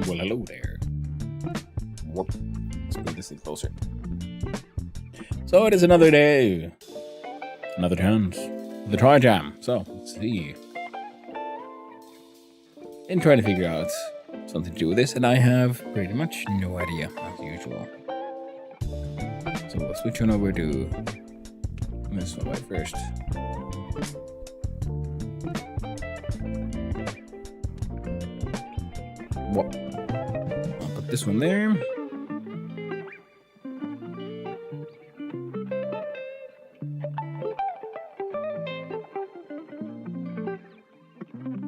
Well, hello there. Whoop. Let's move this thing closer. So it is another day. Another chance. The Trijam. So, let's see. I'm trying to figure out something to do with this, and I have pretty much no idea, as usual. So we'll switch on over to this one right first. What? I'll put this one there.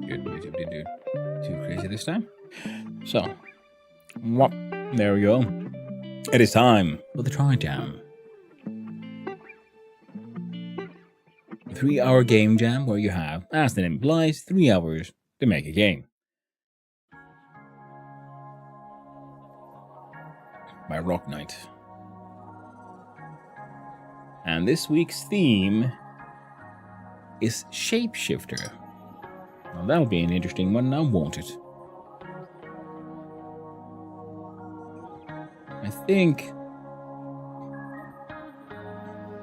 Good, we didn't do too crazy this time. So, what? There we go. It is time for the Trijam. 3-hour game jam where you have, as the name implies, 3 hours to make a game. By Rock Knight. And this week's theme is Shapeshifter. Well, that'll be an interesting one now, won't it? I think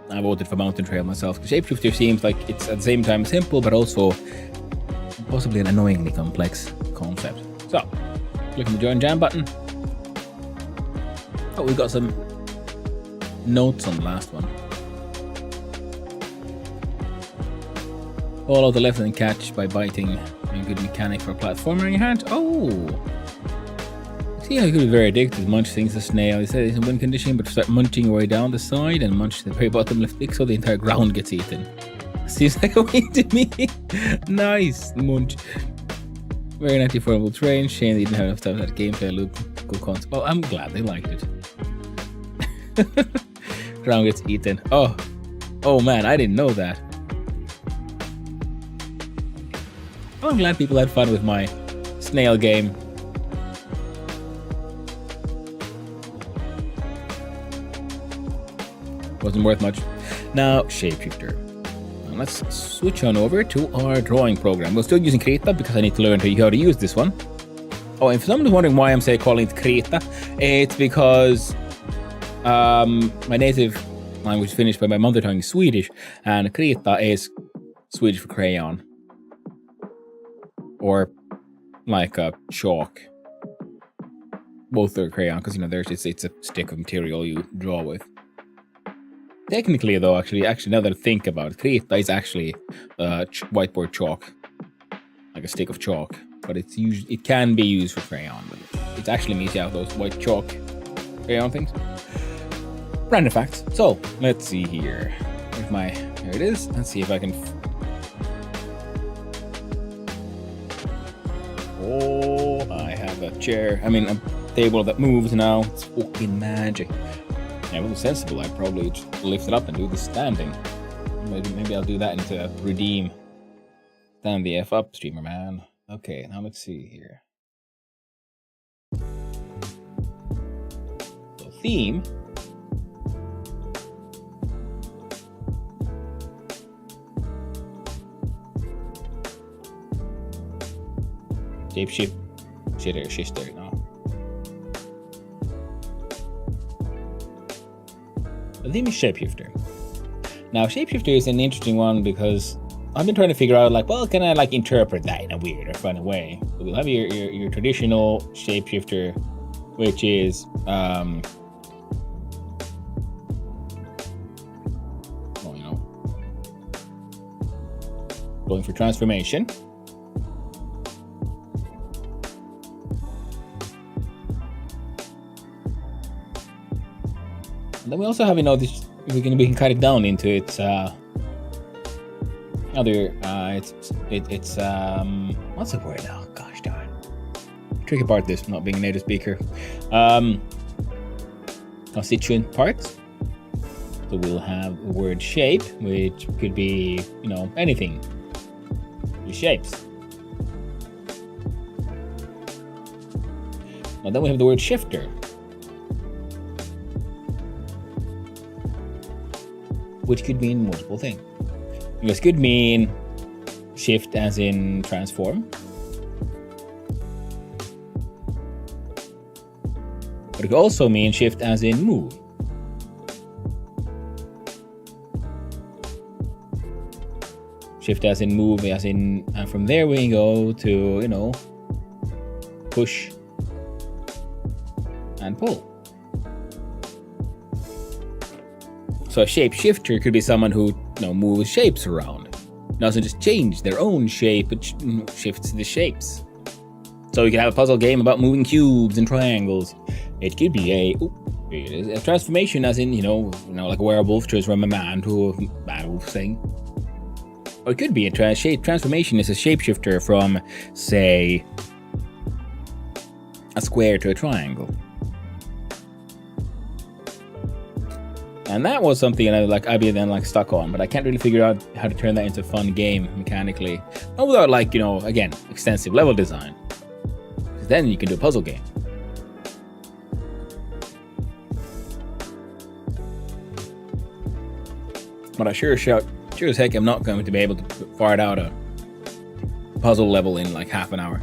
I voted for Mountain Trail myself. Shapeshifter seems like it's at the same time simple, but also possibly an annoyingly complex concept. So, click on the join jam button. Oh, we got some notes on the last one. Follow the left and catch by biting. A good mechanic for a platformer in your hand. Oh! See how you could be very addicted to munch things. A snail. He said it's in win condition, but start munching your way down the side and munch the very bottom left click so the entire ground gets eaten. Seems like a way to me. Nice munch. Very nicely formable train. Shame they didn't have enough time for that gameplay loop. Cool concept. Oh, I'm glad they liked it. Ground gets eaten. Oh man, I didn't know that. I'm glad people had fun with my snail game. Wasn't worth much. Now, Shapeshifter. Now let's switch on over to our drawing program. We're still using Krita because I need to learn how to use this one. Oh, and if someone's wondering why I'm calling it Krita, it's because my native language finished by my mother tongue is Swedish, and Krita is Swedish for crayon. Or like a chalk. Both are crayon, because it's a stick of material you draw with. Technically, though, actually, now that I think about it, Krita is actually whiteboard chalk, like a stick of chalk. But it can be used for crayon. But it actually means those white chalk crayon things. Random facts. So let's see here. There it is. Let's see if I can. Oh, I have a chair. A table that moves now. It's fucking magic. Yeah, if it was sensible, I'd probably just lift it up and do the standing. Maybe I'll do that into redeem. Stand the F up, streamer man. Okay, now let's see here. So theme. Shapeshifter, no. The theme is Shapeshifter. Now, Shapeshifter is an interesting one because I've been trying to figure out, can I interpret that in a weird or funny way? So we'll have your traditional Shapeshifter, which is going for transformation. And then we also have, this. We can cut it down into its other. It's what's the word? Oh gosh darn! Tricky part. This not being a native speaker. Constituent parts. So we'll have the word shape, which could be anything. The shapes. Now then we have the word shifter. Which could mean multiple things. This could mean shift as in transform. but it could also mean shift as in move. Shift as in move, as in, and from there we go to, push and pull. So a shapeshifter could be someone who moves shapes around. Doesn't just change their own shape, but shifts the shapes. So you can have a puzzle game about moving cubes and triangles. It could be a transformation, as in like a werewolf turns from a man to a werewolf thing. Or it could be a transformation is a shapeshifter from, say, a square to a triangle. And that was something I'd be then stuck on, but I can't really figure out how to turn that into a fun game mechanically. Not without again, extensive level design. Because then you can do a puzzle game. But I sure as heck I'm not going to be able to fart out a puzzle level in half an hour.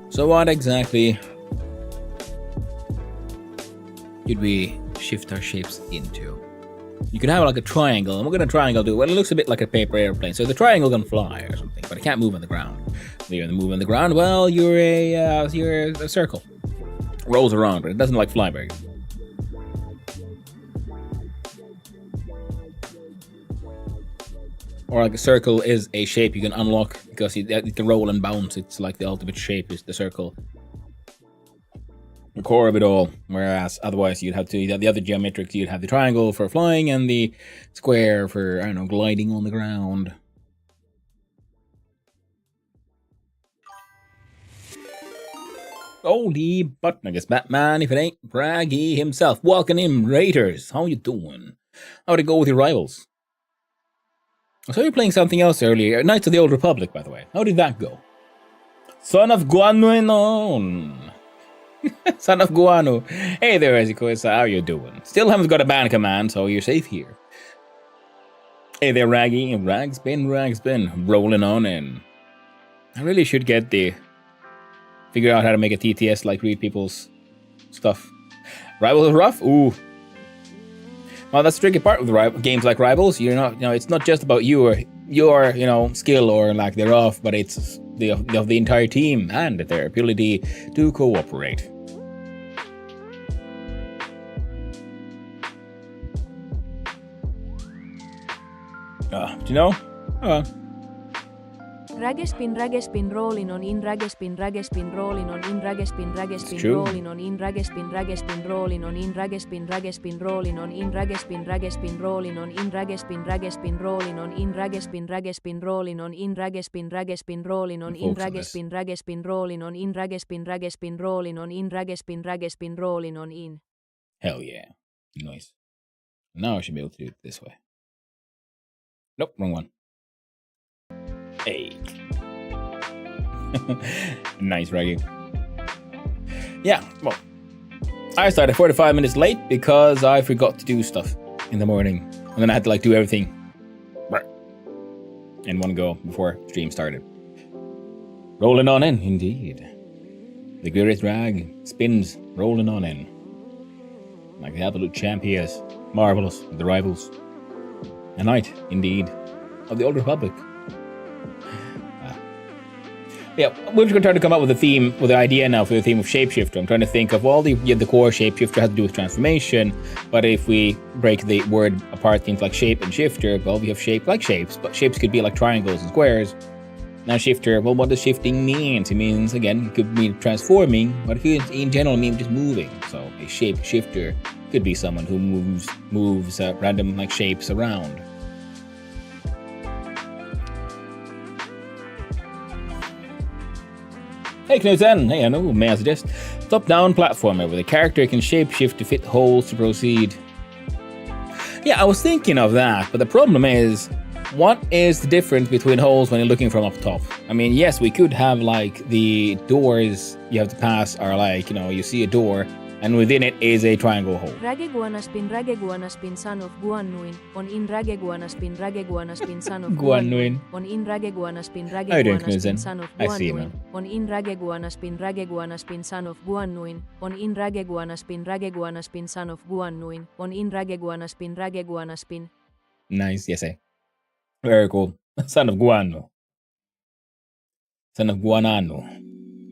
So what exactly could we shift our shapes into? You could have a triangle, and what can a triangle do? Well, it looks a bit like a paper airplane, so the triangle can fly or something, but it can't move on the ground. If you're move on the ground, well, you're a circle. Rolls around, but it doesn't fly very good. Or a circle is a shape you can unlock because it can roll and bounce. It's the ultimate shape is the circle. The core of it all. Whereas otherwise you'd have the other geometrics. You'd have the triangle for flying and the square for, gliding on the ground. Holy button, I guess Batman, if it ain't Braggy himself. Welcome in, Raiders. How you doing? How'd it go with your rivals? I saw you playing something else earlier. Knights of the Old Republic, by the way. How did that go? Son of Guano. Son of Guano. Hey there, Ezikoisa. How you doing? Still haven't got a ban command, so you're safe here. Hey there, Raggy. Rags been rolling on in. I really should figure out how to make a TTS read people's stuff. Rivals are rough? Ooh. Well, that's the tricky part with games like Rivals. You're not, it's not just about your skill or lack thereof, but it's of the entire team and their ability to cooperate. Do you know? Ragespin rolling on in Ragespin rolling on in Ragespin rolling on in Ragespin rolling on in Ragespin rolling on in Ragespin rolling on in Ragespin rolling on in Ragespin rolling on in Ragespin rolling on in Ragespin rolling on in Ragespin rolling on in Ragespin rolling on in. Hell yeah. Nice. Now I should be able to do it this way. Nope, wrong one. Hey. Nice, Raggy. Yeah, well, I started 45 minutes late because I forgot to do stuff in the morning. And then I had to do everything in one go before stream started. Rolling on in, indeed. The glorious Rag spins rolling on in. Like the absolute champ he is. Marvelous, the rivals. A knight, indeed, of the Old Republic. Yeah, we're just going to try to come up with a theme, with the idea now for the theme of shapeshifter. I'm trying to think of the core shapeshifter has to do with transformation, but if we break the word apart into shape and shifter, well, we have shape like shapes, but shapes could be like triangles and squares. Now shifter, well, what does shifting mean? It means, again, it could mean transforming, but it could in general mean just moving. So a shapeshifter could be someone who moves random shapes around. Hey Knudsen, hey, I know, may I suggest? Top-down platformer where the character can shapeshift to fit holes to proceed. Yeah, I was thinking of that, but the problem is, what is the difference between holes when you're looking from up top? I mean, yes, we could have the doors you have to pass are you see a door, and And within it is a triangle hole. Rageguanaspin son of Guannuin, on in Rageguanaspin son of Guannuin. on in Rageguanaspin How you doing, Knudsen? son of I see you, man. Guannuin, on in Rageguanaspin son of Guannuin, on in Rageguanaspin son of Guannuin, on in Rageguanaspin. Nice, yes, eh. Very cool. Son of Guano. Son of Guanano.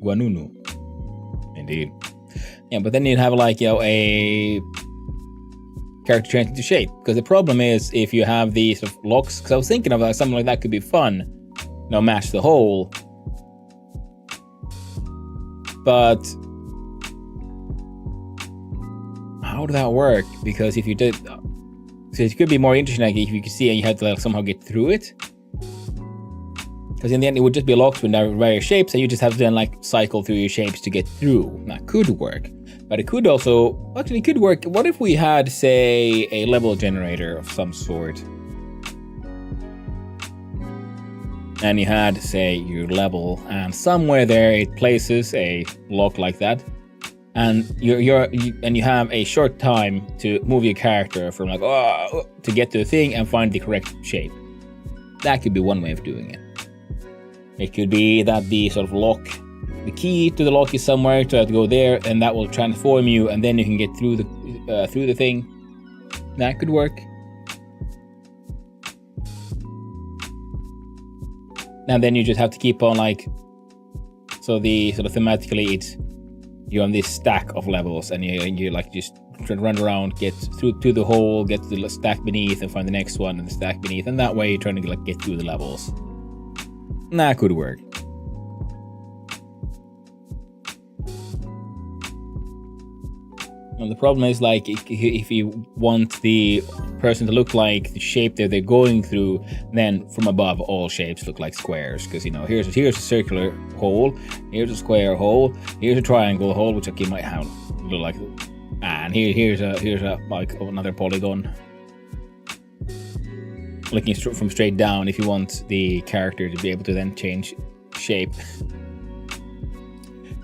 Guanunu. Indeed. Yeah, but then you'd have like, you know, a character change into shape. Because the problem is if you have these sort of locks, because I was thinking of something like that could be fun. You know, match the hole. But how would that work? Because if you did, so it could be more interesting like if you could see and you had to like somehow get through it. Because in the end, it would just be locked with various shapes, and you just have to then like cycle through your shapes to get through. That could work, but it could also actually could work. What if we had, say, a level generator of some sort, and you had, say, your level, and somewhere there it places a lock like that, and you have a short time to move your character from like to get to the thing and find the correct shape. That could be one way of doing it. It could be that the sort of lock, the key to the lock is somewhere, to have to go there, and that will transform you, and then you can get through the thing. That could work. And then you just have to keep on like, so the sort of thematically you're on this stack of levels, and you like just run around, get through to the hole, get to the stack beneath, and find the next one and the stack beneath, and that way you're trying to like get through the levels. That could work. And the problem is like if you want the person to look like the shape that they're going through, then from above all shapes look like squares. Because you know here's a circular hole, here's a square hole, here's a triangle hole, which you might have look like, and here's a like another polygon. Looking from straight down if you want the character to be able to then change shape.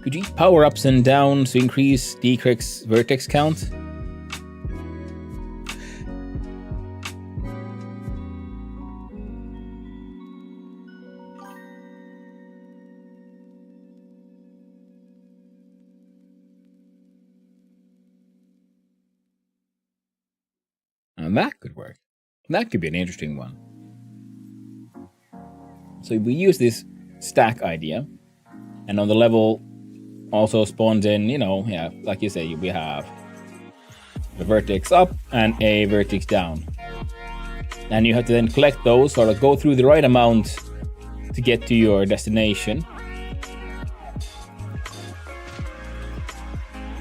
Could you power ups and downs to increase, decrease vertex count? And that could work. That could be an interesting one. So we use this stack idea, and on the level also spawns in, you know, yeah, like you say, we have a vertex up and a vertex down. And you have to then collect those, or go through the right amount to get to your destination.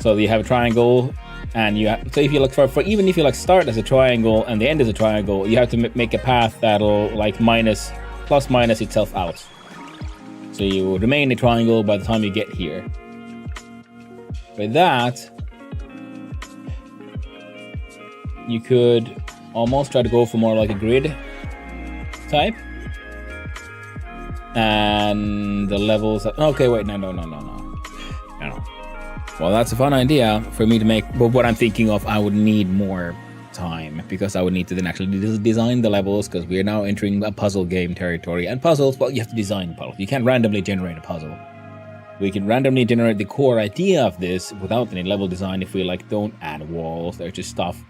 So you have a triangle, and you have, so if you look for even if you like start as a triangle and the end as a triangle, you have to make a path that'll like plus minus itself out. So you remain a triangle by the time you get here. With that, you could almost try to go for more like a grid type. And the levels, okay, wait, no. Well, that's a fun idea for me to make, but what I'm thinking of, I would need more time, because I would need to then actually design the levels, because we are now entering a puzzle game territory, and puzzles, well, you have to design puzzles. You can't randomly generate a puzzle. We can randomly generate the core idea of this without any level design if we like don't add walls, there's just stuff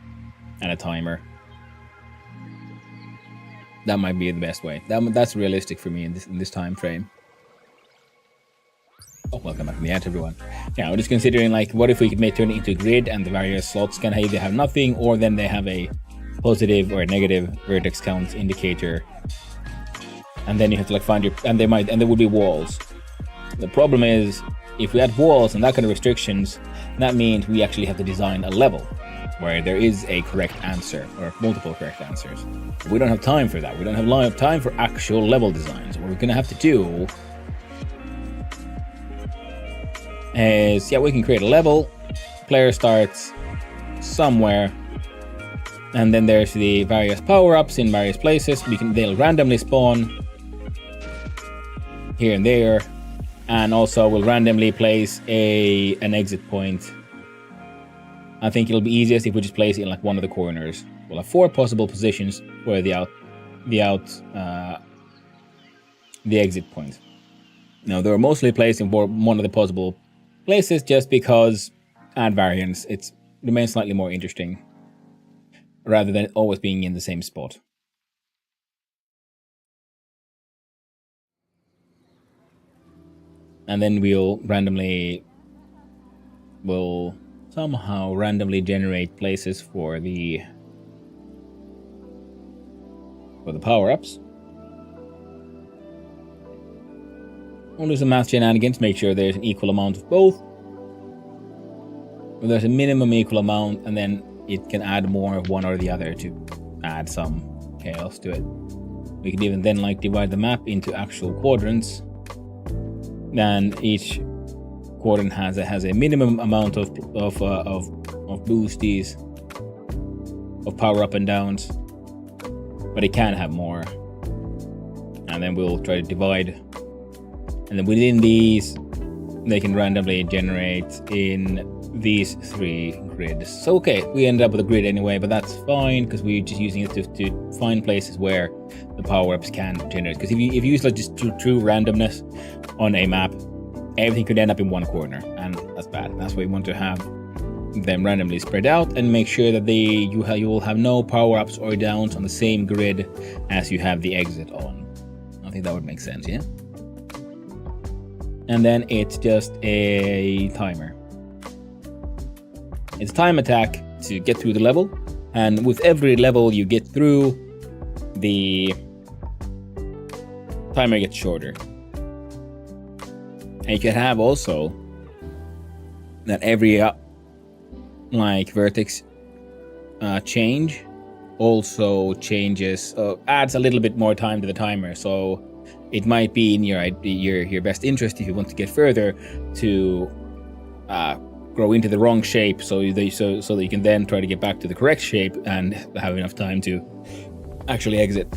and a timer. That might be the best way. That's realistic for me in this time frame. Oh, welcome back to the end, everyone. Yeah, we're just considering like, what if we could turn it into a grid, and the various slots can either have nothing, or then they have a positive or a negative vertex count indicator. And then you have to like find your, and there would be walls. The problem is, if we add walls and that kind of restrictions, that means we actually have to design a level where there is a correct answer, or multiple correct answers. We don't have time for that. We don't have time for actual level designs. What we're gonna have to do is, yeah, we can create a level. Player starts somewhere, and then there's the various power-ups in various places. They'll randomly spawn here and there, and also we'll randomly place an exit point I think it'll be easiest if we just place it in like one of the corners. We'll have 4 possible positions for the exit point. Now they're mostly placed in one of the possible places just because add variance. It remains slightly more interesting rather than always being in the same spot. And then we'll somehow randomly generate places for the power-ups. We'll do some math shenanigans, make sure there's an equal amount of both. Well, there's a minimum equal amount, and then it can add more of one or the other to add some chaos to it. We can even then like divide the map into actual quadrants. Then each quadrant has a minimum amount of boosties, of power up and downs, but it can have more. And then we'll try to divide, and then within these, they can randomly generate in these 3 grids. So okay, we ended up with a grid anyway, but that's fine because we're just using it to find places where the power-ups can generate. Because if you use like just true randomness on a map, everything could end up in one corner, and that's bad. That's why we want to have them randomly spread out and make sure that you will have no power-ups or downs on the same grid as you have the exit on. I think that would make sense, yeah? And then it's just a timer. It's a time attack to get through the level, and with every level you get through, the timer gets shorter. And you can have also that every vertex change also changes, adds a little bit more time to the timer. So it might be in your best interest if you want to get further to grow into the wrong shape, so that you can then try to get back to the correct shape and have enough time to actually exit.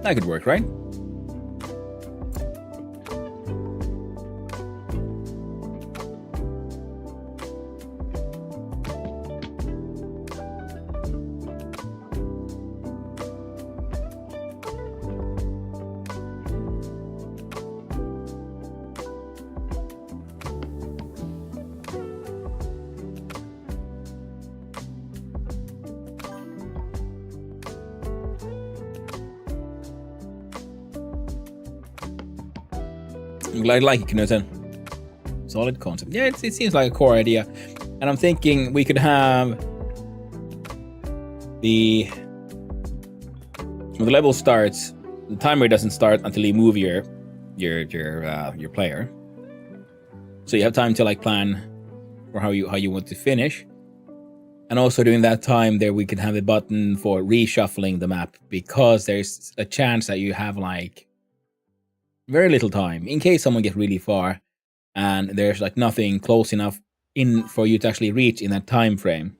That could work, right? I like it, Knuten. Solid concept. Yeah, it seems like a core idea. And I'm thinking we could have when the level starts, the timer doesn't start until you move your player. So you have time to like plan for how you want to finish. And also during that time there we can have a button for reshuffling the map, because there's a chance that you have like very little time in case someone gets really far and there's like nothing close enough in for you to actually reach in that time frame.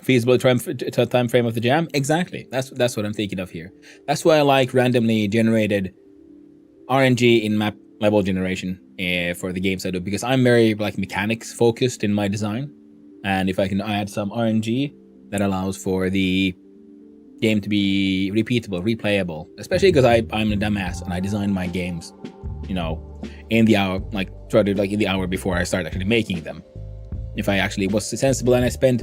Feasible time frame of the jam? Exactly. That's what I'm thinking of here. That's why I like randomly generated RNG in map level generation for the games I do, because I'm very like mechanics focused in my design. And if I can add some RNG, that allows for the game to be repeatable, replayable, especially because I'm a dumbass and I design my games, in the hour, in the hour before I start actually making them. If I actually was sensible and I spend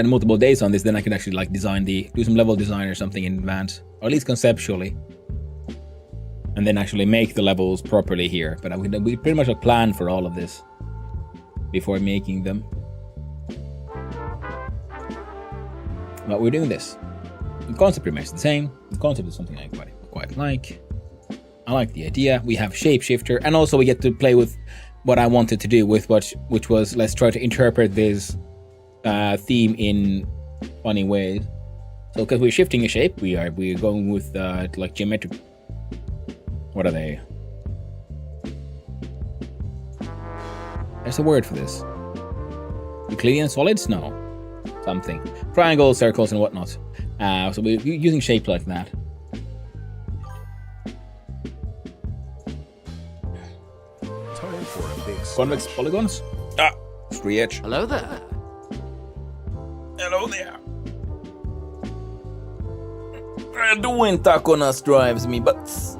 multiple days on this, then I could actually like do some level design or something in advance, or at least conceptually, and then actually make the levels properly here. But we pretty much plan for all of this before making them. But we're doing this. The concept remains the same. The concept is something I quite like. I like the idea. We have shapeshifter, and also we get to play with what I wanted to do with which was let's try to interpret this theme in funny ways. So because we're shifting a shape, we're going with like geometric. What are they? There's a word for this. Euclidean solids? No. Something. Triangles, circles, and whatnot. So we're using shape like that. Time for a big Convex polygons? Screech. Hello there. Hello there. Doing Taconas drives me butts.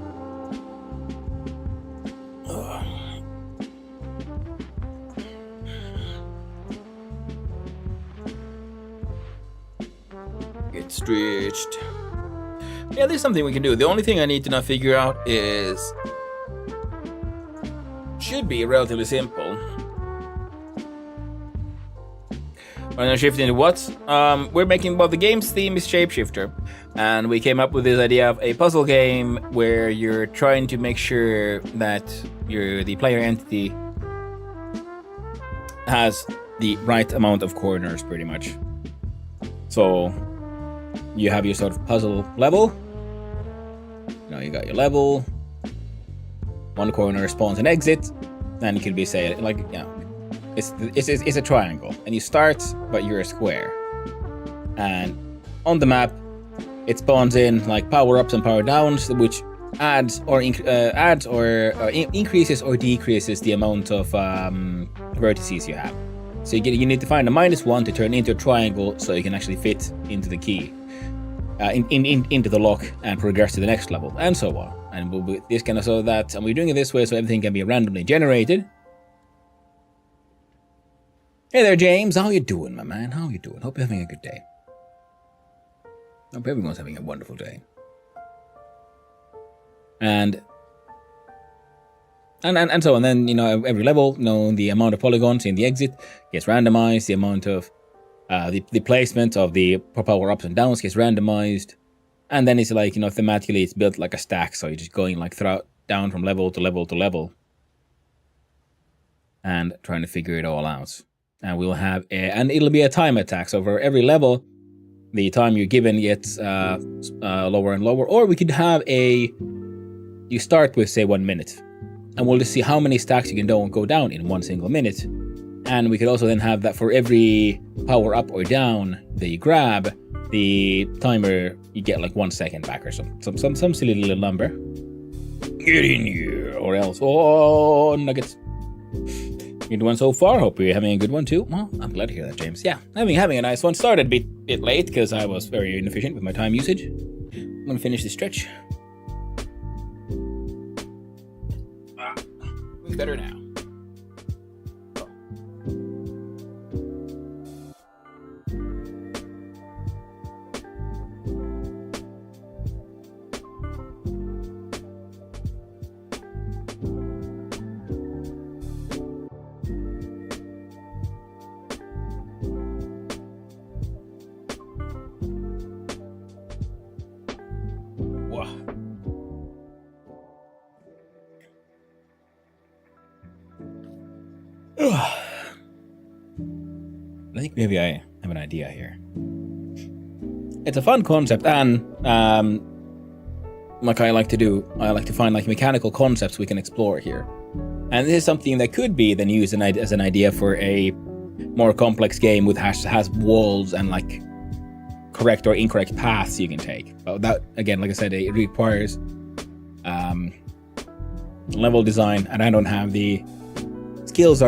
Get stretched. Yeah, there's something we can do. The only thing I need to now figure out is... should be relatively simple. I'm gonna shift into what? We're making, well, the game's theme is Shapeshifter, and we came up with this idea of a puzzle game where you're trying to make sure that the player entity has the right amount of corners, pretty much. So you have your sort of puzzle level. You got your level. One corner spawns an exit, and you could be say like, it's a triangle, and you start, but you're a square. And on the map, it spawns in like power ups and power downs, which adds or increases or decreases the amount of vertices you have. So you need to find a -1 to turn into a triangle, so you can actually fit into the key, into the lock, and progress to the next level, and so on. And we'll be this kind of so that, and we're doing it this way so everything can be randomly generated. Hey there, James. How you doing, my man? How you doing? Hope you're having a good day. Hope everyone's having a wonderful day. And so on. Then, every level, the amount of polygons in the exit gets randomized. The amount of the placement of the power ups and downs gets randomized. And then it's like, thematically it's built like a stack. So you're just going like down from level to level to level, and trying to figure it all out. And we'll have and it'll be a time attack. So for every level, the time you're given gets lower and lower. Or we could have you start with say 1 minute, and we'll just see how many stacks you can go down in 1 single minute. And we could also then have that for every power up or down that you grab, the timer, you get like 1 second back or some silly little number. Get in here, or else. Oh, nuggets. Good one so far. Hope you're having a good one too. Well, I'm glad to hear that, James. Yeah, having a nice one. Started a bit late because I was very inefficient with my time usage. I'm gonna finish this stretch. It's better now. I think maybe I have an idea here. It's a fun concept, and like I like to do, I like to find like mechanical concepts we can explore here. And this is something that could be then used as an idea for a more complex game with has walls and like correct or incorrect paths you can take. But that, again, like I said, it requires level design, and I don't have the skills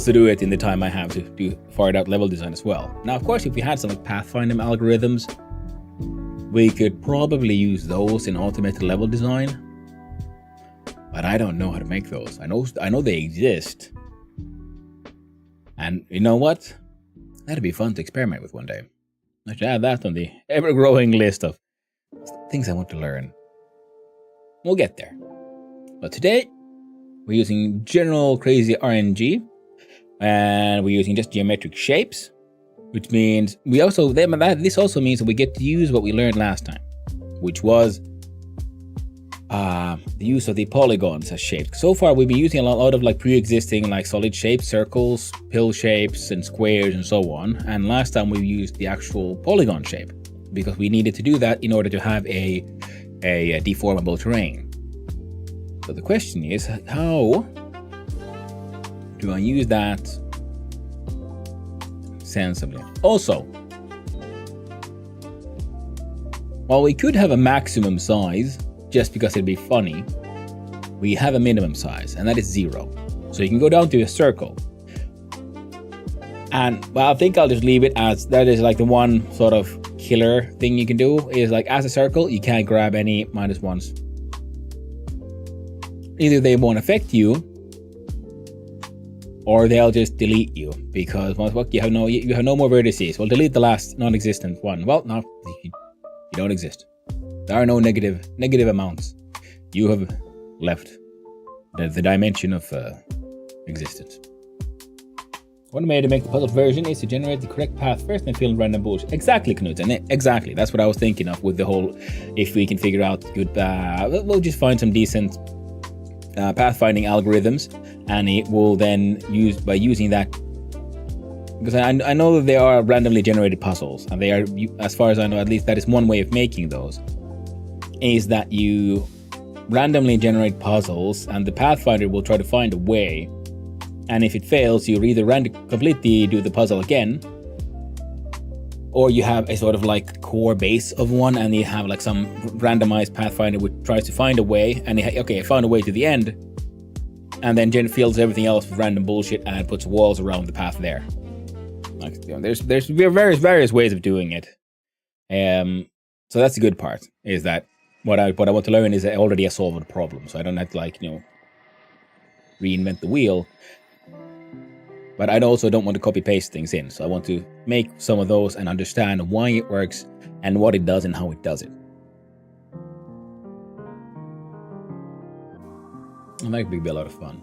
to do it in the time I have to do far out level design as well. Now, of course, if we had some like pathfinding algorithms, we could probably use those in automated level design. But I don't know how to make those. I know they exist. And you know what? That'd be fun to experiment with one day. I should add that on the ever-growing list of things I want to learn. We'll get there. But today, we're using general crazy RNG, and we're using just geometric shapes, which means this also means that we get to use what we learned last time, which was the use of the polygons as shapes. So far, we've been using a lot of like pre-existing like solid shapes, circles, pill shapes, and squares, and so on. And last time we used the actual polygon shape because we needed to do that in order to have a deformable terrain. So the question is, how do I use that sensibly? Also, while we could have a maximum size just because it'd be funny, we have a minimum size, and that is 0. So you can go down to a circle. And well, I think I'll just leave it as that is like the one sort of killer thing you can do is like as a circle, you can't grab any -1s. Either they won't affect you or they'll just delete you because well, you have no more vertices. Well, delete the last non-existent one. Well, no, you don't exist. There are no negative amounts. You have left the dimension of existence. One way to make the puzzle version is to generate the correct path first and fill random bullshit. Exactly, Knut, and exactly. That's what I was thinking of with the whole, if we can figure out good, we'll just find some decent pathfinding algorithms, and it will then by using that, because I know that there are randomly generated puzzles, and they are, as far as I know, at least that is one way of making those, is that you randomly generate puzzles, and the pathfinder will try to find a way. And if it fails, you either completely do the puzzle again, or you have a sort of like core base of one, and you have like some randomized pathfinder which tries to find a way, and I found a way to the end, and then fills everything else with random bullshit and puts walls around the path there. Like, there's various ways of doing it. So that's the good part, is that what I want to learn is already a solved problem, so I don't have to reinvent the wheel. But I also don't want to copy paste things in, so I want to make some of those and understand why it works and what it does and how it does it. And that could be a lot of fun.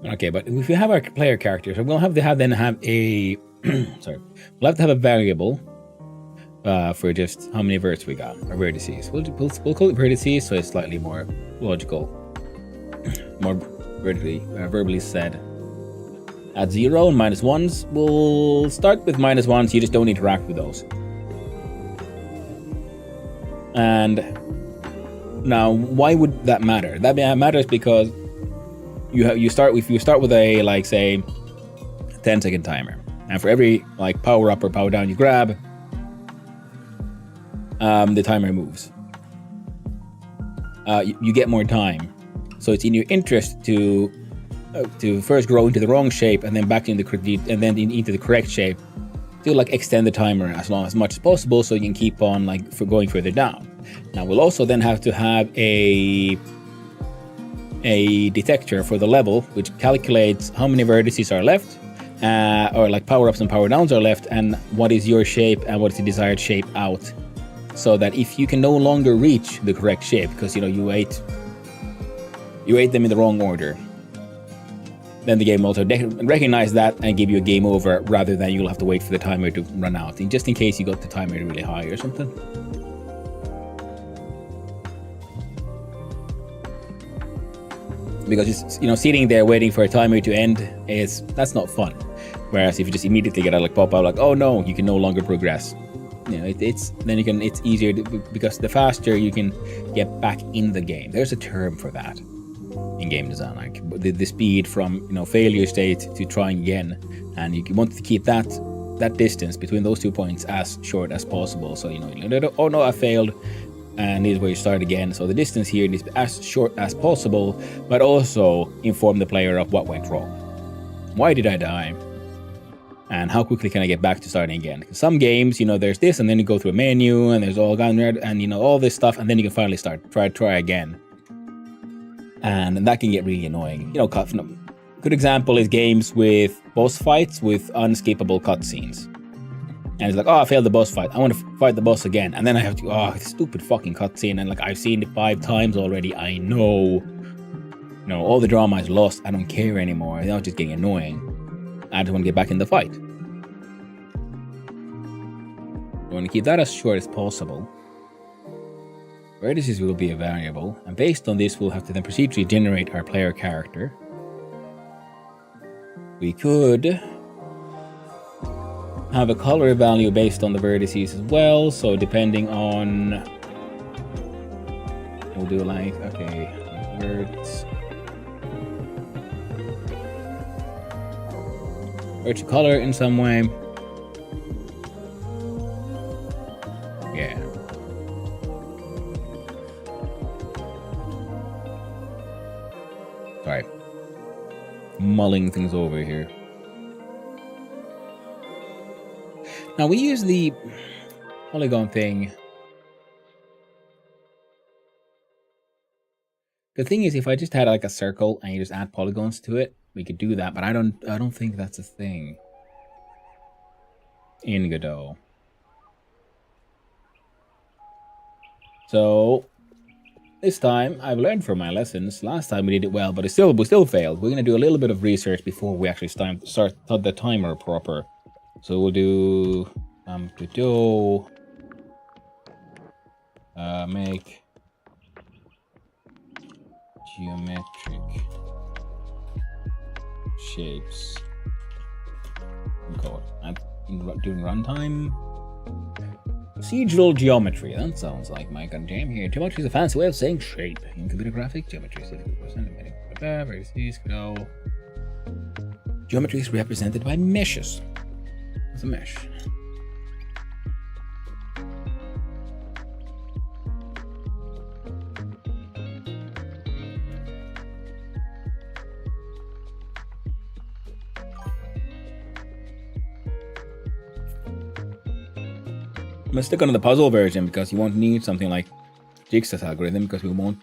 Okay, but if we have our player characters, we'll have to have a sorry, we'll have to have a variable for just how many verts we got, or vertices. We'll call it vertices, so it's slightly more logical, more verbally said. At 0 and -1s, we'll start with -1s, you just don't interact with those. And now, why would that matter? That matters because you start with a, like, say, 10-second timer. And for every, like, power up or power down you grab, the timer moves. You get more time. So it's in your interest to first grow into the wrong shape and then back into the correct shape to like extend the timer as much as possible so you can keep on going further down. Now we'll also then have to have a detector for the level which calculates how many vertices are left, or like power ups and power downs are left, and what is your shape and what is the desired shape out, so that if you can no longer reach the correct shape because you ate them in the wrong order, then the game will also recognize that and give you a game over rather than you'll have to wait for the timer to run out, and just in case you got the timer really high or something. Because just, sitting there waiting for a timer to end that's not fun. Whereas if you just immediately get a pop out like, oh no, you can no longer progress. It's easier because the faster you can get back in the game. There's a term for that in game design, like the speed from failure state to trying again, and you want to keep that distance between those 2 points as short as possible. So oh no, I failed, and here's where you start again. So the distance here is as short as possible, but also inform the player of what went wrong. Why did I die? And how quickly can I get back to starting again? Some games, there's this, and then you go through a menu, and there's all gone there, and all this stuff, and then you can finally start try again. And that can get really annoying. Good example is games with boss fights with unskippable cutscenes. And it's like, oh, I failed the boss fight. I want to fight the boss again. And then I have to, stupid fucking cutscene. And I've seen it 5 times already. I know. All the drama is lost. I don't care anymore. It's just getting annoying. I just want to get back in the fight. I want to keep that as short as possible. Vertices will be a variable, and based on this, we'll have to then procedurally generate our player character. We could have a color value based on the vertices as well, so depending on... We'll do verts color in some way. Yeah. Sorry. mulling things over here. Now we use the polygon thing. The thing is, if I just had like a circle and you just add polygons to it, we could do that. But I don't think that's a thing in Godot. So this time I've learned from my lessons. Last time we did it well, but we still failed. We're gonna do a little bit of research before we actually start the timer proper. So we'll do Godot make geometric shapes. I'm doing runtime. Procedural geometry. That sounds like my gun jam here. Geometry is a fancy way of saying shape. In computer graphic, geometry is 50%. Geometry is represented by meshes. It's a mesh. I'm gonna stick on the puzzle version because you won't need something like Jigsaw's algorithm because we won't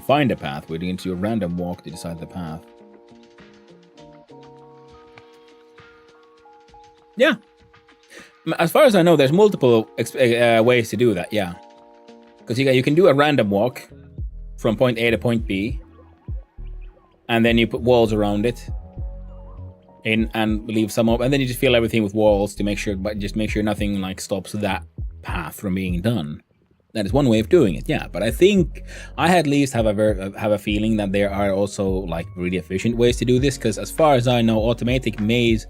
find a path. We're going to do a random walk to decide the path. Yeah. As far as I know, there's multiple ways to do that, yeah. Because you can do a random walk from point A to point B, and then you put walls around it and leave some up, and then you just fill everything with walls to make sure, but just make sure nothing like stops that path from being done. That is one way of doing it, yeah. But I think I at least have a feeling that there are also like really efficient ways to do this, because as far as I know, automatic maze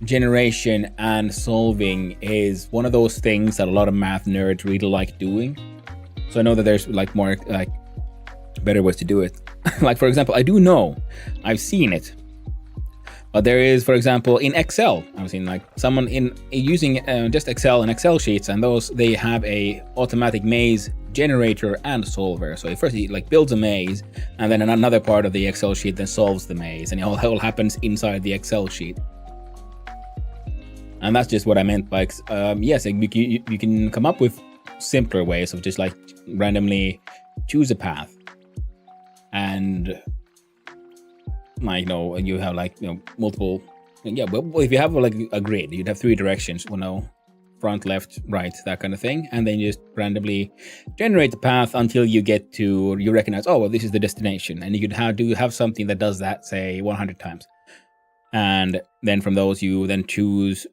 generation and solving is one of those things that a lot of math nerds really like doing. So I know that there's like more like better ways to do it. Like for example, I do know, I've seen it. But there is, for example, in Excel, I've seen like someone using just Excel and Excel sheets, and those, they have a automatic maze generator and solver. So first he like builds a maze, and then another part of the Excel sheet then solves the maze, and it all happens inside the Excel sheet. And that's just what I meant by yes, you can come up with simpler ways of just like randomly choose a path, and like, you have like, multiple, yeah, well, if you have like a grid, you'd have 3 directions, front, left, right, that kind of thing, and then you just randomly generate the path until you get to, you recognize, oh, well, this is the destination, and you could have something that does that, say, 100 times, and then from those you then choose,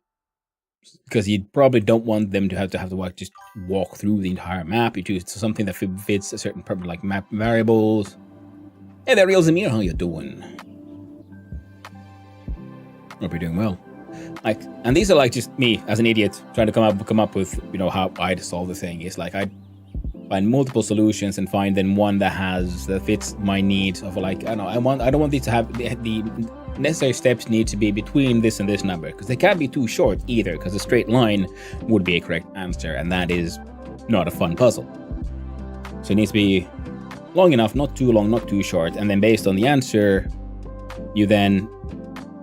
because you probably don't want them to have to just walk through the entire map. You choose something that fits a certain purpose, like map variables. Hey there, Reels and Mir, how you doing? Hope you're doing well. Like, and these are like just me as an idiot trying to come up with how I'd solve the thing. It's like I'd find multiple solutions and find then one that fits my needs of like, I don't want these to have the necessary steps need to be between this and this number, because they can't be too short either, because a straight line would be a correct answer, and that is not a fun puzzle. So it needs to be long enough, not too long, not too short, and then based on the answer, you then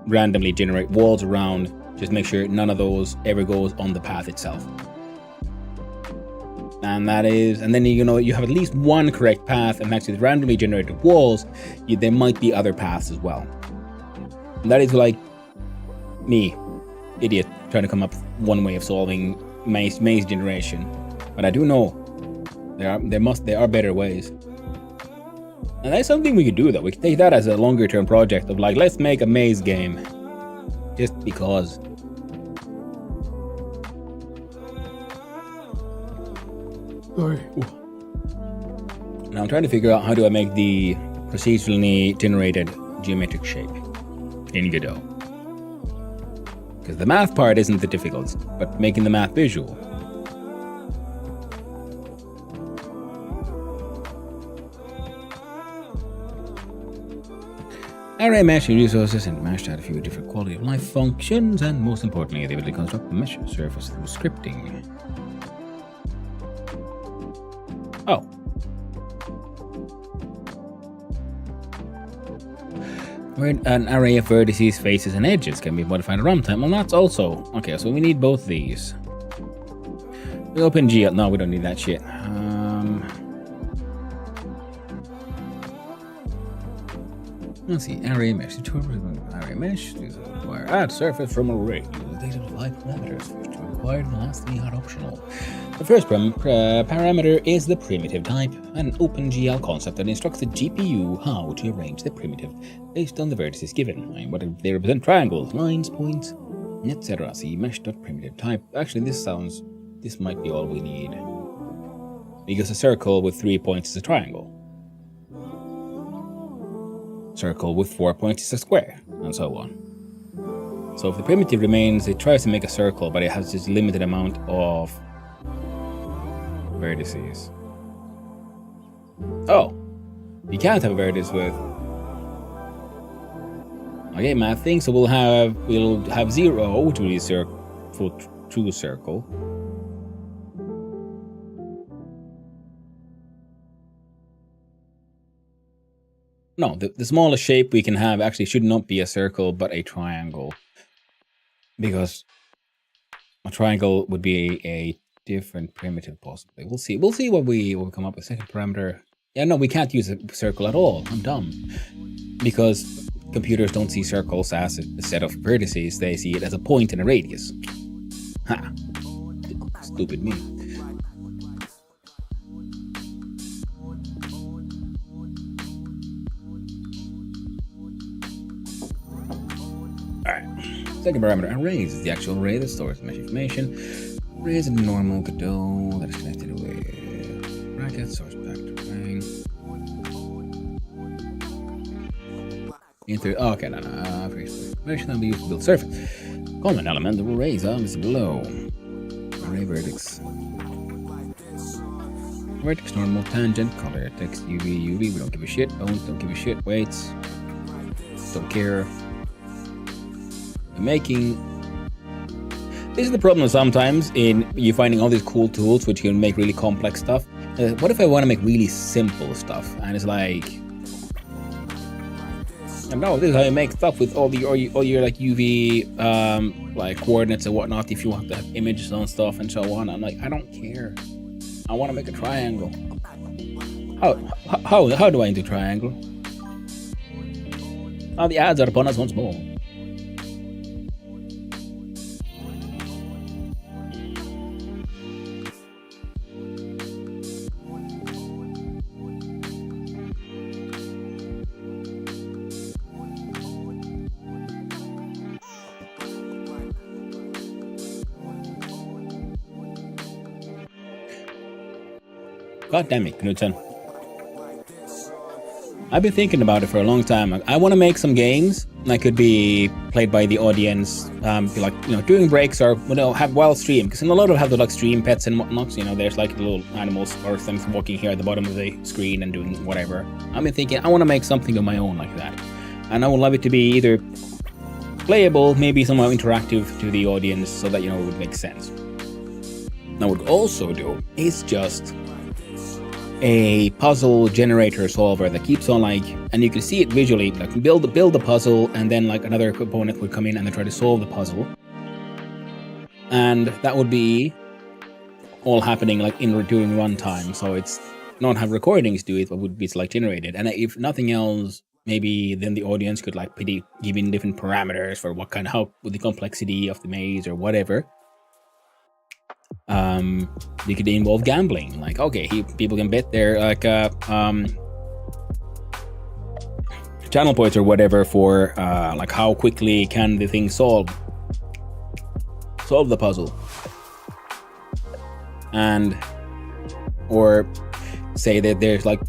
randomly generate walls around. Just make sure none of those ever goes on the path itself. And then you have at least one correct path, and actually the randomly generated walls, there might be other paths as well. And that is like me, idiot, trying to come up with one way of solving maze generation. But I do know there are better ways. And that's something we could do, though. We could take that as a longer term project of like, let's make a maze game. Just because. Sorry. Now I'm trying to figure out how do I make the procedurally generated geometric shape in Godot. Because the math part isn't the difficult, but making the math visual. Array mesh resources and mashed out a few different quality of life functions, and most importantly, the ability to construct the mesh surface through scripting. Oh. where an array of vertices, faces, and edges can be modified at runtime. Well, that's also okay. So we need both these. We open GL. No, we don't need that shit. Let's see. Array mesh. Array mesh. Require add surface from array. Use data to 5 parameters. First two required, and the last 3 are optional. The first parameter is the primitive type, an OpenGL concept that instructs the GPU how to arrange the primitive based on the vertices given. And what they represent: triangles, lines, points, etc. See mesh.primitive type. Actually, this might be all we need, because a circle with 3 points is a triangle. Circle with 4 points is a square, and so on. So if the primitive remains, it tries to make a circle, but it has this limited amount of vertices. Oh, you can't have a vertex with. Okay, math thing. So we'll have 0 to be true circle. No, the smallest shape we can have actually should not be a circle, but a triangle. Because a triangle would be a different primitive, possibly. We'll see. We'll see what we will come up with. Second parameter. Yeah, no, we can't use a circle at all. I'm dumb. Because computers don't see circles as a set of vertices. They see it as a point and a radius. Ha! Stupid me. Second parameter, arrays is the actual array that stores mesh information. Array is a normal Godot that is connected with brackets, source back to array. Okay, no. Information that will be used to build surface. Common element of arrays is below. Array vertex. Vertex, normal, tangent, color, text, UV, we don't give a shit. Bones, don't give a shit. Weights, don't care. This is the problem sometimes in you finding all these cool tools which can make really complex stuff. What if I want to make really simple stuff? And it's like, no, this is how you make stuff with all your like UV like coordinates and whatnot. If you want to have images on stuff and so on, I'm like, I don't care. I want to make a triangle. How do I do triangle? Oh, the ads are upon us once more. God damn it, Knudsen. I've been thinking about it for a long time. I want to make some games that could be played by the audience, like, during breaks or, have while stream. Because in a lot of have the like stream pets and whatnot, there's like little animals or things walking here at the bottom of the screen and doing whatever. I've been thinking I want to make something of my own like that. And I would love it to be either playable, maybe somehow interactive to the audience so that, it would make sense. Now what we'd also do is just a puzzle generator solver that keeps on and you can see it visually, like build the puzzle and then like another component would come in and then try to solve the puzzle. And that would be all happening like during runtime. So it's not have recordings do it, but would be like generated. And if nothing else, maybe then the audience could like give in different parameters for what how with the complexity of the maze or whatever. You could involve gambling, like people can bet their channel points or whatever for like how quickly can the thing solve the puzzle, and or say that there's like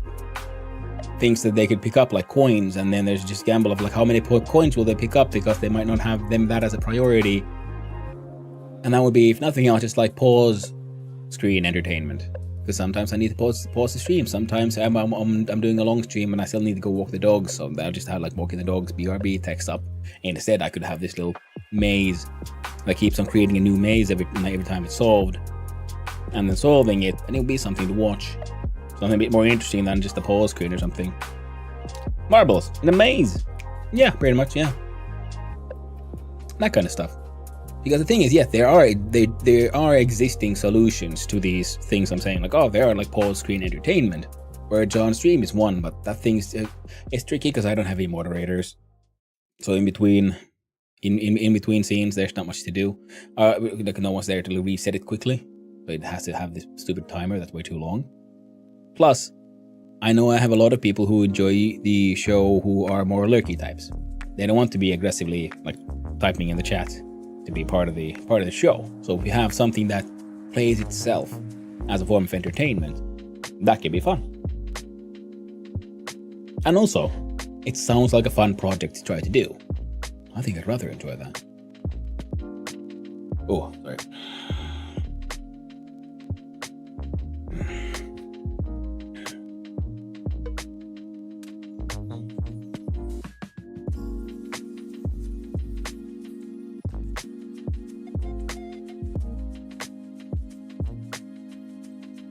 things that they could pick up like coins, and then there's just gamble of like how many coins will they pick up because they might not have that as a priority. And that would be, if nothing else, just like pause screen entertainment. Because sometimes I need to pause the stream. Sometimes I'm doing a long stream and I still need to go walk the dogs. So I'll just have like walking the dogs BRB text up. Instead, I could have this little maze that keeps on creating a new maze every time it's solved. And then solving it, and it'll be something to watch. Something a bit more interesting than just a pause screen or something. Marbles in a maze. Yeah, pretty much, yeah. That kind of stuff. Because the thing is, yes, there are existing solutions to these things I'm saying. Like, oh, there are like pause screen entertainment, where on stream is one, but that thing's it's tricky because I don't have any moderators. So in between scenes, there's not much to do. Like no one's there to reset it quickly, so it has to have this stupid timer that's way too long. Plus, I know I have a lot of people who enjoy the show who are more lurky types. They don't want to be aggressively like typing in the chat to be part of the show. So if you have something that plays itself as a form of entertainment, that can be fun. And also, it sounds like a fun project to try to do. I think I'd rather enjoy that. Oh, sorry.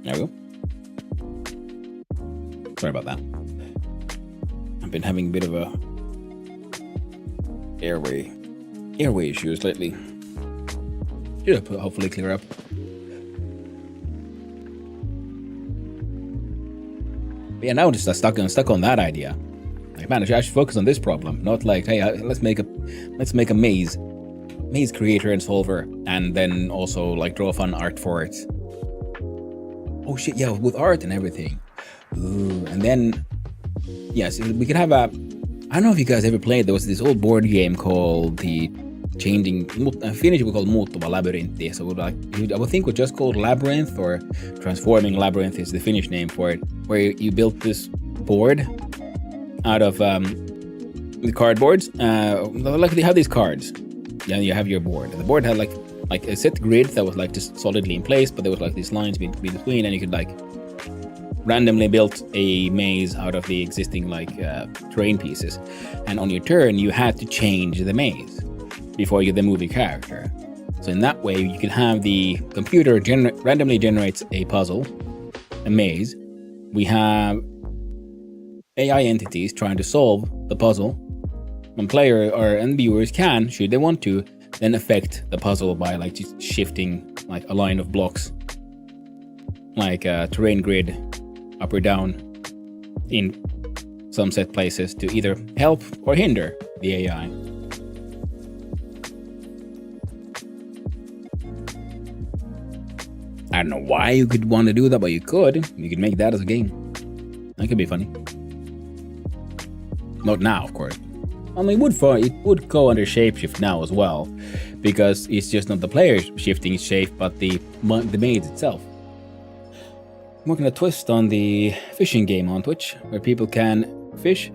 There we go. Sorry about that. I've been having a bit of a airway issues lately. Should hopefully clear up. But yeah, now I'm just stuck on that idea. Like, man, I should focus on this problem, not like, hey, let's make a maze creator and solver, and then also like draw fun art for it. Oh shit, yeah, with art and everything. Ooh, and then yes, we could have a. I don't know if you guys ever played. There was this old board game called the Finnish we call Muuttuva Labyrinthi. So like, I would think it was just called Labyrinth, or Transforming Labyrinth is the Finnish name for it. Where you built this board out of the cardboards. Like they have these cards. Yeah, you have your board. And the board had like a set grid that was like just solidly in place, but there was like these lines between, and you could like randomly built a maze out of the existing like terrain pieces, and on your turn you had to change the maze before you then move your character. So in that way you can have the computer randomly generates a puzzle, a maze. We have AI entities trying to solve the puzzle, and player and viewers can, should they want to, then affect the puzzle by like just shifting like a line of blocks, like a terrain grid up or down in some set places to either help or hinder the AI. I don't know why you could want to do that, but you could. You could make that as a game. That could be funny. Not now, of course. I mean, it would go under shapeshift now as well, because it's just not the player shifting shape, but the maze itself. I'm working a twist on the fishing game on Twitch, where people can fish.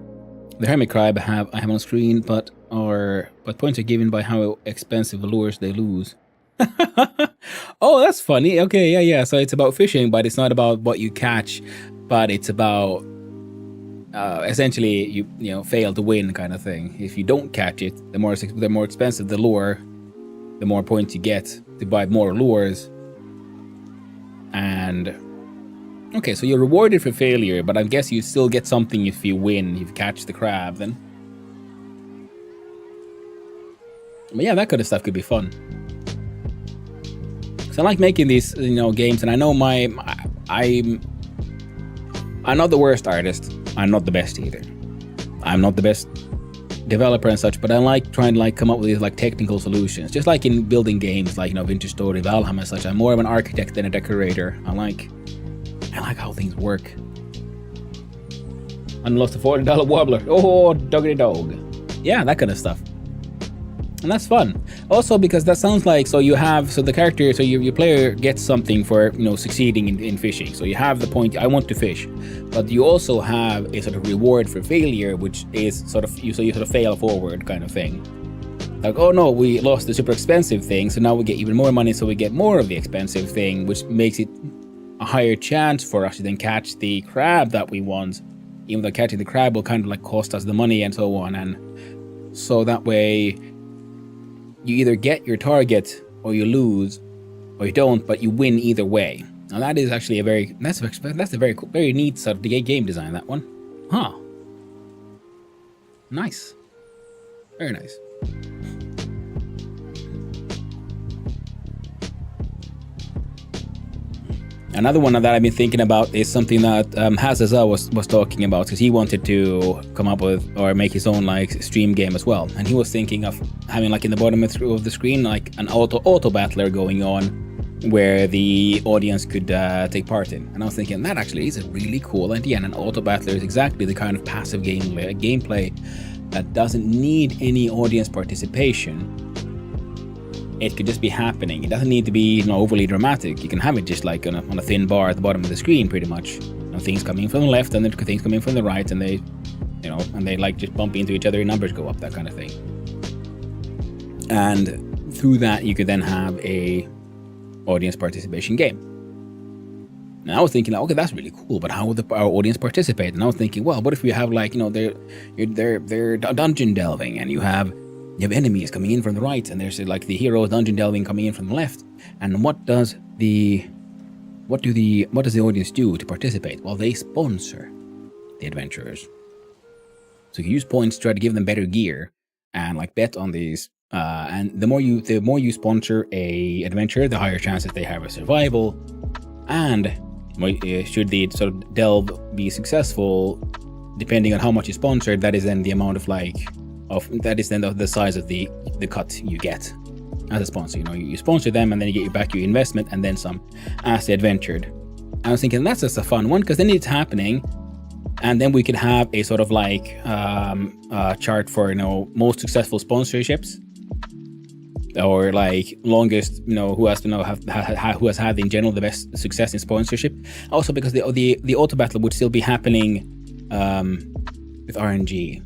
The hermit crab I have on screen, but points are given by how expensive lures they lose. Oh, that's funny. Okay, yeah. So it's about fishing, but it's not about what you catch, but it's about essentially you fail to win kind of thing. If you don't catch it, the more expensive the lure, the more points you get to buy more lures. And okay, so you're rewarded for failure, but I guess you still get something if you win, if you catch the crab then. But yeah, that kind of stuff could be fun. So I like making these, games, and I know I'm not the worst artist. I'm not the best either. I'm not the best developer and such, but I like trying to come up with these technical solutions. Just like in building games like Vintage Story, Valheim and such. I'm more of an architect than a decorator. I like how things work. And lost a $40 wobbler. Oh, doggity dog. Yeah, that kind of stuff. And that's fun. Also because that sounds like, your player gets something for, succeeding in fishing. So you have the point, I want to fish. But you also have a sort of reward for failure, which is you fail forward kind of thing. Like, oh no, we lost the super expensive thing, so now we get even more money, so we get more of the expensive thing, which makes it a higher chance for us to then catch the crab that we want, even though catching the crab will kind of cost us the money and so on. And so that way you either get your target or you lose, or you don't, but you win either way. Now that is actually that's a very neat sort of game design, that one. Huh. Nice. Very nice. Another one that I've been thinking about is something that Hazaza was talking about, because he wanted to come up with or make his own like stream game as well, and he was thinking of having like in the bottom of the screen like an auto battler going on, where the audience could take part in. And I was thinking that actually is a really cool idea, and an auto battler is exactly the kind of passive gameplay that doesn't need any audience participation. It could just be happening. It doesn't need to be overly dramatic. You can have it just like on a thin bar at the bottom of the screen, pretty much. Things coming from the left and then things coming from the right, and they, and they like just bump into each other, your numbers go up, that kind of thing. And through that, you could then have a audience participation game. And I was thinking, okay, that's really cool, but how would our audience participate? And I was thinking, well, what if we have like, they're dungeon delving, and you have enemies coming in from the right, and there's like the hero dungeon delving coming in from the left. And what does the audience do to participate? Well, they sponsor the adventurers. So you use points to try to give them better gear and like bet on these. And the more you sponsor a adventurer, the higher chances they have of survival. And should the sort of delve be successful, depending on how much you sponsored, that is then the amount of that is then the size of the cut you get as a sponsor. You sponsor them, and then you get back your investment and then some as they adventured. I was thinking that's just a fun one, because then it's happening, and then we could have a sort of like chart for most successful sponsorships, or like longest who has who has had in general the best success in sponsorship. Also because the auto battle would still be happening with RNG.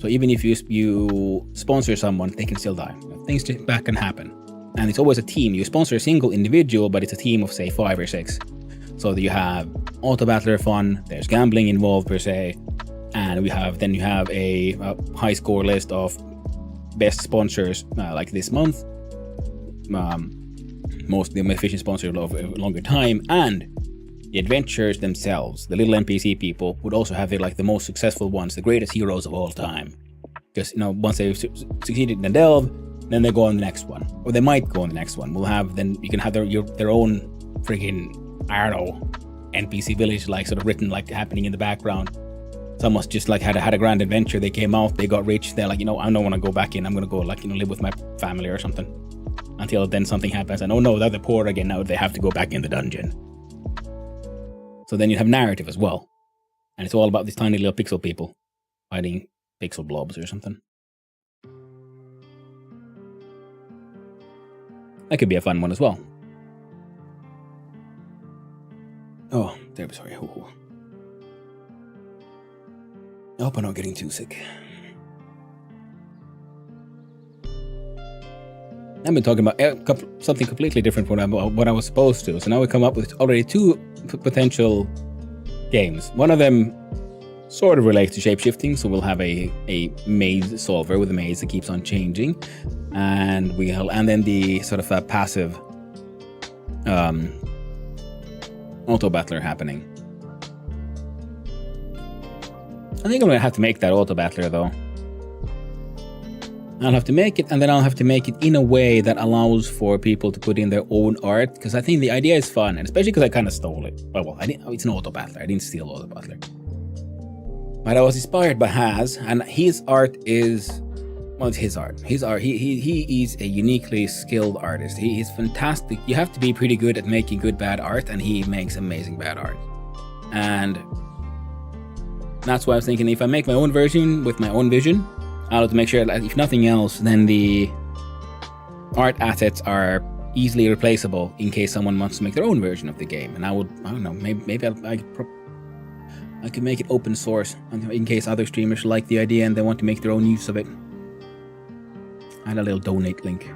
So even if you sponsor someone, they can still die. Things back can happen. And it's always a team. You sponsor a single individual, but it's a team of say 5 or 6. So you have auto battler fun, there's gambling involved per se, and you have a high score list of best sponsors like this month. Most of the efficient sponsors of a longer time, and the adventurers themselves, the little NPC people, would also have the most successful ones, the greatest heroes of all time. Because once they've succeeded in the delve, then they go on the next one, or they might go on the next one. You can have their own freaking NPC village sort of written happening in the background. Someone's just had a grand adventure. They came out, they got rich. They're like, I don't want to go back in. I'm gonna go live with my family or something. Until then something happens, and oh no, they're poor again. Now they have to go back in the dungeon. So then you have narrative as well. And it's all about these tiny little pixel people fighting pixel blobs or something. That could be a fun one as well. Oh, sorry. I hope I'm not getting too sick. I've been talking about something completely different from what I was supposed to. So now we come up with already 2 potential games. One of them sort of relates to shapeshifting, so we'll have a maze solver with a maze that keeps on changing, and then the sort of a passive auto battler happening. I think I'm gonna have to make that auto battler though. I'll have to make it, and then I'll have to make it in a way that allows for people to put in their own art, because I think the idea is fun, and especially because I kind of stole it. Well, it's an auto battler. I didn't steal auto battler, but I was inspired by Haz, and his art is, well, it's his art. He is a uniquely skilled artist. He is fantastic. You have to be pretty good at making good bad art, and he makes amazing bad art. And that's why I was thinking, if I make my own version with my own vision, I'll have to make sure that if nothing else, then the art assets are easily replaceable in case someone wants to make their own version of the game. And I don't know, maybe I could make it open source in case other streamers like the idea and they want to make their own use of it. Add a little donate link.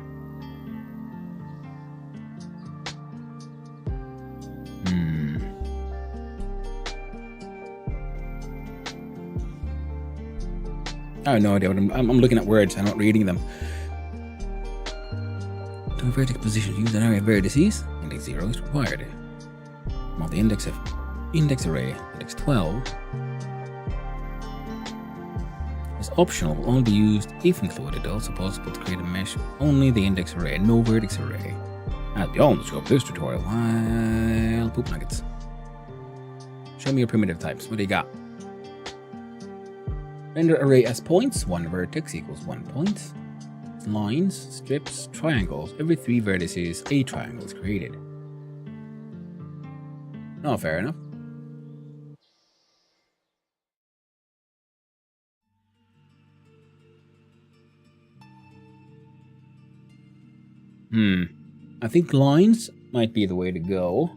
I have no idea. I'm looking at words. I'm not reading them. To a vertex position, use an area of vertices. Index 0 is required. Multi-index array. Index 12. is optional, will only be used if included. Also possible to create a mesh with only the index array and no vertex array. That's beyond the scope of this tutorial. Well, poop nuggets. Show me your primitive types. What do you got? Render array as points. 1 vertex equals 1 point. Lines, strips, triangles. Every 3 vertices, a triangle is created. Oh, fair enough. I think lines might be the way to go.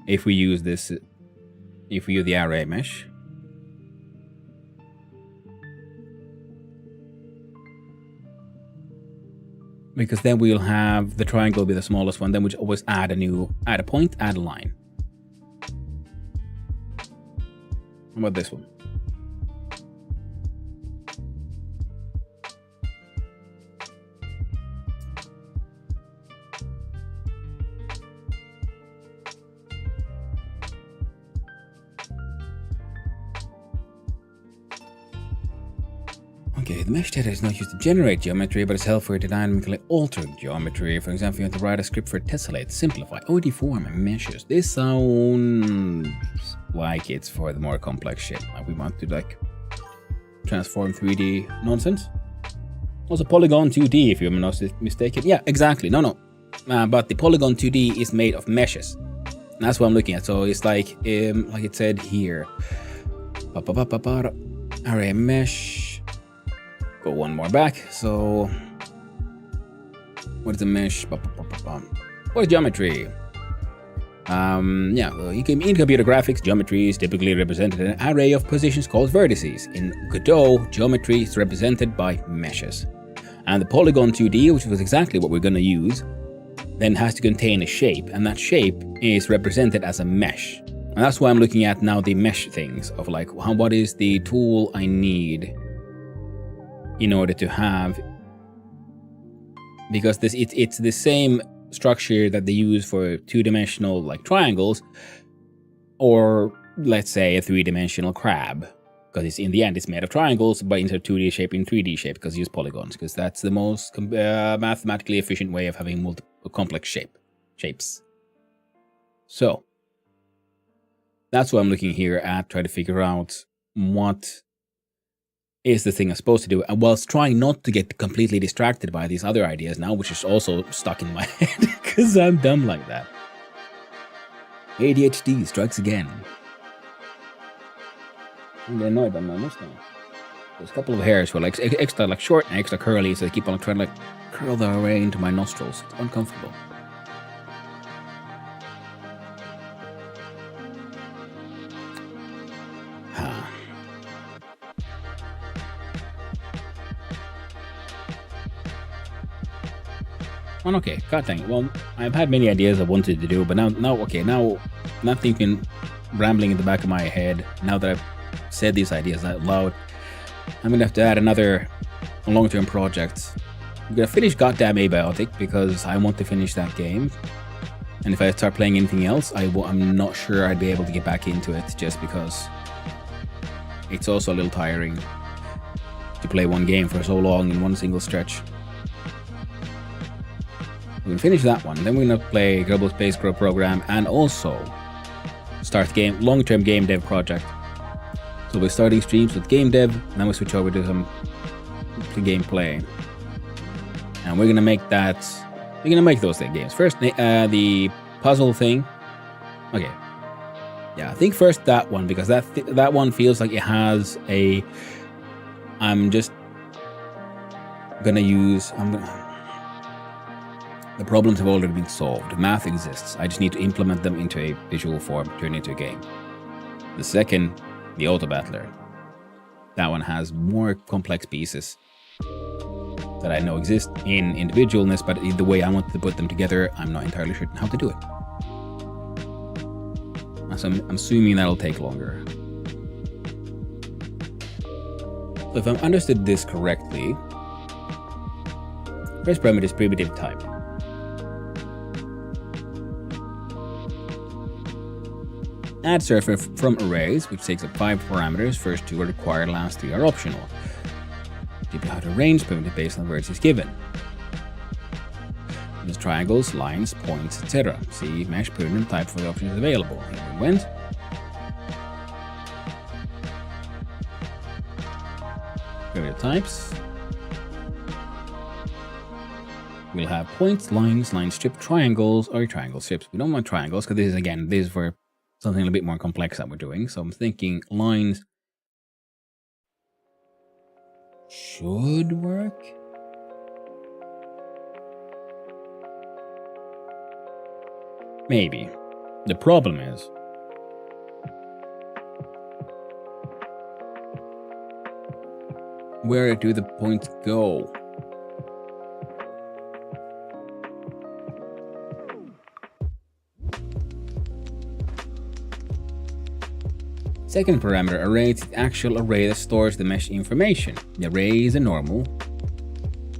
If we use this, if we use the array mesh. Because then we'll have the triangle be the smallest one, then we always add a point, add a line. How about this one? Okay, the mesh data is not used to generate geometry, but is helpful to dynamically alter geometry. For example, you want to write a script for tessellate, simplify, or deform meshes. This sounds like it's for the more complex shit. Like we want to like transform 3D nonsense. Also, Polygon 2D, if I'm not mistaken. Yeah, exactly. No. But the Polygon 2D is made of meshes. And that's what I'm looking at. So it's like it said here. Array mesh. Go one more back. So, what is a mesh? What is geometry? In computer graphics, geometry is typically represented in an array of positions called vertices. In Godot, geometry is represented by meshes. And the Polygon 2D, which was exactly what we're going to use, then has to contain a shape, and that shape is represented as a mesh. And that's why I'm looking at now the mesh things of like, what is the tool I need in order to have, because it's the same structure that they use for 2-dimensional like triangles, or let's say a 3-dimensional crab, because it's in the end it's made of triangles, but instead of 2D shape in 3D shape, because you use polygons, because that's the most mathematically efficient way of having multiple complex shapes. So that's what I'm looking here at, try to figure out what is the thing I'm supposed to do, whilst trying not to get completely distracted by these other ideas now, which is also stuck in my head, because I'm dumb like that. ADHD strikes again. I'm getting annoyed by my mustache. There's a couple of hairs who are like extra like short and extra curly, so they keep on trying to like curl their way into my nostrils. It's uncomfortable. Well, okay, god dang it. Well, I've had many ideas I wanted to do, but now nothing been rambling in the back of my head. Now that I've said these ideas out loud, I'm gonna have to add another long-term project. I'm gonna finish goddamn Abiotic because I want to finish that game. And if I start playing anything else, I'm not sure I'd be able to get back into it, just because it's also a little tiring to play one game for so long in one single stretch. We're gonna finish that one, then we're gonna play Global Space Crow program and also start long-term game dev project. So we're starting streams with game dev, and then we switch over to some gameplay. And we're gonna make those games. First, the puzzle thing. Okay. Yeah, I think first that one, because that one feels like it has a. The problems have already been solved. Math exists. I just need to implement them into a visual form, turn it into a game. The second, the Auto Battler. That one has more complex pieces that I know exist in individualness, but the way I want to put them together, I'm not entirely sure how to do it. So I'm assuming that'll take longer. So if I've understood this correctly, first parameter is primitive type. Add surfer from arrays, which takes up 5 parameters. First 2 are required, last 3 are optional. Typically how to arrange primitive based on words is given. There's triangles, lines, points, etc. See mesh primitive type for the options available. Here we went. Primitive types. We'll have points, lines, line strip, triangles, or triangle strips. We don't want triangles because this is for something a little bit more complex that we're doing. So I'm thinking lines should work. Maybe. The problem is where do the points go? Second parameter, array is the actual array that stores the mesh information. The array is a normal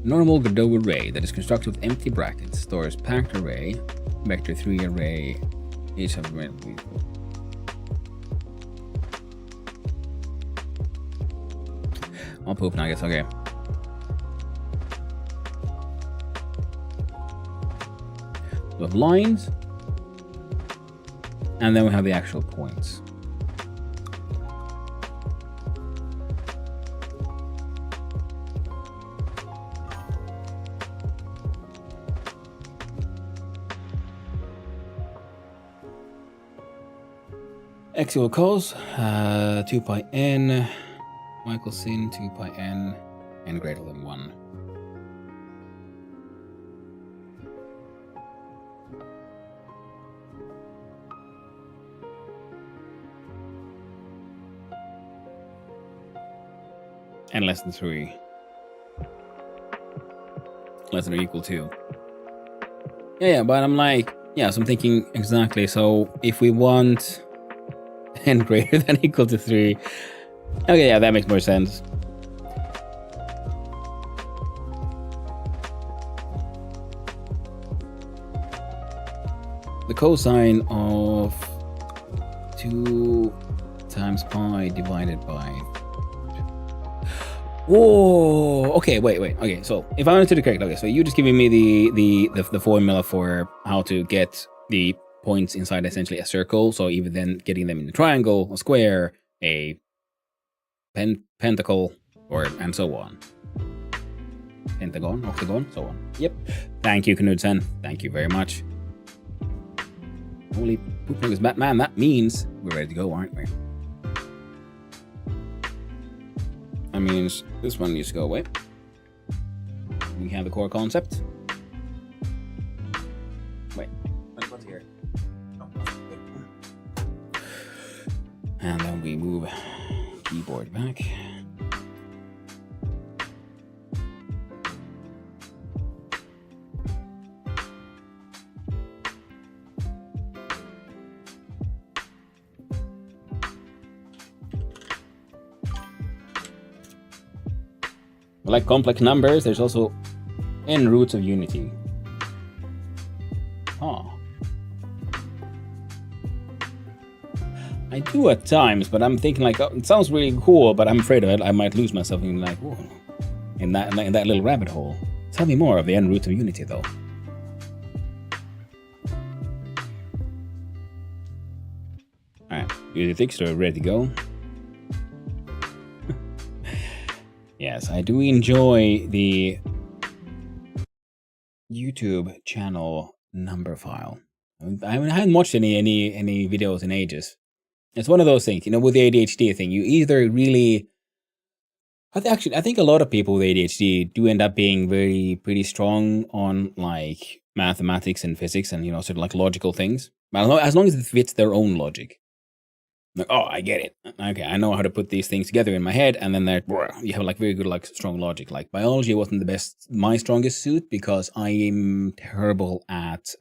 Godot array that is constructed with empty brackets, stores packed array, vector 3 array, each of them equal. I'll poop now, I guess, okay. We have lines, and then we have the actual points. X equals 2 pi n, y equals sin 2 pi n, n greater than 1. And less than 3. Less than or equal to. Yeah, but I'm like, so I'm thinking exactly, so if we want n greater than equal to 3. Okay, yeah, that makes more sense. The cosine of 2 times pi divided by... Whoa! Okay, wait. Okay, so if I wanted to correct, okay, so you just giving me the formula for how to get the points inside essentially a circle, so even then getting them in a triangle, a square, a pentacle, and so on. Pentagon, octagon, so on. Yep. Thank you, Knudsen. Thank you very much. Holy poop nuggies, man, that means we're ready to go, aren't we? That means this one needs to go away. We have the core concept. Wait, what's here? And then we move keyboard back. Like complex numbers, there's also n roots of unity. I do at times, but I'm thinking like, it sounds really cool, but I'm afraid of it. I might lose myself in like, whoa, in that little rabbit hole. Tell me more of the n roots of unity, though. All right, unity fixed, so we're ready to go. Yes, I do enjoy the YouTube channel number file. I haven't watched any videos in ages. It's one of those things, with the ADHD thing. You either really, I think a lot of people with ADHD do end up being pretty strong on like mathematics and physics and sort of like logical things. As long as it fits their own logic. Like, oh, I get it. Okay, I know how to put these things together in my head, and then you have like very good, like strong logic. Like biology wasn't my strongest suit because I am terrible at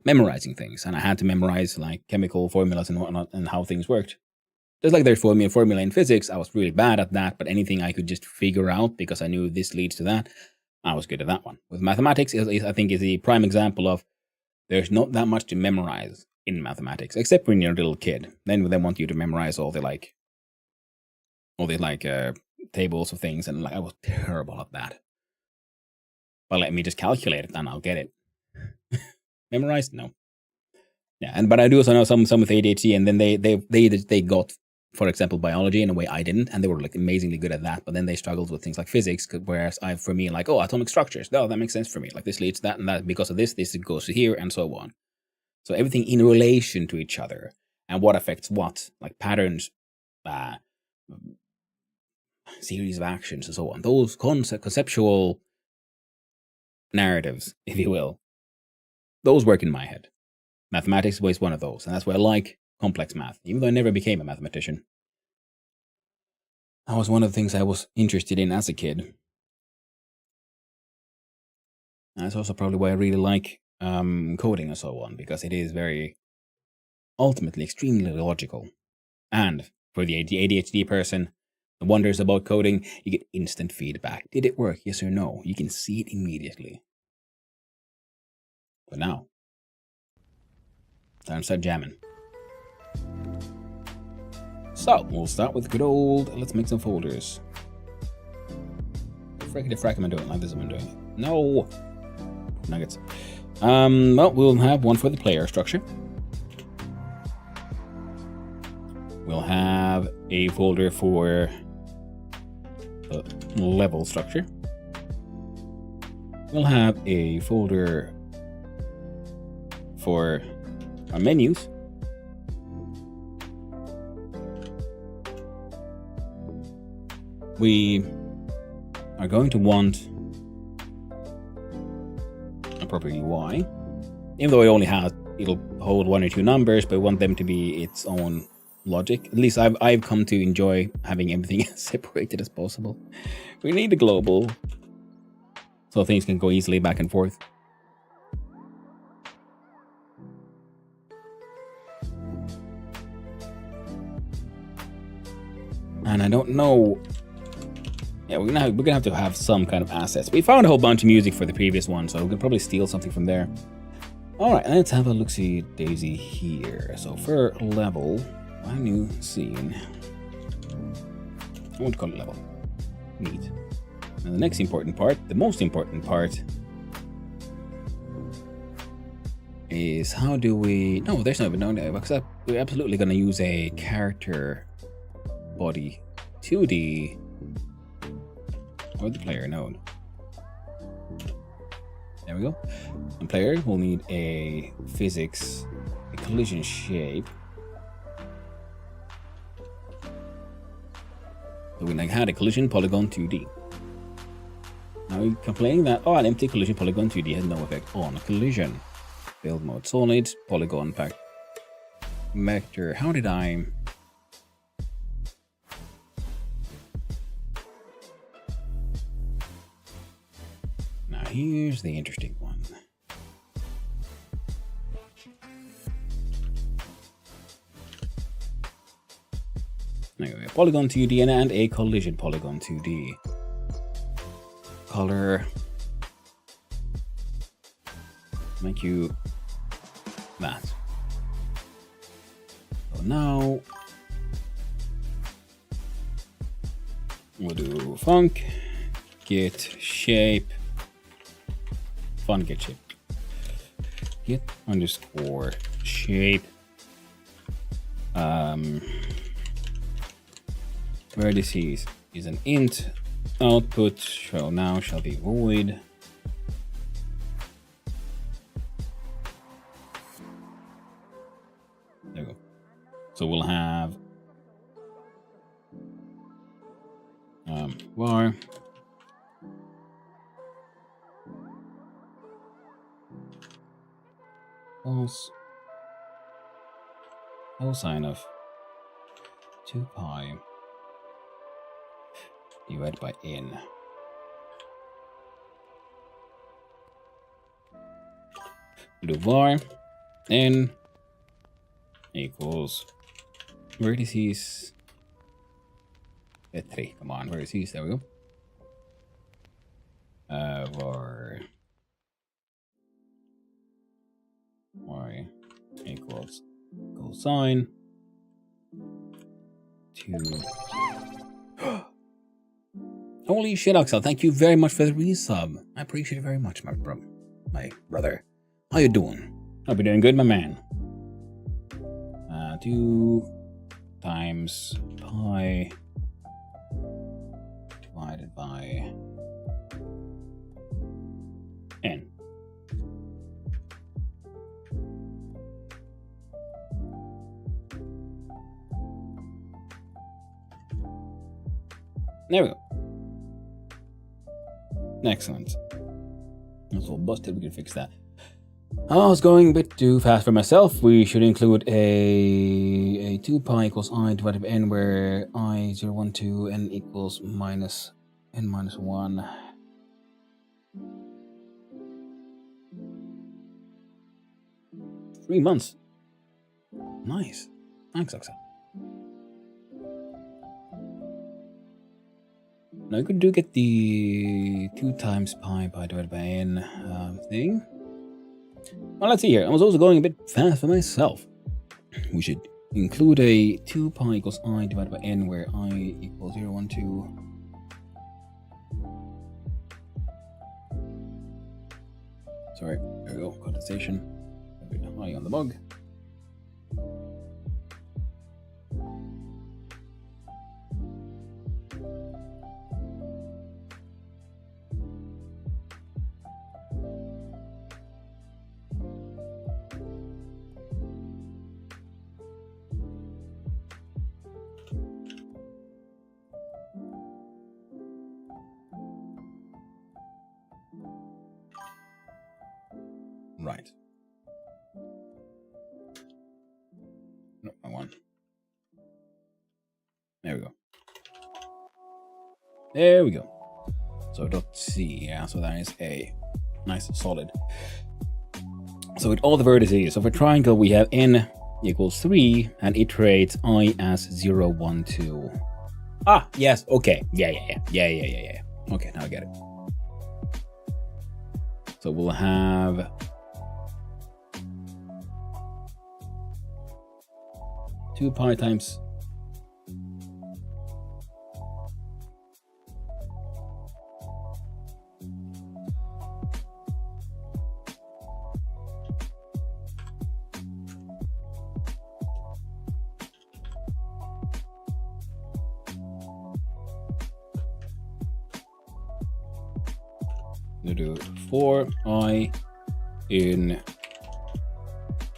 memorizing things, and I had to memorize like chemical formulas and whatnot and how things worked. Just like there's formula in physics, I was really bad at that. But anything I could just figure out because I knew this leads to that, I was good at that one. With mathematics, I think is the prime example of there's not that much to memorize. in mathematics, except when you're a little kid. Then they want you to memorize all the tables of things, and I was terrible at that. But let me just calculate it, and I'll get it. Memorized? No. Yeah, but I do also know some with ADHD, and then they got, for example, biology in a way I didn't, and they were amazingly good at that. But then they struggled with things like physics, whereas for me, atomic structures. Oh, that makes sense for me. This leads to that, and that because of this goes to here, and so on. So everything in relation to each other, and what affects what, like patterns, series of actions, and so on. Those conceptual narratives, if you will, those work in my head. Mathematics was one of those, and that's why I like complex math, even though I never became a mathematician. That was one of the things I was interested in as a kid. And that's also probably why I really like coding and so on, because it is very, ultimately, extremely logical. And for the ADHD person, the wonders about coding, you get instant feedback. Did it work? Yes or no? You can see it immediately. But now, time to start jamming. So, we'll start with good old, let's make some folders. What the frack am I doing? Like this am I doing? No! Nuggets. Well, we'll have one for the player structure. We'll have a folder for the level structure. We'll have a folder for our menus. We are going to want a proper UI, even though it'll hold one or two numbers, but we want them to be its own logic. At least I've come to enjoy having everything as separated as possible. We need a global, so things can go easily back and forth. And I don't know. Yeah, we're gonna have to have some kind of assets. We found a whole bunch of music for the previous one, so we could probably steal something from there. All right, let's have a look-see daisy here. So for level, a new scene. I won't call it level. Neat. Now the next important part, the most important part, is how do we? No, there's no because we're absolutely gonna use a character body 2D. Or the player node. There we go. And player will need a physics, a collision shape. So we had a collision polygon 2D. Now we're complaining that an empty collision polygon 2D has no effect on collision. Build mode solid, polygon pack vector. How did I? Here's the interesting one. Anyway, polygon 2D and a collision polygon 2D. Color. Make you that. So now we'll do func, get shape. Fun get shape. Get underscore shape. Vertices is an int. Output shall be void. There we go. So we'll have var false cosine of 2 pi divided by n. Do var n equals vertices at 3. Come on, vertices, there we go. Var y equals cosine 2. Holy shit, Oxel, thank you very much for the resub. I appreciate it very much, my brother. How you doing? Hope you're doing good, my man. 2 times pi divided by n. There we go. Excellent. That's all busted. We can fix that. I was going a bit too fast for myself. We should include a 2 pi equals I divided by n, where I 0, 1, 2, n equals minus n minus 1. Three months. Nice. Thanks, Oxa. Now you could get the 2 times pi divided by n thing. Well, let's see here. I was also going a bit fast for myself. We should include a 2 pi equals I divided by n, where I equals 0, 1, 2. Sorry, there we go. Condensation. A bit high on the bug. Right. No, I want. There we go. There we go. So dot C, yeah, so that is a nice solid. So with all the vertices, so for triangle we have n equals 3 and iterates I as 0, 1, 2. Ah, yes, okay. Yeah. Okay, now I get it. So we'll have two pi times do 4i in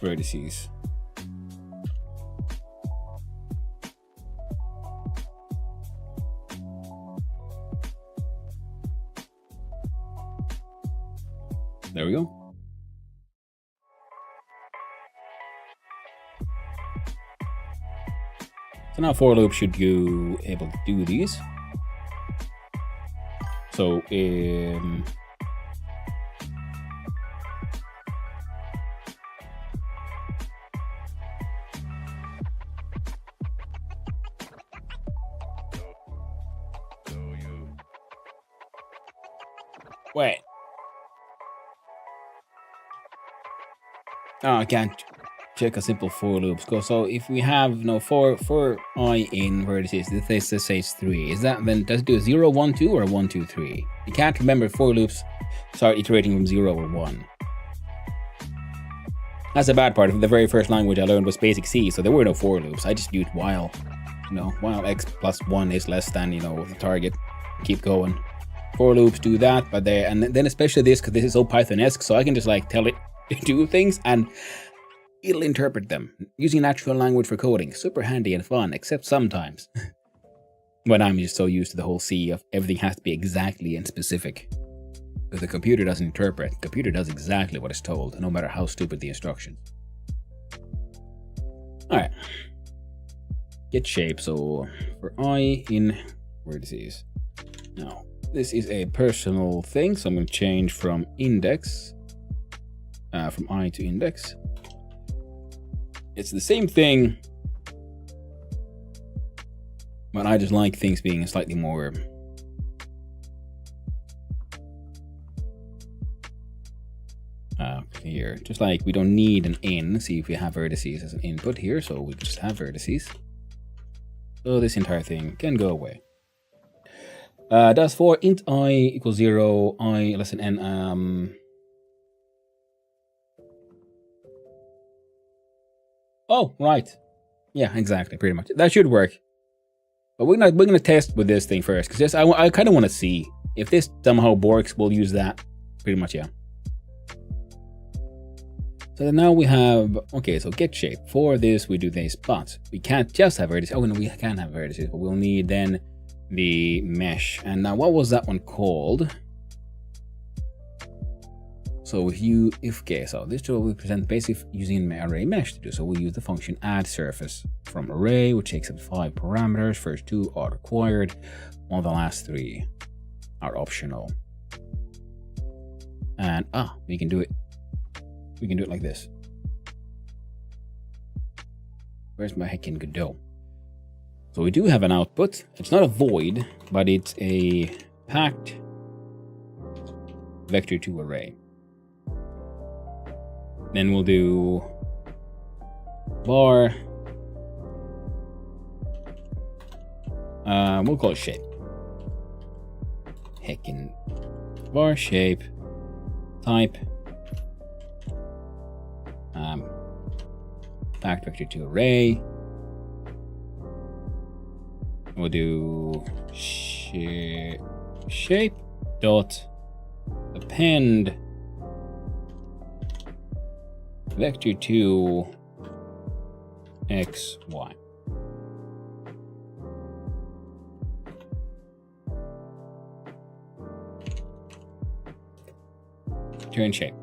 vertices. There we go. So now for loop should you able to do these. So wait. Oh, I can't check a simple for loops. So if we have four I in vertices, this says 3. Is that then does it do 0, 1, 2 or 1, 2, 3? You can't remember for loops start iterating from 0 or 1. That's the bad part. The very first language I learned was basic C, so there were no for loops. I just used while, while x plus 1 is less than, the target. Keep going. For loops do that, but and then especially this, because this is so Python-esque, so I can just tell it to do things and it'll interpret them using natural language for coding. Super handy and fun, except sometimes when I'm just so used to the whole C of everything has to be exactly and specific. Because the computer doesn't interpret. The computer does exactly what it's told, no matter how stupid the instructions. Alright. Get shape, so for I in vertices. Now, this is a personal thing, so I'm going to change from index, from I to index. It's the same thing, but I just like things being slightly more here. Just like we don't need an in, see if we have vertices as an input here, so we just have vertices. So this entire thing can go away. Does for int I equals 0, I less than n, oh, right. Yeah, exactly, pretty much. That should work. But we're gonna test with this thing first, because I kind of want to see if this somehow works. We'll use that. Pretty much, yeah. So now we have, okay, so get shape. For this, we do this, but we can't just have vertices. Oh, no, we can have vertices, but we'll need then the mesh. And now, what was that one called? So okay, so this will present basically using an array mesh to do. So we'll use the function add surface from array, which takes up 5 parameters. First 2 are required, while the last 3 are optional. And we can do it. We can do it like this. Where's my heckin' Godot? So we do have an output. It's not a void, but it's a packed vector2 array. Then we'll do var. We'll call it shape. Heckin' var shape type. Packed vector2 array. We'll do shape dot append vector2 x y. Turn shape.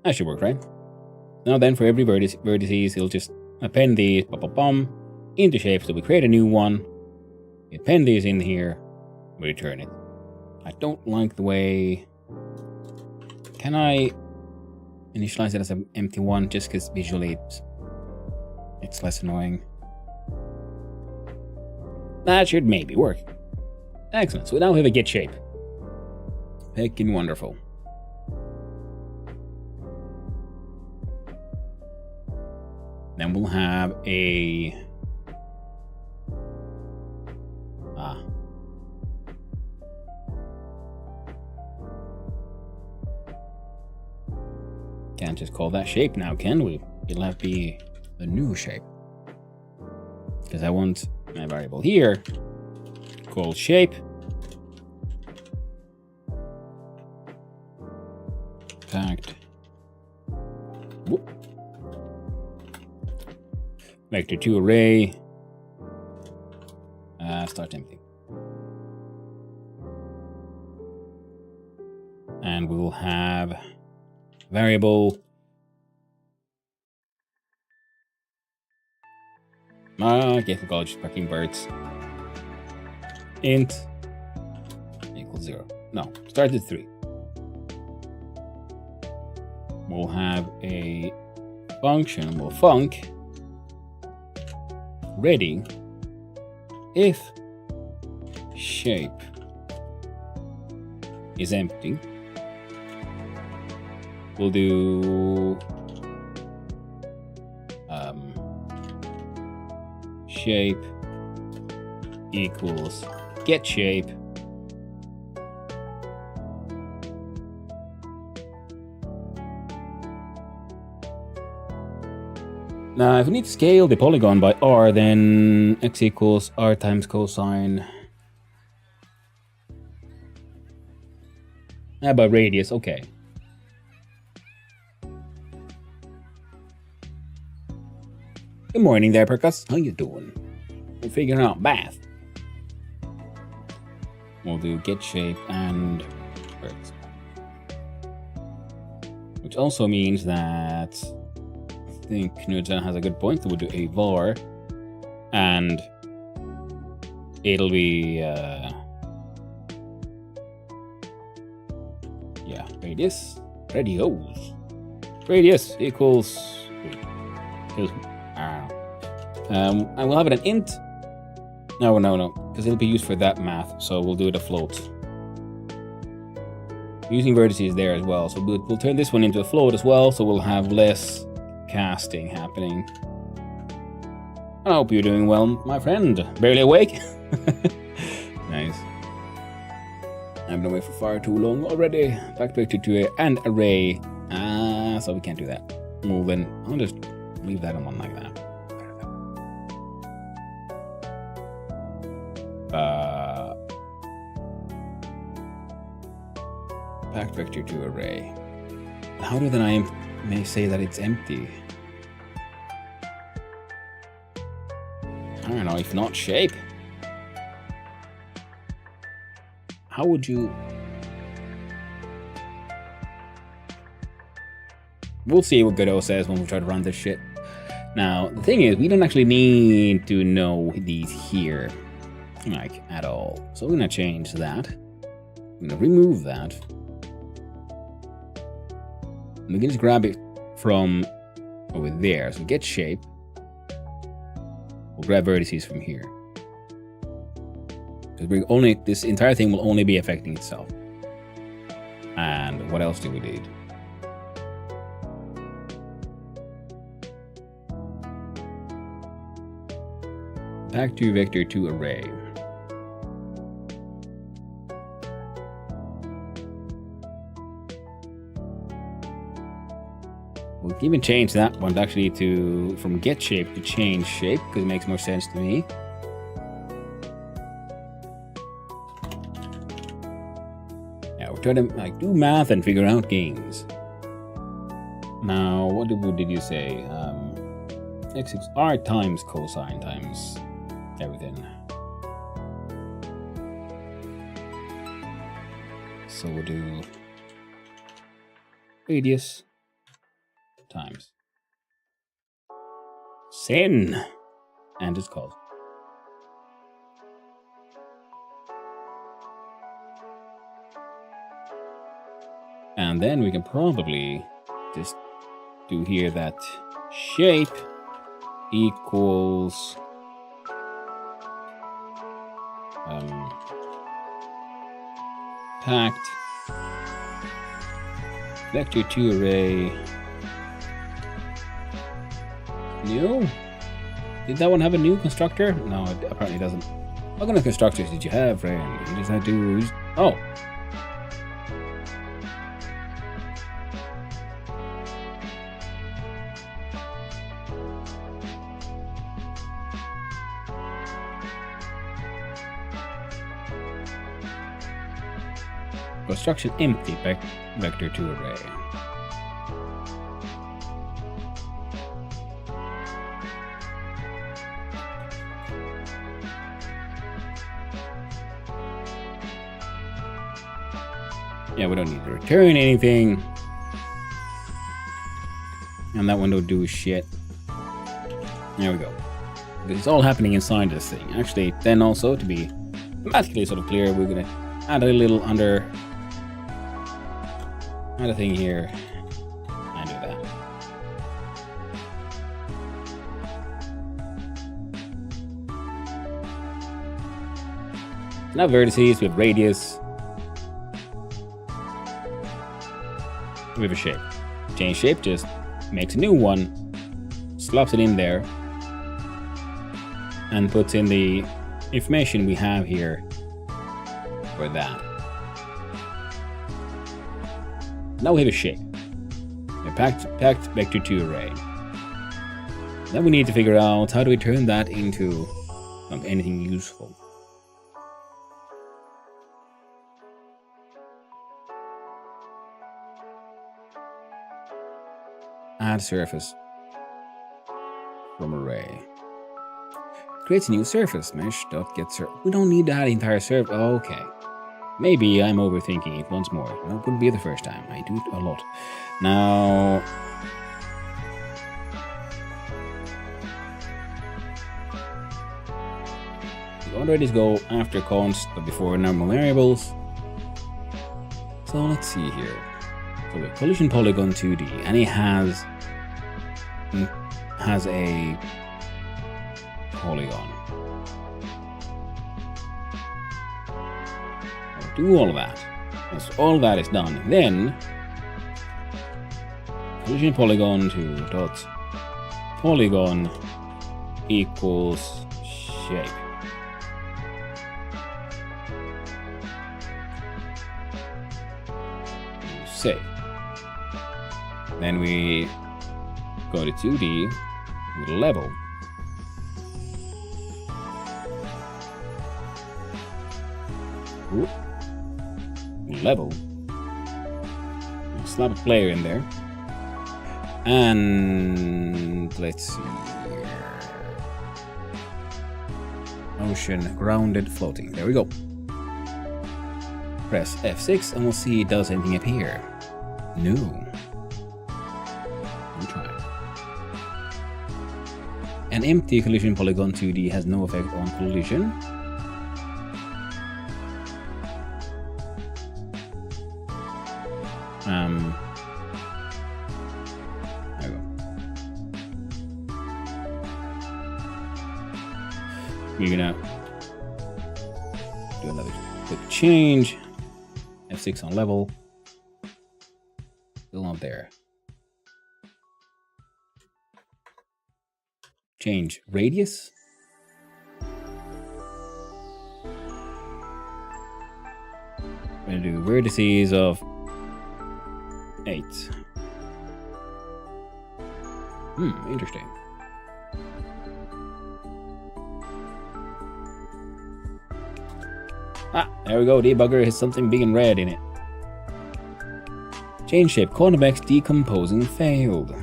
That should work, right? Now then, for every vertices, it'll just append these into shape. So we create a new one, we append these in here, we return it. I don't like the way. Can I initialize it as an empty one just because visually it's less annoying? That should maybe work. Excellent. So we now have a get shape. Heckin' wonderful. Then we'll have a can't just call that shape now, can we? It'll have to be the new shape. Because I want my variable here called shape. Packed. Whoop. Vector2 array. Start empty. And we will have variable okay, we call it just fucking birds. Int equals 0. No, start at 3. We'll have a function, we'll func ready if shape is empty. We'll do shape equals get shape Now, if we need to scale the polygon by r, then x equals r times cosine. By radius, okay. Good morning there, Percus. How you doing? We're figuring out math. We'll do get shape and birds. Which also means that I think Knudsen has a good point. We'll do a var and it'll be radius equals and we'll have it an int. No, because it'll be used for that math, so we'll do it a float. Using vertices there as well, so we'll turn this one into a float as well, so we'll have less casting happening. I hope you're doing well, my friend. Barely awake? Nice. I've been away for far too long already. Back to an array. So we can't do that. Well then, I'll just leave that on like that. Packed vector to array. How do then I may say that it's empty? I don't know, if not shape. How would you... We'll see what Godot says when we try to run this shit. Now, the thing is, we don't actually need to know these here, like, at all. So we're gonna change that. I'm gonna remove that. And we can just grab it from over there. So get shape. We'll grab vertices from here. Because this entire thing will only be affecting itself. And what else do we need? Back to vector to array. We'll even change that one actually from get shape to change shape, because it makes more sense to me. Yeah, we're trying to like do math and figure out games. Now, what did you say? X equals R times cosine times everything. So we'll do radius times sin and its cos. And then we can probably just do here that shape equals packed vector to array new. Did that one have a new constructor? No, it apparently doesn't. What kind of constructors did you have, Ryan? You just had to... Oh! Construction empty vector to array. Yeah, we don't need to return anything. And that one don't do shit. There we go. It's all happening inside this thing. Actually, then also, to be mathematically sort of clear, we're gonna add a little add a thing here. And do that. Now vertices, we have radius. We have a shape. Change shape just makes a new one, slaps it in there, and puts in the information we have here for that. Now we have a shape. A packed vector to array. Then we need to figure out how do we turn that into anything useful. Add surface from array. Creates a new surface. Mesh.getSurface. We don't need to add the entire surface. Okay. Maybe I'm overthinking it once more. Well, it wouldn't be the first time. I do it a lot. Now... we already go after const, but before normal variables. So let's see here. So the collision polygon 2D, and it has a polygon. I'll do all of that. So all that is done. Then collision polygon to dot polygon equals shape. Save. Then we go to 2D, level. Ooh. Level. Slap a player in there. And let's see here. Motion grounded floating. There we go. Press F6 and we'll see does anything appear. No. We'll try. An empty collision polygon 2D has no effect on collision. There we go. We're gonna do another quick change. F6 on level. Still not there. Change radius. We're gonna do vertices of 8. Interesting. There we go. Debugger has something big and red in it. Change shape. Convex decomposing failed.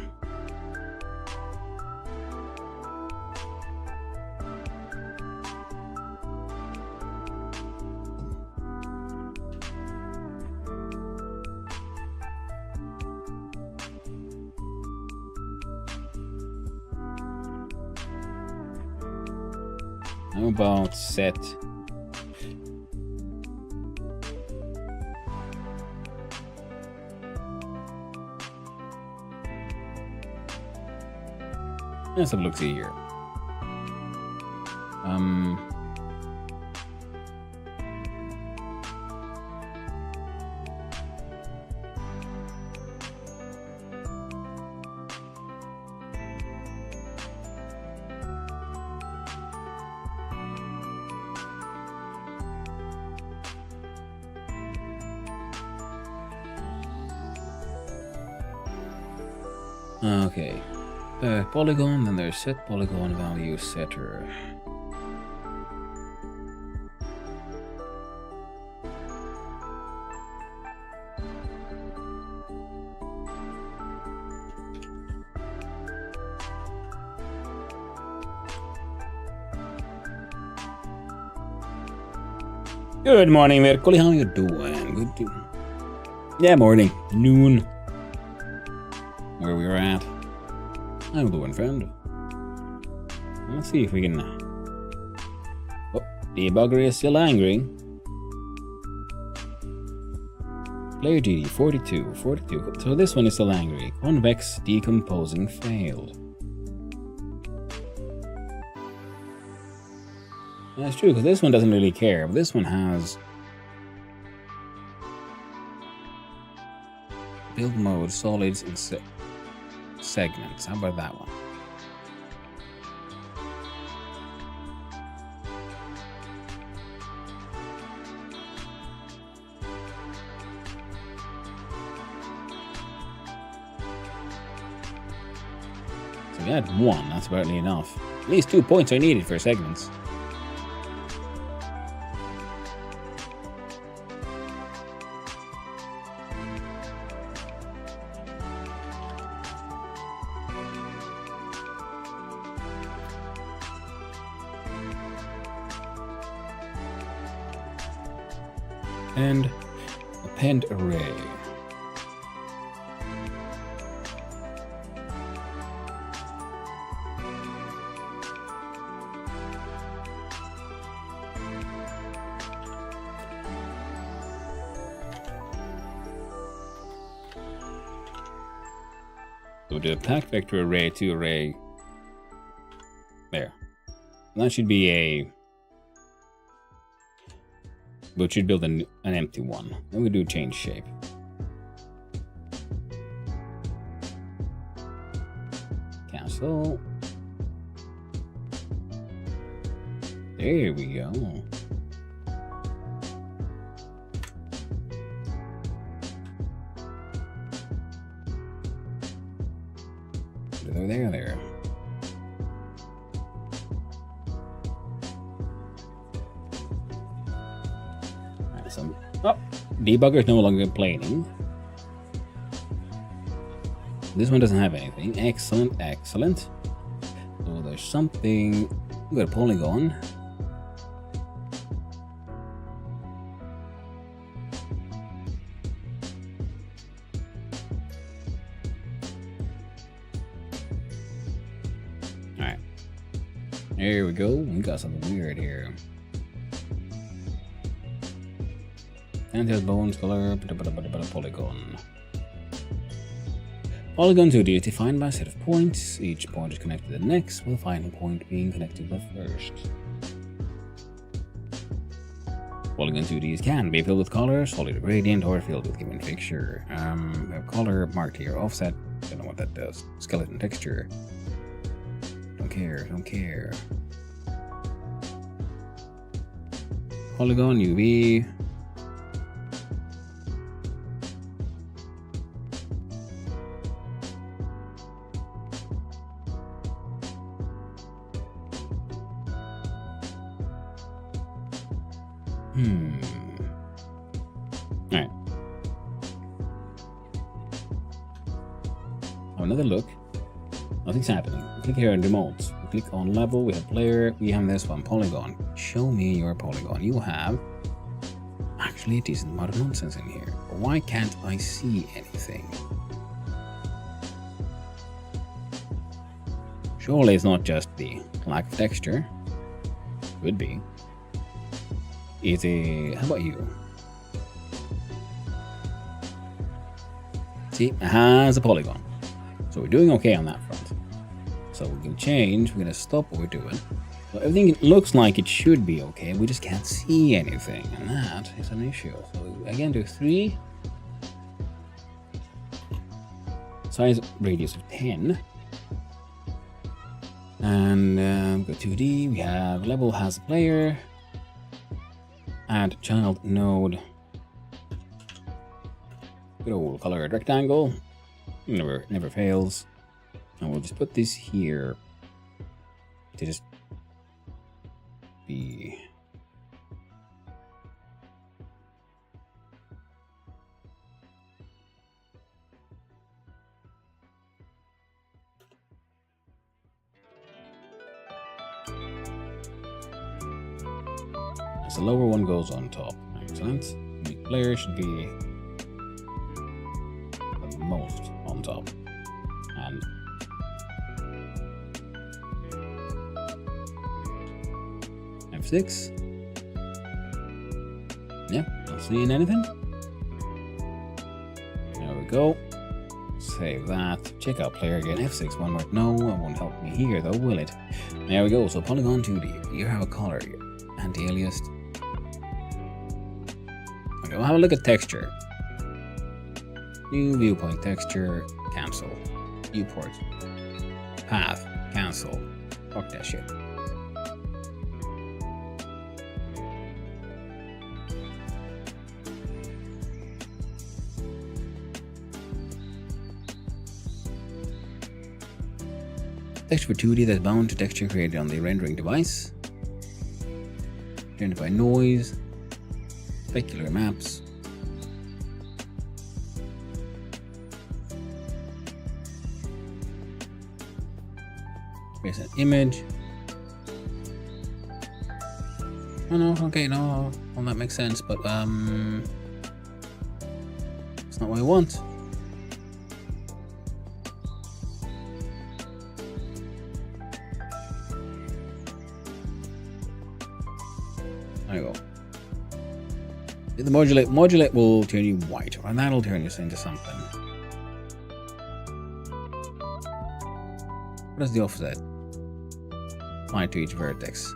How about set let's have a look see here. Okay. Polygon, then there's set polygon value setter. Good morning, Verkoli. How you doing? Good to... Yeah, morning. Noon. Where we were at. I'm doing, friend. Let's see if we can... Oh, debugger is still angry. Player GD, 42. So this one is still angry. Convex decomposing failed. That's true, because this one doesn't really care, but this one has... Build mode, solids, and segments. How about that one? So we had one, that's about enough. At least 2 points are needed for segments. And append array. So the pack vector array to array. There. And that should be a we should build an empty one. Then we do change shape. Cancel. There we go. There. Debugger is no longer complaining. This one doesn't have anything. Excellent, excellent. So there's something. We got a polygon. Alright. There we go. We got something weird here. And there's bones color, polygon. Polygon 2D is defined by a set of points. Each point is connected to the next, with the final point being connected to the first. Polygon 2Ds can be filled with color, solid or gradient, or filled with given fixture. We have color marked here, offset. Don't know what that does. Skeleton texture. Don't care. Polygon UV. Alright. Another look. Nothing's happening. Click here on remote. We click on level. We have player. We have this one. Polygon. Show me your polygon. You have actually a decent amount of nonsense in here. Why can't I see anything? Surely it's not just the lack of texture. Could be. How about you? See, it has a polygon. So we're doing okay on that front. So we can change, we're gonna stop what we're doing. So everything looks like it should be okay, we just can't see anything, and that is an issue. So again, do 3. Size radius of 10. And go 2D, we have level has a player. Add child node. Good old colored rectangle. Never fails. And we'll just put this here to just be. The lower one goes on top. Excellent. The player should be the most on top. And F6. Yep, not seeing anything. There we go. Save that. Check out player again. F6 one more. No, it won't help me here though, will it? There we go. So polygon 2D. You have a color here. Anti-aliased. Okay, we'll have a look at texture. New viewpoint texture. Cancel. Viewport. Path. Cancel. Fuck that shit. Texture for 2D that's bound to texture created on the rendering device. Generated by noise. Specular maps. Here's an image. Oh no, okay, no, well that makes sense, but it's not what I want. There you go. The modulate will turn you white, and that'll turn you into something. What is the offset? Apply to each vertex.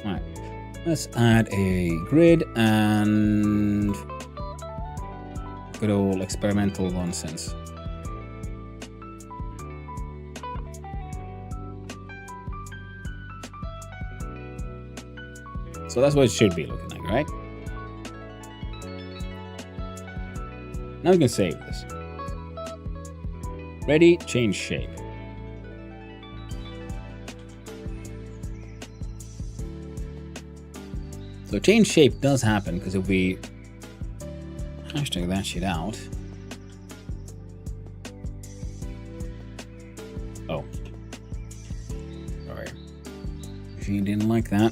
Alright, let's add a grid and good old experimental nonsense. So that's what it should be looking like, right? Now we can save this. Ready, change shape. So change shape does happen because if we hashtag that shit out. Oh. Sorry. Machine didn't like that.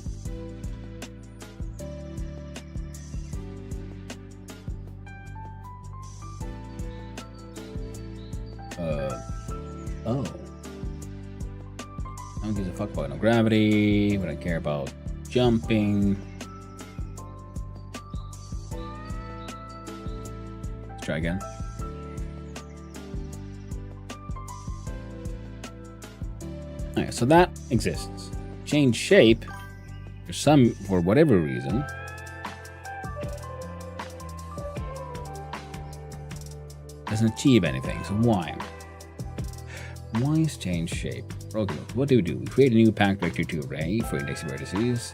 Oh. I don't give a fuck about no gravity, but I care about jumping. Let's try again. Alright, so that exists. Change shape for whatever reason. Doesn't achieve anything, so why? Why is change shape? Okay, what do? We create a new packed vector 2 array for index vertices.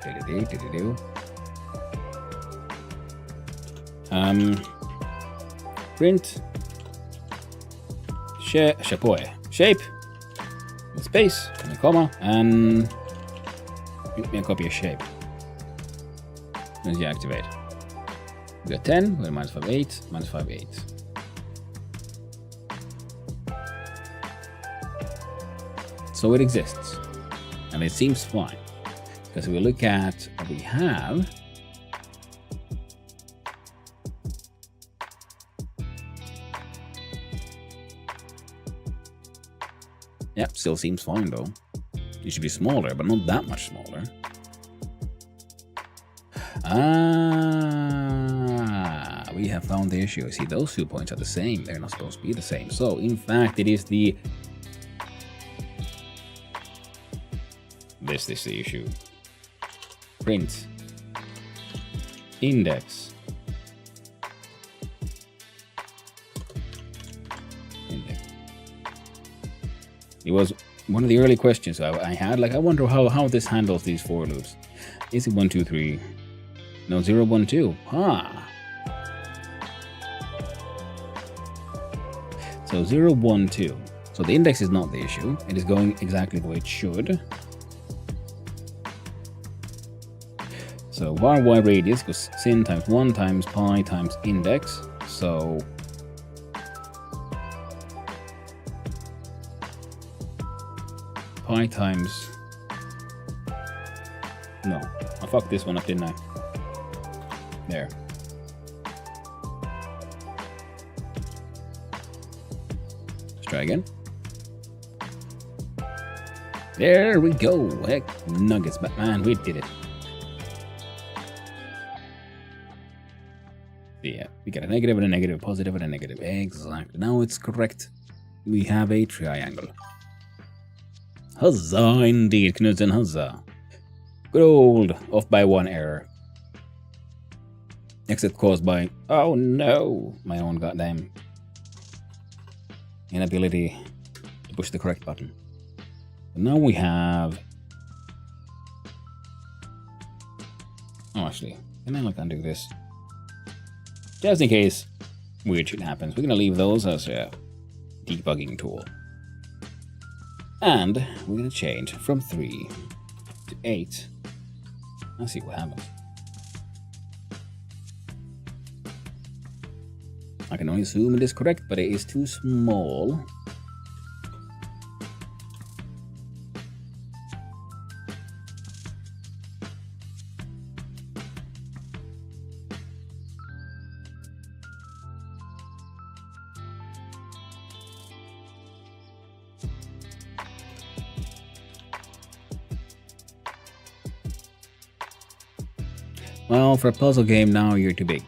Print shape with space and a comma and give me a copy of shape. As you activate, we got 10, we got -5, 8, -5, 8. So it exists, and it seems fine, because if we look at what we have, yep, still seems fine though. It should be smaller, but not that much smaller. Ah, we have found the issue. See, those 2 points are the same. They're not supposed to be the same. So, in fact, it is the... This is the issue. Print. Index. It was one of the early questions I had. Like, I wonder how this handles these for loops. Is it 1, 2, 3? No, 0, 1, 2. Ah. So 0, 1, 2. So the index is not the issue. It is going exactly the way it should. So var y radius goes sin times 1 times pi times index. So pi times... No, I fucked this one up, didn't I? There. Let's try again. There we go. Heck, nuggets, Batman, we did it. Yeah, we got a negative and a negative, a positive and a negative. Exactly. Now it's correct. We have a triangle. Huzzah, indeed, Knudsen, huzzah. Good old off by 1 error. Exit caused by, oh no, my own goddamn inability to push the correct button. And now we have... Oh, actually, can I like undo this? Just in case weird shit happens, we're gonna leave those as a debugging tool. And we're gonna change from 3 to 8. Let's see what happens. I can only assume it is correct, but it is too small. Well, for a puzzle game now, you're too big.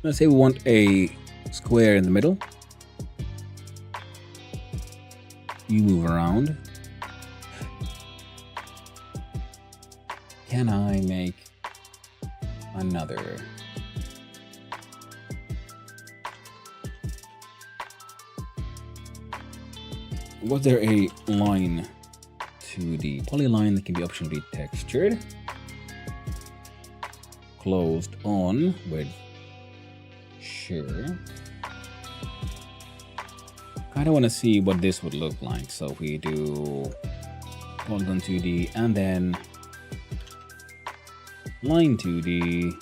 Let's say we want a square in the middle. You move around. Can I make another? Was there a line to the polyline that can be optionally textured? Closed on with sure. Kind of want to see what this would look like. So if we do polygon 2D and then line 2D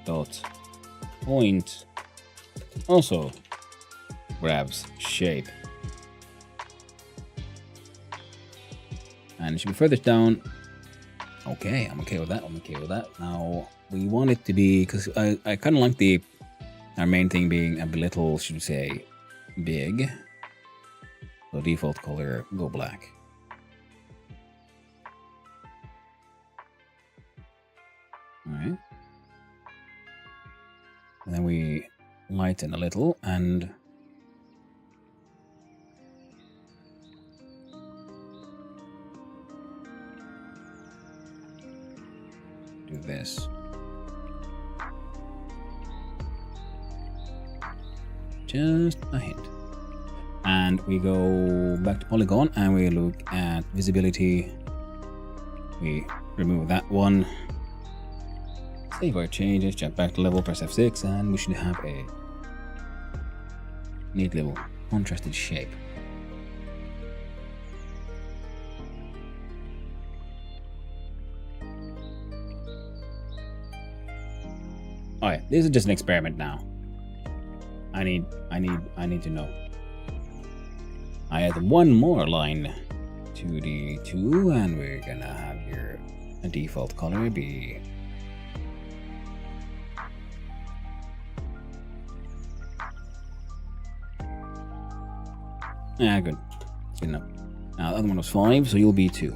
dot point also grabs shape, and it should be further down. Okay, I'm okay with that. Now we want it to be, because I kind of like our main thing being a little, should we say, big. So default color, go black. All right. And then we lighten a little and do this. Just a hint. And we go back to polygon and we look at visibility. We remove that one. Save our changes, jump back to level, press F6, and we should have a neat little contrasted shape. Alright, this is just an experiment now. I need to know. I add one more line to the 2, and we're gonna have your default color be yeah, good. That's good enough. Now the other one was 5, so you'll be 2.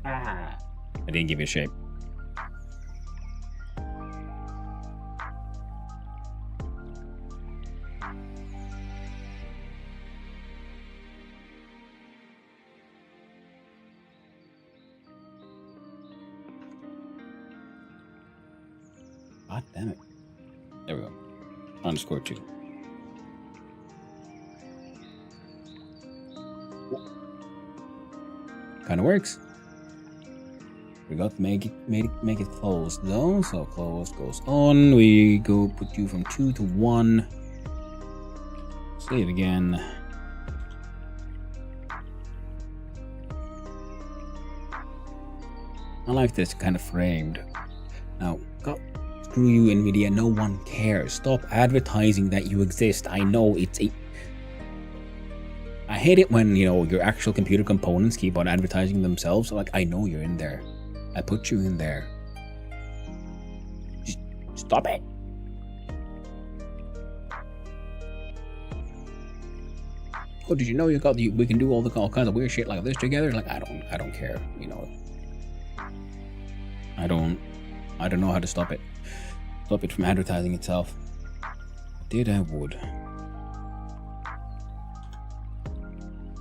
I didn't give you a shape. God damn it. There we go. Underscore 2. Kind of works. We got to make it closed though. So closed goes on. We go put you from 2 to 1. Save again. I like this kind of framed. Now, screw you, NVIDIA. No one cares. Stop advertising that you exist. I know I hate it when, your actual computer components keep on advertising themselves. Like, I know you're in there. I put you in there. Just stop it. Oh, did you know we can do all kinds of weird shit like this together? Like, I don't care. I don't know how to stop it. Stop it from advertising itself. Did I would.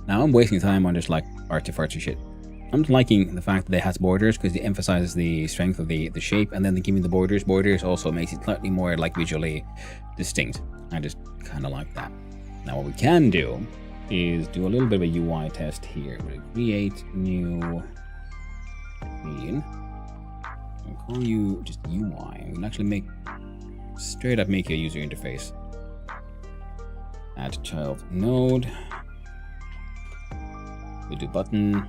Now I'm wasting time on just like artsy-fartsy shit. I'm just liking the fact that it has borders because it emphasizes the strength of the shape, and then giving the borders also makes it slightly more like visually distinct. I just kind of like that. Now what we can do is do a little bit of a UI test here. We'll create new scene. I'll call you just UI. We can actually straight up make a user interface. Add child node. We do button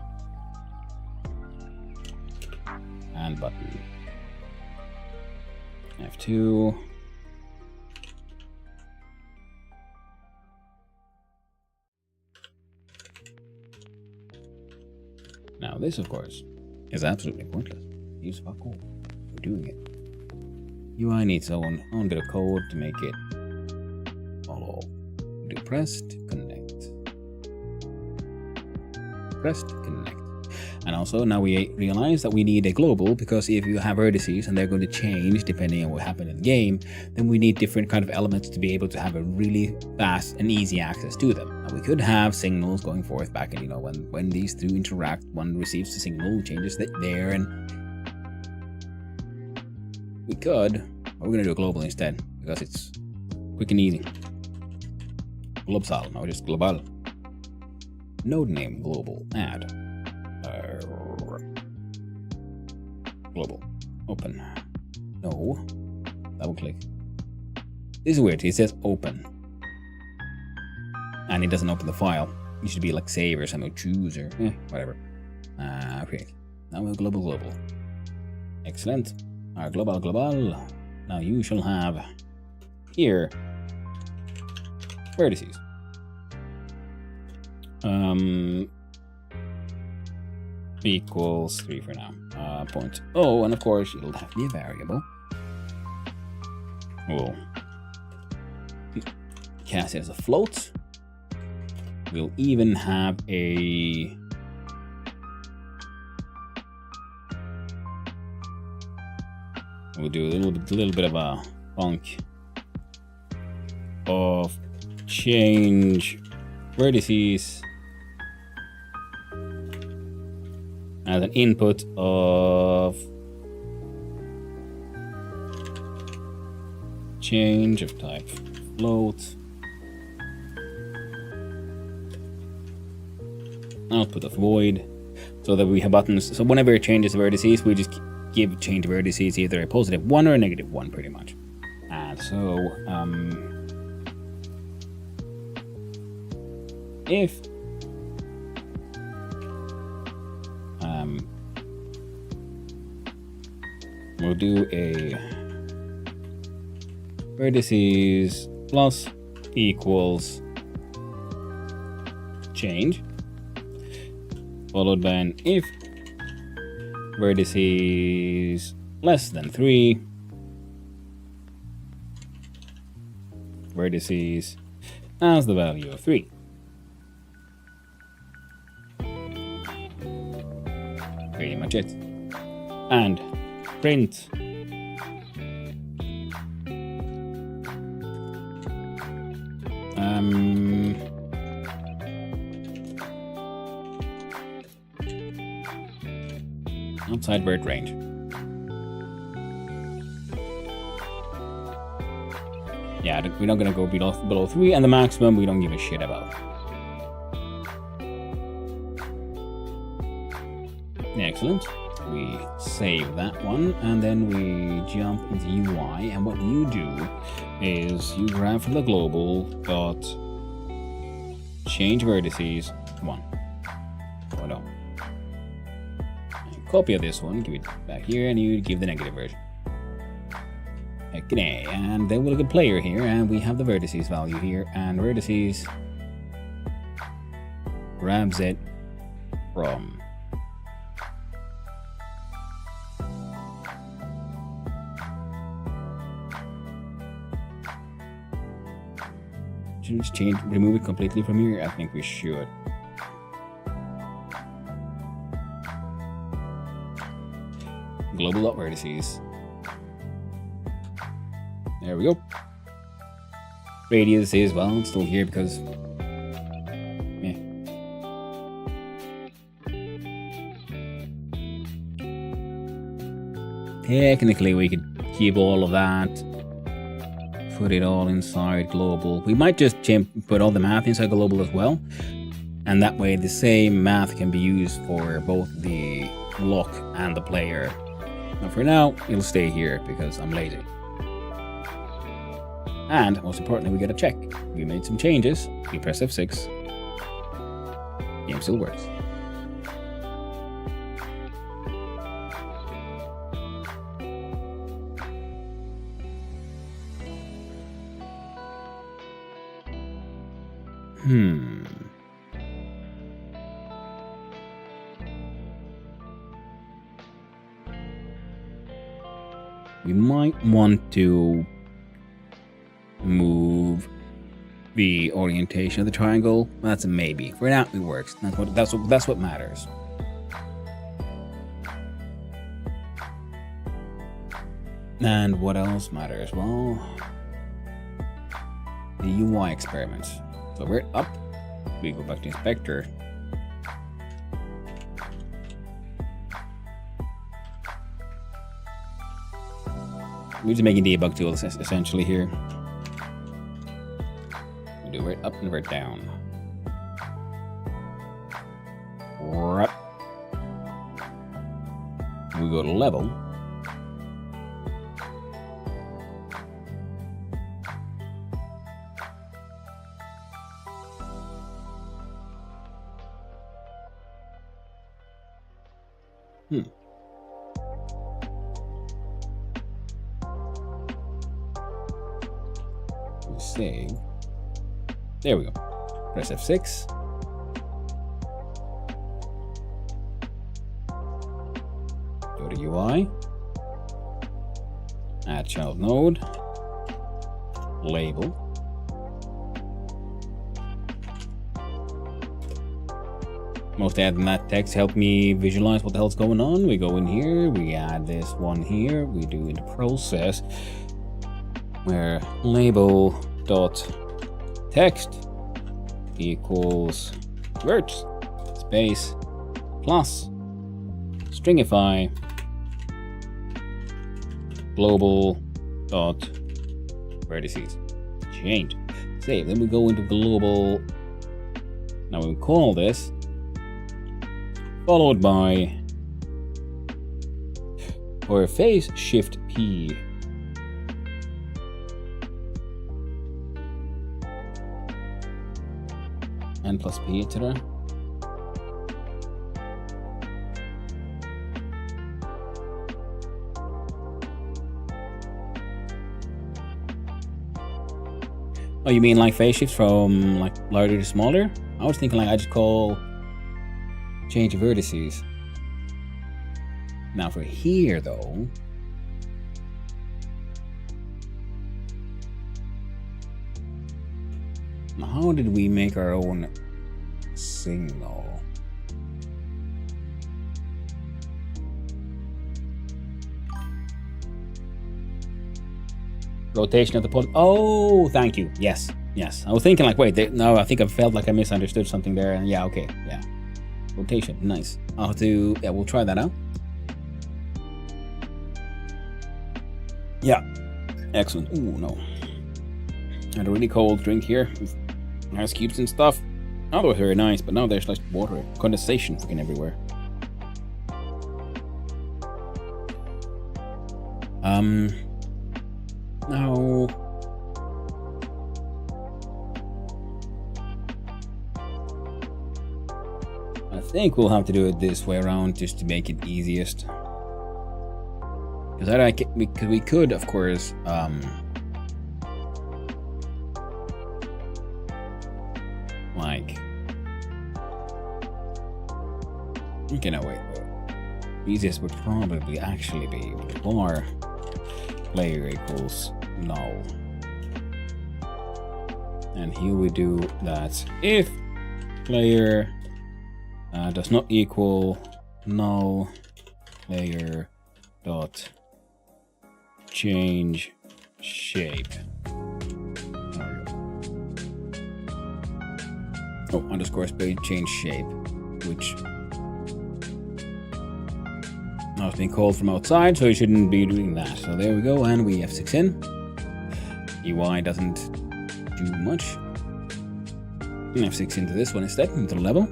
and button. F2. Now this, of course, is absolutely pointless. Use fuck all. We're doing it. UI needs its own bit of code to make it follow. Do pressed connect. Pressed connect. And also now we realize that we need a global, because if you have vertices and they're going to change depending on what happened in the game, then we need different kind of elements to be able to have a really fast and easy access to them. Now we could have signals going forth back, and when these two interact, one receives the signal, changes there, and we could. We're going to do a global instead because it's quick and easy. Global, no, just global. Node name global add. Global open. No, double click. This is weird. It says open, and it doesn't open the file. It should be like save or something, choose or whatever. Okay, now we have global. Excellent. Our global. Now you shall have here vertices. Equals 3 for now. Point. Oh, and of course it'll have to be a variable. We'll cast it as a float. We'll even have a we'll do a little bit of a func of change vertices as an input of change of type float, output of void, so that we have buttons. So whenever it changes vertices, we just give change vertices either a positive 1 or a negative 1 pretty much. And so if we'll do a vertices plus equals change, followed by an if vertices less than 3, vertices as the value of 3. Pretty much it. And print outside vert range. Yeah, we're not gonna go below 3, and the maximum we don't give a shit about. Excellent. We save that one, and then we jump into UI, and what you do is you grab from the global dot change vertices 1. Oh no. And copy this one, give it back here, and you give the negative version. Okay, and then we'll get player here, and we have the vertices value here, and vertices grabs it from just remove it completely from here. I think we should. Global vertices. There we go. Radius is, well, it's still here because technically we could keep all of that, put it all inside global. We might just put all the math inside global as well, and that way the same math can be used for both the lock and the player. But for now, it'll stay here because I'm lazy. And most importantly, we get a check. We made some changes. We press F6. Game still works. We might want to move the orientation of the triangle. That's a maybe. For now, it works. That's what matters. And what else matters? Well, the UI experiments. So we're up. We go back to inspector. We're just making debug tools essentially here. We do it up and we're down. We're up. We go to level. Save. There we go. Press F6. Go to UI. Add child node. Label. Mostly adding that text help me visualize what the hell's going on. We go in here, we add this one here, we do in the process where label dot text equals words space plus stringify global dot vertices. Change. Save. Then we go into global. Now we call this followed by for face shift P. N plus P, etc. Oh, you mean like phase shifts from like larger to smaller? I was thinking like I just call change vertices. Now for here though, how did we make our own signal? Rotation of the pod. Oh, thank you. Yes, yes. I was thinking like, wait, no, I think I felt like I misunderstood something there. And yeah, okay, yeah. Rotation, nice. I'll have to, yeah, we'll try that out. Yeah, excellent. Ooh, no. Had a really cold drink here. Ice cubes and stuff. Oh, that was very nice, but now there's like water condensation freaking everywhere. Now I think we'll have to do it this way around just to make it easiest. Because we could, of course, like, okay, no, wait. Easiest would probably actually be var player equals null. And here we do that if player does not equal null player dot change shape. There we go. Oh, underscore space change shape, which now it's being called from outside, so you shouldn't be doing that. So there we go, and we F6 in. UI doesn't do much. F6 into this one instead, into the level.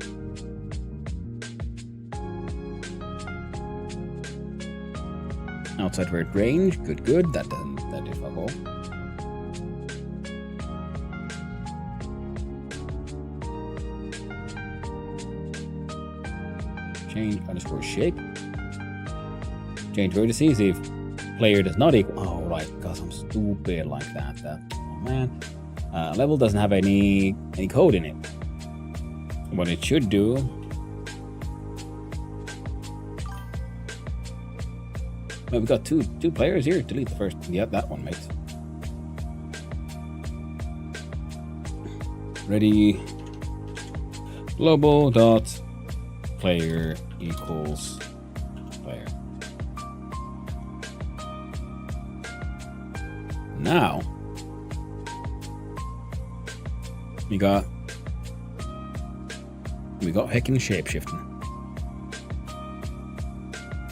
Outside word range, good. That did fuck all. Change underscore shape. Change vertices if player does not equal. Oh right, because I'm stupid like that. Oh man. Level doesn't have any code in it. What it should do. Well, we've got two players here. Delete the first. Yep, that one makes. Ready. Global dot player equals player. Now we got heckin' shapeshifting.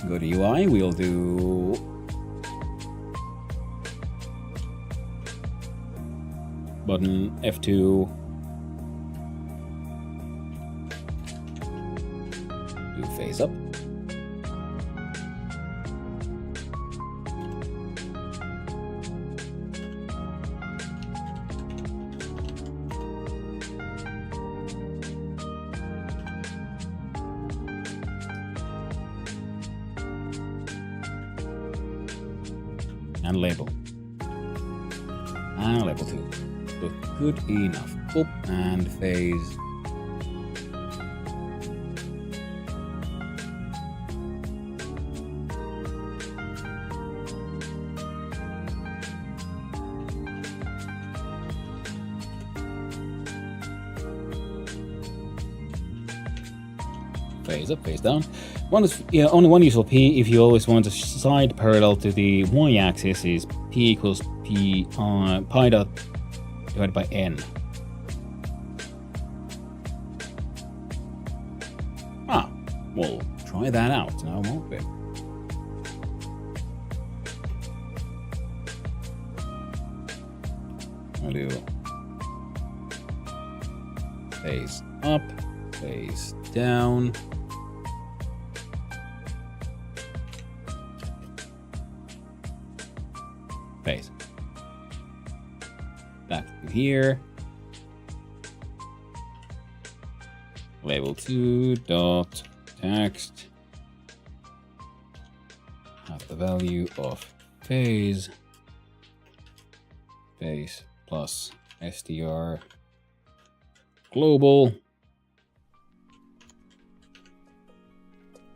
Go to UI, we'll do button F2. Do phase up. And label. And label 2. But good enough. Up and phase. Phase up, phase down. Only one useful P if you always want a side parallel to the y-axis is P equals pi dot divided by n. We'll try that out now, won't we? I'll do phase up, phase down. Phase. Back to here. Label 2 dot text. Have the value of phase. Phase plus str global.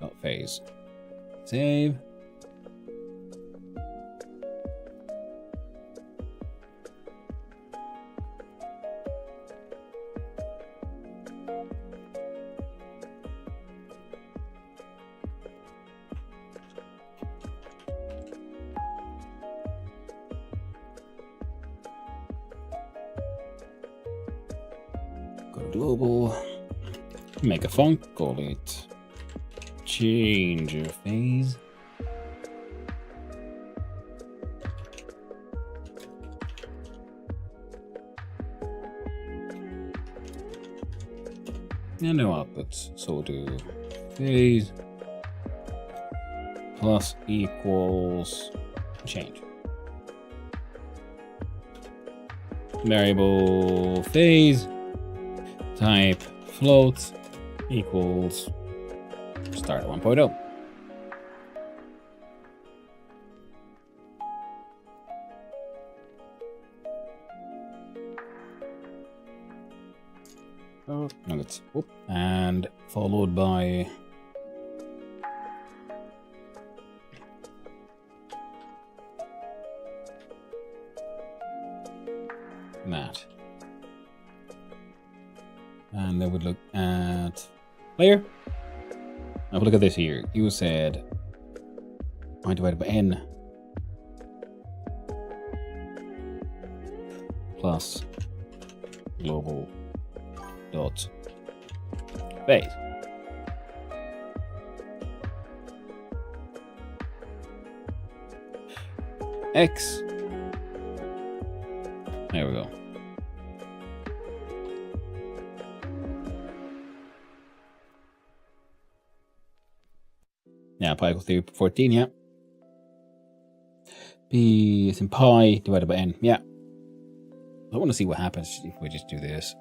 Dot phase. Save. Go to global. Make a func. Call it change your phase. And no outputs, so we'll do phase plus equals change. Variable phase type float equals start 1.0. Oh, nuggets. Whoop. And followed by that. And then we'd look at layer. Now look at this here. You said I divided by n plus global dot phase. X. There we go. Yeah, pi equals 14, yeah. P is in pi divided by n, yeah. I want to see what happens if we just do this.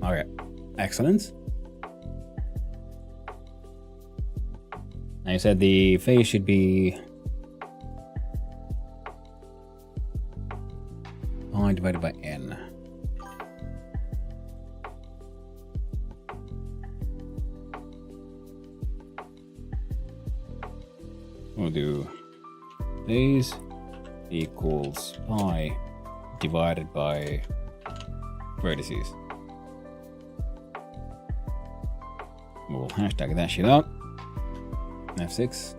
Okay, excellent. Now you said the phase should be pi divided by n. We'll do phase equals pi divided by vertices. We'll hashtag that shit out. F6.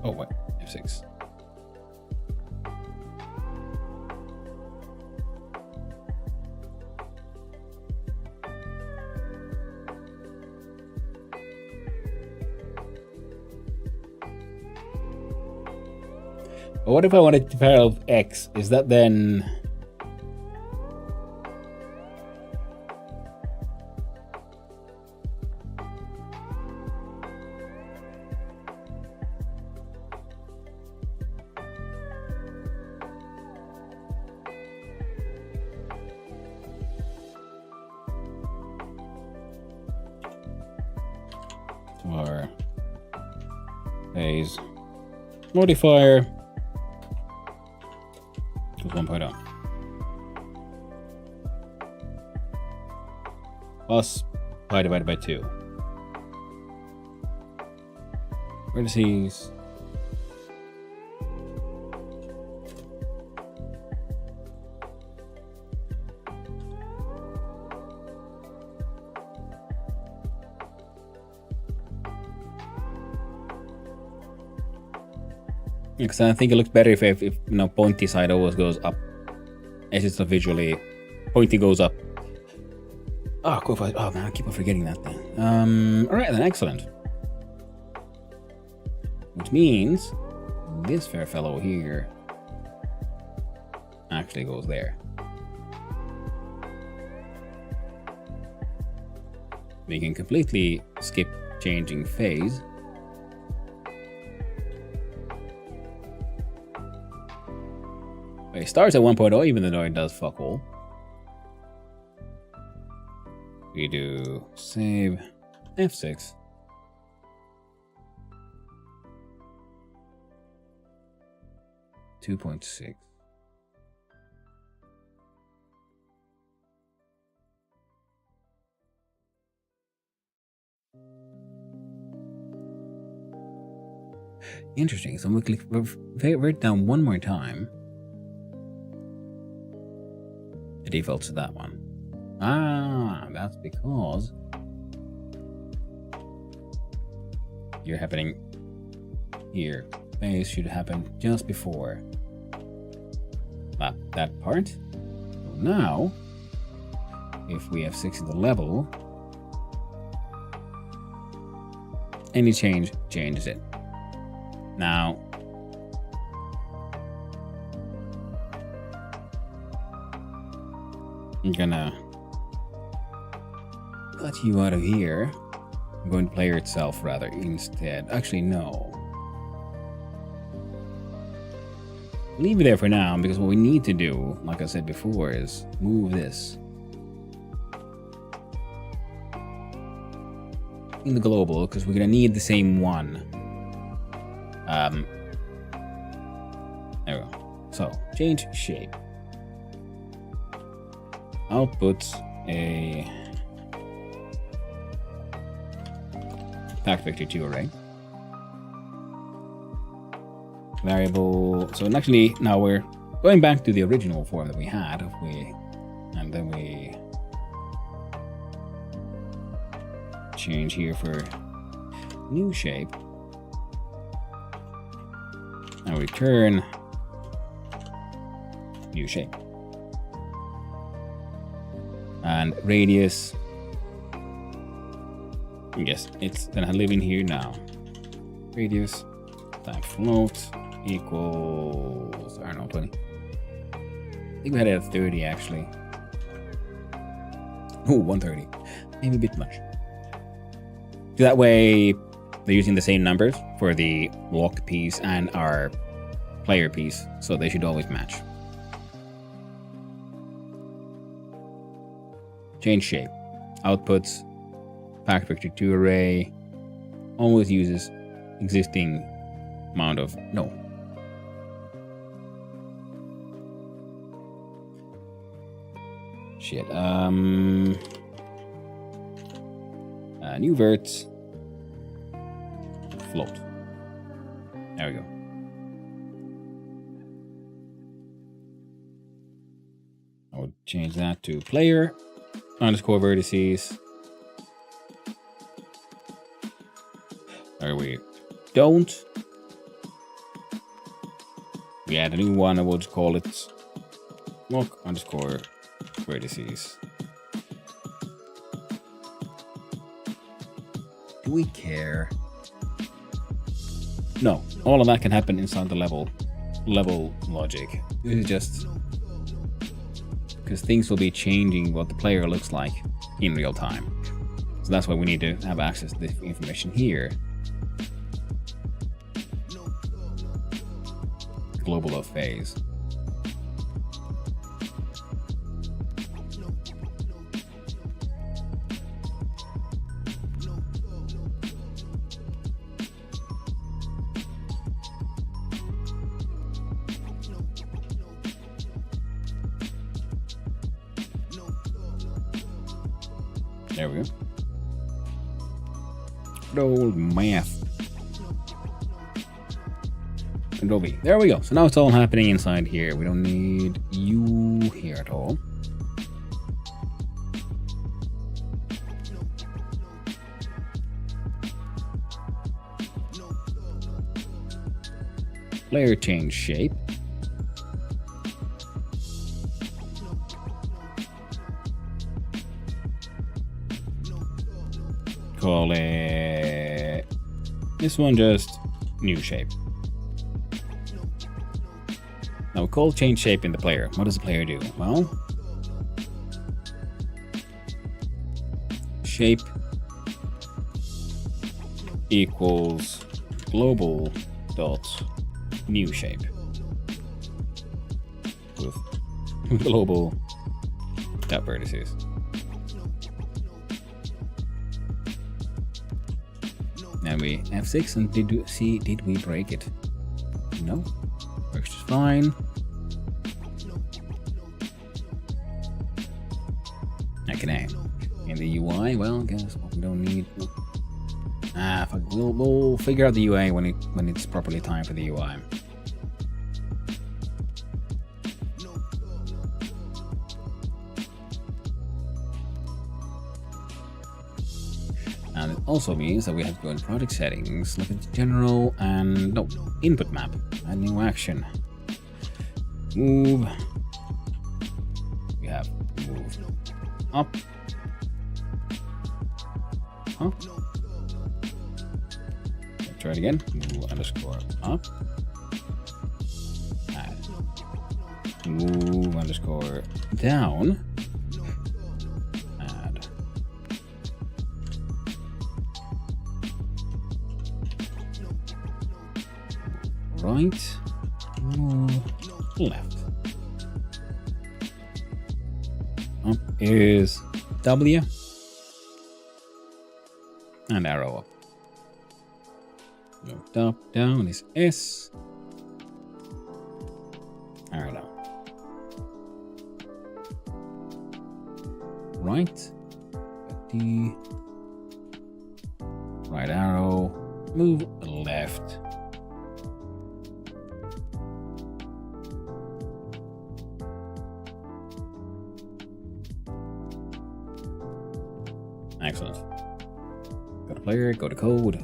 Oh, wait, F6. But what if I wanted to parallel X? Is that then... Or phase modifier equals 1.0 plus pi divided by 2. Vertices because I think it looks better if you know, pointy side always goes up. As it's not visually, pointy goes up. Oh, cool. Oh man, I keep on forgetting that thing. All right then, excellent. Which means this fair fellow here actually goes there. We can completely skip changing phase. It starts at 1.0, even though it does fuck all. We do save F6. $2.6. Interesting. So I'm going to write down one more time. The defaults to that one. Ah, that's because you're happening here. Phase should happen just before that part. So now, if we have 6 in the level, any change changes it. Now, I'm gonna cut you out of here. I'm going to player itself rather instead. Actually, no. Leave it there for now, because what we need to do, like I said before, is move this in the global, because we're gonna need the same one. There we go. So, change shape. Output a fact vector 2 array. Variable. So actually now we're going back to the original form that we had. And then we change here for new shape. And return new shape. And radius, yes, it's gonna live in here now. Radius times float equals, I don't know, 20. I think we had it at 30 actually. Oh, 130. Maybe a bit much. So that way, they're using the same numbers for the block piece and our player piece, so they should always match. Change shape. Outputs fact vector 2 array always uses existing amount of Shit. New verts. Float. There we go. I would change that to player underscore vertices. Or we don't. We add a new one. I would call it lock underscore vertices. Do we care? No, all of that can happen inside the level logic. This is just because things will be changing what the player looks like in real time. So that's why we need to have access to this information here. Global of phase. There we go. Good old math. Control V. There we go. So now it's all happening inside here. We don't need you here at all. Player change shape. Call it this one just new shape. Now we call change shape in the player. What does the player do? Well, shape equals global dot new shape with global dot vertices. And we F6 and did we break it? No. Works just fine. Okay. In the UI, well, guess what we don't need. Fuck, we'll figure out the UI when it's properly timed for the UI. And it also means that we have to go in project settings, look at general, and no, input map, add new action. Move. We have move up. Huh? Let's try it again. Move underscore up. Add. Move underscore down. Right, left. Up is W, and arrow up. Moved up, down is S. Arrow down. Right, D. Right arrow, move left. Excellent. Go to player, go to code.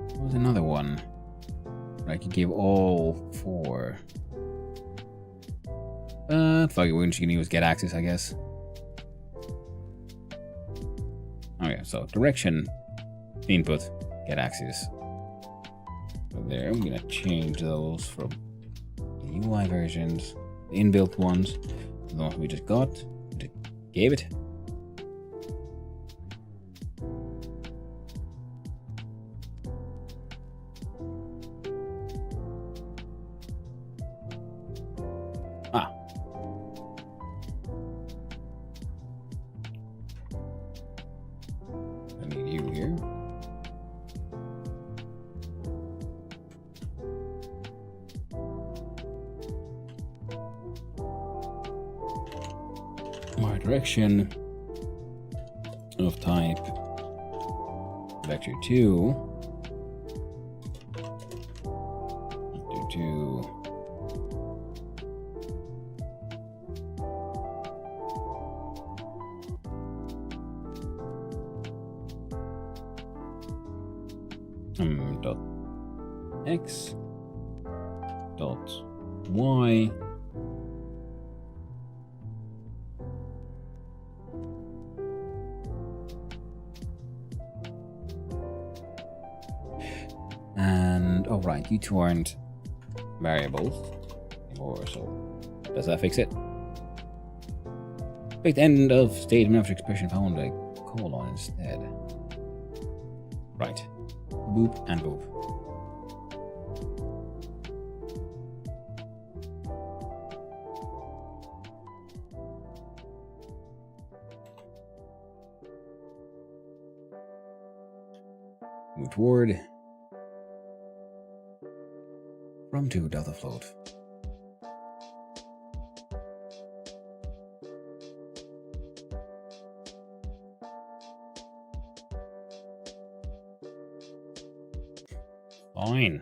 What was another one? I could give all 4. Fuck it, we're just gonna use get access, I guess. Okay, so direction, input, get access. So there, I'm gonna change those from the UI versions, the inbuilt ones, the ones we just got, gave it. direction of type vector2 vector2 dot x dot y and oh right, you two aren't variables anymore, so does that fix it? Pick the end of statement after expression found a colon instead. Right. Boop and boop. Move toward. From to delta float. Fine.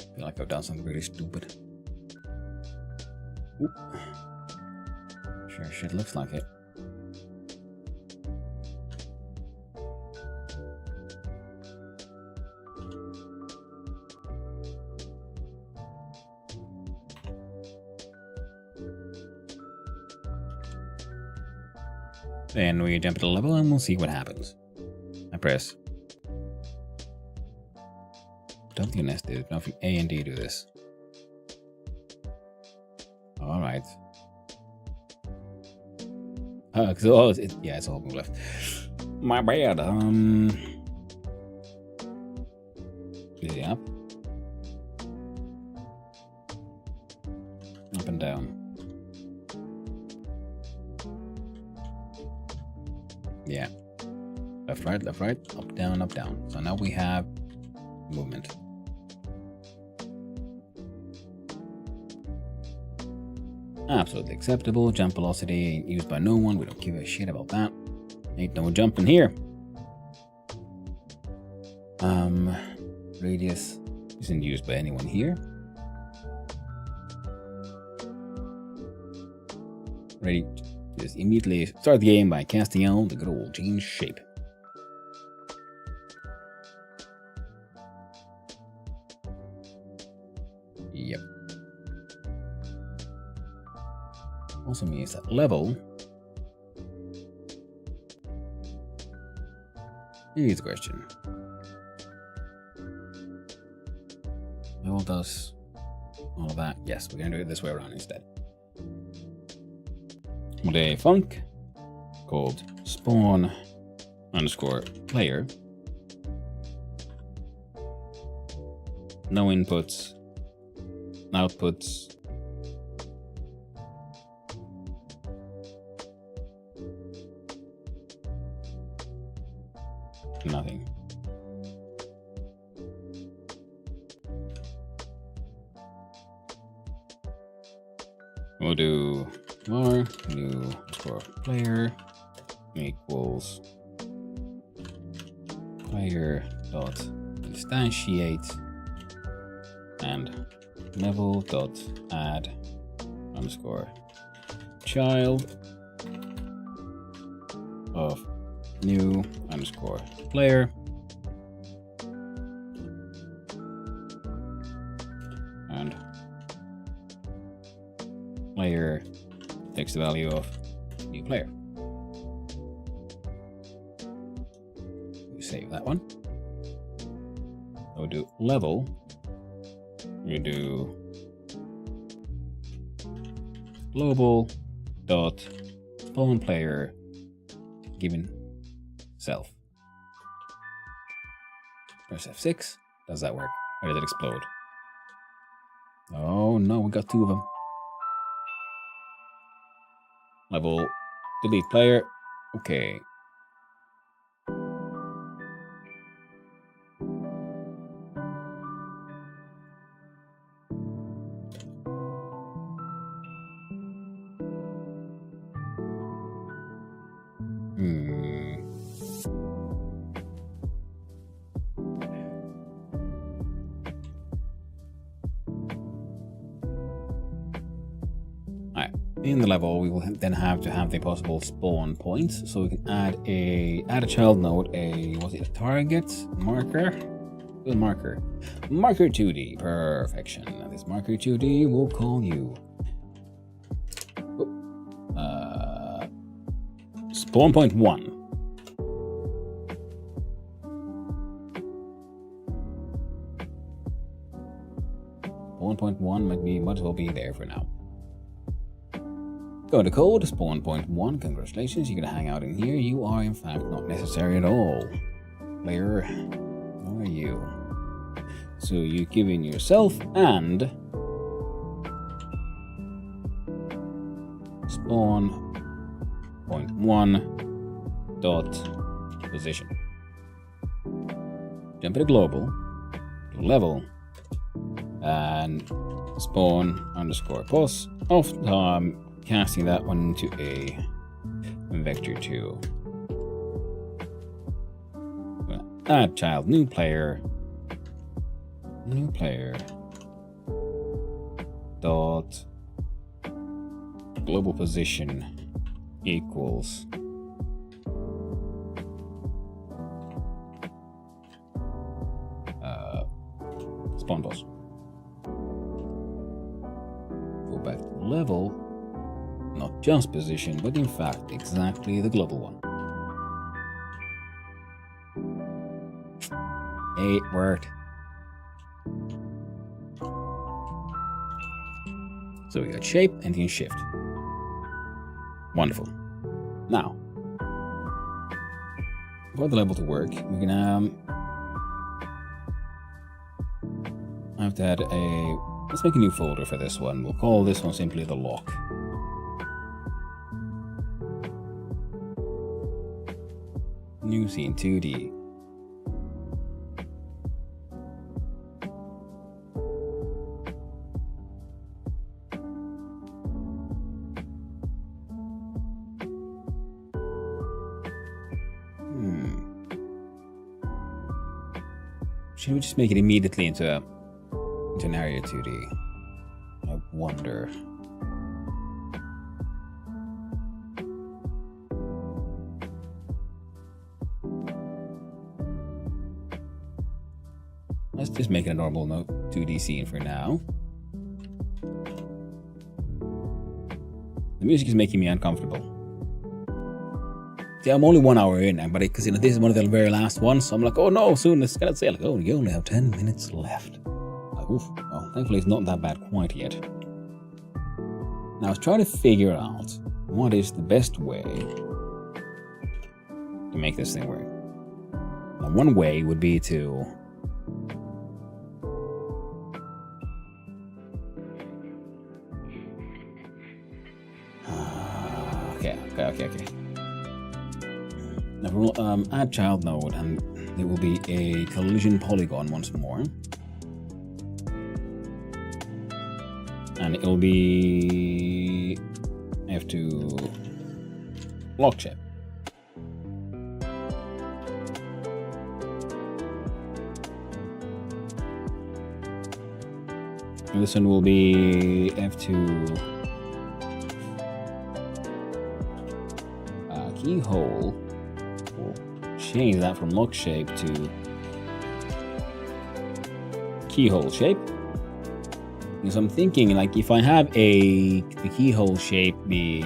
I feel like I've done something really stupid. Oop. Sure shit looks like it. Then we jump to the level and we'll see what happens. I press W and S do it. Now if A and D do this. Alright. It's all move left. My bad. Yeah. Up and down. Yeah. Left, right, up, down, up, down. So now we have movement. Absolutely acceptable. Jump velocity ain't used by no one. We don't give a shit about that. Ain't no jumping here. Radius isn't used by anyone here. Ready. Just immediately start the game by casting out the good old change shape. Yep. Also means that level is the question. Level does all of that. Yes, we're gonna do it this way around instead. With a func called spawn underscore player. No inputs, outputs. Nothing. We'll do var new score player equals player dot instantiate and level dot add underscore child of new underscore player and player takes the value of new player. We save that one. We'll do level. We do global dot spawn player given self. Press F6. Does that work? Or does it explode? Oh no, we got two of them. Level delete player. Okay. Alright. In the level, we will then have to have the possible spawn points, so we can add a child node, a target marker? Marker 2D, perfection. And this marker 2D will call you spawn point 1. Spawn point 1 might as well be there for now. Go to code, spawn point 1, congratulations, you can hang out in here. You are in fact not necessary at all. Player, how are you? So you give in yourself and spawn point 1 dot position. Jump to global, to level, and spawn underscore pos of casting that one into a vector 2. Add child new player dot global position equals spawn pos. Go back to level, not just position, but in fact exactly the global one. It worked. So we got shape and then shift. Wonderful. Now, for the level to work, we can have to add let's make a new folder for this one. We'll call this one simply the lock. New scene 2D. Should we just make it immediately into an area 2D? I wonder. Let's just make it a normal 2D scene for now. The music is making me uncomfortable. See, I'm only 1 hour in, but because this is one of the very last ones, so I'm like, oh no, soon it's gonna say like, oh, you only have 10 minutes left. Like, oof. Well, thankfully it's not that bad quite yet. Now I was trying to figure out what is the best way to make this thing work. Now, one way would be to okay. Now we'll add child node, and it will be a collision polygon once more. And it'll be F2 lock shape. And this one will be F2 keyhole. We'll change that from lock shape to keyhole shape. Because I'm thinking, like, if I have the keyhole shape be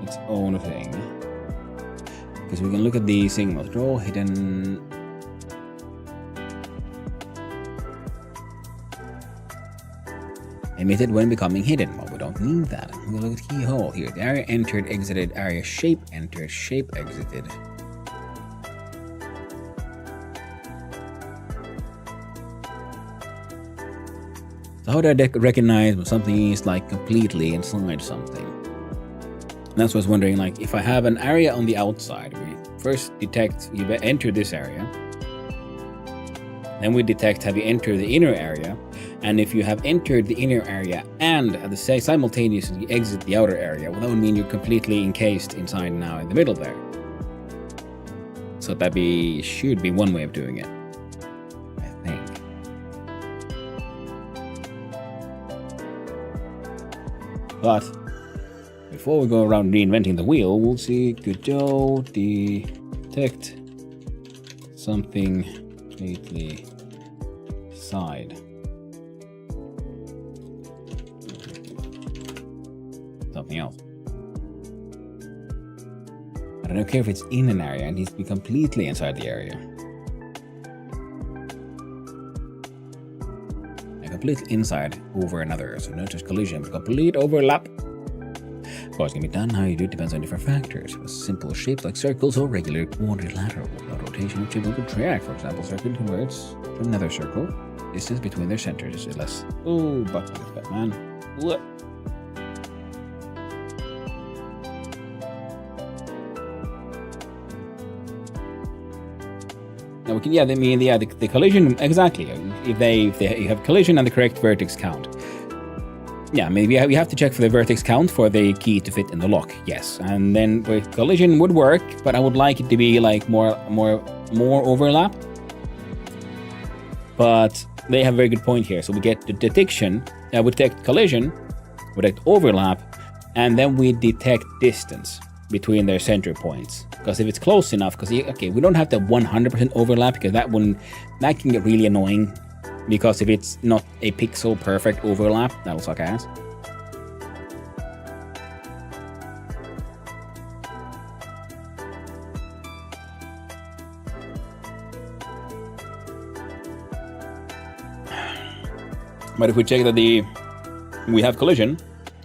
its own thing, because we can look at the signals, draw hidden. Emitted when becoming hidden. Well, we don't need that. We'll look at keyhole here. The area entered, exited, area shape entered, shape exited. So how do I recognize when something is like completely inside something? And that's what I was wondering, like if I have an area on the outside, we first detect you enter this area. Then we detect have you entered the inner area. And if you have entered the inner area and at the same simultaneously exit the outer area, well, that would mean you're completely encased inside now in the middle there. So that should be one way of doing it, I think. But before we go around reinventing the wheel, we'll see could you detect something completely side. Something else. I don't care if it's in an area, it needs to be completely inside the area. A complete inside over another, so not just collision, but complete overlap. Of course, it can be done how you do it depends on different factors. With simple shapes like circles or regular quadrilateral. Without rotation of triple triac, for example, circle converts to another circle. Distance between their centers is less. Oh, but man. What? Now we can, the collision, exactly. If you have collision and the correct vertex count. Yeah, maybe we have to check for the vertex count for the key to fit in the lock, yes. And then with collision would work, but I would like it to be like more overlap. But they have a very good point here. So we get the detection, we detect collision, we detect overlap, and then we detect distance between their center points. Because if it's close enough, we don't have the 100% overlap, because that can get really annoying. Because if it's not a pixel perfect overlap, that'll suck ass. But if we check that we have collision,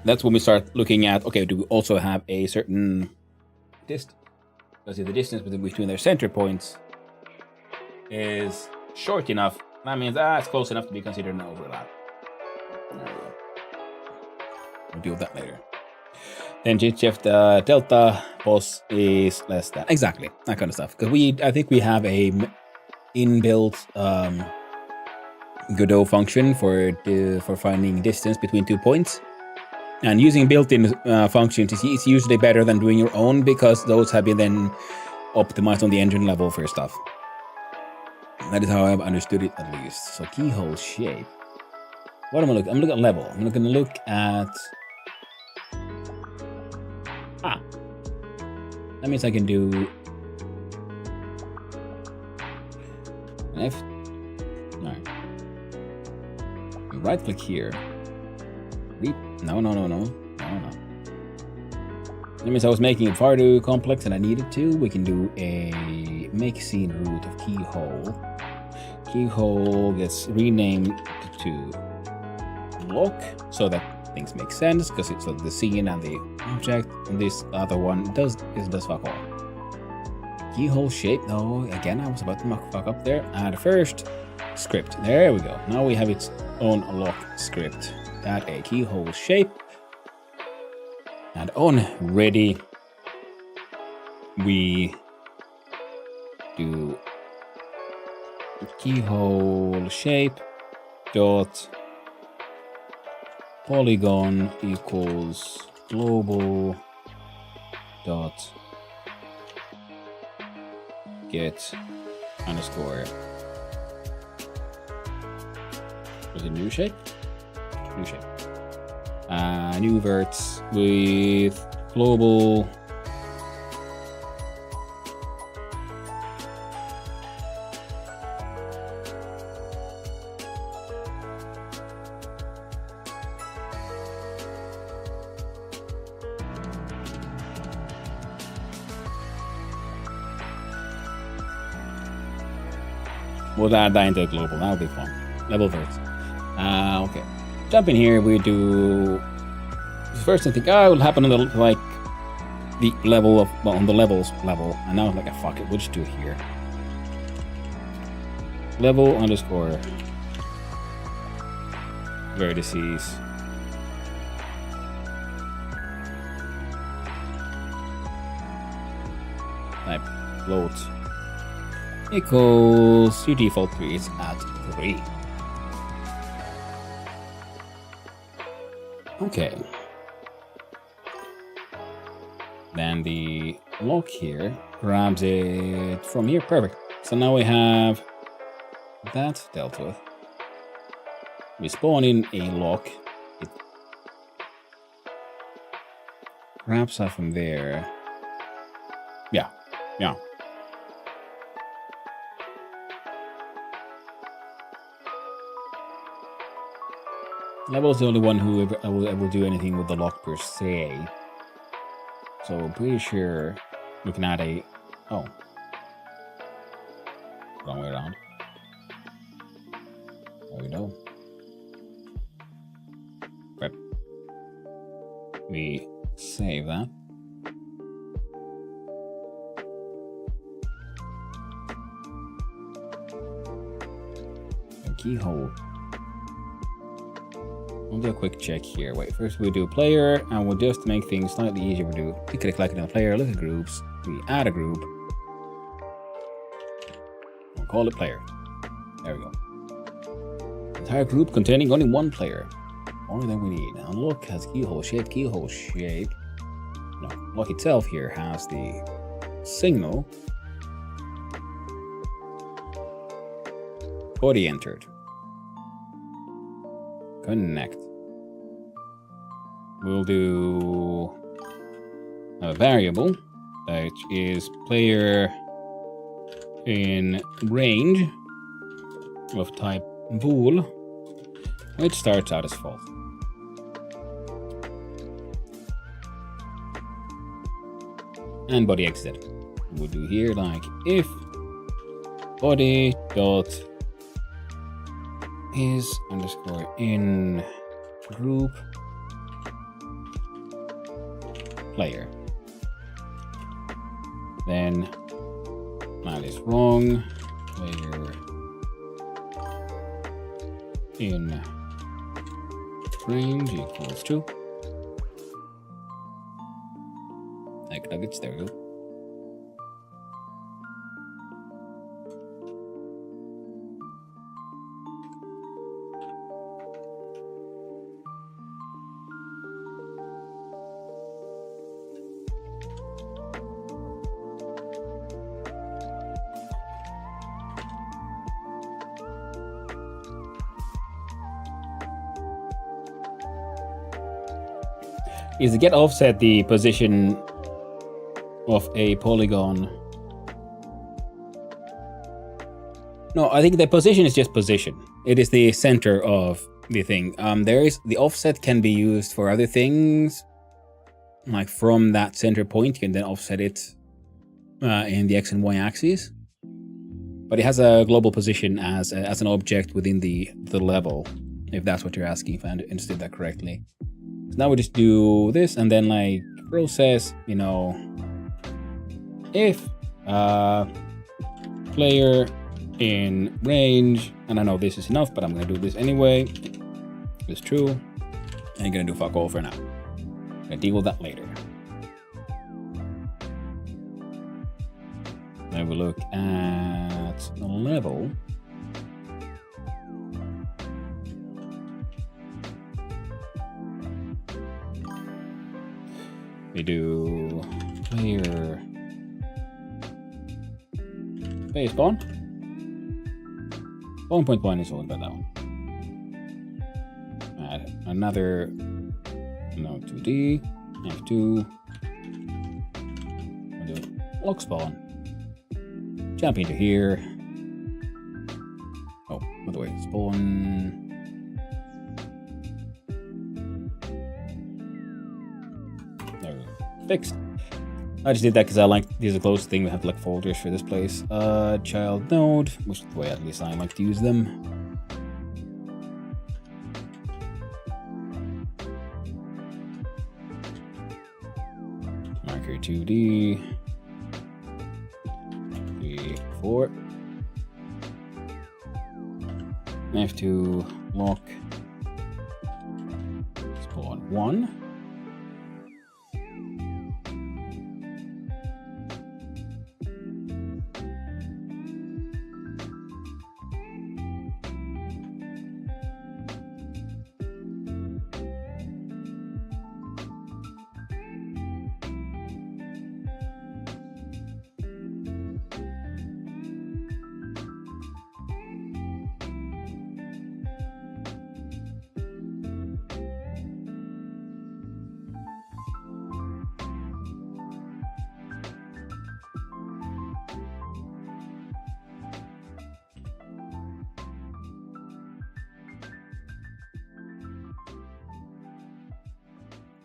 that's when we start looking at, okay, do we also have a certain distance? Because if the distance between their center points is short enough, that means it's close enough to be considered an overlap. There we go. We'll deal with that later. Then shift delta pos is less than. Exactly, that kind of stuff. Because I think we have a inbuilt Godot function for finding distance between 2 points. And using built-in functions is usually better than doing your own, because those have been then optimized on the engine level for stuff. That is how I've understood it, at least. So keyhole shape. What am I looking? I'm looking at level. I'm going to look at. That means I can do. F. No. Right click here. No. That means I was making it far too complex and I needed to. We can do a make scene root of keyhole. Keyhole gets renamed to lock so that things make sense, because it's the scene and the object, and this other one does fuck all. Keyhole shape, though, again, I was about to fuck up there. Add first script. There we go. Now we have its own lock script. Add a keyhole shape. And on ready, we do keyhole shape dot polygon equals global dot get underscore. Was it new shape? New shape. New verts with global we'll add that into global. That'll be fun. Level verts. Okay. Jump in here. We do first. I think it will happen on the level of on the levels level, and now it's fuck it. We'll just do it here. Level underscore vertices. Type float equals your default trees at 3. Okay. Then the lock here grabs it from here. Perfect. So now we have that dealt with. We spawn in a lock. It grabs that from there. Yeah. Level's the only one who will ever do anything with the lock per se. So I'm pretty sure we can add a... Oh. Wrong way around. There we go. But we save that. A keyhole. We'll do a quick check here. Wait, first we do a player, and we'll just make things slightly easier. We'll do click on the player, look at groups. We add a group. We'll call it player. There we go. Entire group containing only one player. More than we need. Now look has keyhole shape. No, look itself here has the signal. Body entered. Connect. We'll do a variable that is player in range of type bool, which starts out as false. And body exit. We'll do here like if body dot is underscore in group player. Then that is wrong. Player in range equals 2. Like nuggets, there we go. Is the get offset the position of a polygon? No, I think the position is just position. It is the center of the thing. There is the offset can be used for other things, like from that center point, you can then offset it in the X and Y axis. But it has a global position as an object within the level, if that's what you're asking, if I understood that correctly. So now we just do this and then like process, you know, if player in range, and I know this is enough, but I'm gonna do this anyway. It's true, and you're gonna do fuck all for now. I'm gonna deal with that later. Then we look at the level. We do player base spawn. 1.1 is all about that one. Add another no 2D F2. We'll do lock spawn. Jump into here. Oh, by the way, spawn. There we go. Fixed. I just did that because I like these are the closest thing. We have like folders for this place. Child node, which is the way at least I like to use them. Marker 2D. 3, 4. F2 lock. 1.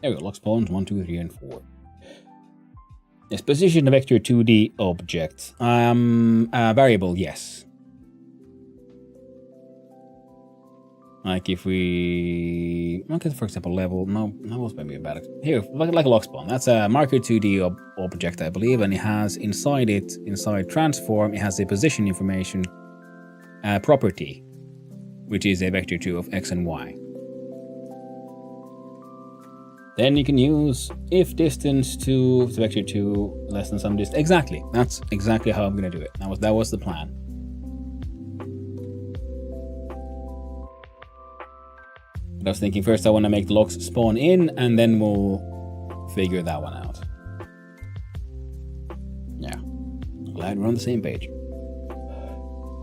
There we go, lock spawns 1, 2, 3, and 4. Yes, position the vector 2D object. Variable, yes. Like if we look at, for example, level. No, that was maybe bad. Here, like a lock spawn. That's a marker 2D object, I believe, and it has inside transform, it has a position information property, which is a vector 2 of x and y. Then you can use if distance to vector 2 less than some distance. Exactly. That's exactly how I'm going to do it. That was the plan. I was thinking first I want to make the locks spawn in, and then we'll figure that one out. Yeah. Glad we're on the same page.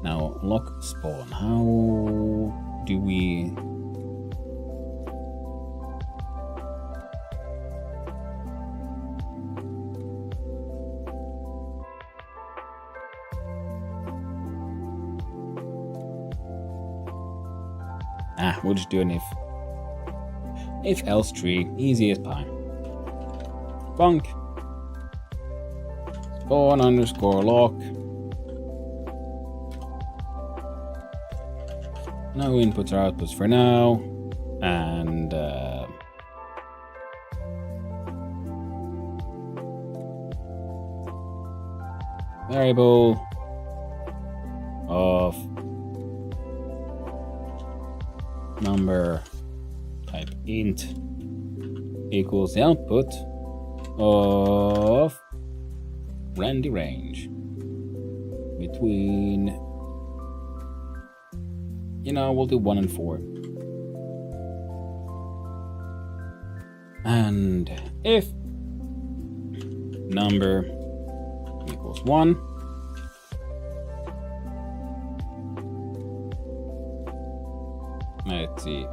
Now, lock spawn. How do we... we'll just do an if else tree, easy as pie. Func spawn underscore lock. No inputs or outputs for now, and variable of number type int equals the output of Randy range between, we'll do 1 and 4. And if number equals 1, let's see.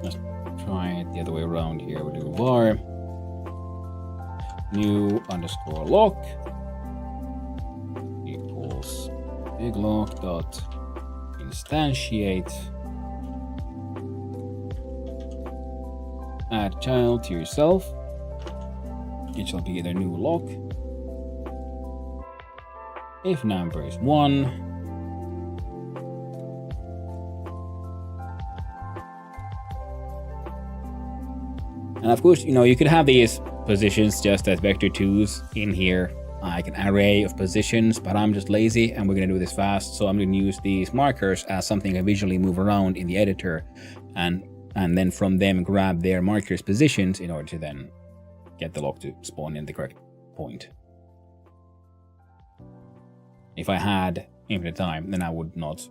Let's try it the other way around here. We'll do var new underscore lock equals big lock dot instantiate, add child to yourself. It shall be either new lock if number is 1, and of course, you could have these positions just as vector 2s in here, like an array of positions, but I'm just lazy and we're going to do this fast, so I'm going to use these markers as something I visually move around in the editor, and then from them grab their markers positions in order to then get the lock to spawn in the correct point. If I had infinite time, then I would not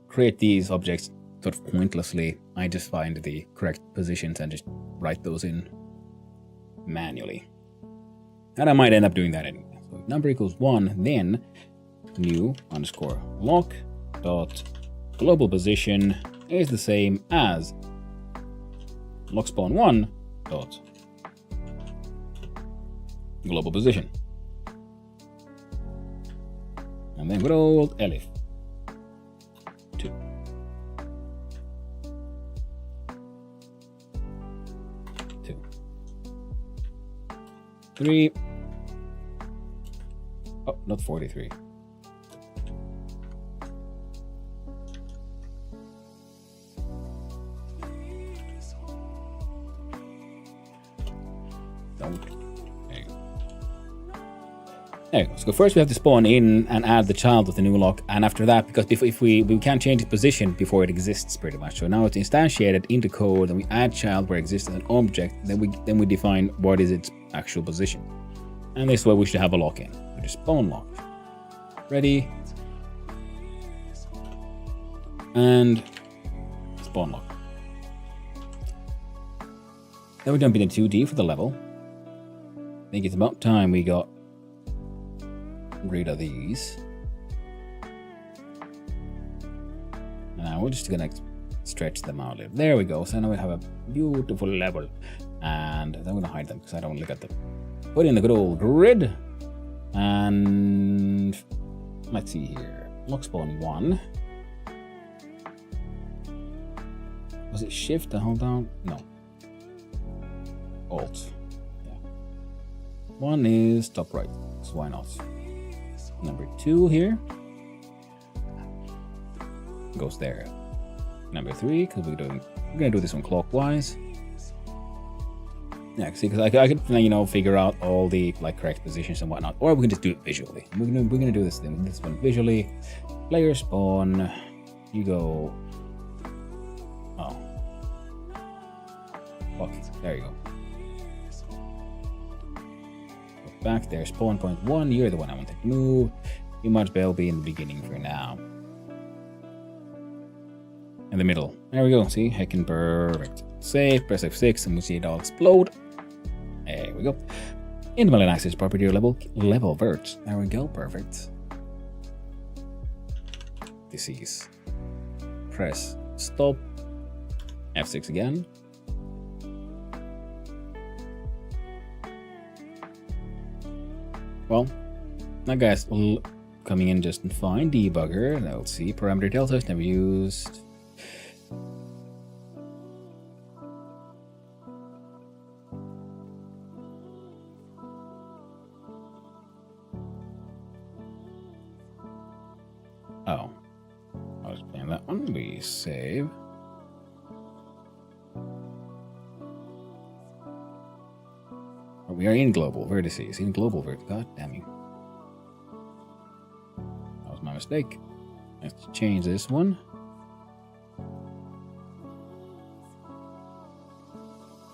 create these objects sort of pointlessly. I just find the correct positions and just write those in manually. And I might end up doing that anyway. So if number equals 1, then new underscore lock dot global position is the same as lock spawn 1 dot global position. And then good old elif 2. 2. 3. Oh, not 43. Don't. There you go. There you go. So first we have to spawn in and add the child with the new lock, and after that, because if we can't change its position before it exists, pretty much. So now it's instantiated into code, and we add child where it exists as an object. Then we define what is its actual position, and this way we should have a lock in. We just spawn lock. Ready, and spawn lock. Then we jump into 2D for the level. I think it's about time we got rid of these. And now we're just gonna stretch them out a little. There we go. So now we have a beautiful level. And I'm gonna hide them because I don't look at them. Put in the good old grid. And let's see here. Lock spawn 1. Was it shift to hold down? No. Alt. Yeah. 1 is top right. So why not? Number 2 here goes there. Number 3, because we're gonna do this one clockwise. Yeah, see, because I could figure out all the correct positions and whatnot, or we can just do it visually. We're gonna do this one visually. Player spawn. You go. Oh, fuck! There you go. Back there, spawn point 1, you're the one I want to move. You might well be in the beginning for now. In the middle. There we go, see? Heckin' perfect. Save, press F6, and we see it all explode. There we go. In the middle axis, property level verts. There we go, perfect. Disease. Press stop. F6 again. Well, that guy's coming in just fine. Debugger, let's see. Parameter delta is never used. Oh, I was playing that one. We save. We are in global vertices. In global vertices. God damn you. That was my mistake. Let's change this one.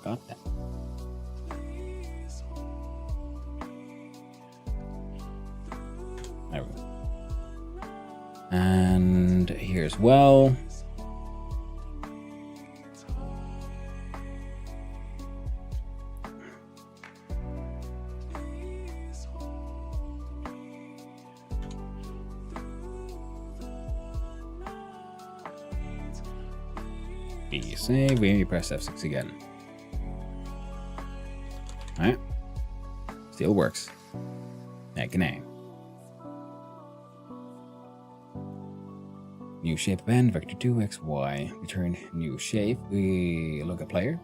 God damn. There we go. And here as well. Save, we press F6 again. Alright. Still works. Heck and New shape event, vector 2, x, y. Return new shape. We look at player.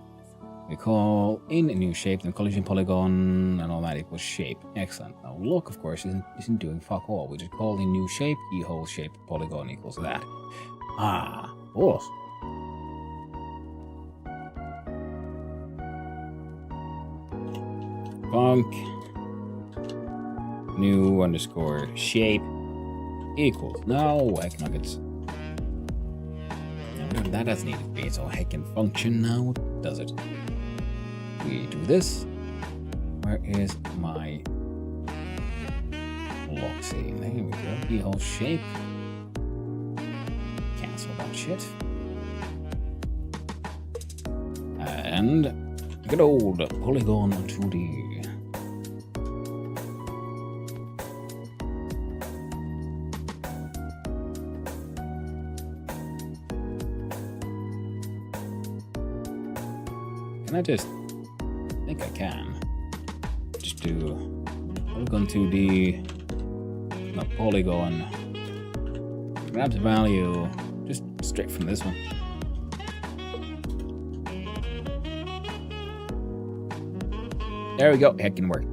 We call in a new shape, then collision polygon, and all that equals shape. Excellent. Now look, of course, isn't doing fuck all. We just call in new shape, keyhole shape, polygon equals that. Ah, boss. Func new underscore shape equals heck nuggets. That doesn't need to be its own heckin' function now, does it? We do this. Where is my lock save? There we go. Keyhole shape. Cancel that shit. And good old polygon 2D. Can I just, I think I can, just do polygon 2D, not polygon, grab the value, just straight from this one. There we go, heck can work.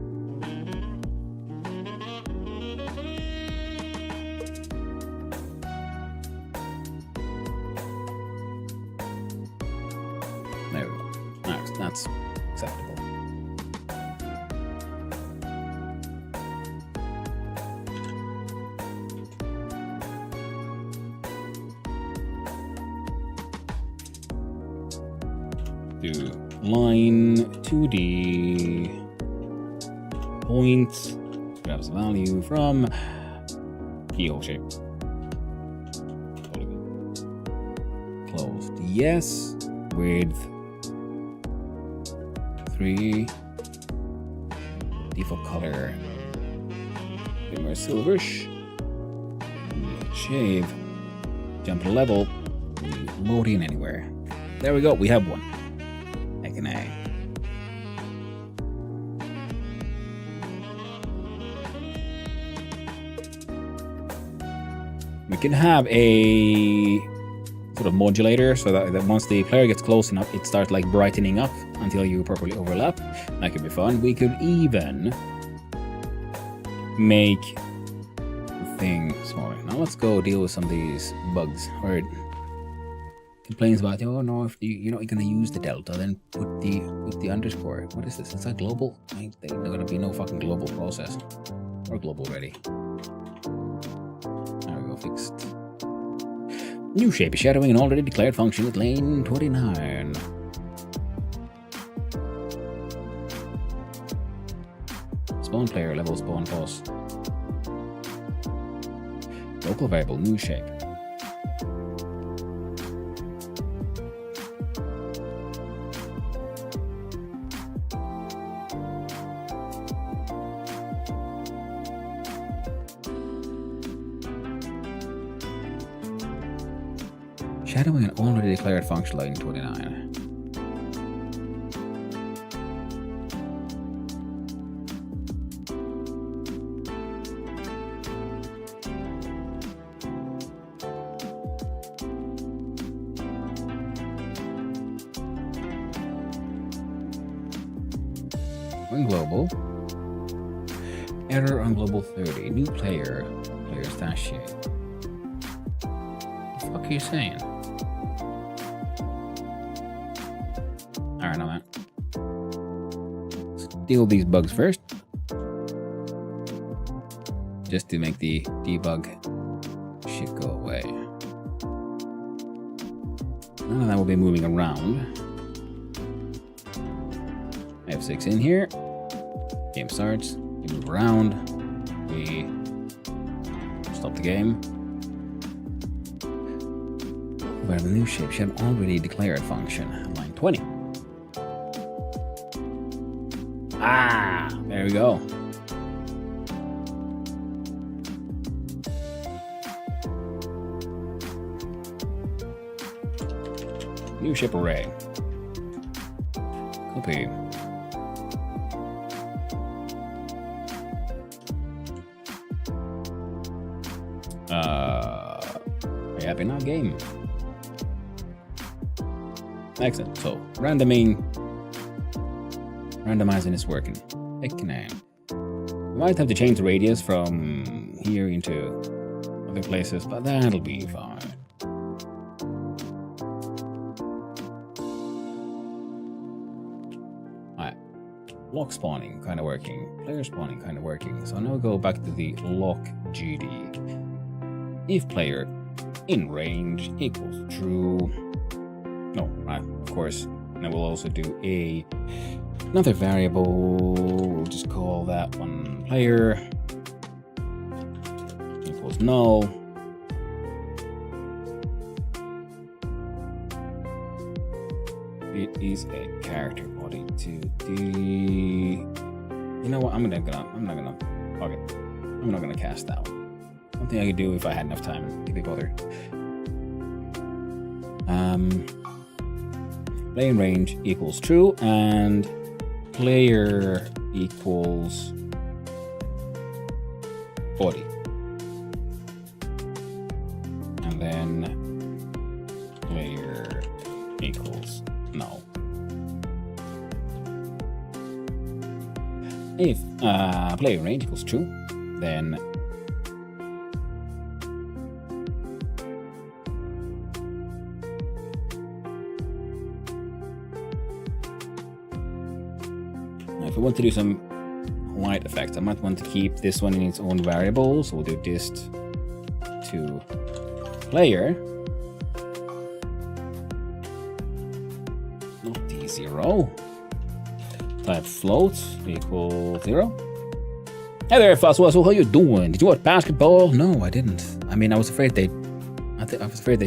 There we go. That's acceptable. do line 2D point grabs value from keyhole shape. Closed. Yes. Width 3. Default color. Bit more silverish. Shave. Jump to level. Load in anywhere. There we go. We have one. Heck and A. We can have a sort of modulator so that once the player gets close enough, it starts like brightening up until you properly overlap. That could be fun. We could even make the thing smaller. Now let's go deal with some of these bugs. Or complains about, oh no, if you're not going to use the delta, then put the underscore. What is this? Is that global? There's going to be no fucking global process. Or global ready. There we go, fixed. New shape is shadowing an already declared function with lane 29. Spawn player level spawn pause. Local variable new shape. Shadowing an already declared function line 29. When global. Error on global 30. New player. Player stash shape. What the fuck are you saying? Alright, now that. Let's deal with these bugs first. Just to make the debug shit go away. None of that will be moving around. F6 in here. Game starts. We move around. We stop the game. Where the new shape should have already declared function. Line 20. Ah! There we go. New ship array. Copy. Are you happy now, game? Excellent. So, randomizing is working. We might have to change the radius from here into other places, but that'll be fine. Alright. Lock spawning kind of working. Player spawning kind of working. So now we'll go back to the lock GD. If player in range equals true. No, right, of course. And then we'll also do another variable. We'll just call that one player equals null. It is a character body to the. You know what? I'm not gonna. Okay, I'm not gonna cast that one. Something I could do if I had enough time to be bothered. Player range equals true and player equals body. And then player equals null. If player range equals true, then if we want to do some light effects, I might want to keep this one in its own variable. So we'll do dist to player. Not these 0. Type float equals 0. Hey there, Fossil. How you doing? Did you watch basketball? No, I didn't. I mean, I was afraid they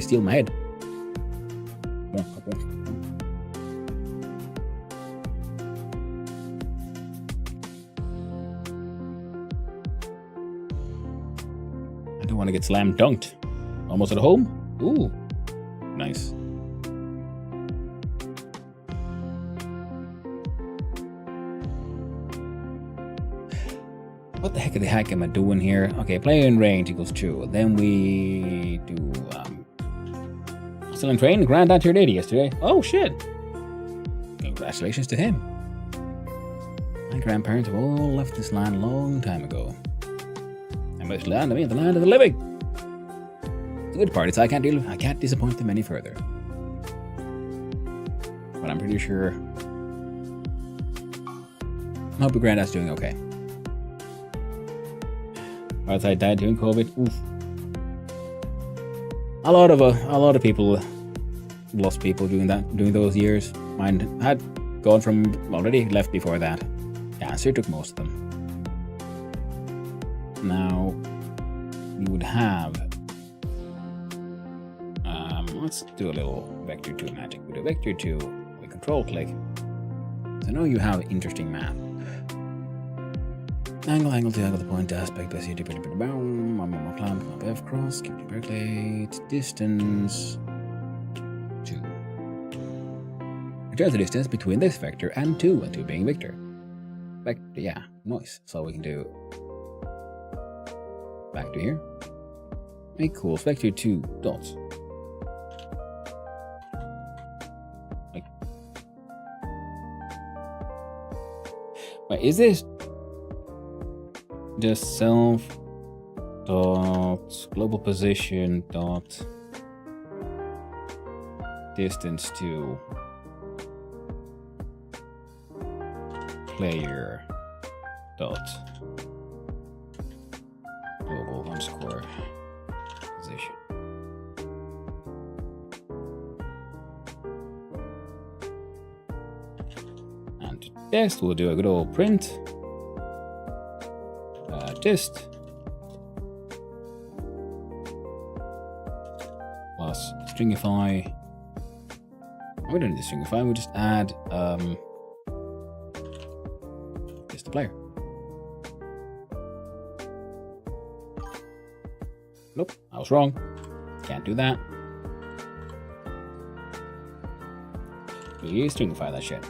steal my head. I don't want to get slam dunked. Almost at home? Ooh, nice. What the heck am I doing here? Okay, player in range equals 2. Then we do still in train. Granddad turned 80 yesterday. Oh shit! Congratulations to him. My grandparents have all left this land a long time ago. And by this land, I mean the land of the living. The good part is I can't disappoint them any further. But I'm pretty sure. I hope your granddad's doing okay. I died during COVID. Oof. A lot of people lost people during those years. Mine had gone from already left before that. Cancer took most of them. Now you would have. Let's do a little vector 2 magic. We do vector 2 with control click. So I know you have interesting math. Angle to angle the point aspect, clamp, F cross, keep the percolate, distance 2. Return the distance between this vector and 2, and 2 being vector. Yeah, nice. So we can do back to here. Equals vector 2 dots. Wait, is this just self dot global position dot distance to player dot global underscore position? And to test, we'll do a good old print. Test plus stringify. We don't need to stringify, we just add just the player. Nope, I was wrong. Can't do that. Please stringify that shit.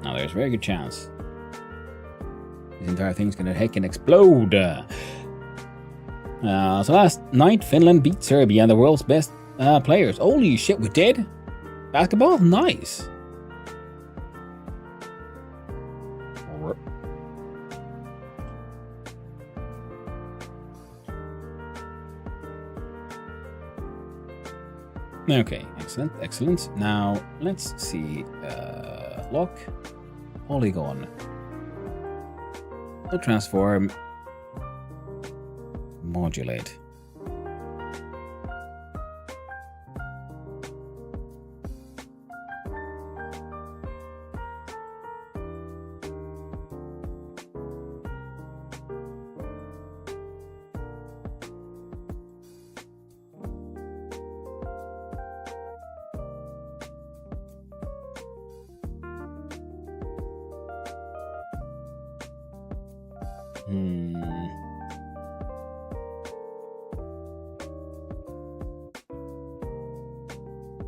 Now there's a very good chance this entire thing's gonna heckin' explode. So last night, Finland beat Serbia and the world's best players. Holy shit, we did? Basketball? Nice. Okay, excellent. Now let's see. Lock. Polygon. The transform. Modulate.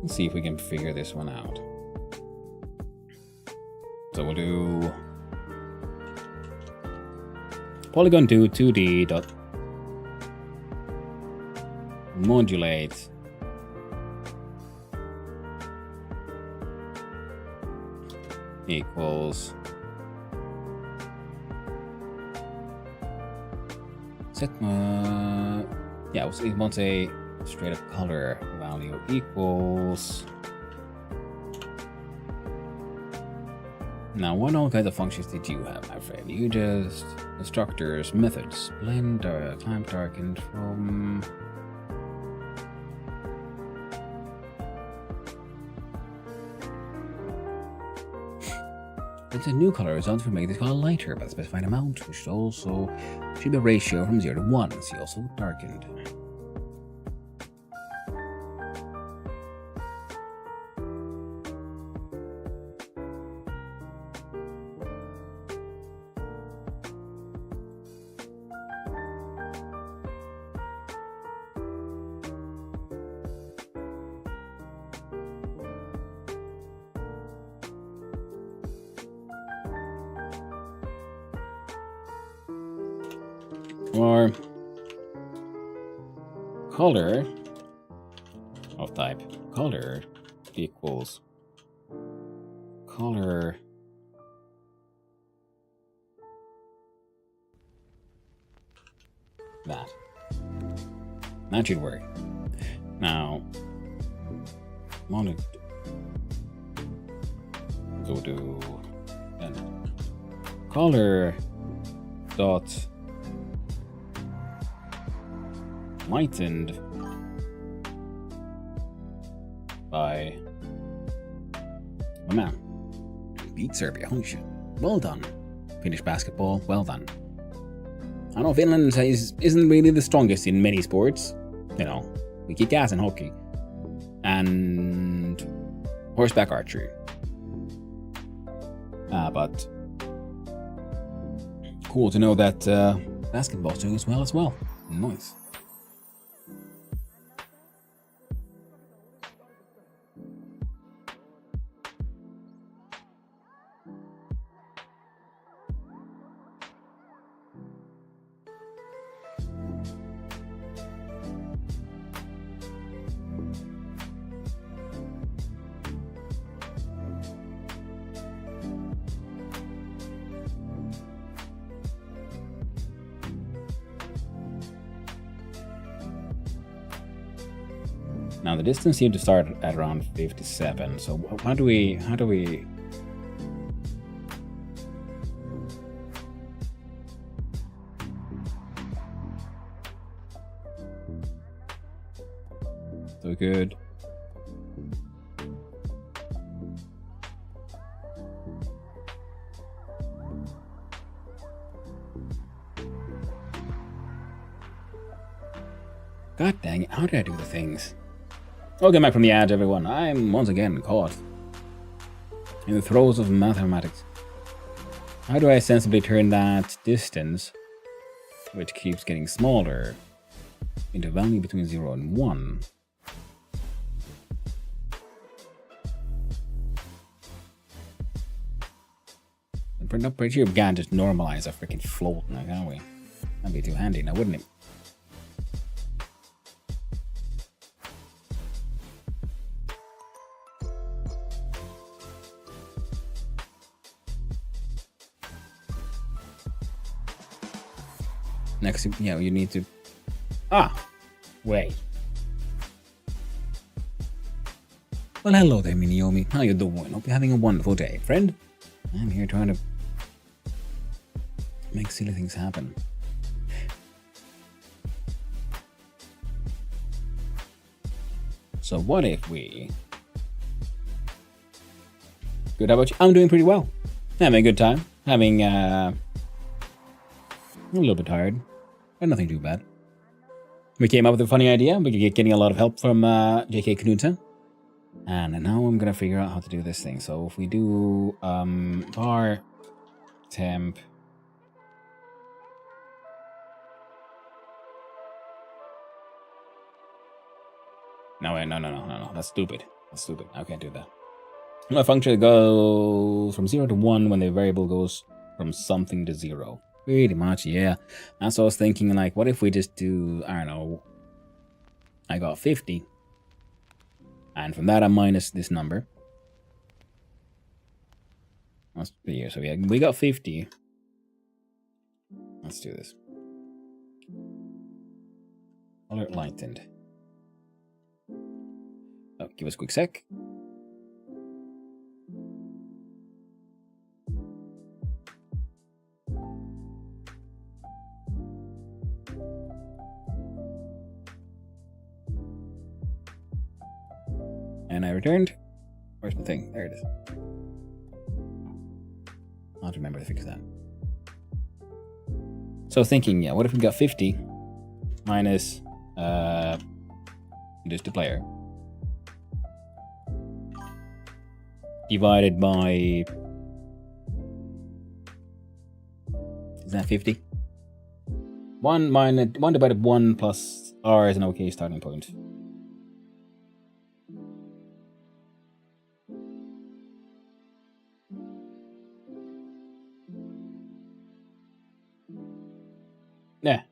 Let's see if we can figure this one out. So we'll do polygon 2D dot modulate equals set it wants a straight up color value equals. Now, what all kinds of functions did you have, my friend? You just constructors, methods, blend, clamp, darkened from. It's a new color result for making this color lighter by a specified amount, which also should be a ratio from 0 to 1. See also darkened. Or color of type color equals color that should work. Now I want to go to color dot lightened by man. Beat Serbia. Holy shit. Well done. Finnish basketball. Well done. I know Finland isn't really the strongest in many sports. You know, we kick ass in hockey and horseback archery. But cool to know that basketball's doing as well. Nice. Now the distance seemed to start at around 57. So how do we? So good. God dang it! How did I do the things? Welcome back from the ad, everyone. I'm once again caught in the throes of mathematics. How do I sensibly turn that distance, which keeps getting smaller, into a value between 0 and 1? I'm pretty sure we can't just normalize a freaking float now, can we? That'd be too handy now, wouldn't it? Next, yeah, you need to... wait. Well, hello there, Miniomi. How you doing? Hope you're having a wonderful day, friend. I'm here trying to make silly things happen. So what if we... Good, how about you? I'm doing pretty well. Having a good time. Having, a little bit tired. But nothing too bad. We came up with a funny idea. We're getting a lot of help from J.K. Knudsen. And now I'm gonna figure out how to do this thing. So if we do bar temp no, that's stupid. I can't do that. My function goes from 0 to 1 when the variable goes from something to 0. Pretty much, yeah. That's what I was thinking, like, what if we just do, I don't know, I got 50. And from that, I minus this number. That's here. So yeah, we got 50. Let's do this. Color lightened. Oh, give us a quick sec. And I returned. Where's the thing? There it is. I'll have to remember to fix that. So thinking, yeah, what if we got 50 minus just the player divided by, is that 50? 1 divided 1 plus R is an okay starting point. Yeah.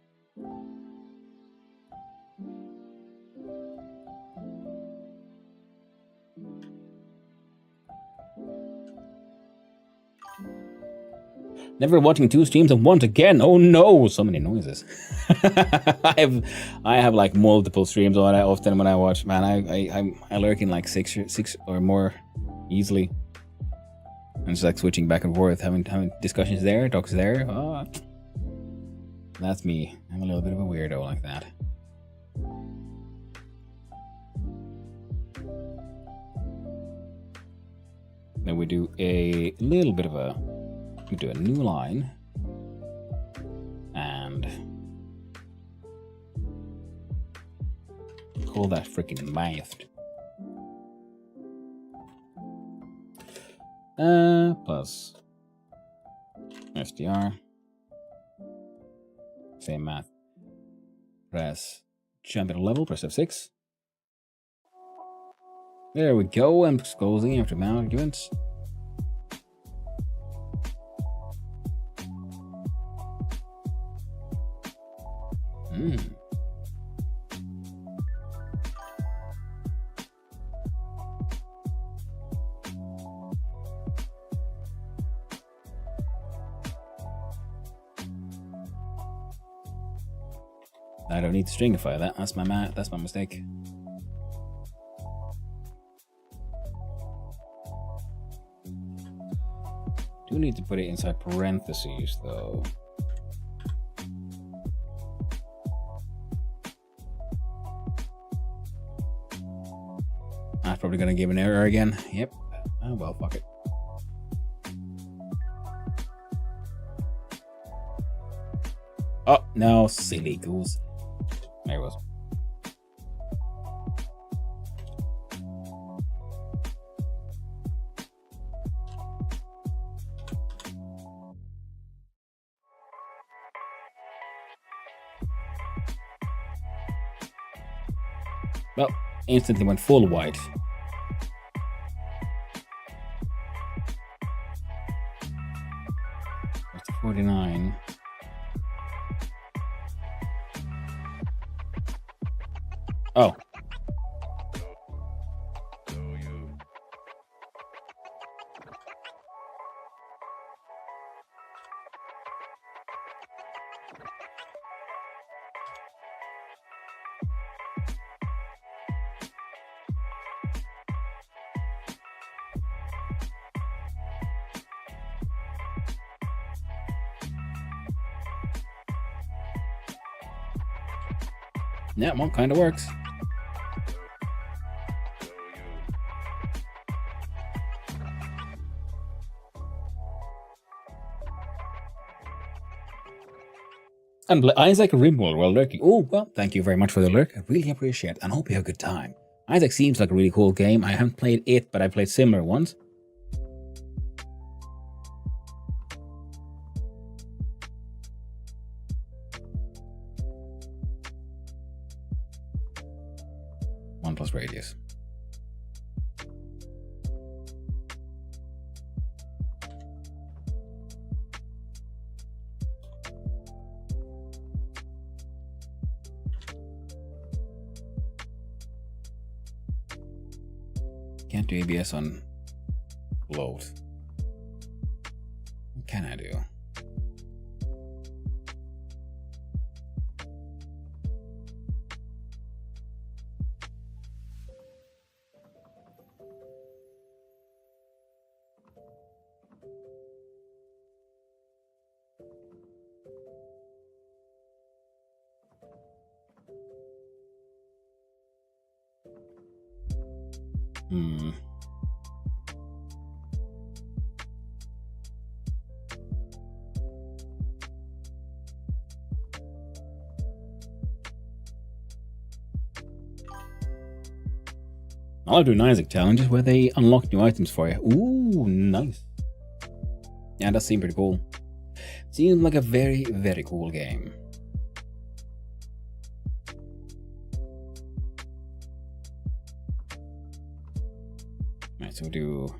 Never watching 2 streams at once again. Oh no, so many noises. I have like multiple streams often when I watch. Man, I lurk in like six or more easily. I'm just like switching back and forth, having discussions there, talks there. Oh, that's me. I'm a little bit of a weirdo like that. Then we do a little bit of we do a new line and call that freaking math. Plus SDR. Same math. Press champion level, press F6. There we go. I'm closing after mount arguments. I don't need to stringify that. That's my mistake. Do need to put it inside parentheses though. That's probably gonna give an error again. Yep. Oh well, fuck it. Oh no, silly goose. There it was. Well, instantly went full white. That's 49. Oh. Yeah, well, kind of works. And Isaac Rimwell while lurking. Oh, well, thank you very much for the lurk. I really appreciate it and hope you have a good time. Isaac seems like a really cool game. I haven't played it, but I played similar ones. One plus radius. Can't do ABS on float. What can I do? I'll do Isaac challenges where they unlock new items for you. Ooh, nice. Yeah, that seemed pretty cool. Seems like a very, very cool game. Alright, so we'll do...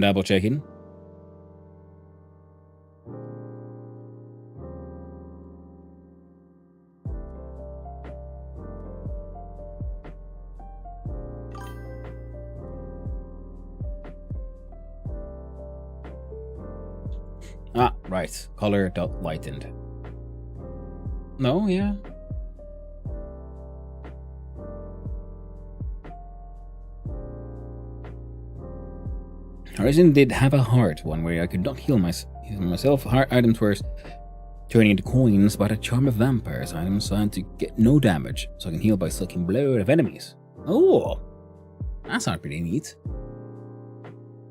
double checking. Ah, right. Color dot lightened. No, yeah. Horizon did have a heart one where I could not heal myself. Heart items were turning into coins by the charm of vampires. Items so I had to get no damage, so I can heal by sucking blood of enemies. Oh, that's not pretty neat.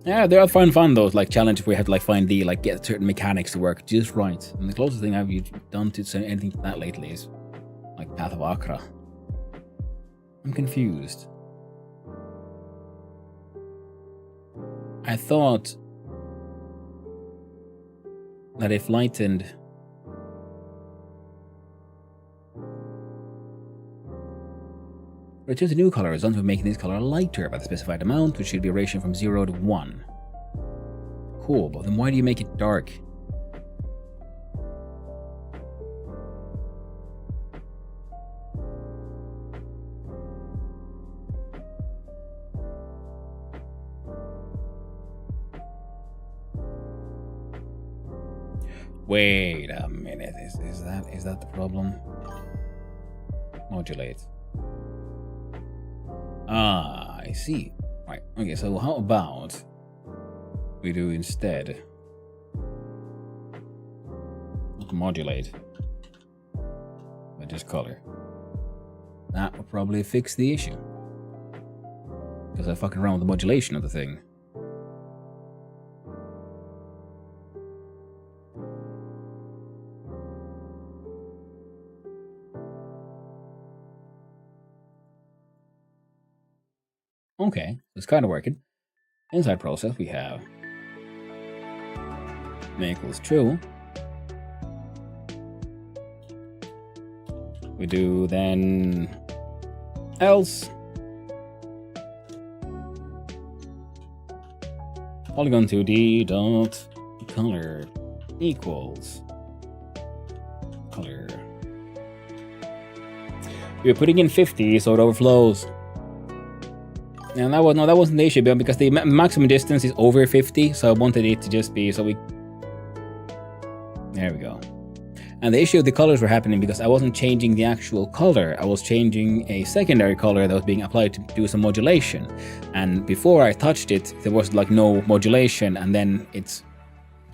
Yeah, they're fun those like challenges where you have to like find the like get certain mechanics to work just right. And the closest thing I've done to anything to that lately is like Path of Akra. I'm confused. I thought that if lightened returns a new color is done to making this color lighter by the specified amount, which should be a ratio from 0 to 1. Cool, but then why do you make it dark? Wait a minute, is that the problem? Modulate. Ah, I see. Right, okay, so how about we do instead modulate with this color. That will probably fix the issue. Because I fucking around with the modulation of the thing. Okay, it's kind of working. Inside process, we have make equals true. We do then else. Polygon 2D dot color equals color. We're putting in 50 so it overflows. And that wasn't the issue because the maximum distance is over 50, so I wanted it to just be so we. There we go. And the issue of the colors were happening because I wasn't changing the actual color. I was changing a secondary color that was being applied to do some modulation. And before I touched it, there was like no modulation, and then it's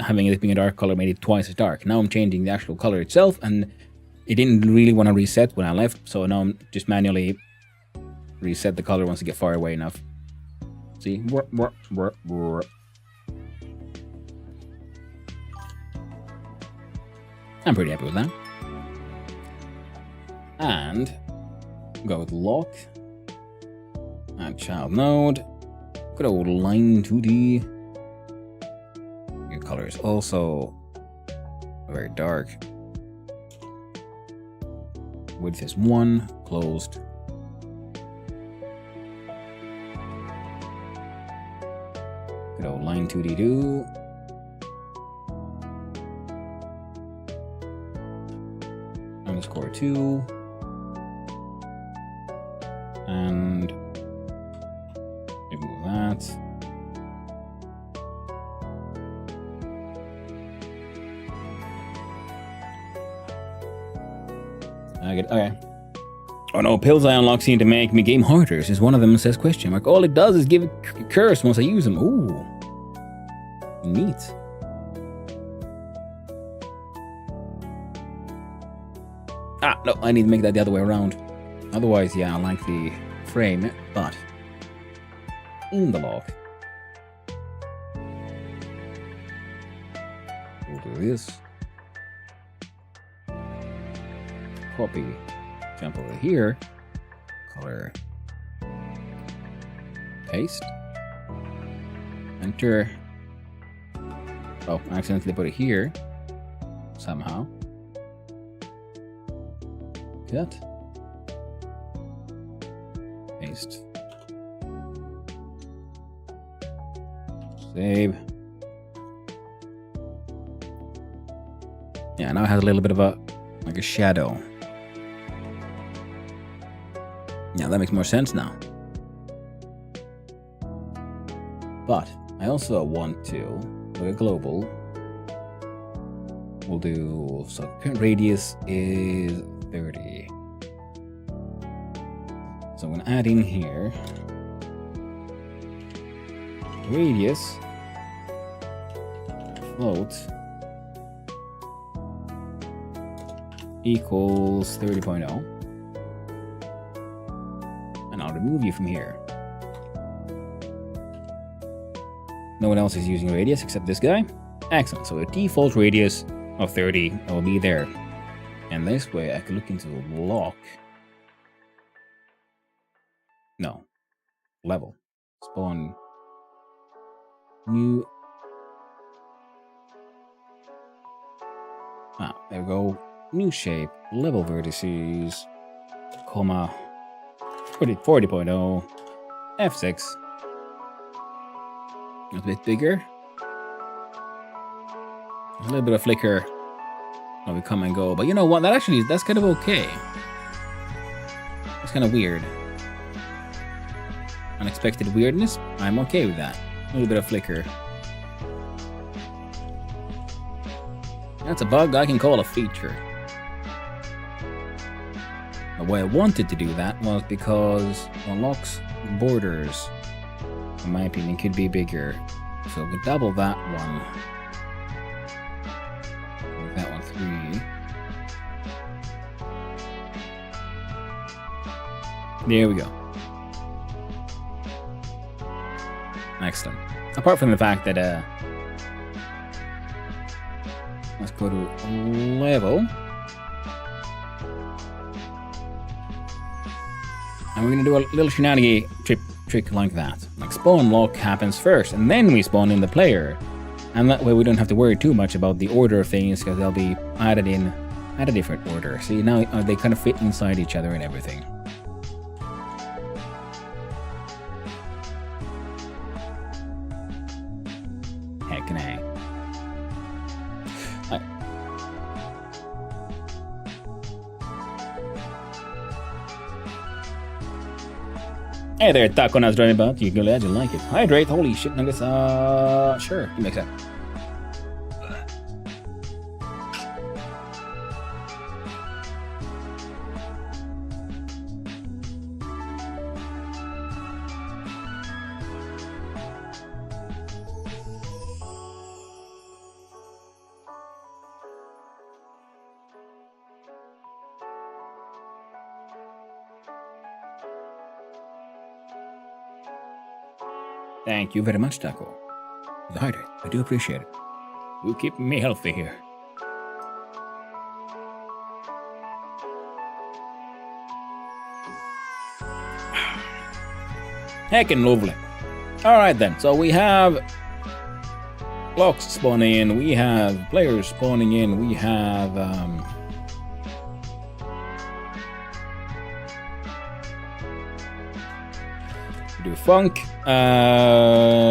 having it being a dark color made it twice as dark. Now I'm changing the actual color itself, and it didn't really want to reset when I left, so now I'm just manually reset the color once you get far away enough. See? I'm pretty happy with that. And go with lock. Add child node. Good old line 2D. Your color is also very dark. Width is 1, closed. Good old line 2D do. Underscore 2. And remove that. Okay. Oh no, pills I unlock seem to make me game harder. Since one of them says question mark. All it does is give a curse once I use them. Ooh. Neat. Ah, no, I need to make that the other way around. Otherwise, yeah, I like the frame, but in the lock. do this. Copy. Jump over here. Color. Paste. Enter. Oh, I accidentally put it here. Somehow. Cut. Paste. Save. Yeah, now it has a little bit of a shadow. Yeah, that makes more sense now. But I also want to look at global. We'll do, so current radius is 30. So I'm gonna add in here radius float equals 30.0, and I'll remove you from here. No one else is using radius except this guy. Excellent. So a default radius of 30 will be there, and this way I can look into lock. No, level, spawn new. There we go. New shape, level vertices, comma, 40.0, F6. A bit bigger. A little bit of flicker. Oh, we come and go. But you know what? That's kind of okay. It's kind of weird. Unexpected weirdness. I'm okay with that. A little bit of flicker. That's a bug I can call a feature. The way I wanted to do that was because unlocks borders, in my opinion, could be bigger. So we double that one. Make that one 3. There we go. Excellent. Apart from the fact that let's go to level. And we're gonna do a little shenanigan trick like that. Like spawn lock happens first, and then we spawn in the player. And that way we don't have to worry too much about the order of things, because they'll be added in at a different order. See, now they kind of fit inside each other and everything. Heck nay. Hey there, Taco Nuts driving about. You glad you like it. Hydrate, holy shit nuggets. Sure, you make that. Thank you very much, Taco. The hydrate, I do appreciate it. You keep me healthy here. Heckin' lovely. Alright then, so we have blocks spawning in, we have players spawning in, we have do func.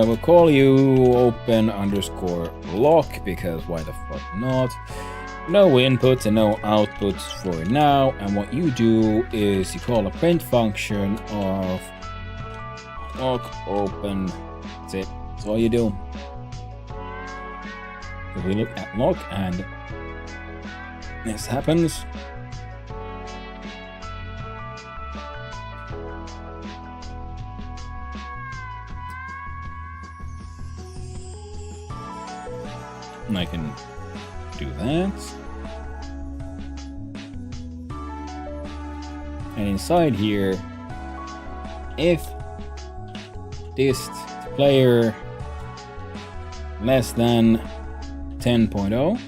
We'll call you open_lock, because why the fuck not? No inputs and no outputs for now. And what you do is you call a print function of lock open. That's it. That's all you do. If we look at lock and this happens. And I can do that. And inside here, if dist player less than 10.0.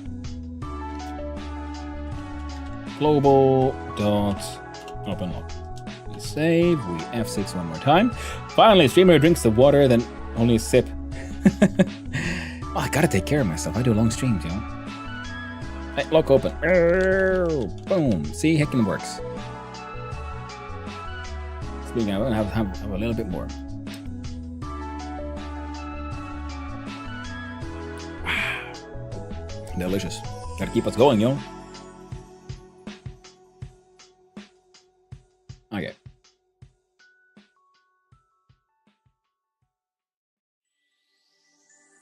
Global dot open lock. We save, we F6 one more time. Finally, streamer drinks the water, then only a sip. Oh, I gotta take care of myself. I do long streams, you know. Hey, lock open. Boom. See, heckin' works. Speaking of, I'll have a little bit more. Delicious. Gotta keep us going, yo. Okay.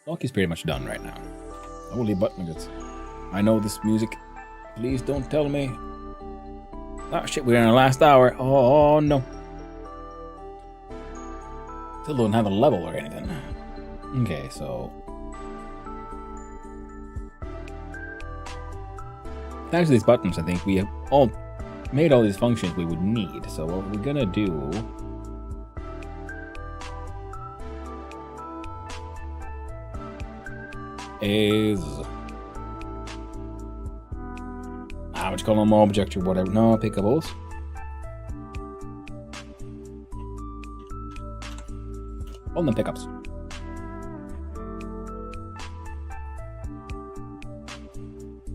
Lock is pretty much done right now. Holy butt nuggets. I know this music. Please don't tell me. Oh shit, we're in our last hour. Oh no. Still don't have a level or anything. Okay, so. Thanks to these buttons, I think we have all made all these functions we would need. So what we're gonna do is what you call them, object or whatever. No, pickables. All them pickups.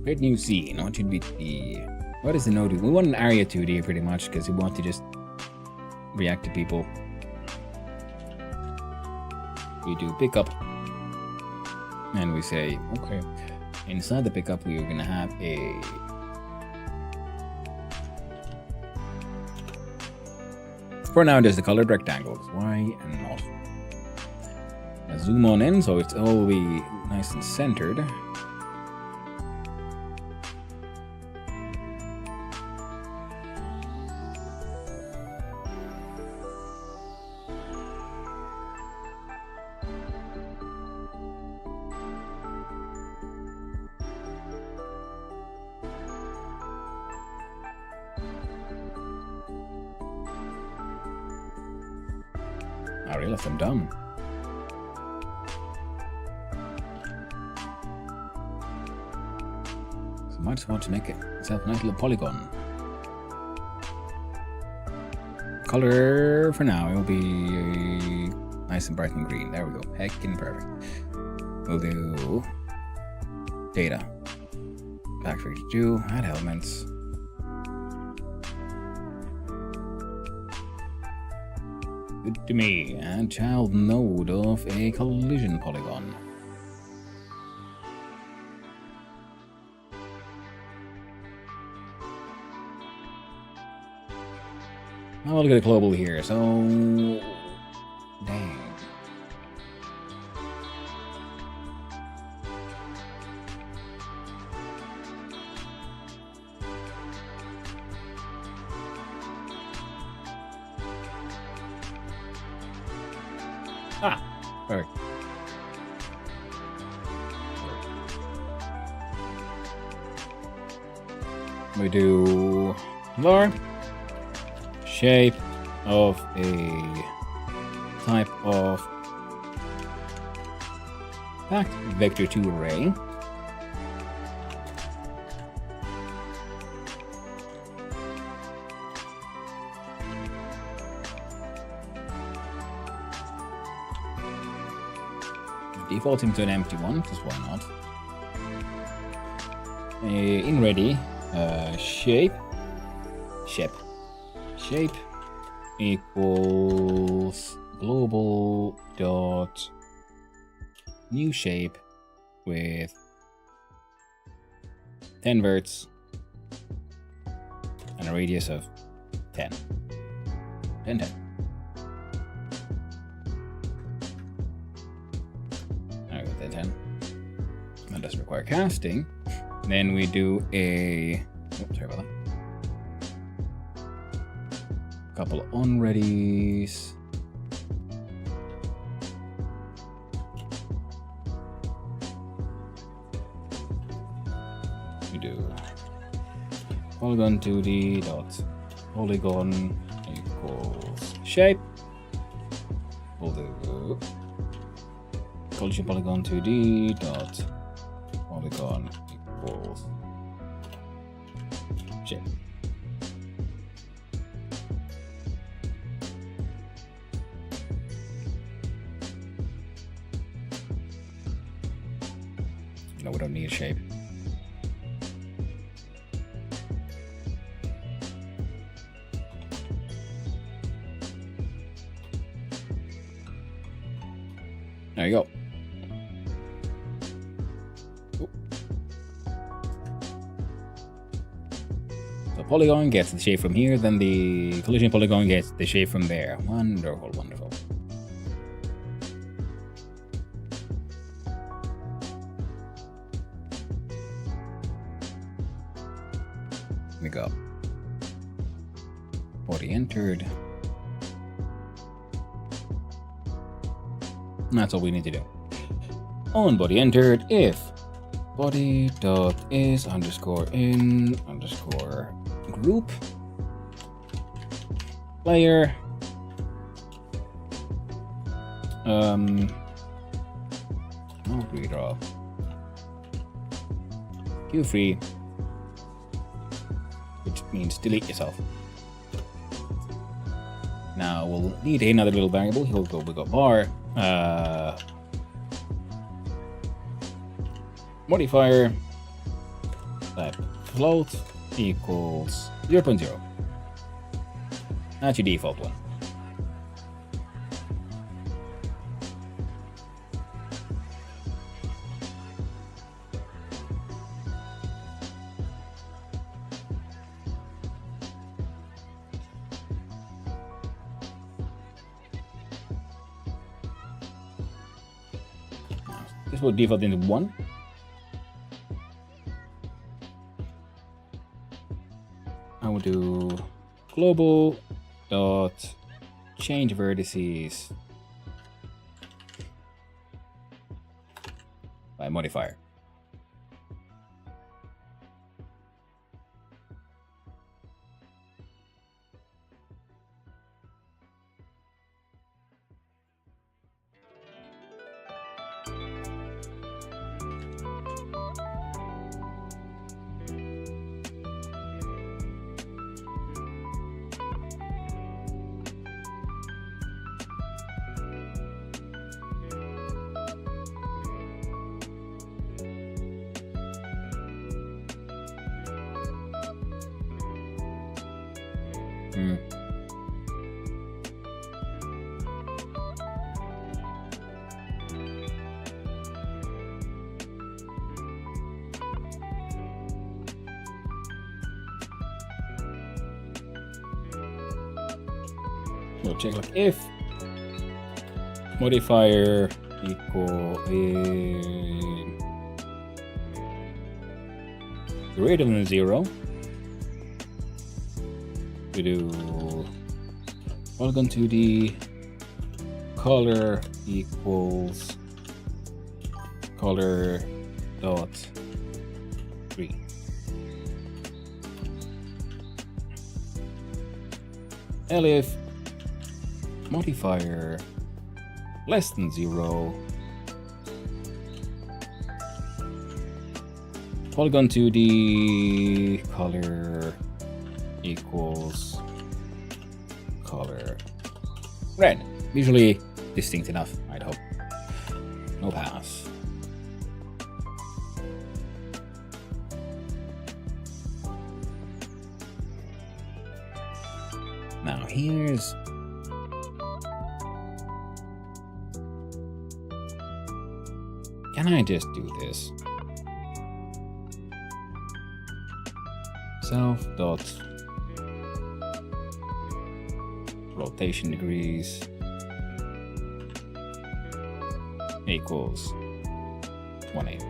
Create new scene. What should be the... What is the node? We want an area 2D pretty much because we want to just react to people. We do pickup. And we say, okay. Inside the pickup, we are going to have a... For now, there's the colored rectangles. Why and not? Now zoom on in so it's all be nice and centered. I realized I'm dumb. So I might just want to make it itself a nice little polygon. Color for now, it'll be nice and bright and green. There we go. Heckin' perfect. We'll do data. Factory to do, add elements. Good to me. And child node of a collision polygon. I'll look at a global here, so... Dang. Perfect. We do lore, shape of a type of fact vector 2 array. Defaulting to an empty one, because why not? In ready, shape equals global dot new shape with 10 verts and a radius of 10. 10. That doesn't require casting. Then we do a... Oops, sorry about that. A couple of on-readies. We do polygon 2D dot polygon equals shape. We'll do collision polygon 2D dot polygon equals shape. No, we don't need a shape. There you go. Ooh. So polygon gets the shape from here, then the collision polygon gets the shape from there. Wonderful, wonderful. Here we go. Body entered. And that's all we need to do. On body entered, if body dot is underscore in underscore group player no redraw queue free, which means delete yourself. Now we'll need another little variable. We got bar modifier type float equals 0.0. That's your default one. This will default into 1. I will do global dot change vertices by modifier. We'll check like if modifier equal greater than 0. We do polygon 2D color equals color dot 3. Elif modifier less than 0. Polygon 2D color equals color red. Visually distinct enough, I'd hope. No pass. Now here's can I just do this? Self dot rotation degrees equals 180.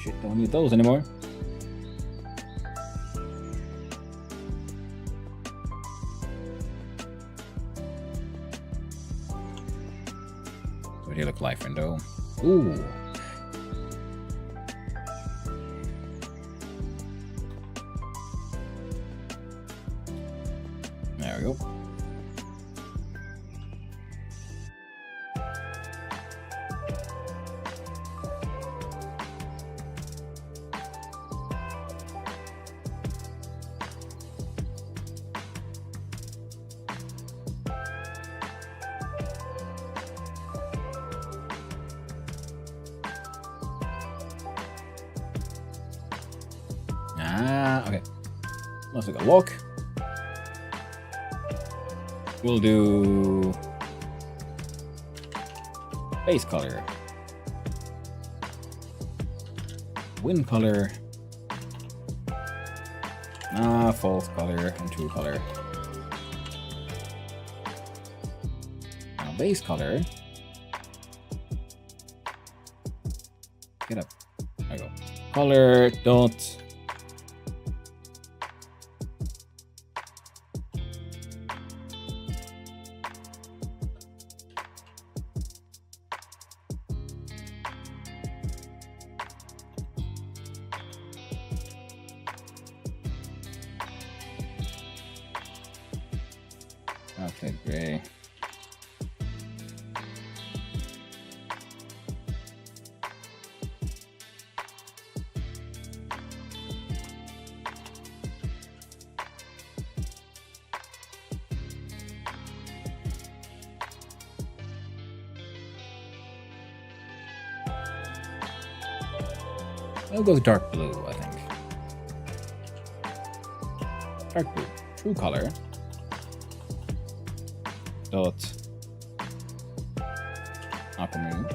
Shit, don't need those anymore. What do you look like, friendo? Ooh. There we go. Okay. Let's take a look. We'll do base color, wind color, false color, and true color. Now base color. Get up. There we go. Color dot. Okay, gray. I'll go with dark blue, I think. Dark blue. True color. Dot. Aquamarine.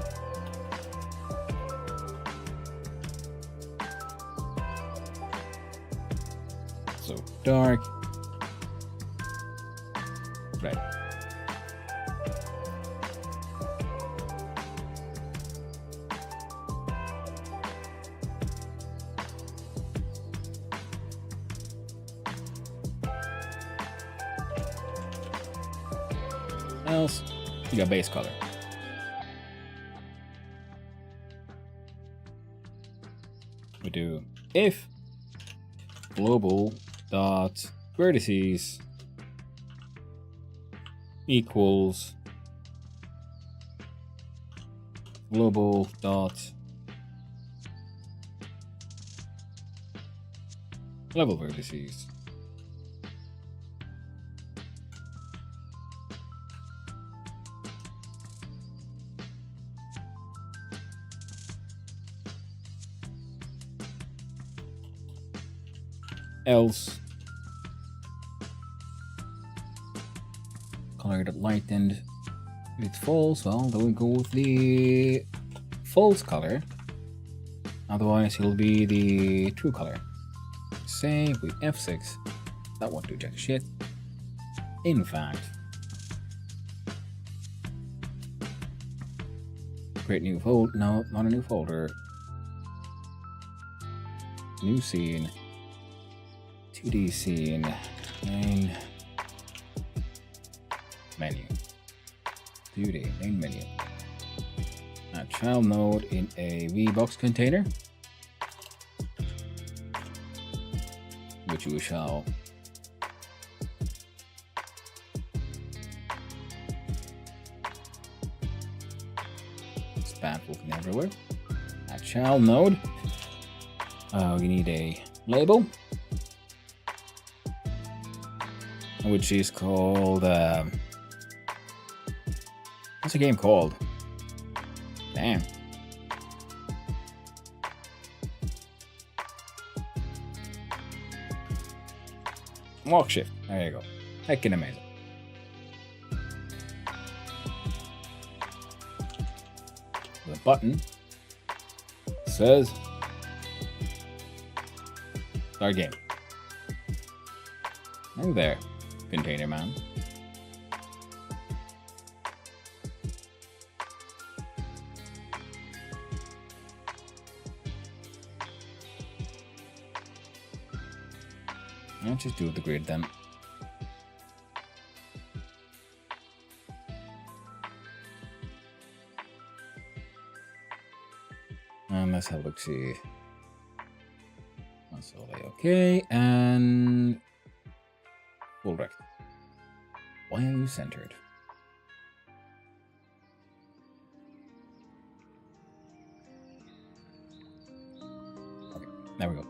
So dark. Red. Else, you got base color. We do if global dot vertices equals global dot level vertices. Else color that lightened with false. Well, then we go with the false color. Otherwise, it'll be the true color. Save with F6. That won't do jack shit. In fact, create new folder. No, not a new folder. New scene. 2D scene, main menu, 2D main menu. A child node in a VBox container, which we shall span looking everywhere. A child node. We need a label, which is called what's the game called? Damn. Walk shift. There you go. Heckin' amazing. The button says start game. And there. Container man. I'll just do the grid then. And let's have a look, see. That's all okay. And full rect. Why are you centered? Okay, there we go.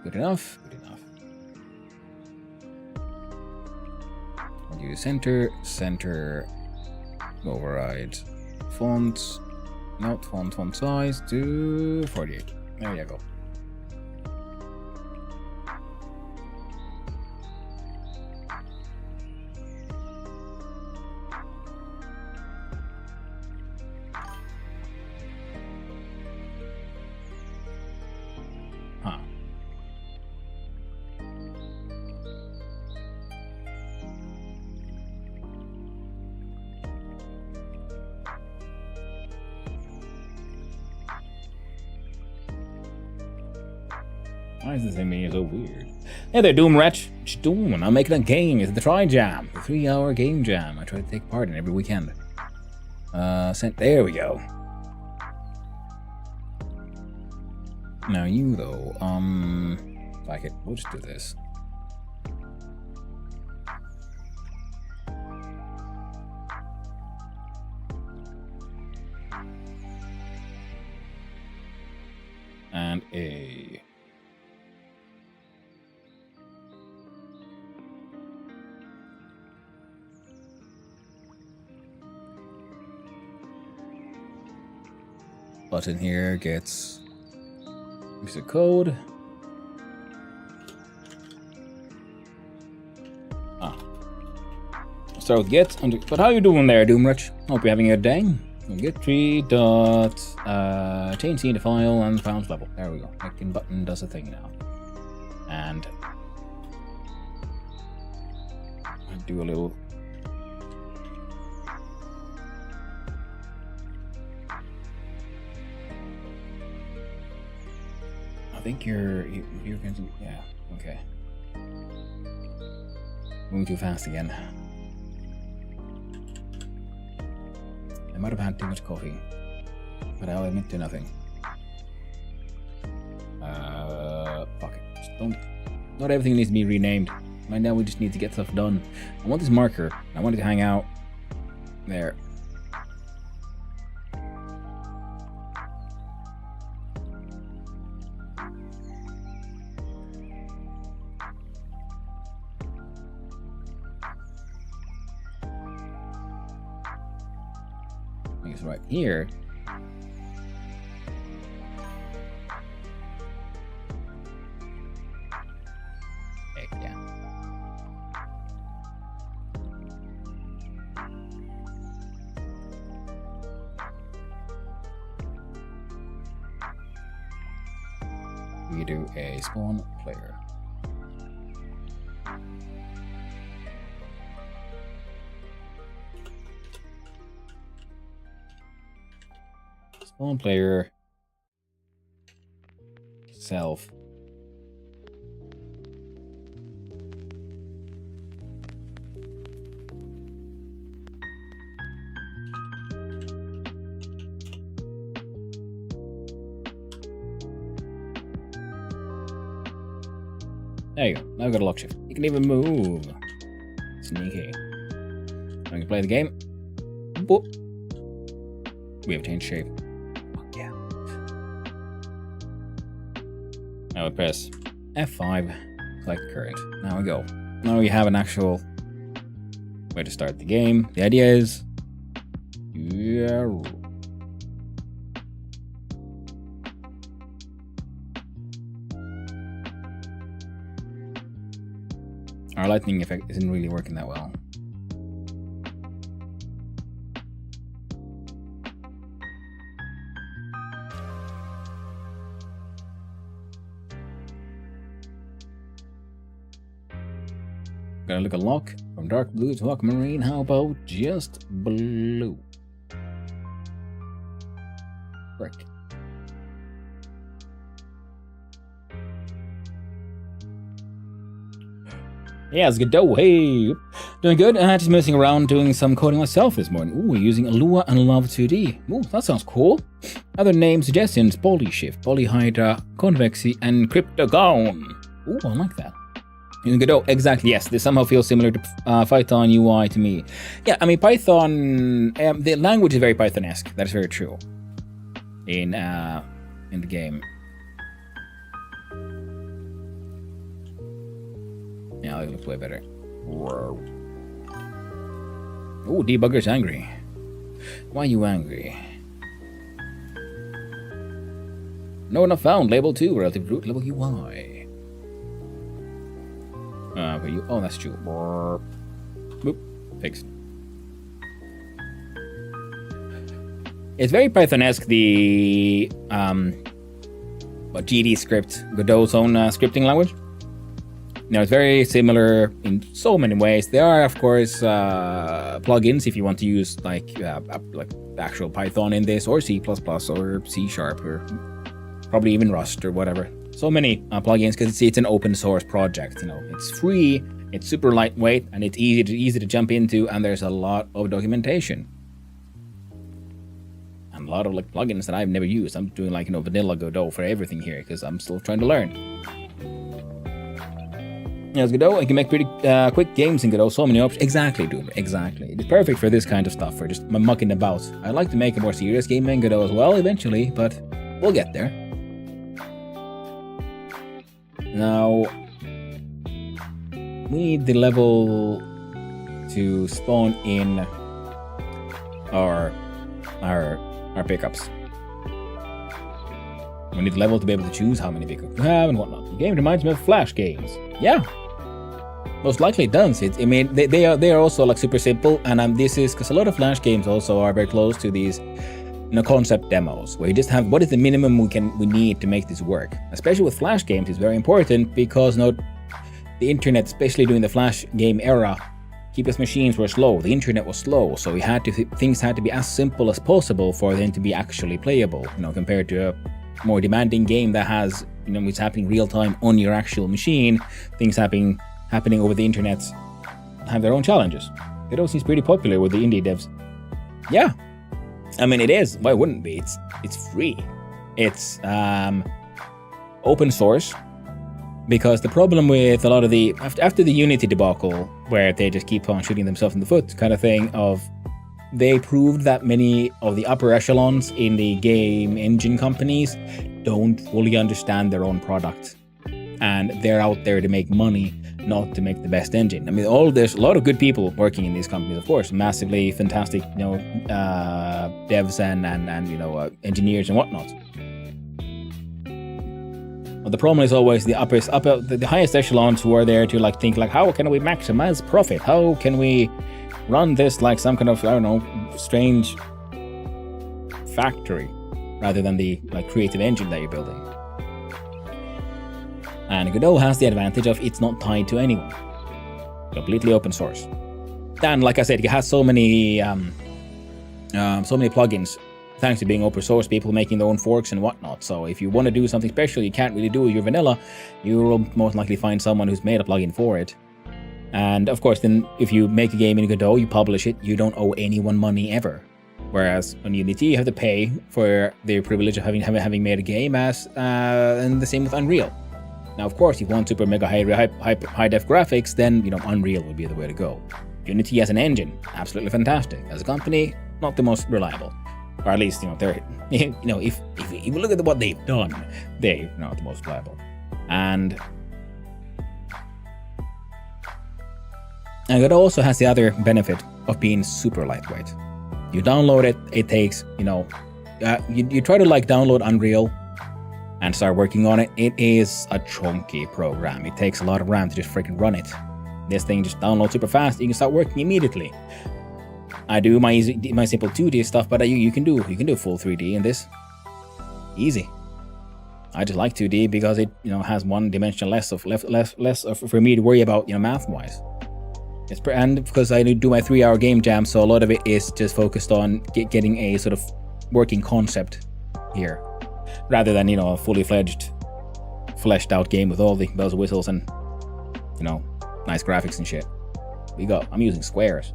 Good enough. Good enough. I'll use center, override fonts. Not font size to 48. There you go. Huh. Why is this thing being so weird? Hey there, Doom Wretch. What you doing? I'm making a game. It's the Trijam, the 3-hour game jam. I try to take part in every weekend. There we go. Now you though, like it. We'll just do this. And a. Button here gets piece of code. I'll start with get. But how you doing there, Doomrich? Hope you're having a day. Get tree dot change scene to file and files level. There we go. Making button does a thing now. And I'll do a little. I think you're going to, yeah, okay. Moving too fast again. I might have had too much coffee, but I'll admit to nothing. Fuck it. Just don't. Not everything needs to be renamed. Right now we just need to get stuff done. I want this marker. I want it to hang out there. It's right here. Heck yeah. We do a spawn player. Spawn player self. There you go. Now I've got a lock shift. You can even move. Sneaky. I can play the game. Boop. We have changed shape. Yeah. Now we press F5, select current. Now we go. Now we have an actual way to start the game. The idea is, yeah. Our lightning effect isn't really working that well. Gonna look a lock from dark blue to aquamarine. How about just blue? Frick. Yes, Godot, hey! Doing good, just messing around doing some coding myself this morning. Ooh, using Lua and Love 2D. Ooh, that sounds cool. Other name suggestions, Polyshift, Polyhydra, Convexy, and Cryptagon. Ooh, I like that. Using Godot, exactly, yes, this somehow feels similar to Python UI to me. Yeah, I mean, Python, the language is very Python-esque, that is very true. In the game. Yeah, it looks way better. Oh, debugger's angry. Why are you angry? No, not found. Label 2, relative root level UI. Okay, you. Oh, that's true. Boop. Fixed. It's very Python-esque, the GD script, Godot's own scripting language. Now, it's very similar in so many ways. There are, of course, plugins if you want to use like actual Python in this, or C++ or C# or probably even Rust or whatever. So many plugins because it's an open source project. You know, it's free, it's super lightweight, and it's easy to jump into. And there's a lot of documentation and a lot of like plugins that I've never used. I'm doing like vanilla Godot for everything here because I'm still trying to learn. Yes, Godot, I can make pretty quick games in Godot, so many options. Exactly, dude, exactly. It's perfect for this kind of stuff, for just mucking about. I'd like to make a more serious game in Godot as well, eventually, but we'll get there. Now, we need the level to spawn in our pickups. We need the level to be able to choose how many pickups we have and whatnot. The game reminds me of Flash games. Yeah, most likely it does. I mean, they are also like super simple, and this is because a lot of Flash games also are very close to these, concept demos where you just have what is the minimum we need to make this work. Especially with Flash games, it's very important because the internet, especially during the Flash game era, people's machines were slow. The internet was slow, so things had to be as simple as possible for them to be actually playable. Compared to a more demanding game that has, it's happening real time on your actual machine. Things happening over the internet have their own challenges. It all seems pretty popular with the indie devs. Yeah, I mean it is. Why wouldn't it be? It's free. It's open source. Because the problem with a lot of the after the Unity debacle, where they just keep on shooting themselves in the foot, kind of thing, they proved that many of the upper echelons in the game engine companies don't fully understand their own product. And they're out there to make money, not to make the best engine. I mean, there's a lot of good people working in these companies, of course, massively fantastic, devs and engineers and whatnot. But the problem is always the the highest echelons who are there to think how can we maximize profit? How can we run this like some kind of, strange factory rather than the creative engine that you're building. And Godot has the advantage of it's not tied to anyone. Completely open source. And like I said, it has so many plugins thanks to being open source, people making their own forks and whatnot. So if you want to do something special you can't really do with your vanilla, you will most likely find someone who's made a plugin for it. And of course, then if you make a game in Godot, you publish it, you don't owe anyone money ever. Whereas on Unity, you have to pay for the privilege of having made a game, and the same with Unreal. Now, of course, if you want super mega high def graphics, then Unreal would be the way to go. Unity as an engine, absolutely fantastic. As a company, not the most reliable, or at least they're if you look at what they've done, they're not the most reliable. And it also has the other benefit of being super lightweight. You download it, it takes, you try to download Unreal and start working on it. It is a chunky program. It takes a lot of RAM to just freaking run it. This thing just downloads super fast. You can start working immediately. I do my simple 2D stuff, but you can do full 3D in this. Easy. I just like 2D because it has one dimension less for me to worry about math wise. And because I do my 3-hour game jam, so a lot of it is just focused on getting a sort of working concept here, rather than a fully fleshed out game with all the bells and whistles and nice graphics and shit. I'm using squares.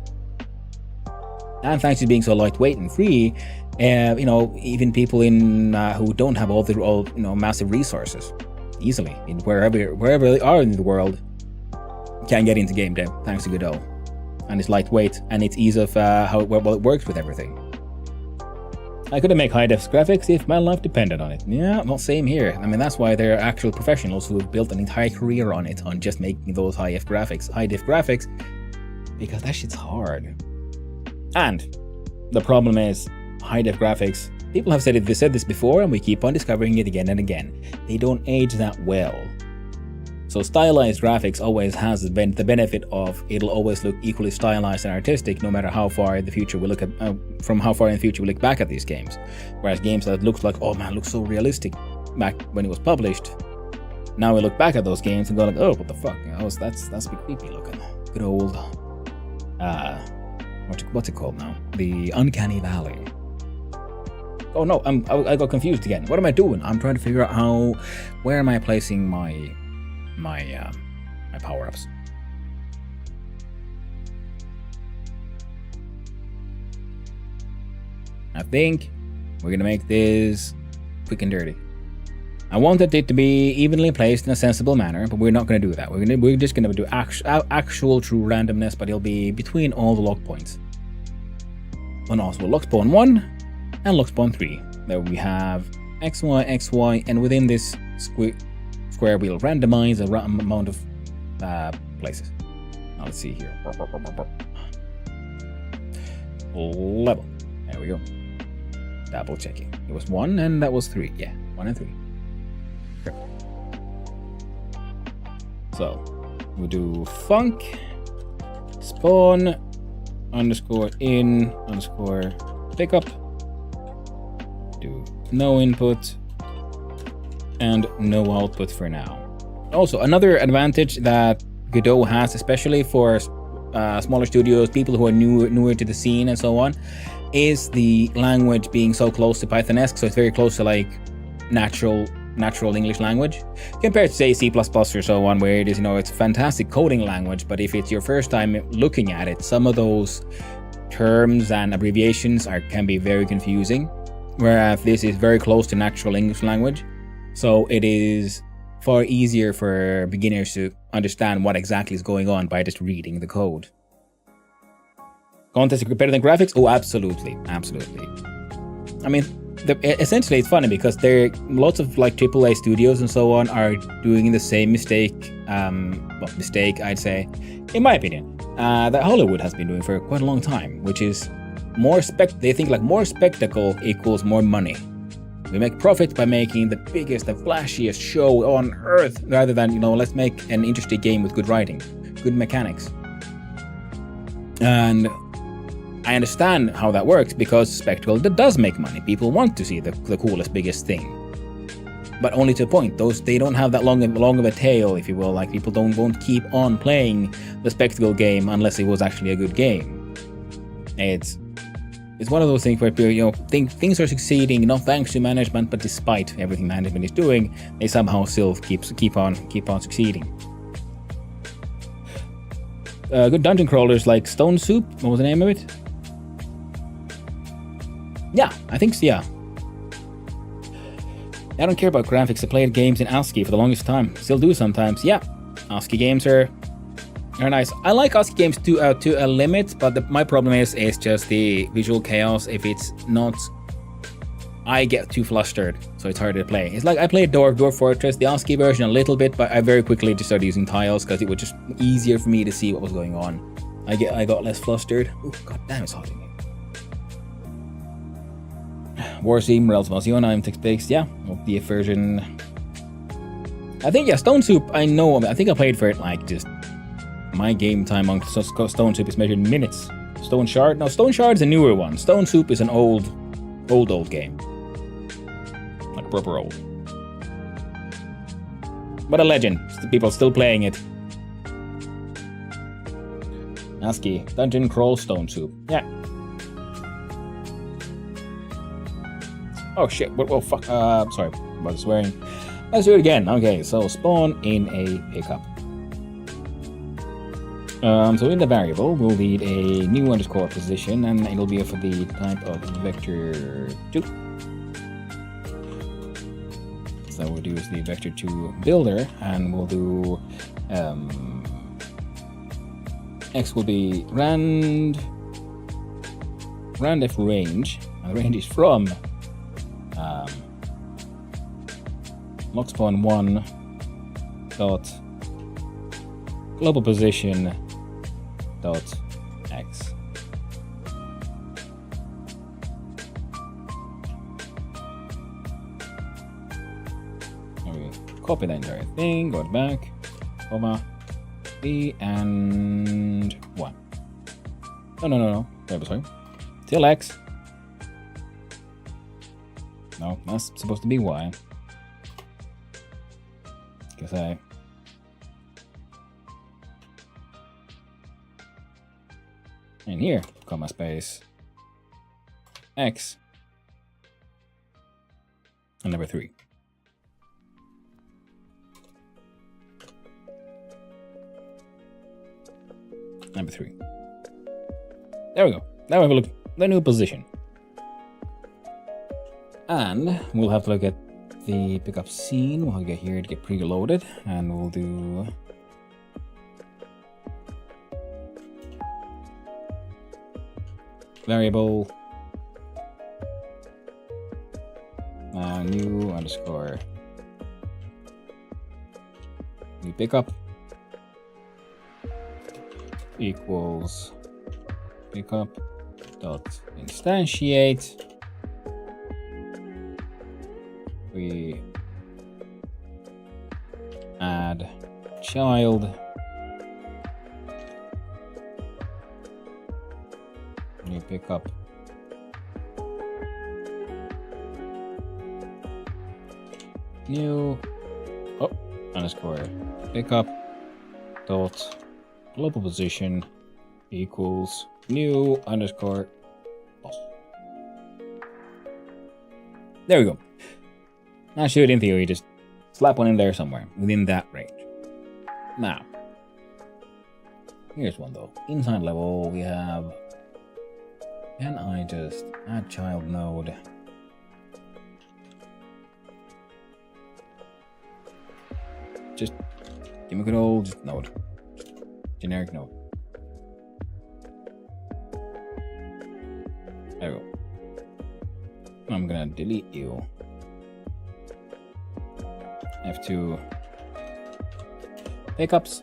And thanks to being so lightweight and free, even people who don't have all massive resources easily, wherever they are in the world, can get into game dev thanks to Godot. And it's lightweight and its ease of how it works with everything. I couldn't make high def graphics if my life depended on it. Yeah, well, same here. I mean, that's why there are actual professionals who have built an entire career on just making those high def graphics, because that shit's hard. And the problem is, high def graphics, people have said this before, and we keep on discovering it again and again. They don't age that well. So stylized graphics always has the benefit of it'll always look equally stylized and artistic, no matter how far in the future we look at we look back at these games. Whereas games that looks so realistic back when it was published, now we look back at those games and go like, oh, what the fuck? That's a bit creepy looking. Good old what's it called now? The Uncanny Valley. Oh no, I got confused again. What am I doing? I'm trying to figure out where am I placing my power-ups. I think we're gonna make this quick and dirty. I wanted it to be evenly placed in a sensible manner, but we're not gonna do that. We're just gonna do actual true randomness, but it'll be between all the lock points. And also lock spawn 1 and lock spawn 3. There we have XY, XY, and within this square we'll randomize a amount of places. Now let's see here. Level. There we go. Double checking. It was 1 and that was 3. Yeah, 1 and 3. Sure. So we'll do func spawn underscore in underscore pickup. Do no input and no output for now. Also, another advantage that Godot has, especially for smaller studios, people who are newer to the scene and so on, is the language being so close to Python-esque, so it's very close to like natural English language, compared to say C++ or so on, where it is, it's a fantastic coding language, but if it's your first time looking at it, some of those terms and abbreviations can be very confusing, whereas this is very close to natural English language. So it is far easier for beginners to understand what exactly is going on by just reading the code. Context is better than graphics? Oh, absolutely. Absolutely. I mean, essentially it's funny because there are lots of like AAA studios and so on are doing the same mistake, I'd say, in my opinion, that Hollywood has been doing for quite a long time, which is they think like more spectacle equals more money. We make profit by making the biggest and flashiest show on earth, rather than, let's make an interesting game with good writing, good mechanics. And I understand how that works, because spectacle does make money. People want to see the coolest, biggest thing. But only to a point. They don't have that long of a tail, if you will. Like, people won't keep on playing the spectacle game unless it was actually a good game. It's one of those things where things are succeeding, not thanks to management, but despite everything management is doing, they somehow still keep on succeeding. Good dungeon crawlers like Stone Soup. What was the name of it? Yeah, I think so, yeah. I don't care about graphics. I played games in ASCII for the longest time. Still do sometimes. Yeah, ASCII games are nice. I like ASCII games to a limit, but my problem is just the visual chaos. If it's not, I get too flustered, so it's harder to play. It's like I played Dwarf Fortress, the ASCII version, a little bit, but I very quickly just started using tiles because it was just easier for me to see what was going on. I got less flustered. Oh, god damn, it's hot in here. Warseam, Realms I'm text-based, yeah. The version. I think, yeah, Stone Soup, I know. I think I played for it like just. My game time on Stone Soup is measured in minutes. Stone Shard? No, Stone Shard is a newer one. Stone Soup is an old game. Like proper old. But a legend. People still playing it. ASCII. Dungeon Crawl Stone Soup. Yeah. Oh shit. Well, fuck. Sorry. I was swearing. Let's do it again. Okay, so spawn in a pickup. So in the variable, we'll need a new underscore position, and it'll be for the type of vector2. So we'll do is the vector2 builder, and we'll do x will be randf range, and the range is from lockspawn1 dot global position dot x. Copy the entire thing, go back, comma, b and 1. No. Sorry. Till x. No, that's supposed to be y. Guess I. And here, comma space x and number 3. Number 3. There we go. Now we have a look at the new position. And we'll have to look at the pickup scene. We'll get here to get preloaded, and we'll do variable new underscore new pickup equals pickup dot instantiate. We add child new pickup new underscore pickup dot global position equals new underscore boss. There we go. Now should in theory just slap one in there somewhere within that range. Now, here's one though. Inside level we have, can I just add child node? Just give me a good old node. Generic node. There we go. I'm gonna delete you. F2 pickups.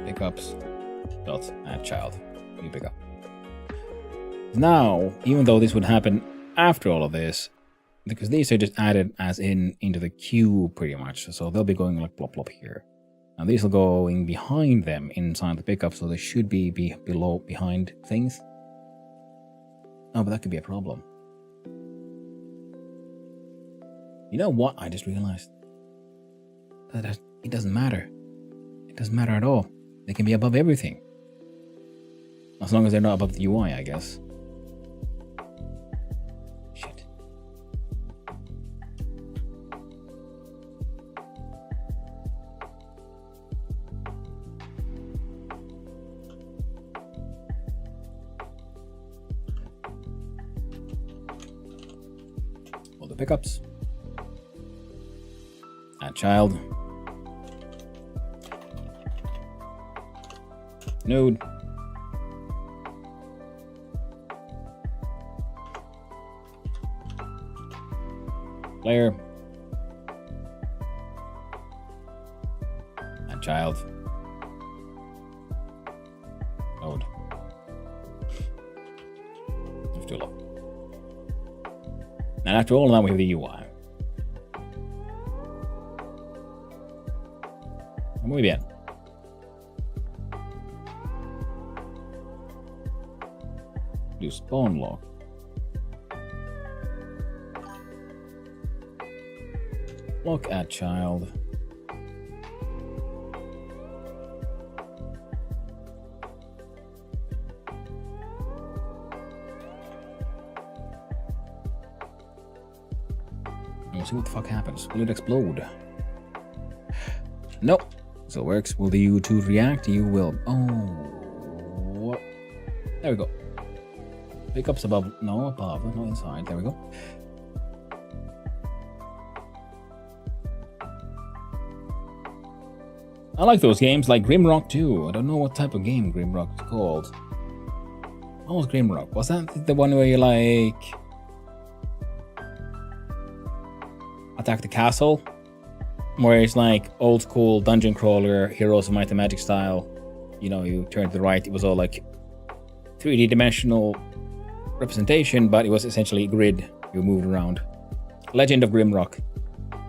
Pickups dot add child. New pickup. Now, even though this would happen after all of this, because these are just added as into the queue pretty much, so they'll be going like plop plop here. Now these will go going behind them inside the pickup, so they should be behind things. Oh, but that could be a problem. You know what? I just realized that it doesn't matter. It doesn't matter at all. They can be above everything, as long as they're not above the UI, I guess. Shit. All the pickups. Add child. Node. Player. Add child. Node. That's too low. And after all of that, we have the UI. Muy bien. Do spawn lock. Look at child. And we'll see what the fuck happens. Will it explode? No. So it works. Will the U2 react? You will. Oh. There we go. Pickups above. No, above. No, inside. There we go. I like those games like Grimrock 2. I don't know what type of game Grimrock is called. What was Grimrock? Was that the one where you like attack the castle? Where it's like old school dungeon crawler, Heroes of Might and Magic style. You know, you turn to the right, it was all like 3D dimensional representation, but it was essentially grid. You moved around. Legend of Grimrock.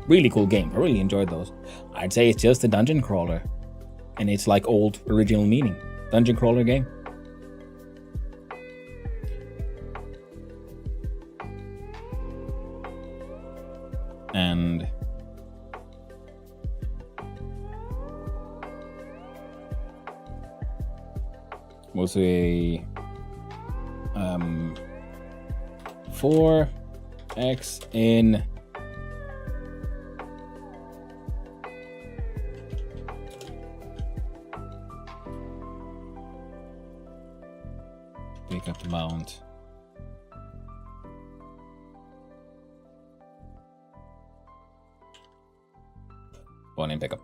Really cool game. I really enjoyed those. I'd say it's just a dungeon crawler. And it's like old original meaning. Dungeon crawler game. And we'll say 4x in pick up the mount. One in pickup.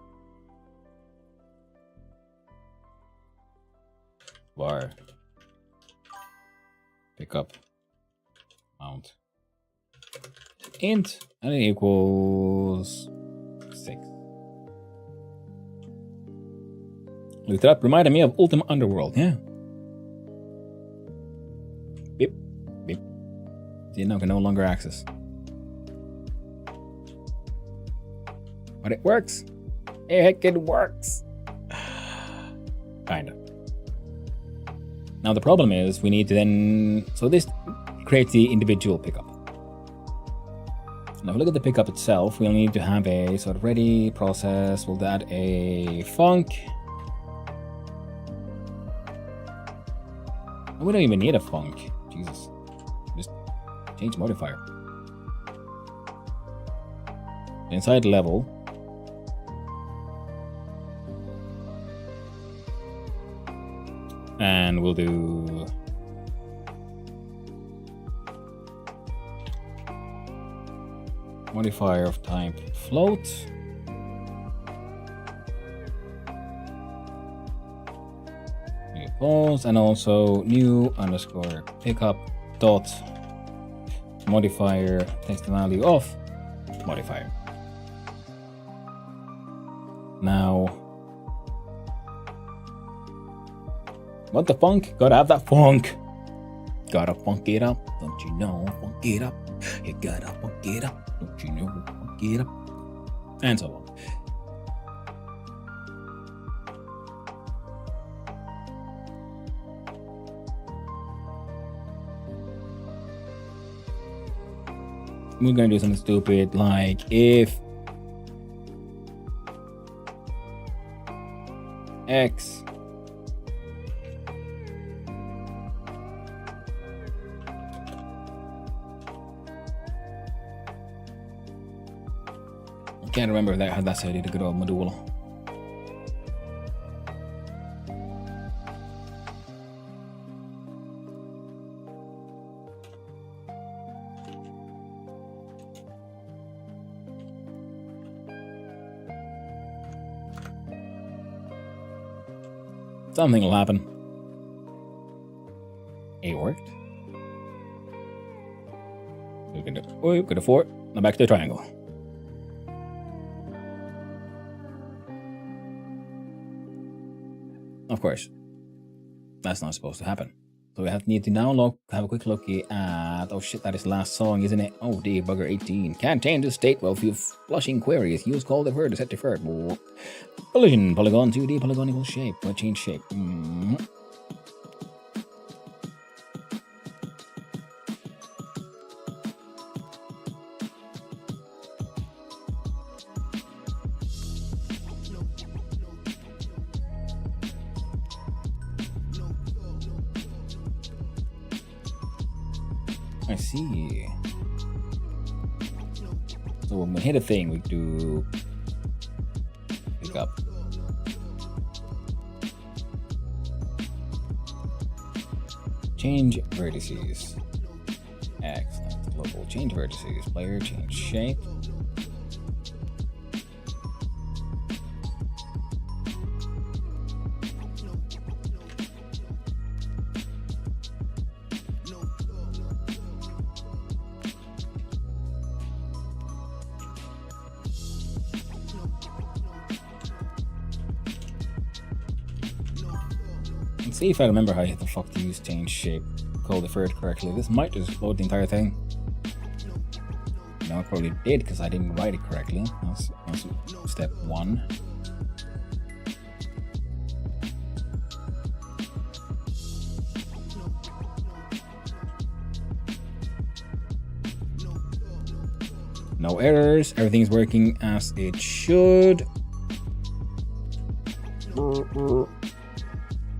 Var. Pickup. Mount. Int. And it equals 6. Looked it up. Reminded me of Ultima Underworld. Yeah. Beep. Beep. See, now can no longer access. But it works. Heck, it works. Kinda. Now the problem is we need to then... So this creates the individual pickup. Now if we look at the pickup itself, we'll need to have a sort of ready process. We'll add a func. We don't even need a func. Jesus. Just change modifier. Inside level. And we'll do modifier of type float. New pause, and also new underscore pickup dot modifier text value of modifier. Now, what the funk? Gotta have that funk. Gotta funk it up, don't you know? Funk it up. You gotta funk it up, don't you know? Funk it up. And so on. We're gonna do something stupid like if X I can't remember that how that's how I did a good old module. Something will happen. It worked. We can do. Oh, we could afford. Now back to the triangle. Of course, that's not supposed to happen. So we need to now have a quick look at... Oh shit, that is the last song, isn't it? Oh, debugger 18. Can't change the state well if you have flushing queries. Use call deferred to set deferred. Collision, polygon 2D, polygon equals shape. What change shape? I see. So when we hit a thing, we do pick up. Change vertices. Excellent. Global change vertices. Player change shape. Let's see if I remember how the fuck to use change shape code deferred correctly. This might just load the entire thing. No, I probably did because I didn't write it correctly. That's step 1. No errors. Everything's working as it should.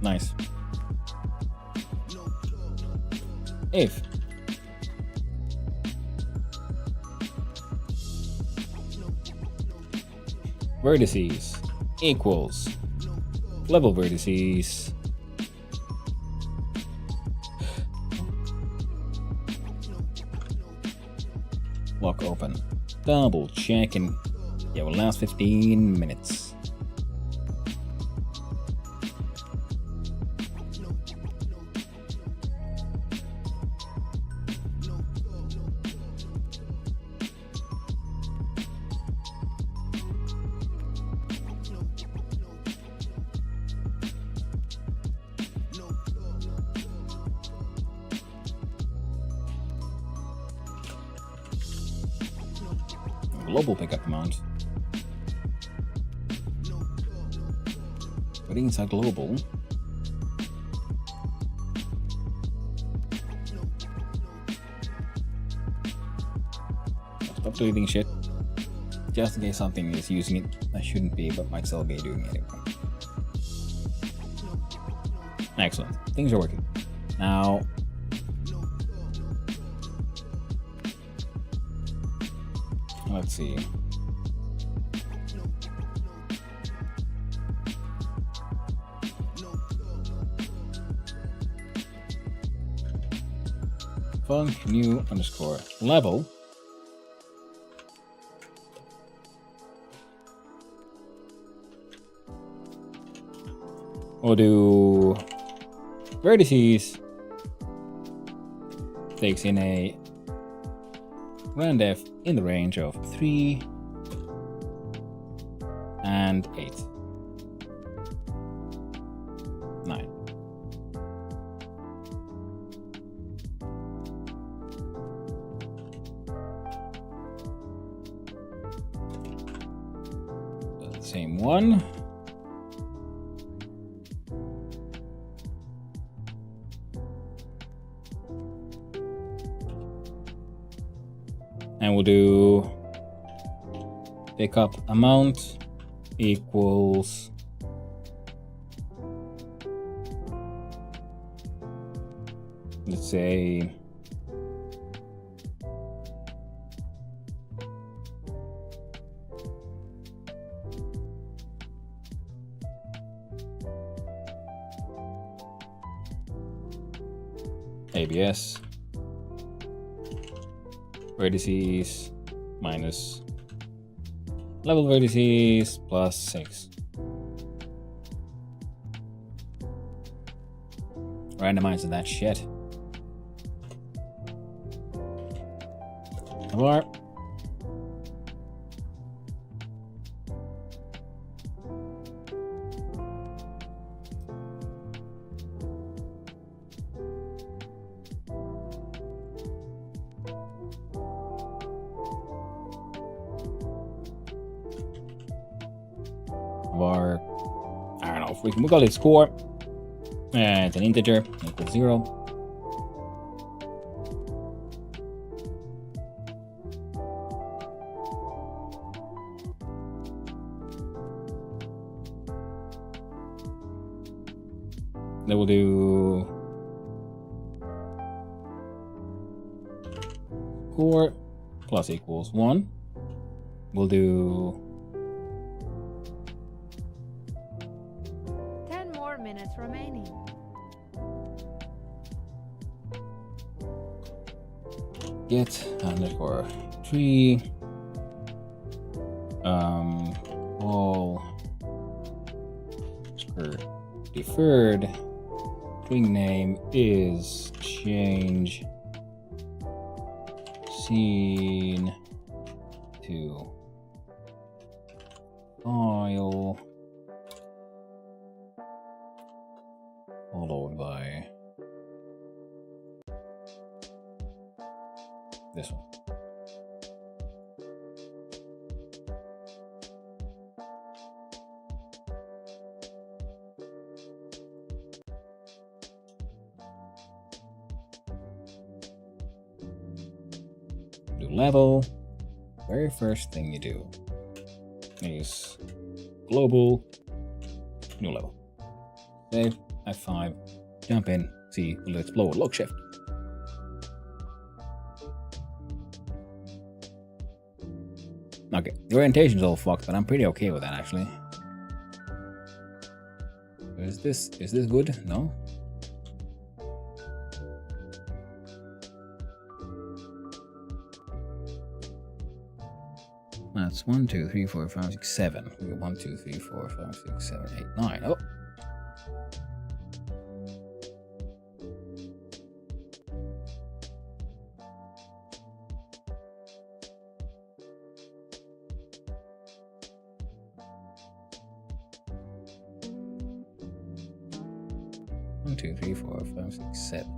Nice. If vertices equals level vertices lock open, double checking. Yeah, will last 15 minutes. Global pickup amount. Putting inside global. Stop deleting shit. Just in case something is using it I shouldn't be, but might still be doing it anyway. Excellent. Things are working. Now let's see. Func new underscore level. We'll do vertices. Takes in a randef in the range of 3 and 8. 9. Same one. And we'll do pickup amount equals let's say ABS vertices minus level vertices plus 6. Randomize that shit. Var. Var, I don't know if we can call it score. It's an integer equals 0. Then we'll do score plus equals 1. We'll do minutes remaining. Get underscore 3. All deferred. String name is change scene to file followed by this one. Do level. Very first thing you do is global new level. Save F5, jump in, see, will explode, lock shift. Okay, the orientation's all fucked, but I'm pretty okay with that actually. Is this good? No? That's 1, 2, 3, 4, 5, 6, 7. We got 1, 2, 3, 4, 5, 6, 7, 8, 9. Oh! One, two, three, four, five, six, 7.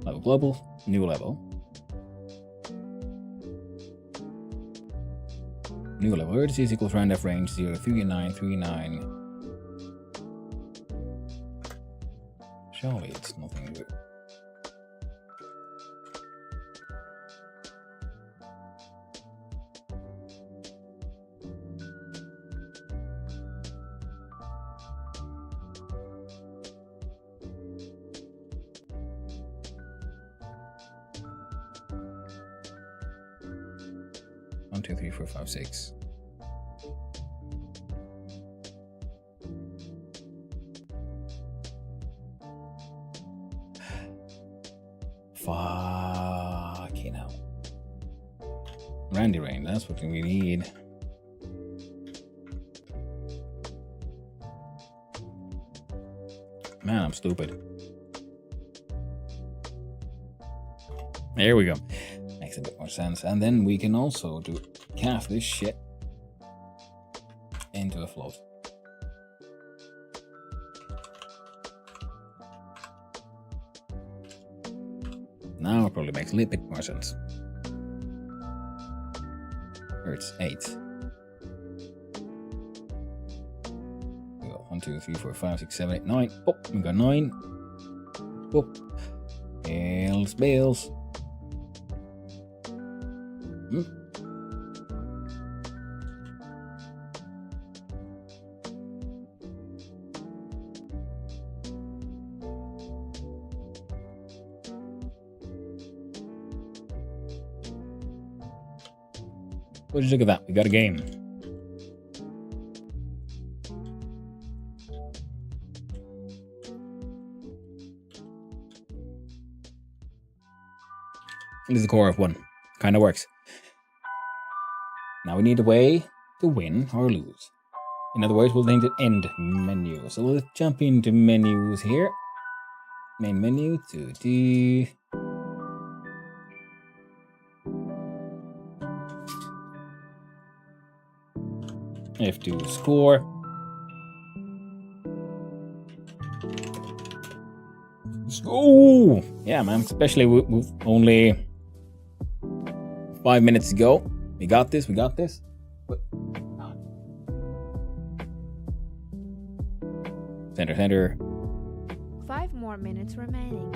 Level global, new level. New level, vertices equals round F range 0, 3, 9, 3, 9. Surely it's nothing good. One, two, three, four, five, 6. Fucking hell. Randy Rain, that's what we need. Man, I'm stupid. There we go. Makes a bit more sense. And then we can also do calf this shit into a float. Now it probably makes a little bit more sense. Where it's 8. We got 1, 2, 3, 4, 5, 6, 7, 8, 9. Oh, we got 9. Oh. Bales. What did you think of that? We got a game. This is the core of one. Kind of works. Now we need a way to win or lose. In other words, we'll need to end menu. So let's jump into menus here. Main menu, 2D. F2 score. Oh, yeah, man. Especially with only 5 minutes to go. We got this. We got this. What? Center. 5 more more minutes remaining.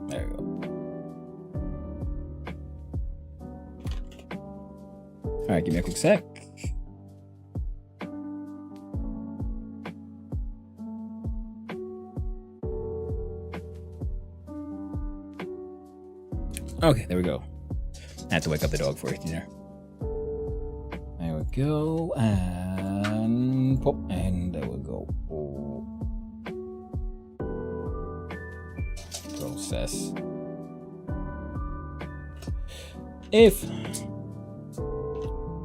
There we go. Alright, give me a quick sec. Okay, there we go. I had to wake up the dog for it, there. There we go, and pop, and there we go. Oh. Process. If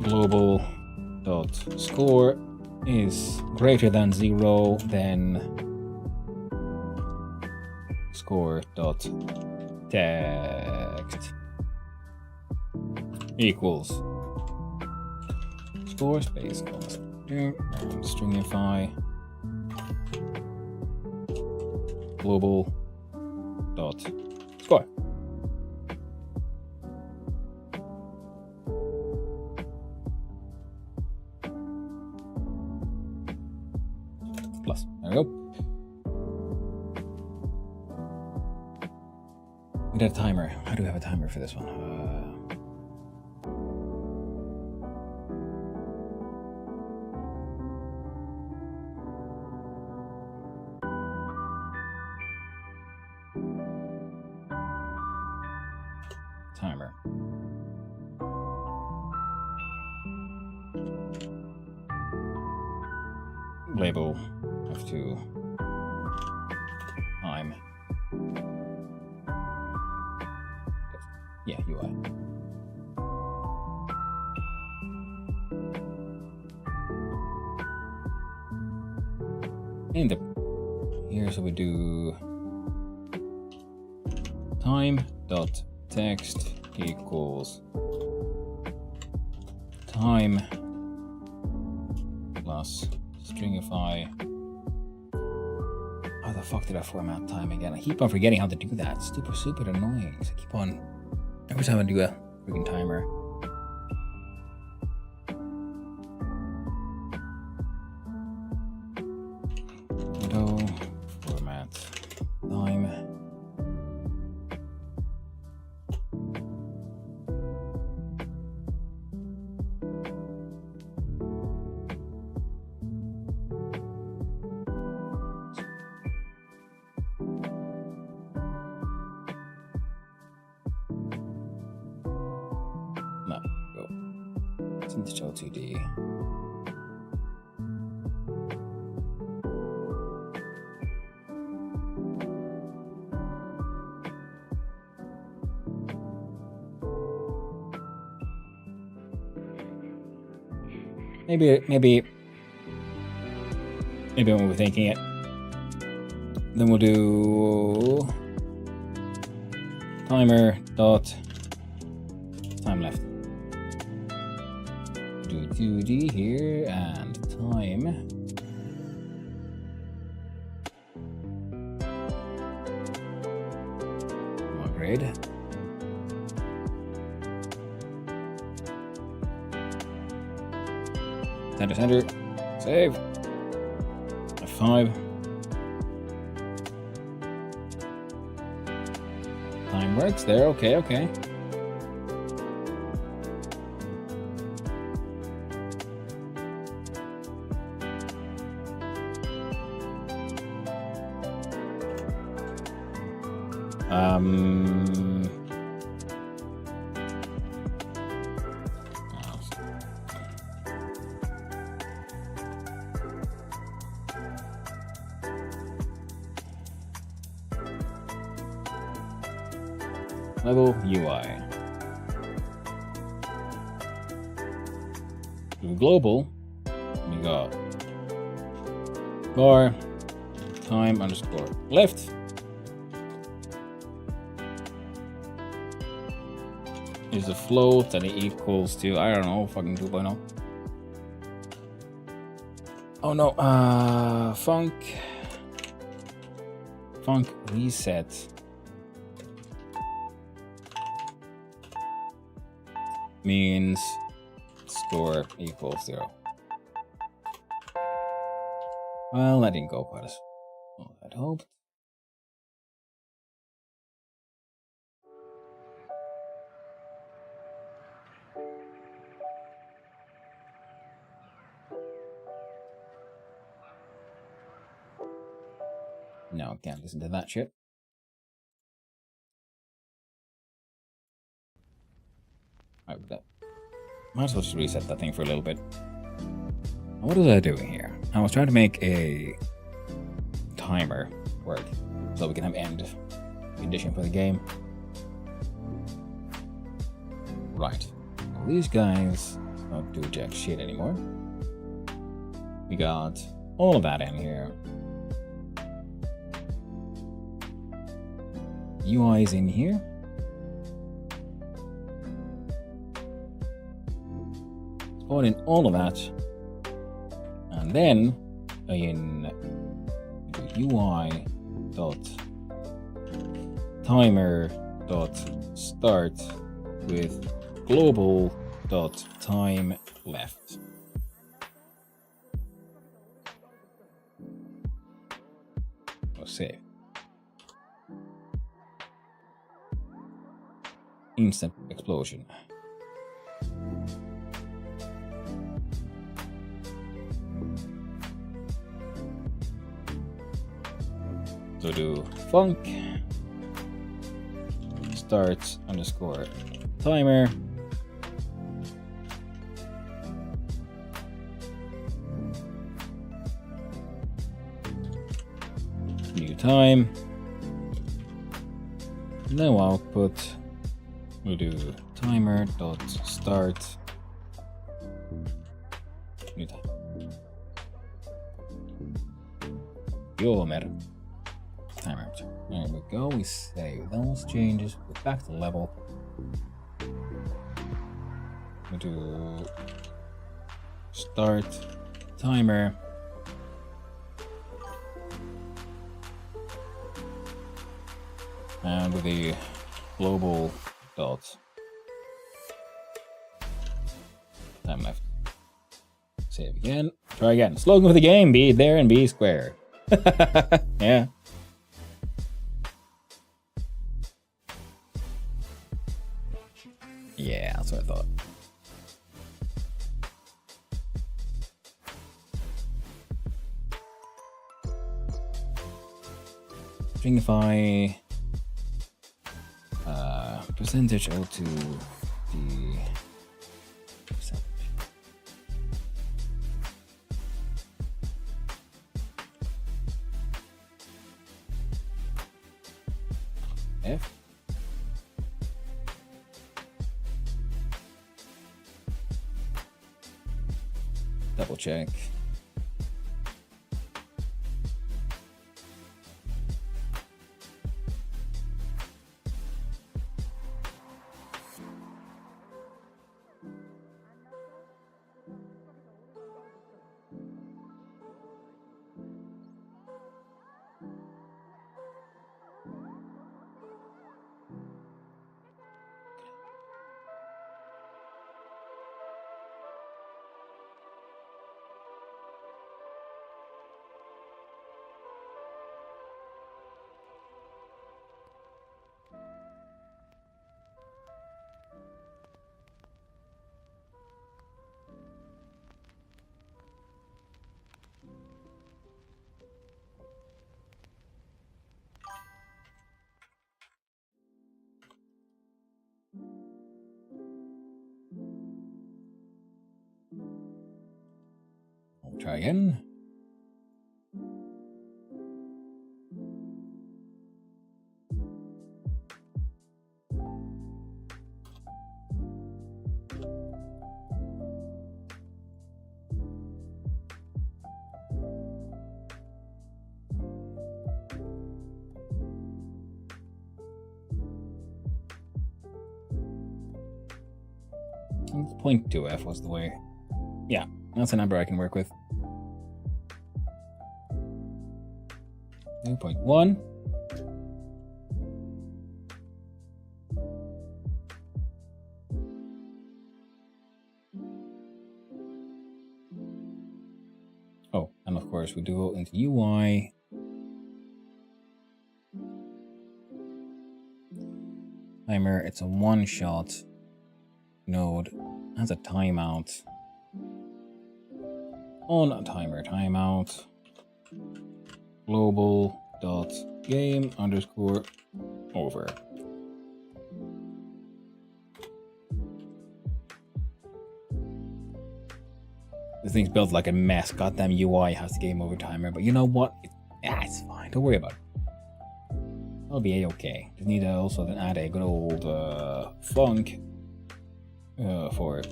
global dot score is greater than 0, then score dot text equals score space and stringify global dot score. Plus. There we go. We need a timer. How do we have a timer for this one? Timer. Label F2 time. Yeah, UI. And here, so we do time dot text equals time plus stringify. How the fuck did I format time again? I keep on forgetting how to do that. It's super annoying. So I keep on every time I do a freaking timer. Window format time. No, go. It's in the show 2D. Maybe when we're thinking it, then we'll do timer dot time left. Do 2D here and time. Grade. Center. Save. F5. Time works there. Okay. Level UI. Do global. We got bar time underscore left. Is a float that it equals to, I don't know, fucking 2.0. Oh no, func reset means score equals 0. Well, that didn't go quite as well as I'd hoped. No, I can't listen to that shit. Right, might as well just reset that thing for a little bit. What was I doing here? I was trying to make a timer work so we can have end condition for the game. Right. Well, these guys don't do jack shit anymore. We got all of that in here. UI's in here. Spawn in all of that. And then in UI dot timer dot start with global dot time left. Let's save. Instant explosion. So do func start underscore timer new time, no output. We'll do timer dot start new time. Timer. There we go. We save those changes. Go back to level. We do start timer. And with the global dot time left. Save again. Try again. Slogan for the game: be there and be square. Yeah. Yeah, that's what I thought. Stringify percentage O2 the percentage. F. Double check. We'll try again. Let's 0.2F was the way. Yeah, that's a number I can work with. 0.1. Oh, and of course we go into UI. Timer, it's a one-shot node, has a timeout. On a timer, timeout. Global dot game underscore over. This thing's built like a mess. Goddamn UI has the game over timer, but you know what? It's fine. Don't worry about it. I'll be a-okay. Just need to also then add a good old funk for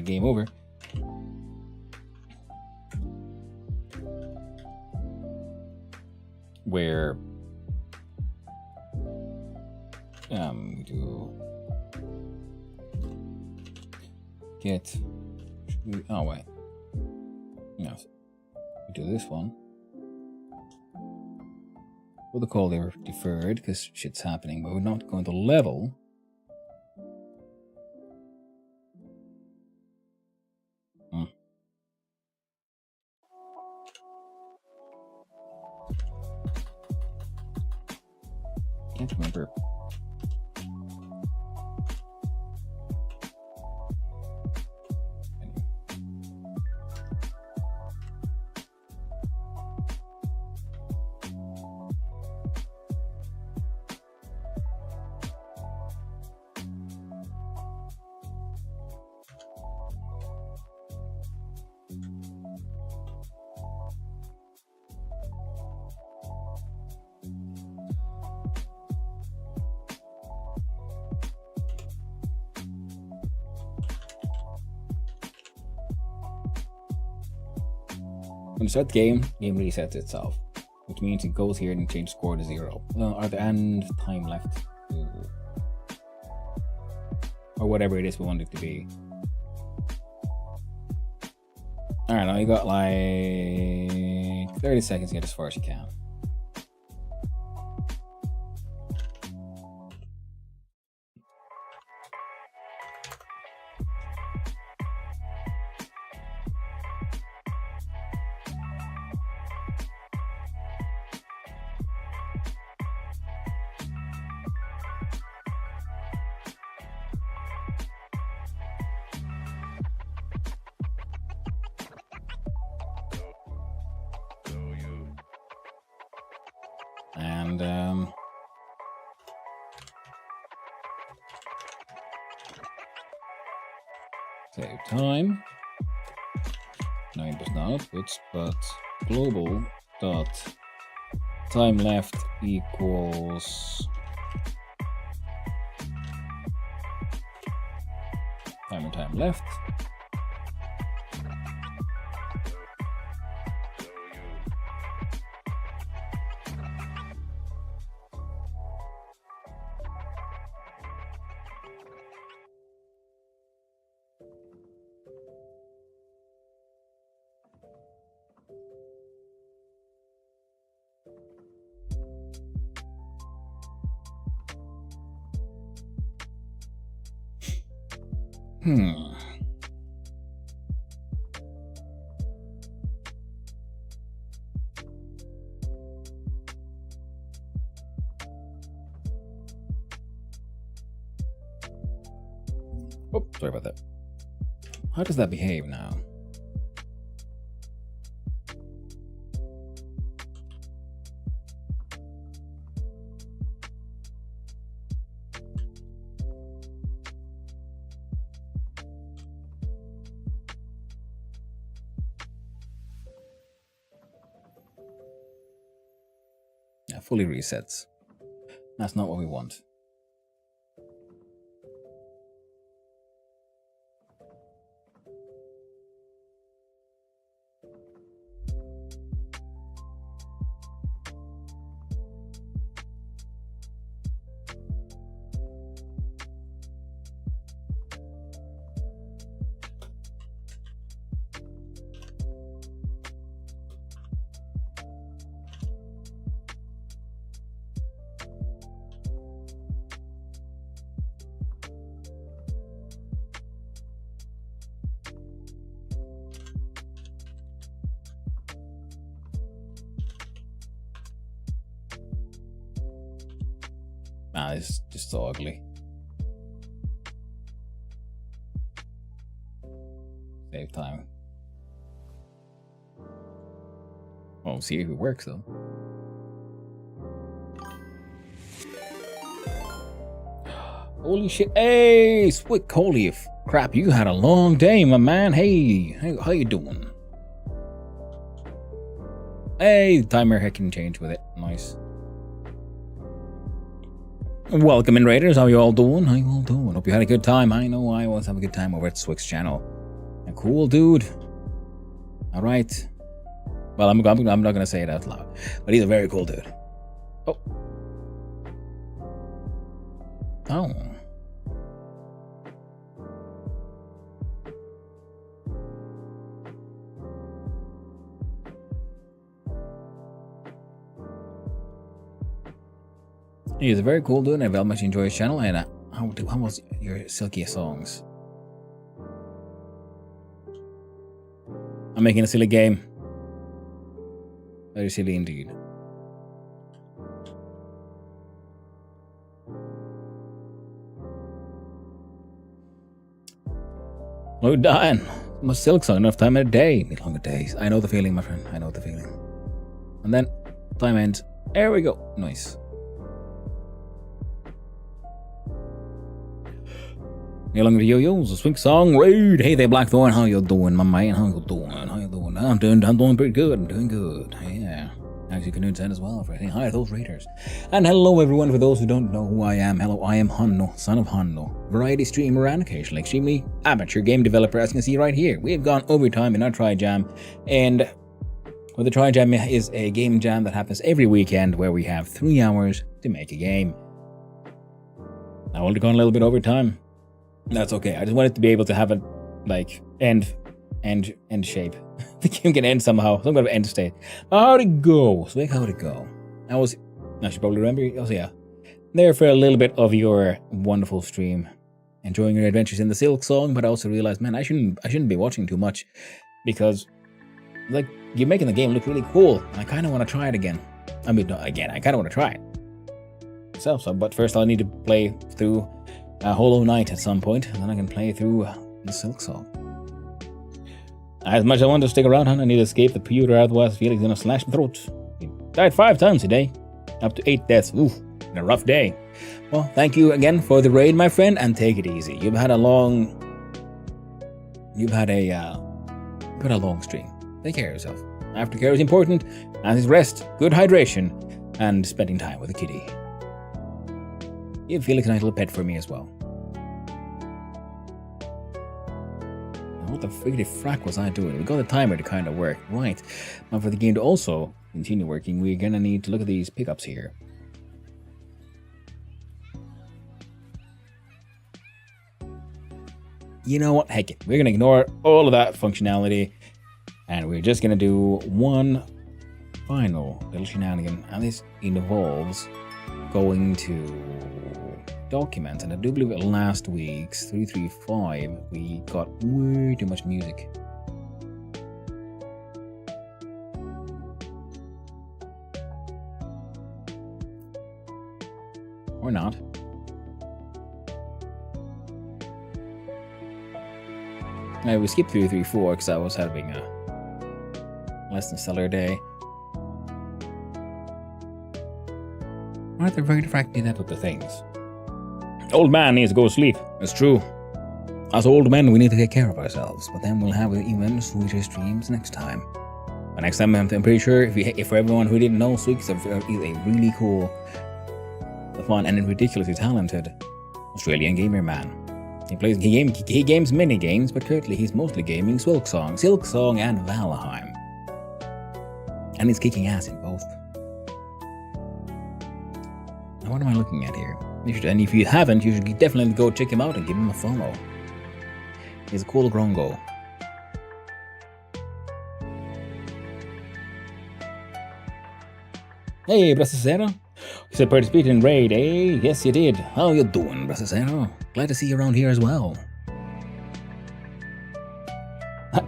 game over. Where we do get. Oh wait. No, we do this one. We'll call they were deferred because shit's happening, but we're not going to level. Can't remember. When you start the game resets itself, which means it goes here and changes score to 0. Or the end time left, or whatever it is we want it to be. All right, now you got like 30 seconds to get as far as you can. And save time. 9 does not outputs, but global dot time left equals time left. Oh, sorry about that. How does that behave now? Yeah, fully resets. That's not what we want. Nah, it's just so ugly. Save time. Well, see if it works though. Holy shit! Hey, Swick! Holy crap! You had a long day, my man. Hey, how you doing? Hey, the timer I can change with it. Nice. Welcome in, Raiders. How you all doing? How you all doing? Hope you had a good time. I know I always have a good time over at Swick's channel. A cool dude. All right. Well, I'm not gonna say it out loud, but he's a very cool dude. Oh. Oh. He's a very cool dude, and I very much enjoy his channel. And how was your silkiest songs? I'm making a silly game. Very silly indeed. Oh, dying. My silk song, enough time in a day. Need longer days. I know the feeling, my friend. I know the feeling. And then time ends. There we go. Nice. You're along with yo-yos, a swing song raid. Hey there, Blackthorn. How you doing, my man? How you doing? How you doing? I'm doing pretty good. I'm doing good. Yeah. As you can understand as well for saying hi to those raiders. And hello everyone, for those who don't know who I am. Hello, I am Hanno, son of Hanno. Variety streamer and occasionally extremely amateur game developer, as you can see right here. We have gone overtime in our Trijam. And well, the Trijam is a game jam that happens every weekend where we have 3 hours to make a game. I've only gone a little bit over time. That's okay. I just wanted to be able to have a like end shape. The game can end somehow. Some kind of end state. How'd it go? Swig, how'd it go? I should probably remember. Oh yeah. There for a little bit of your wonderful stream. Enjoying your adventures in the Silk Song, but I also realized, man, I shouldn't be watching too much. Because like you're making the game look really cool. And I kinda wanna try it again. I mean not again, I kinda wanna try it. So, but first I'll need to play through Hollow Knight at some point, and then I can play through the Silk Song. As much as I want to stick around, I need to escape the pewter, otherwise Felix is gonna slash my throat. He died 5 times today, up to 8 deaths. Oof, been a rough day. Well, thank you again for the raid, my friend, and take it easy. You've had a long stream. Take care of yourself. Aftercare is important, as is rest, good hydration, and spending time with a kitty. Give Felix a nice little pet for me as well. What the friggity frack was I doing? We got the timer to kind of work. Right. Now for the game to also continue working, we're going to need to look at these pickups here. You know what? Heck it. We're going to ignore all of that functionality. And we're just going to do one final little shenanigan. And this involves going to documents, and I do believe last week's 335 we got way too much music. Or not. We skipped 334 because I was having a less than stellar day. Aren't they very differently that with the things? Old man needs to go to sleep. It's true. Us old men, we need to take care of ourselves. But then we'll have even sweeter streams next time. But next time, I'm pretty sure, if for everyone who didn't know, Sweek is a really cool, fun, and ridiculously talented Australian gamer man. He games many games, but currently he's mostly gaming Silk Song and Valheim. And he's kicking ass in both. Now what am I looking at here? And if you haven't, you should definitely go check him out and give him a follow. He's a cool grongo. Hey, Brasicero. You said participate in raid, eh? Yes, you did. How you doing, Brasicero? Glad to see you around here as well.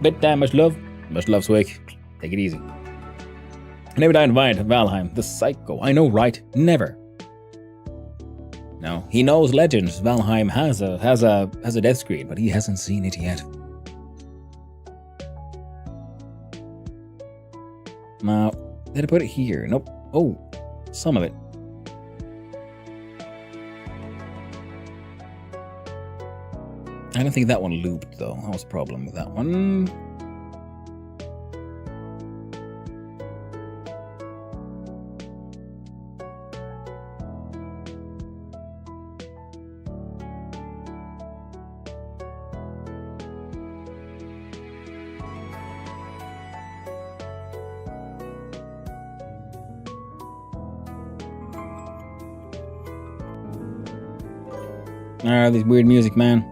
Bedtime, much love. Much love, Swig. Take it easy. Never died invite Valheim, the psycho. I know, right? Never. No, he knows Legends. Valheim has a death screen, but he hasn't seen it yet. Now, did I put it here? Nope. Oh, some of it. I don't think that one looped though. That was a problem with that one. This weird music, man.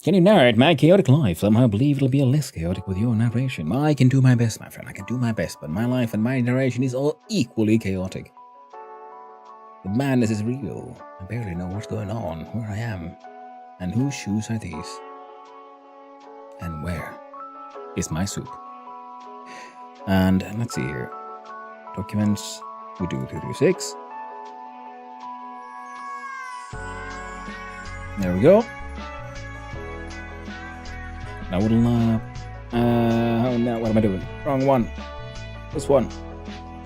Can you narrate my chaotic life? Somehow I believe it'll be less chaotic with your narration. I can do my best, my friend. I can do my best, but my life and my narration is all equally chaotic. The madness is real. I barely know what's going on, where I am, and whose shoes are these? And where is my soup? And let's see here. Documents, we do 236. There we go. Now now what am I doing? Wrong one. This one.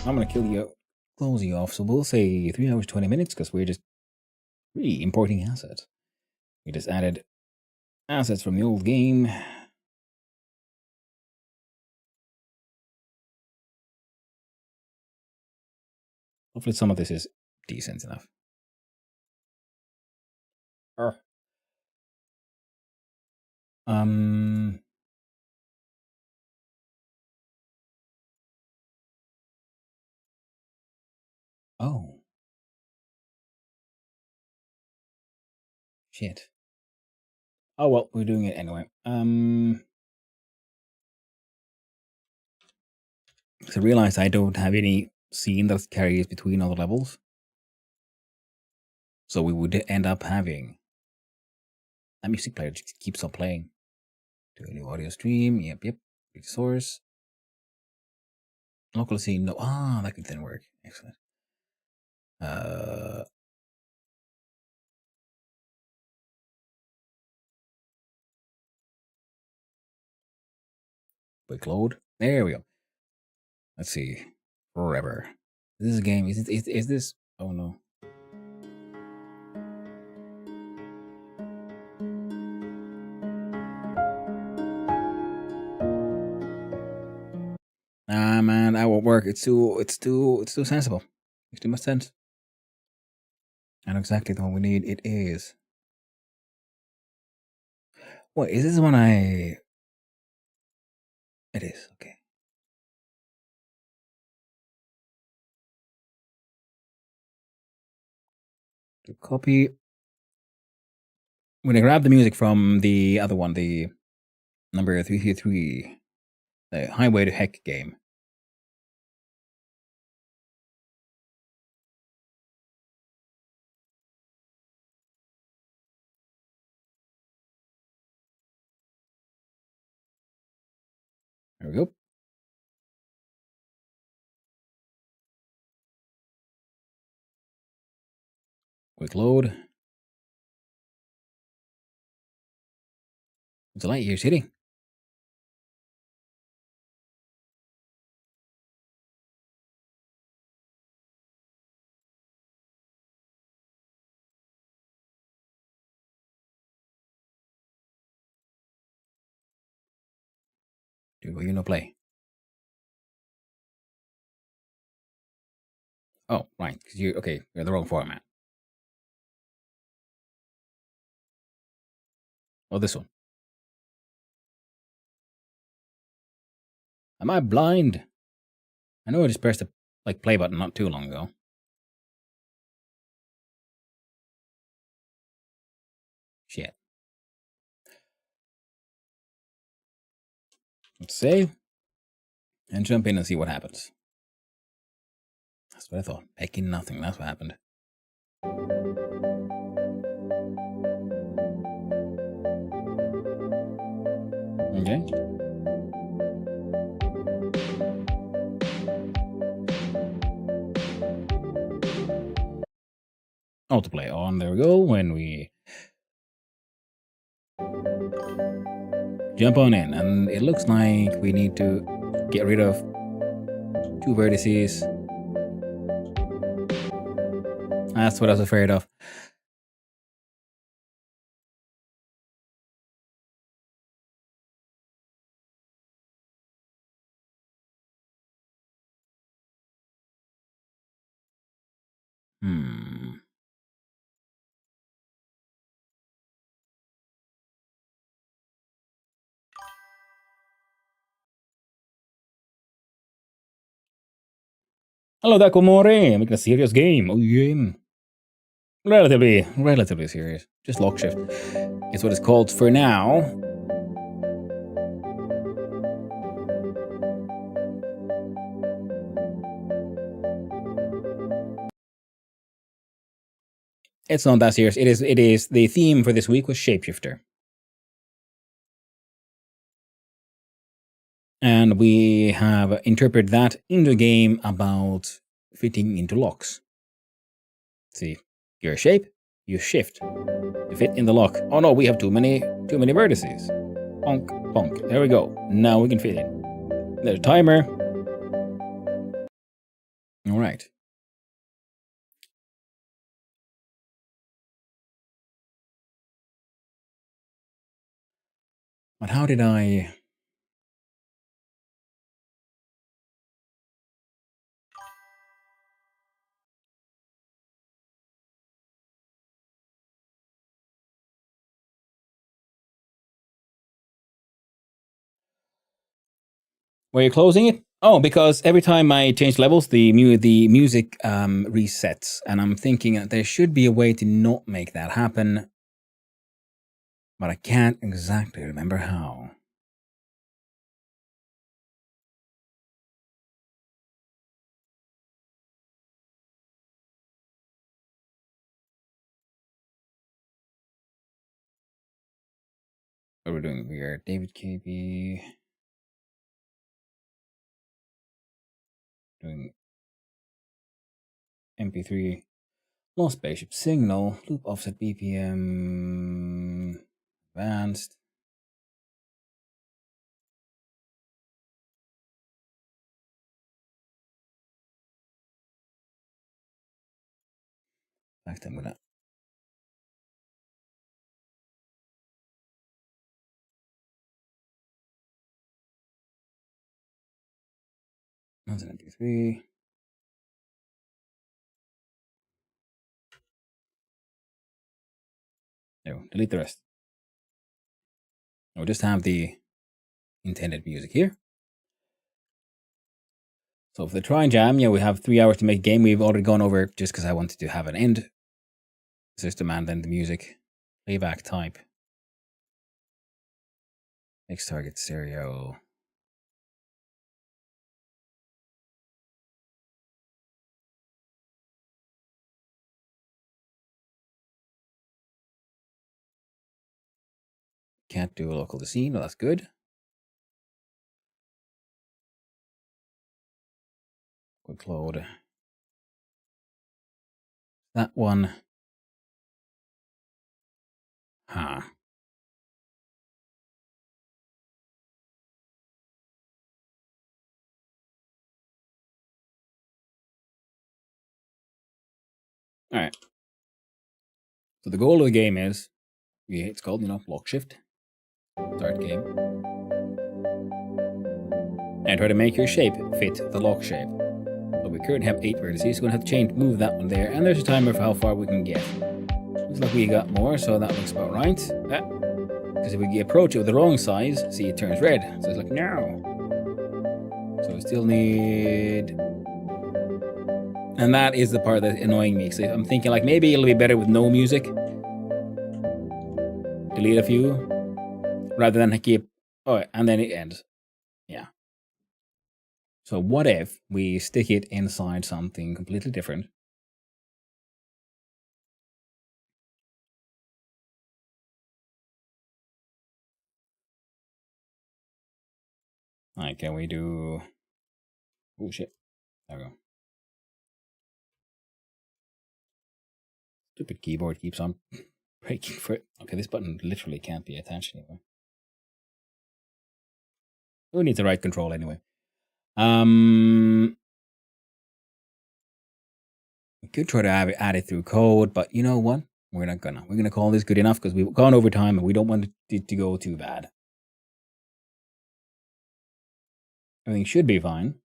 I'm gonna kill you. Close you off. So we'll say 3 hours 20 minutes because we're just really importing assets. We just added assets from the old game. Hopefully some of this is decent enough. Oh. Shit. Oh well, we're doing it anyway. So realize I don't have any scene that carries between all the levels. So we would end up having a music player just keeps on playing. Do a new audio stream. Yep. Source. Local scene. No. That could then work. Excellent. Quick load. There we go. Let's see. Forever. This is a game. Is this? Oh no. Nah, man, that won't work. It's too sensible. Makes too much sense. I know exactly the one we need. It is. Wait, is this one I? It is okay. To copy. I'm gonna grab the music from the other one, the number 333, the Highway to Heck game. There we go. Quick load. It's a light years hitting. Do you know play? Oh, right. Because you're in the wrong format. Oh, this one. Am I blind? I know I just pressed the play button not too long ago. Shit. Let's save and jump in and see what happens. That's what I thought. Pecking nothing. That's what happened. Okay. Autoplay on. There we go. When we jump on in, and it looks like we need to get rid of 2 vertices. That's what I was afraid of. Hello, Dakomore. Making a serious game. Oh, yeah. Relatively serious. Just lock shift. It's what it's called for now. It's not that serious. It is the theme for this week was Shapeshifter. And we have interpreted that into a game about fitting into locks. See, you're a shape, you shift. You fit in the lock. Oh no, we have too many vertices. Bonk, bonk. There we go. Now we can fit in. There's a timer. All right. But how did I... Were you closing it? Oh, because every time I change levels, the music resets. And I'm thinking that there should be a way to not make that happen. But I can't exactly remember how. What are we doing? We are David KB. Doing MP3. Lost spaceship signal. Loop offset BPM. Advanced. In fact, I'm gonna... That's an MP3. No, delete the rest. We'll just have the intended music here. So for the Trijam, yeah, we have 3 hours to make a game. We've already gone over just because I wanted to have an end system and then the music. Playback type. Next target stereo. Can't do a local to scene. Well, that's good. Quick load. That one. Huh. All right. So the goal of the game is, it's called, lock shift. Start game. And try to make your shape fit the lock shape. So we currently have 8 vertices, so we're going to have to move that one there. And there's a timer for how far we can get. Looks like we got more, so that looks about right. Because if we approach it with the wrong size, see, it turns red. So it's like, no. So we still need... And that is the part that's annoying me. So I'm thinking, like, maybe it'll be better with no music. Delete a few. Rather than keep... Oh, and then it ends. Yeah. So what if we stick it inside something completely different? Alright, can we do... Oh, shit. There we go. Stupid keyboard keeps on breaking for it. Okay, this button literally can't be attached anymore. We need the right control anyway. We could try to add it through code, but you know what? We're not gonna. We're gonna call this good enough because we've gone over time and we don't want it to go too bad. Everything should be fine.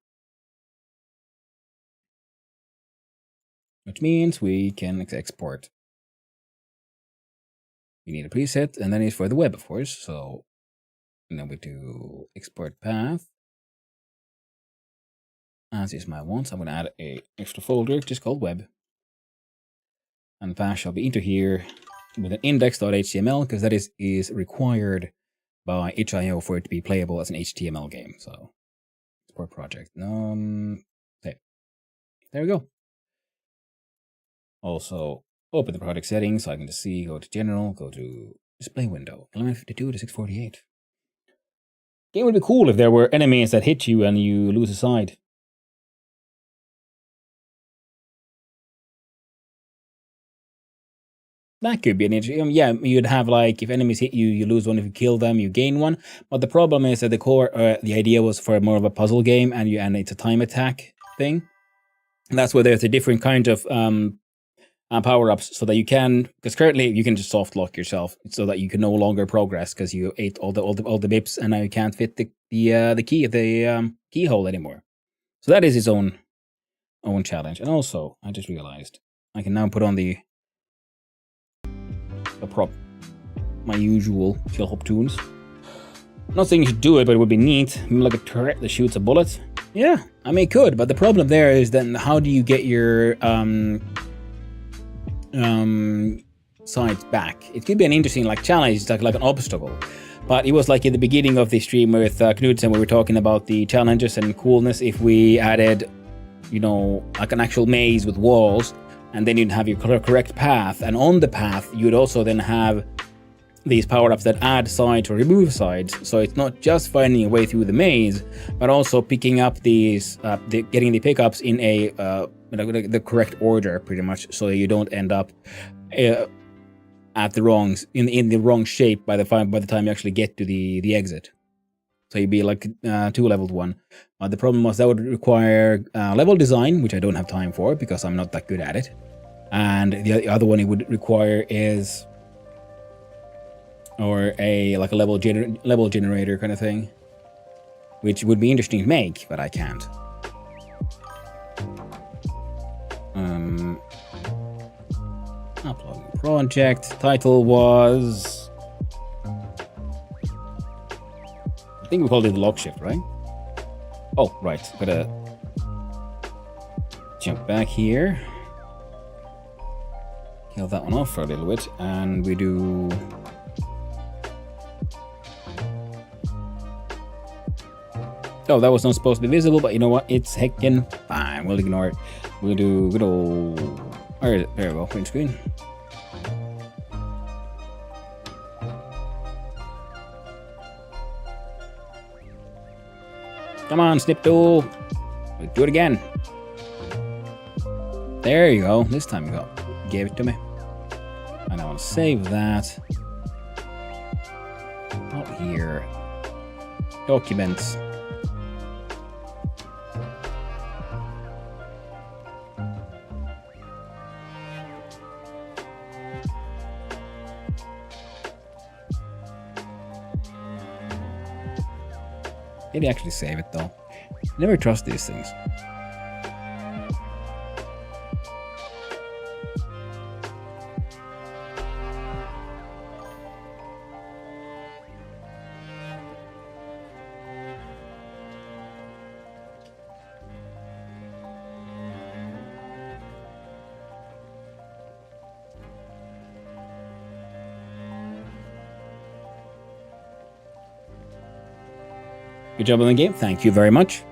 Which means we can export. We need a preset, and then it's for the web, of course. So now we do export path. As is my want, I'm going to add a extra folder just called web. And the path shall be into here with an index.html because that is required by itch.io for it to be playable as an HTML game. So export project. Okay. There we go. Also, open the project settings so I can just see, go to general, go to display window, element 52 to 648. Game would be cool if there were enemies that hit you and you lose a side. That could be an interesting. Yeah, you'd have like if enemies hit you, you lose one. If you kill them, you gain one. But the problem is that the core, the idea was for more of a puzzle game, and it's a time attack thing. And that's where there's a different kind of power ups, so that you can. Because currently you can just soft lock yourself, so that you can no longer progress because you ate all the bips, and now you can't fit the key of the keyhole anymore. So that is its own challenge. And also, I just realized I can now put on the prop, my usual shell hop tunes. I'm not saying you should do it, but it would be neat. Like a turret that shoots a bullet. Yeah, I mean, it could, but the problem there is then how do you get your sides back? It could be an interesting like challenge, like an obstacle. But it was like in the beginning of the stream with Knudsen, we were talking about the challenges and coolness if we added, you know, like an actual maze with walls. And then you'd have your correct path. And on the path, you'd also then have these power-ups that add sides or remove sides. So it's not just finding a way through the maze, but also picking up these, getting the pickups in a the correct order, pretty much, so you don't end up at the in the wrong shape by the time you actually get to the exit. So you'd be like 2-leveled one. The problem was that would require level design, which I don't have time for because I'm not that good at it. And the other one it would require is, or a level generator kind of thing, which would be interesting to make, but I can't. Uploading project. Title was, I think we called it lock shift, right? Oh, right. Gotta jump back here. Kill that one off for a little bit, and we do. Oh, that was not supposed to be visible, but you know what? It's heckin' fine. We'll ignore it. We'll do good old. There we go. Print screen. Come on, snip tool. Do it again. There you go. This time you gave it to me. And I want to save that. Out here. Documents. Did he actually save it though? Never trust these things. Good job on the game. Thank you very much.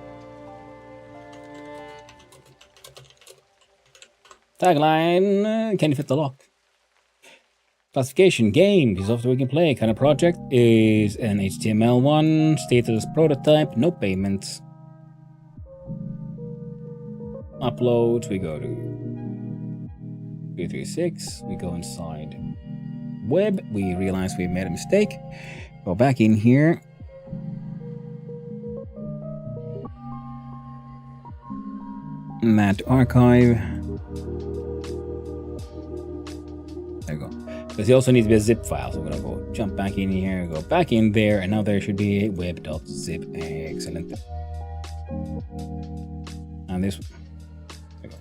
Tagline, can you fit the lock? Classification game, piece of software we can play. Kind of project is an HTML1. Status prototype, no payments. Upload, we go to 336. We go inside web. We realize we made a mistake. Go back in here. That archive. There you go. Because it also needs to be a zip file, so we're gonna go jump back in here, go back in there, and now there should be a web.zip. Excellent. And this, there you go.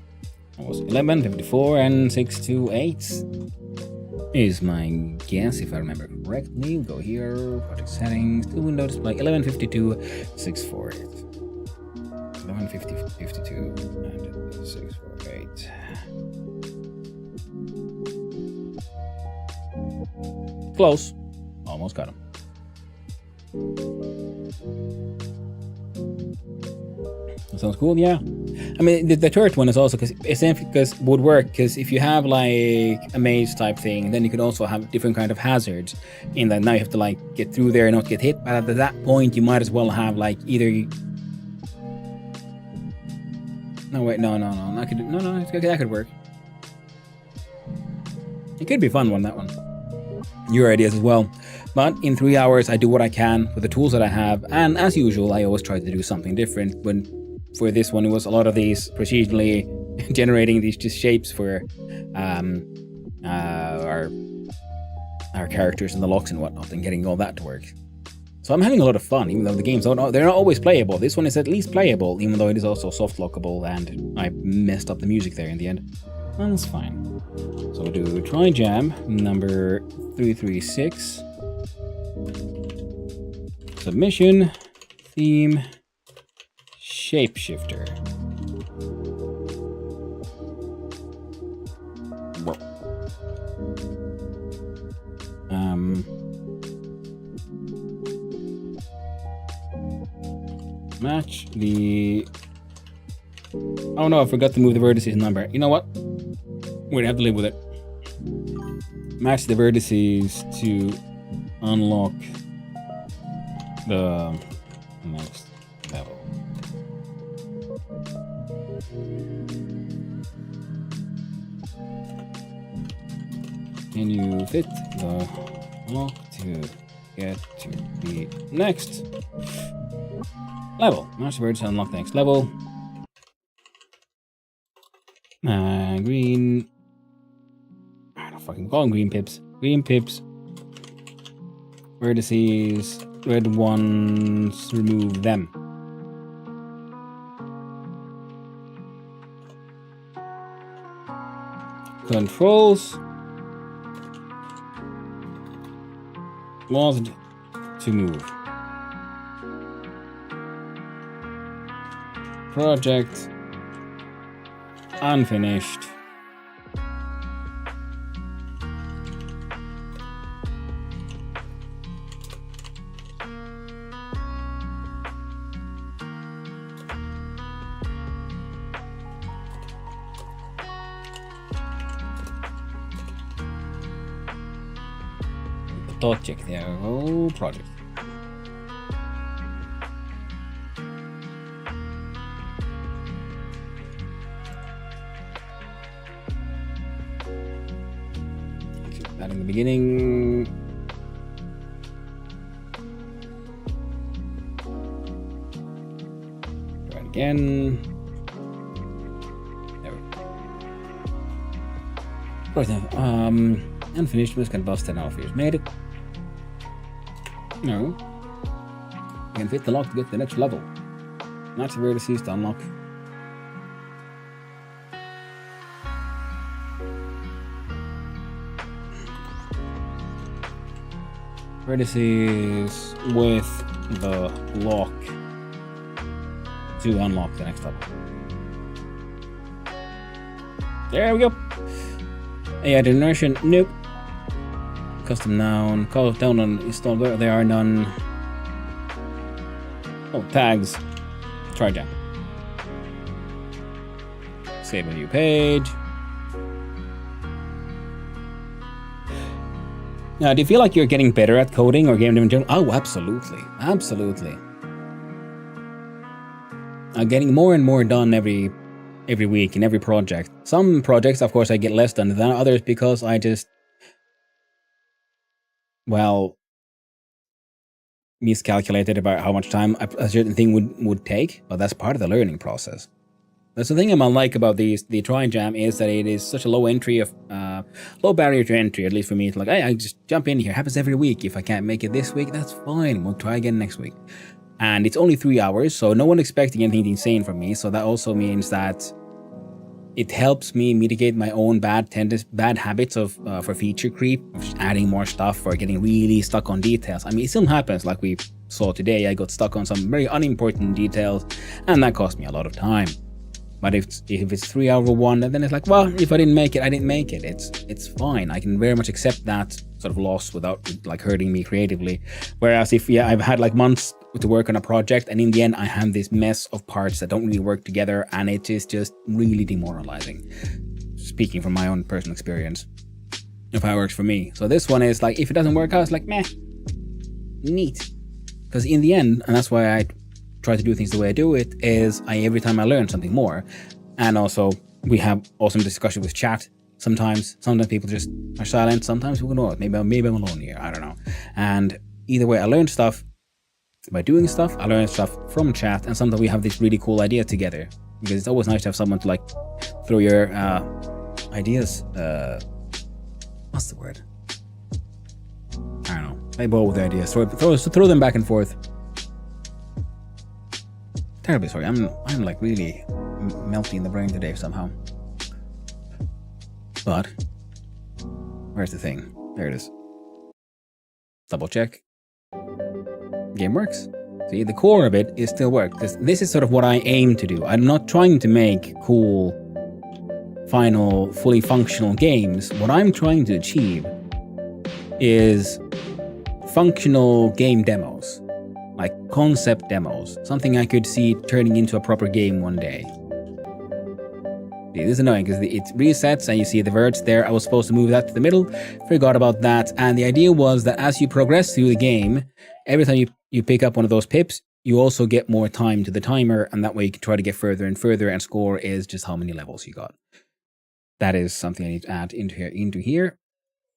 That was 1154 and 628 is my guess, if I remember correctly. Go here, project settings, to window display, 1152 648. 1152 and 648. Close. Almost got him. That sounds cool, yeah. I mean, the third one is also because would work because if you have like a maze type thing, then you could also have different kind of hazards. In that now you have to like get through there and not get hit. But at that point, you might as well have like either. No wait, no. That could work. It could be fun one, that one. Your ideas as well. But in 3 hours, I do what I can with the tools that I have, and as usual, I always try to do something different. When for this one, it was a lot of these procedurally generating these just shapes for our characters and the locks and whatnot, and getting all that to work. So I'm having a lot of fun, even though the games they're not always playable. This one is at least playable, even though it is also soft lockable, and I messed up the music there in the end. That's fine. So we'll do Trijam number 336. Submission, theme, shapeshifter. Whoa. Match the... Oh no, I forgot to move the vertices number. You know what? We're gonna have to live with it. Match the vertices to unlock the next level. Can you fit the lock to get to the next level? Match the vertices to unlock the next level. Green. I don't fucking call them green pips. Green pips. Vertices. Red ones. Remove them. Controls. Paused to move. Project. Unfinished. Dot check there. Oh, project. That in the beginning. Try it again. There we go. Right then, unfinished was can bust 10 off years. Made it. No. You can fit the lock to get to the next level. Match the vertices to unlock. Vertices with the lock to unlock the next level. There we go. AI generation, nope. Custom noun, call it down on install, they are none. Oh, tags. Trijam. Save a new page. Do you feel like you're getting better at coding or game dev in general? Oh, absolutely. Absolutely. Getting more and more done every week in every project. Some projects, of course, I get less done than others because I just, well, miscalculated about how much time a certain thing would take, but that's part of the learning process. That's the thing I like about the Trijam is that it is such a low barrier to entry, at least for me. It's like, hey, I just jump in here. It happens every week. If I can't make it this week, that's fine. We'll try again next week. And it's only 3 hours, so no one expecting anything insane from me. So that also means that it helps me mitigate my own bad habits of for feature creep, adding more stuff or getting really stuck on details. I mean, it still happens, like we saw today. I got stuck on some very unimportant details, and that cost me a lot of time. But if it's 3 hour one, then it's like, well, if I didn't make it, I didn't make it. It's fine. I can very much accept that sort of loss without like hurting me creatively. Whereas if I've had like months to work on a project, and in the end I have this mess of parts that don't really work together, and it is just really demoralizing. Speaking from my own personal experience of how it works for me. So this one is like, if it doesn't work out, it's like, meh, neat. Because in the end, and that's why I try to do things the way I do it, is every time I learn something more. And also we have awesome discussion with chat. Sometimes people just are silent, sometimes people know it. Maybe I'm alone here, I don't know. And either way, I learn stuff by doing stuff, I learn stuff from chat, and sometimes we have this really cool idea together. Because it's always nice to have someone to like throw your ideas, what's the word? I don't know. Play ball with the ideas, throw them back and forth. Terribly sorry, I'm like really melty in the brain today somehow. But where's the thing? There it is. Double check. Game works. See, the core of it is still work. This is sort of what I aim to do. I'm not trying to make cool, final, fully functional games. What I'm trying to achieve is functional game demos. Like concept demos, something I could see turning into a proper game one day. This is annoying because it resets and you see the verts there. I was supposed to move that to the middle, forgot about that. And the idea was that as you progress through the game, every time you pick up one of those pips, you also get more time to the timer, and that way you can try to get further and further, and score is just how many levels you got. That is something I need to add into here.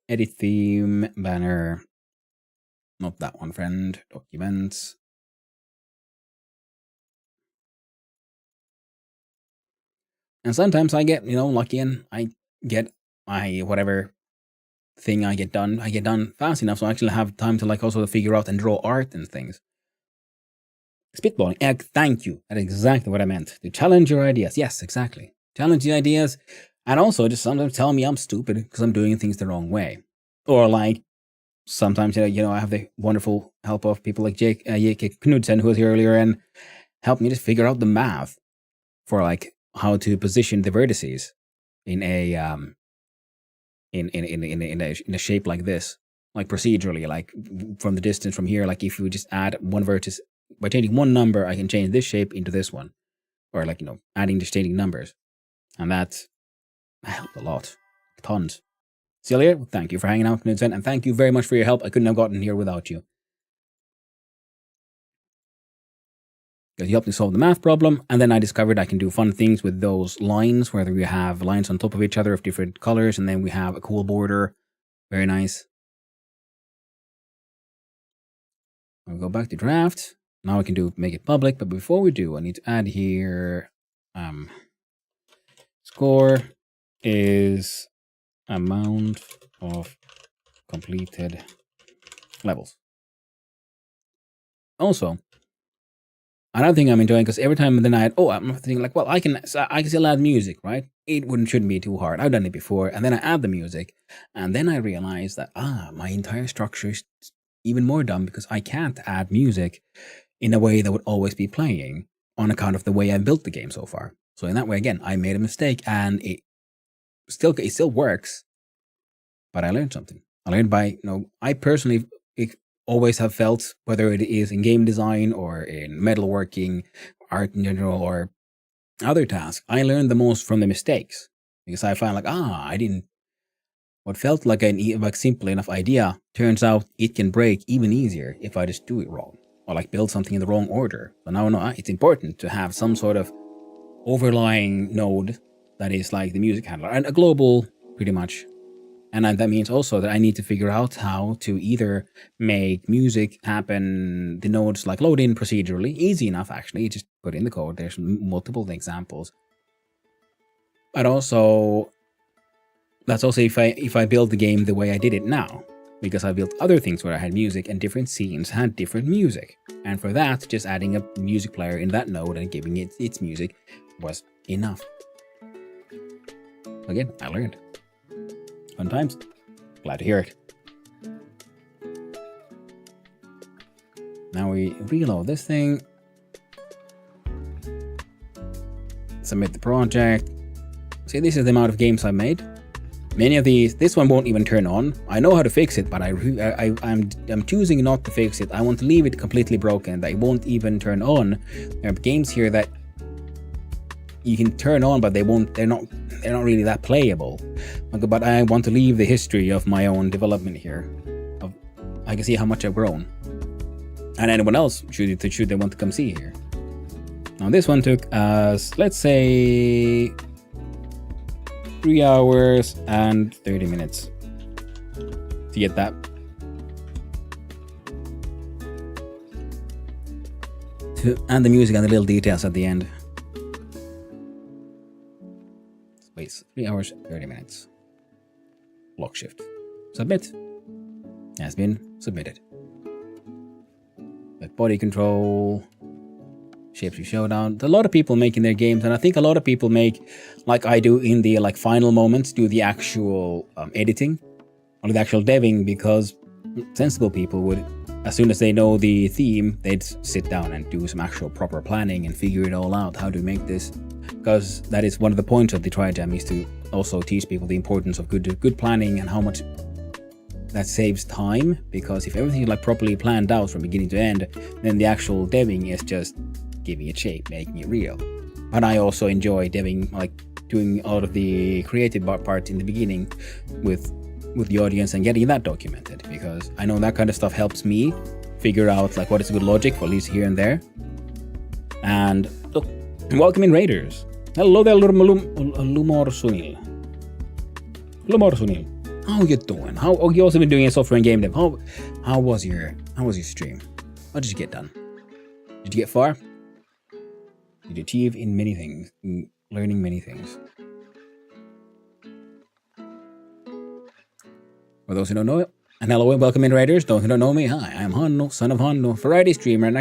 Edit theme, banner. Not that one, friend. Documents. And sometimes I get, lucky and I get my whatever thing I get done fast enough, so I actually have time to like also figure out and draw art and things. Spitballing. Thank you. That's exactly what I meant. To challenge your ideas. Yes, exactly. Challenge the ideas, and also just sometimes tell me I'm stupid because I'm doing things the wrong way. Or like, sometimes, I have the wonderful help of people like Jake Knudsen, who was here earlier, and helped me just figure out the math for like how to position the vertices in a in a shape like this, like procedurally, like from the distance from here. Like if you just add one vertex by changing one number, I can change this shape into this one, or like adding just changing numbers, and that helped a lot, tons. Celia, thank you for hanging out, Knudsen, and thank you very much for your help. I couldn't have gotten here without you. Because you helped me solve the math problem, and then I discovered I can do fun things with those lines, whether we have lines on top of each other of different colors, and then we have a cool border. Very nice. I'll go back to draft. Now I can make it public, but before we do, I need to add here, score is amount of completed levels. Also, another thing I'm enjoying, because every time then I'm thinking like, well, I can still add music, right? It shouldn't be too hard. I've done it before, and then I add the music, and then I realize that my entire structure is even more dumb because I can't add music in a way that would always be playing on account of the way I built the game so far. So in that way, again, I made a mistake, and it still works, but I learned something. I learned by I personally always have felt, whether it is in game design or in metalworking, art in general, or other tasks, I learned the most from the mistakes, because I find like, I didn't What felt like like simple enough idea turns out it can break even easier if I just do it wrong, or like build something in the wrong order. So now I know it's important to have some sort of overlying node that is like the music handler, and a global pretty much. And that means also that I need to figure out how to either make music happen, the nodes like load in procedurally, easy enough actually, just put in the code, there's multiple examples. But also, that's also if I build the game the way I did it now, because I built other things where I had music and different scenes had different music. And for that, just adding a music player in that node and giving it its music was enough. Again, I learned. Fun times. Glad to hear it. Now we reload this thing. Submit the project. See, this is the amount of games I've made. Many of these, this one won't even turn on. I know how to fix it, but I'm choosing not to fix it. I want to leave it completely broken, that it won't even turn on. There are games here that you can turn on, but they're not really that playable. But I want to leave the history of my own development here. I can see how much I've grown. And anyone else should they want to come see here. Now this one took us, let's say, 3 hours and 30 minutes to get that. And the music and the little details at the end. Wait, 3 hours, 30 minutes. Lock shift. Submit. Has been submitted. With body control. Shapes Showdown. There's a lot of people making their games, and I think a lot of people make, like I do in the final moments, do the actual editing or the actual deving, because sensible people would, as soon as they know the theme, they'd sit down and do some actual proper planning and figure it all out, how to make this. Because that is one of the points of the Trijam, is to also teach people the importance of good planning and how much that saves time. Because if everything is like properly planned out from beginning to end, then the actual deving is just giving it shape, making it real. But I also enjoy deving, like doing all of the creative parts in the beginning with the audience and getting that documented, because I know that kind of stuff helps me figure out like what is good logic for at least here and there. And look, welcome in Raiders. Hello there, Lumor Sunil. Lumor Sunil. How you doing? You also been doing a software and game dev. How was your stream? What did you get done? Did you get far? Did you achieve in many things, in learning many things? For those who don't know it, and hello and welcome in Raiders. Those who don't know me, hi, I'm Hanno, son of Hanno, variety streamer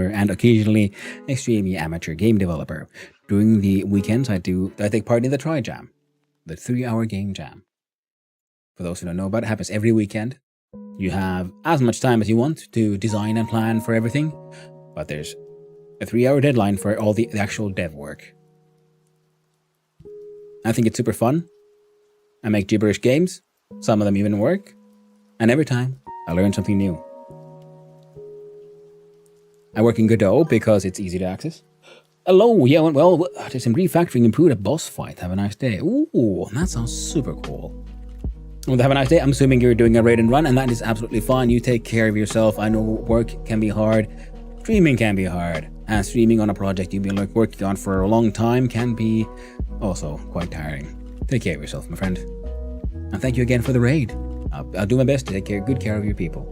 and occasionally extremely amateur game developer. During the weekends, I take part in the Trijam, the 3-hour game jam. For those who don't know about it, happens every weekend. You have as much time as you want to design and plan for everything, but there's a 3-hour deadline for all the actual dev work. I think it's super fun. I make gibberish games. Some of them even work. And every time, I learn something new. I work in Godot because it's easy to access. Hello, yeah, well, there's some refactoring improved a boss fight. Have a nice day. Ooh, that sounds super cool. Well, have a nice day. I'm assuming you're doing a raid and run, and that is absolutely fine. You take care of yourself. I know work can be hard. Streaming can be hard. And streaming on a project you've been working on for a long time can be also quite tiring. Take care of yourself, my friend. And thank you again for the raid. I'll do my best to take good care of your people.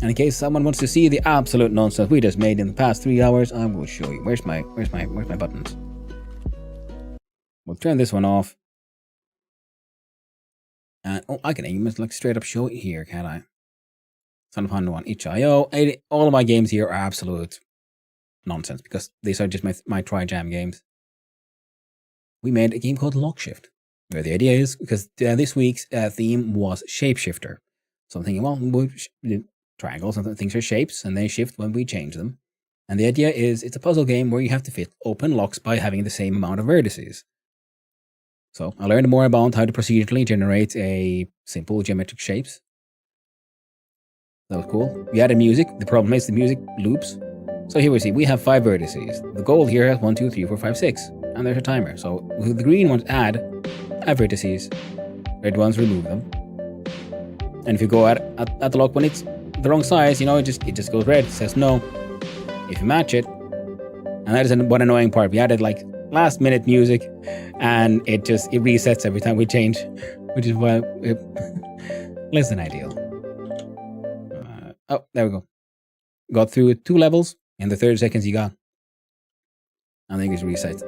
And in case someone wants to see the absolute nonsense we just made in the past 3 hours, I will show you. Where's my buttons? We'll turn this one off. And I can even like straight up show it here, can't I? Son of Hanno on itch.io. All of my games here are absolute nonsense because these are just my Trijam games. We made a game called Lock Shift, where the idea is, because this week's theme was Shapeshifter. So I'm thinking, well, triangles and things are shapes, and they shift when we change them. And the idea is, it's a puzzle game where you have to fit open locks by having the same amount of vertices. So I learned more about how to procedurally generate a simple geometric shapes. That was cool. We added music. The problem is the music loops. So here we see we have 5 vertices. The goal here has 1, 2, 3, 4, 5, 6. And there's a timer. So with the green ones add, have vertices. Red ones, remove them. And if you go at the lock when it's the wrong size, it just goes red. It says no. If you match it, and that is one annoying part. We added like last minute music, and it resets every time we change, which is why less than ideal. Oh, there we go. Got through 2 levels in the 30 seconds you got. I think it's reset.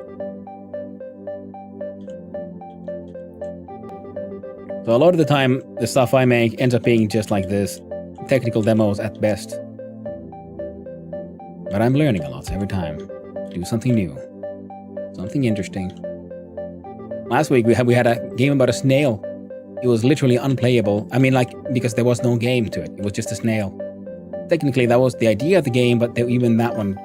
So a lot of the time, the stuff I make ends up being just like this, technical demos at best. But I'm learning a lot every time. Do something new, something interesting. Last week we had a game about a snail. It was literally unplayable. I mean, because there was no game to it. It was just a snail. Technically, that was the idea of the game, but even that one,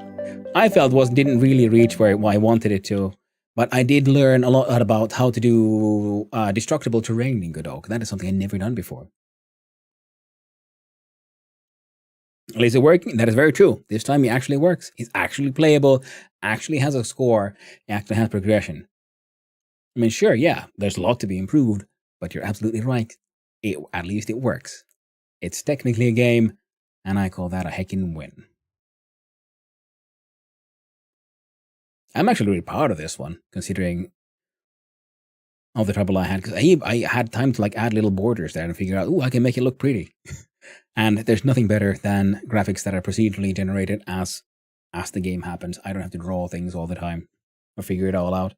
I felt didn't really reach where I wanted it to. But I did learn a lot about how to do destructible terrain in Good Oak. That is something I'd never done before. Is it working? That is very true. This time it actually works. It's actually playable, actually has a score, actually has progression. I mean, sure, yeah, there's a lot to be improved, but you're absolutely right. At least it works. It's technically a game, and I call that a heckin' win. I'm actually really proud of this one, considering all the trouble I had, because I had time to add little borders there and figure out, I can make it look pretty. And there's nothing better than graphics that are procedurally generated as the game happens. I don't have to draw things all the time or figure it all out.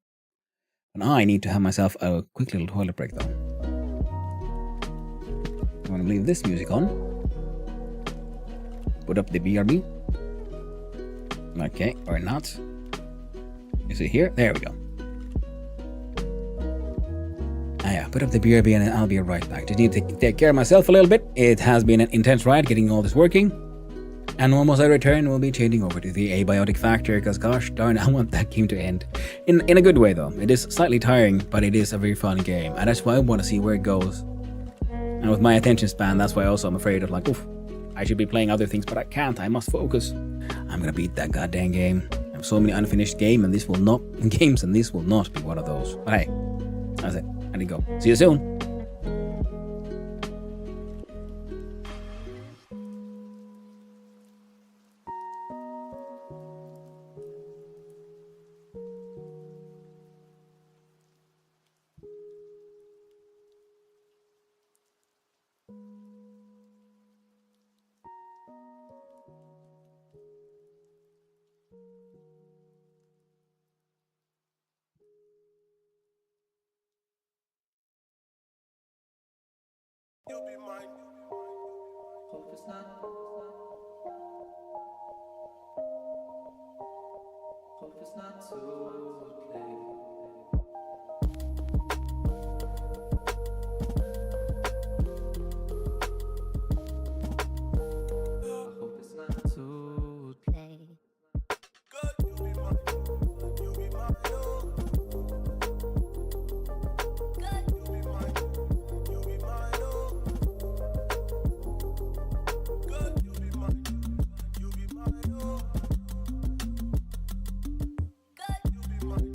And I need to have myself a quick little toilet break, though. I'm going to leave this music on. Put up the BRB. Okay, or not. Is it here? There we go. Put up the BRB and I'll be right back. Just need to take care of myself a little bit. It has been an intense ride getting all this working. And almost I return, we'll be changing over to the Abiotic Factor, because gosh darn, I want that game to end. In a good way though. It is slightly tiring, but it is a very fun game. And that's why I want to see where it goes. And with my attention span, that's why also I'm afraid of I should be playing other things, but I can't. I must focus. I'm gonna beat that goddamn game. I have so many unfinished games, and this will not be one of those. But hey, that's it. I need to go. See you soon. You'll be mine. Hope it's not. Hope it's not too late. I hope it's not too late. Good, you'll be mine. You'll be mine. Good, you'll be mine. You'll be mine. Good, you'll be mine. You'll be mine. Good, you'll be mine.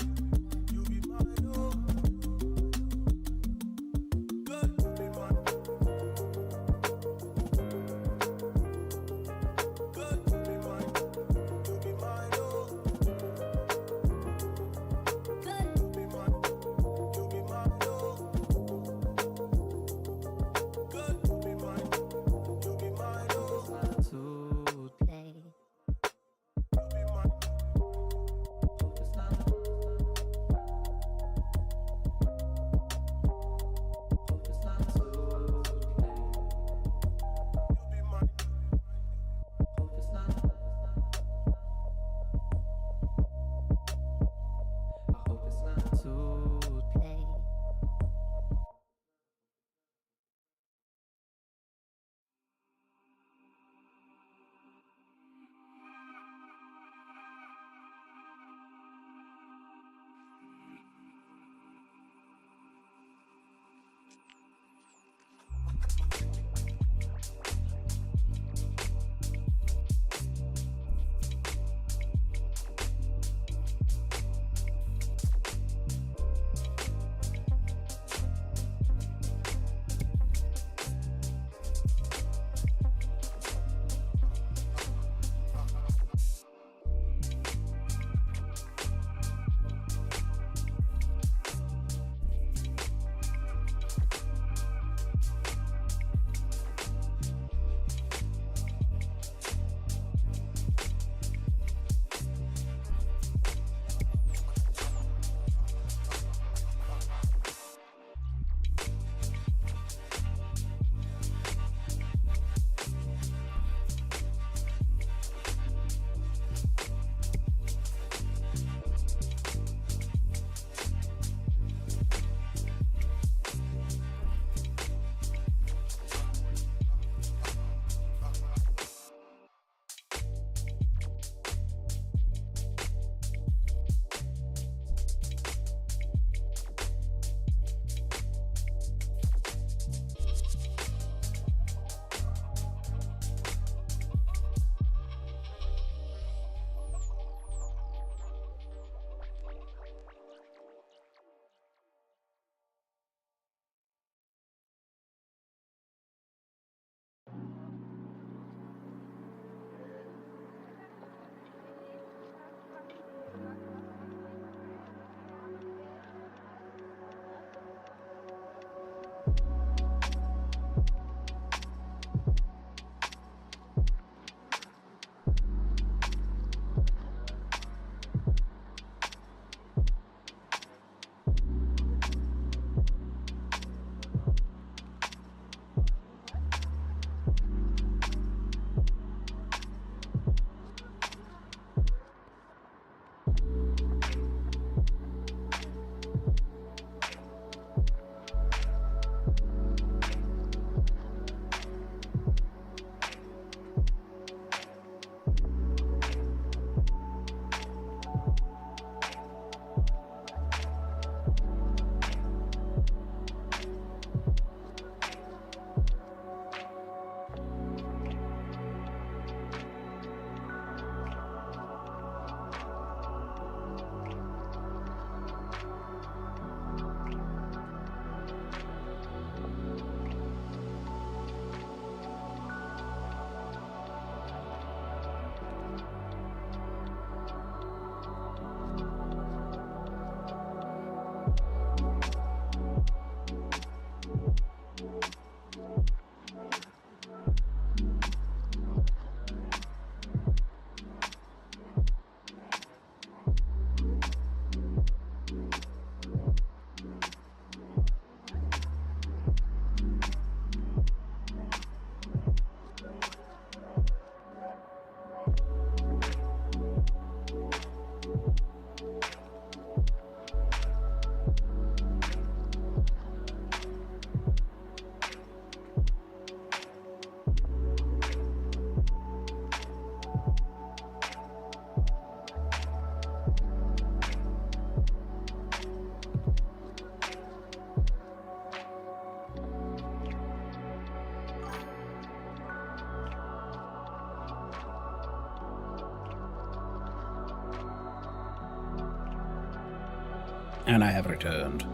And I have returned.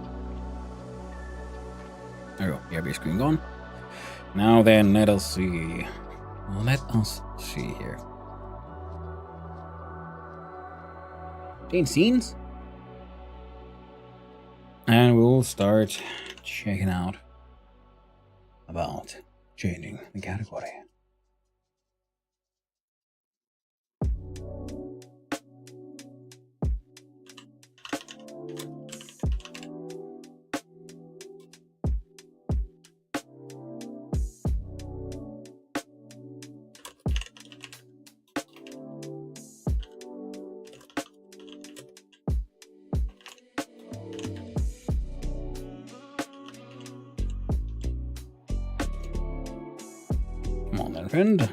There we go. Yeah, screen gone. Now then, let us see. Let us see here. Change scenes. And we'll start checking out about changing the category. Come on then, friend.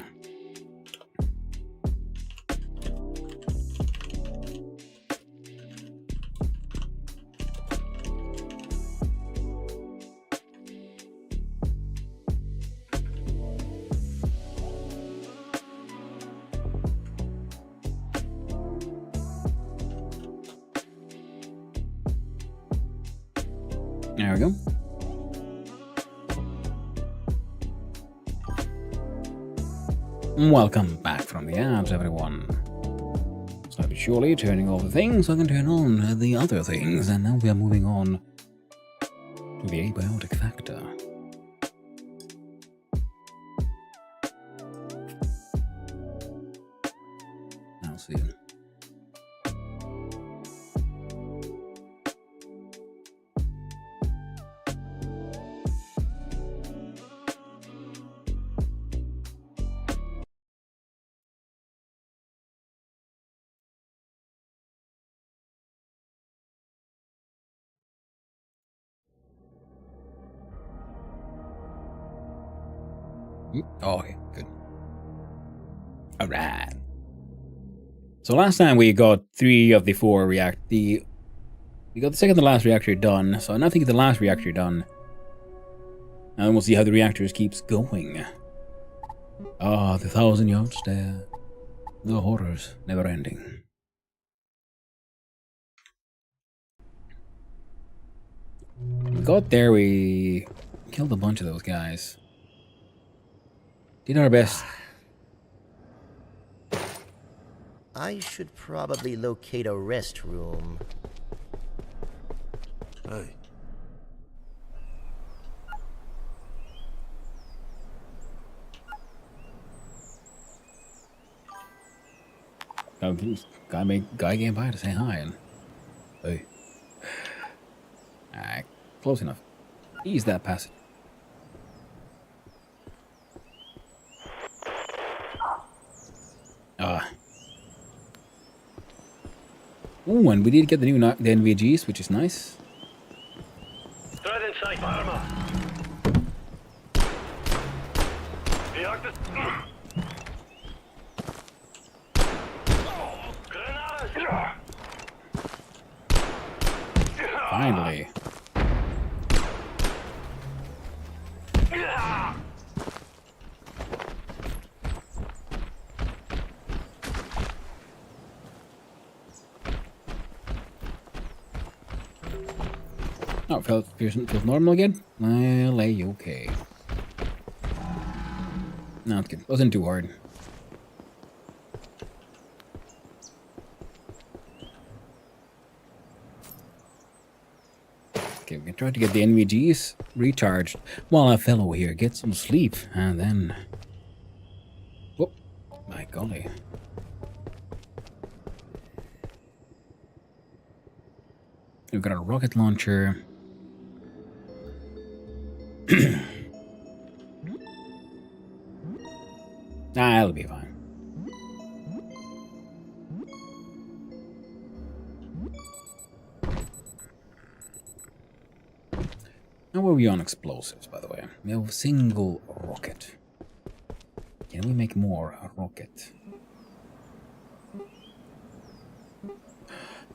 There we go. Welcome back from the ads, everyone. Slowly but surely turning off the things so I can turn on the other things, and now we are moving on to the abiotic factor. Now see. Oh, okay, good. All right. So last time we got 3 of the 4 we got the second to last reactor done. So now I think the last reactor done. And we'll see how the reactors keeps going. Ah, the 1,000-yard stare. The horrors never ending. We got there, we killed a bunch of those guys. Did our best. I should probably locate a restroom. Hey. Guy came by to say hi and hey. Alright, close enough. Ease that passage. Ooh, and we did get the new the NVGs, which is nice. Threat in sight, armor. Finally. Oh, feels normal again? Well, okay. No, it's good. Wasn't too hard. Okay, we can try to get the NVGs recharged while our fellow here gets some sleep, and then... Whoop, my golly. We've got a rocket launcher. Nah, it'll be fine. Now where are we on explosives, by the way? We have a single rocket. Can we make more a rocket?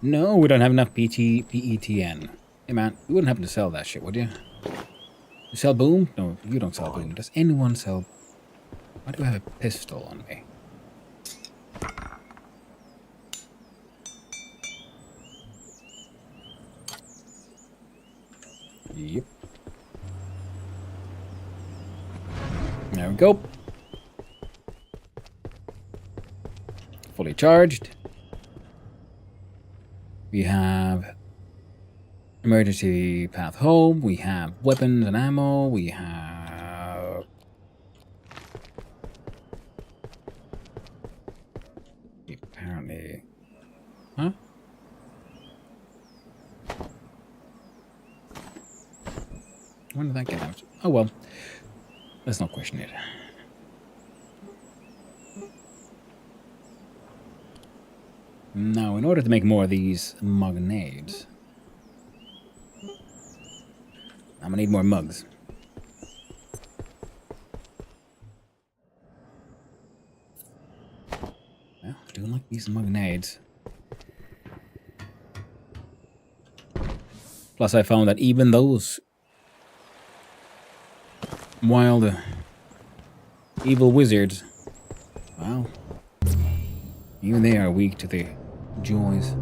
No, we don't have enough PETN. Hey man, you wouldn't happen to sell that shit, would you? You sell boom? No, you don't sell boom. Does anyone sell... Why do I have a pistol on me? Yep. There we go. Fully charged. We have emergency path home. We have weapons and ammo. We have apparently, huh? When did that get out? Oh well, let's not question it. Now, in order to make more of these mugnades, I'm gonna need more mugs. Well, I do like these mugnades. Plus, I found that even those wild, evil wizards, well, even they are weak to the joys,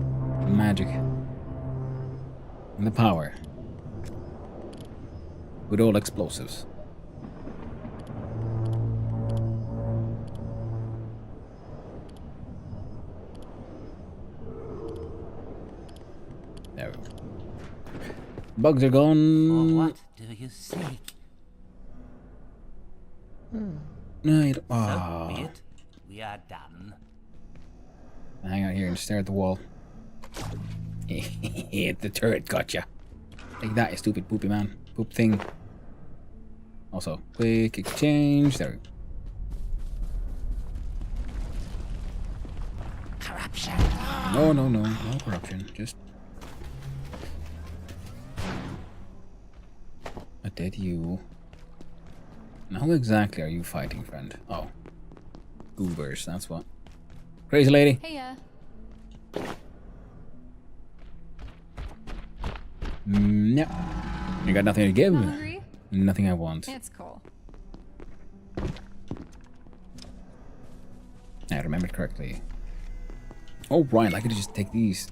the magic, and the power. With all explosives. There we go. Bugs are gone. What do you seek? No, you don't. So Oh. be it. We are done. Hang out here and stare at the wall. The turret gotcha. Take that, you stupid poopy man. Poop thing. Also, quick exchange. There we go. Corruption. No corruption. Just a dead you. Now, who exactly are you fighting, friend? Oh, goobers. That's what. Crazy lady. Hey, No. You got nothing to give. hungry? Nothing I want. It's cool. I remembered correctly. Oh, right, I could just take these.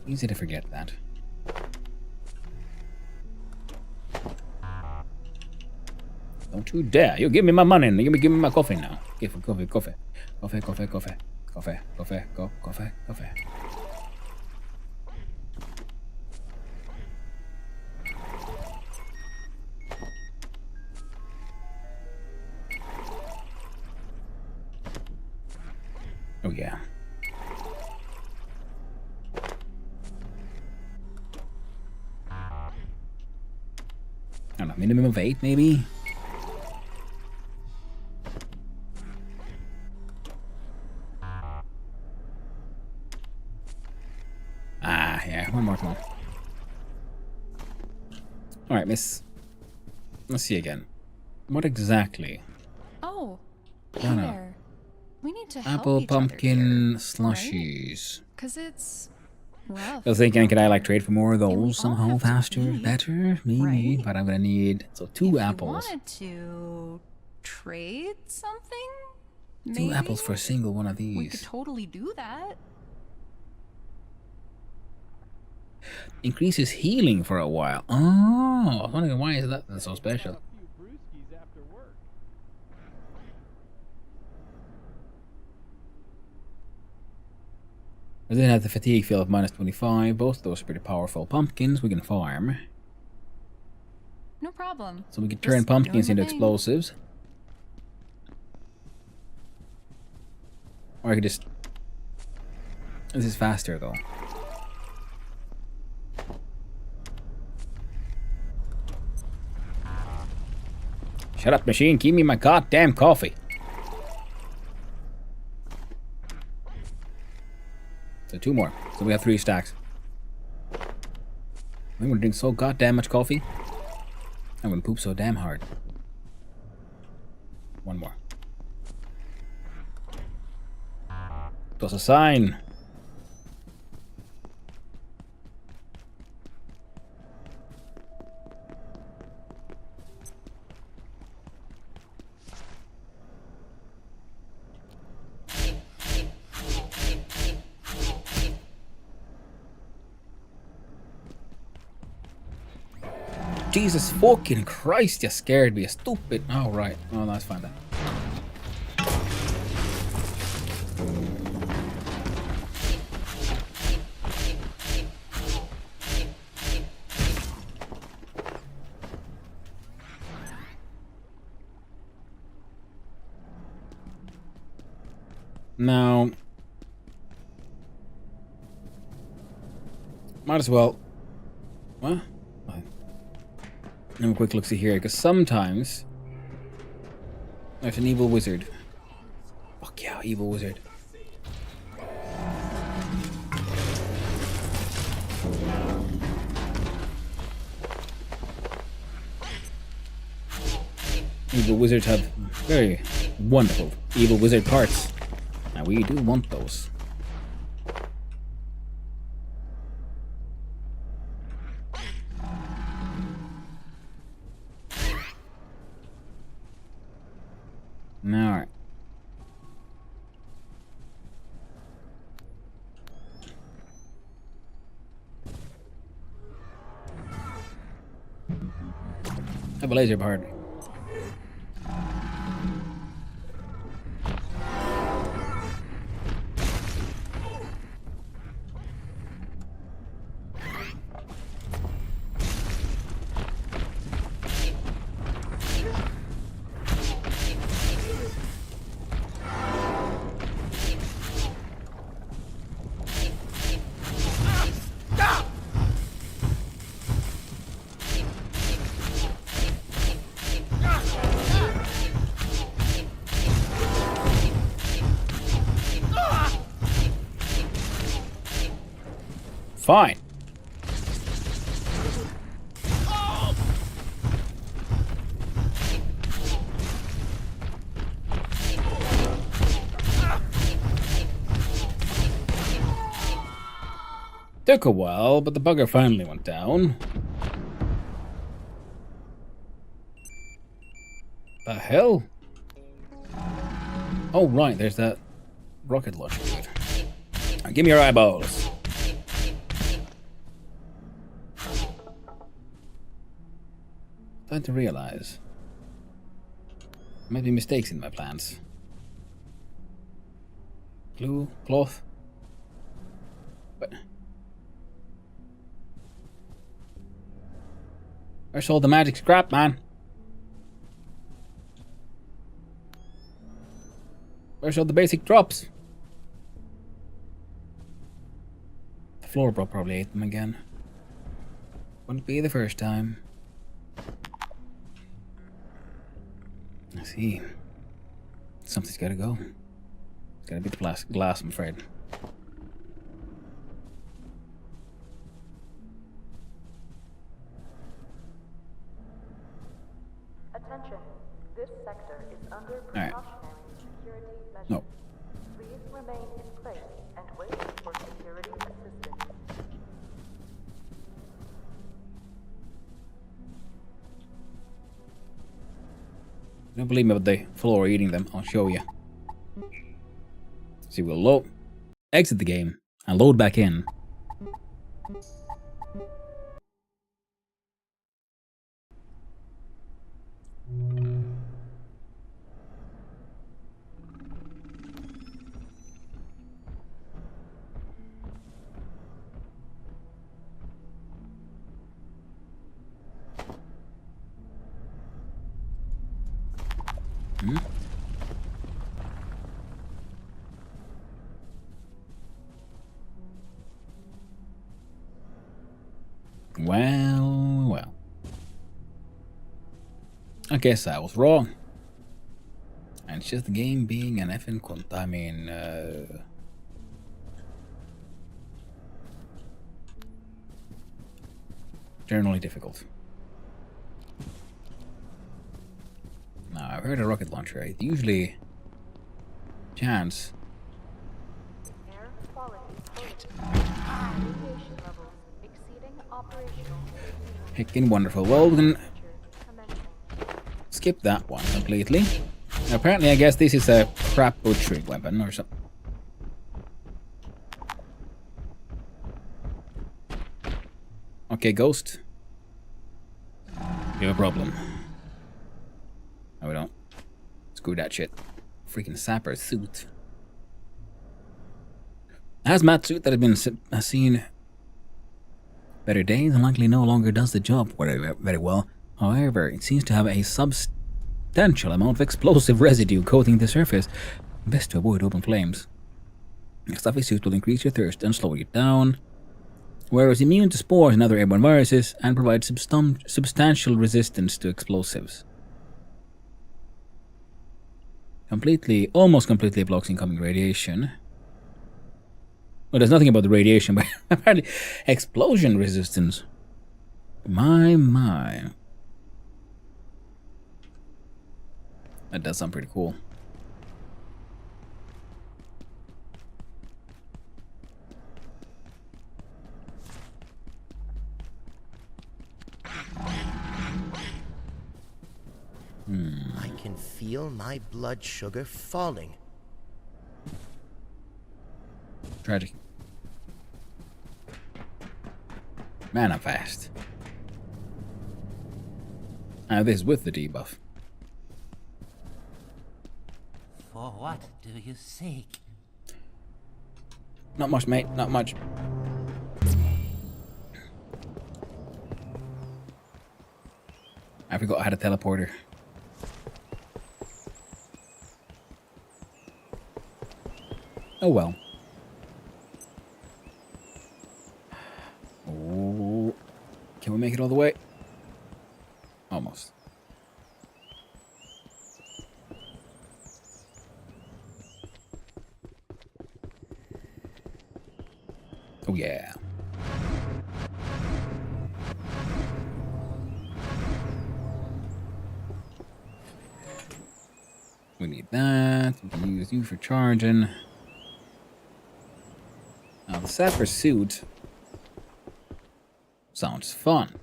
Easy to forget that. Don't you dare. You give me my money and give me my coffee now. Give me coffee. Coffee. Oh, yeah. I don't know, minimum of 8, maybe? Ah, yeah, one more, come on. Alright, miss. Let's see again. What exactly? Oh, Oh, hey no. there. We need to help Apple each other pumpkin here, slushies. Because it's rough. I was thinking, could I like trade for more of And we all those somehow have to faster, eat, better, maybe? right? But I'm gonna need two If you apples. wanted to trade something, Two maybe apples for a single one of we could these. totally do that. Increases healing for a while. Oh, I was wondering why is that so special? I then have the fatigue field of minus 25. Both of those are pretty powerful pumpkins we can farm. No problem. So we can Just turn pumpkins doing into my thing. explosives. Or I could just... This is faster though. Shut up, machine. Give me my goddamn coffee. So 2 more. So we have 3 stacks. I'm gonna drink so goddamn much coffee. I'm gonna poop so damn hard. 1 more. Plus a sign. Jesus fucking Christ, you scared me, you stupid. Oh, right. Oh, that's fine then. Now, might as well. What? Have a quick look see here, because sometimes there's an evil wizard. Fuck yeah, evil wizard. Evil wizards have very wonderful evil wizard parts. And we do want those. Alright. Have a laser part. Fine. Took a while, but the bugger finally went down. The hell? Oh, right, there's that rocket launcher dude. Now, give me your eyeballs. Starting to realize maybe mistakes in my plans. Glue, cloth. But where's all the magic scrap, man? Where's all the basic drops? The floorboard probably ate them again. Wouldn't be the first time. I see. Something's gotta go. It's gotta be the glass, I'm afraid. Attention. This sector is under Alright. precautionary security measures. No. Please remain in place and wait for security assistance. Don't believe me about the floor eating them. I'll show you. See, we'll exit the game and load back in. Hmm? Well. I guess I was wrong. And it's just the game being an effing cunt. I mean, generally difficult. Now, I've heard a rocket launcher, right? Usually, chance. Air quality alert. Radiation levels exceeding operational. Heckin' wonderful. Well, we can Commencing. skip that one completely. Now, apparently, I guess this is a crap butchering weapon or something. Okay, ghost. You have a problem. No, we don't. Screw that shit. Freaking sapper suit. Hazmat suit that has seen better days and likely no longer does the job very well. However, it seems to have a substantial amount of explosive residue coating the surface. Best to avoid open flames. A stuffy suit will increase your thirst and slow you down, whereas immune to spores and other airborne viruses and provides substantial resistance to explosives. Almost completely blocks incoming radiation. Well, there's nothing about the radiation, but apparently explosion resistance. My. That does sound pretty cool. I can feel my blood sugar falling. Tragic. Man, I'm fast. This is with the debuff. For what do you seek? Not much, mate. Not much. I forgot I had a teleporter. Oh well. Oh, can we make it all the way? Almost. Oh yeah. We need that. We can use you for charging. Now the sapper suit sounds fun.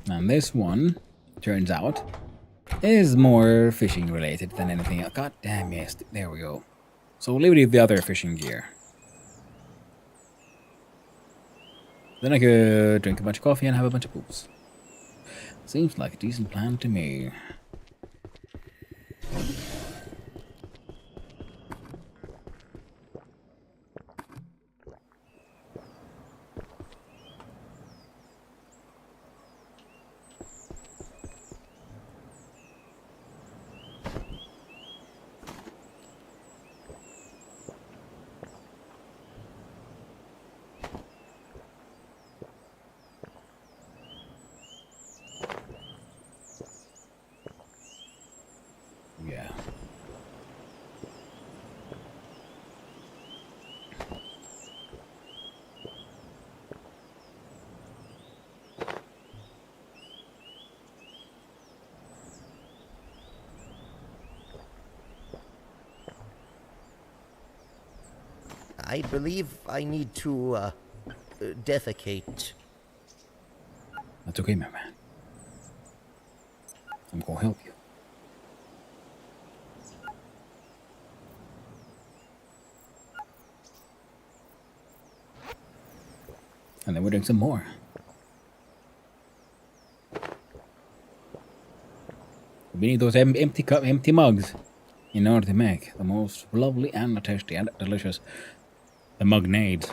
And this one, turns out, is more fishing related than anything else. God damn, yes. There we go. So we'll leave the other fishing gear. Then I could drink a bunch of coffee and have a bunch of poops. Seems like a decent plan to me. Yeah. I believe I need to, defecate. That's okay, my man. I'm gonna help you. And then we're doing some more. We need those empty mugs in order to make the most lovely and tasty and delicious the mugnades.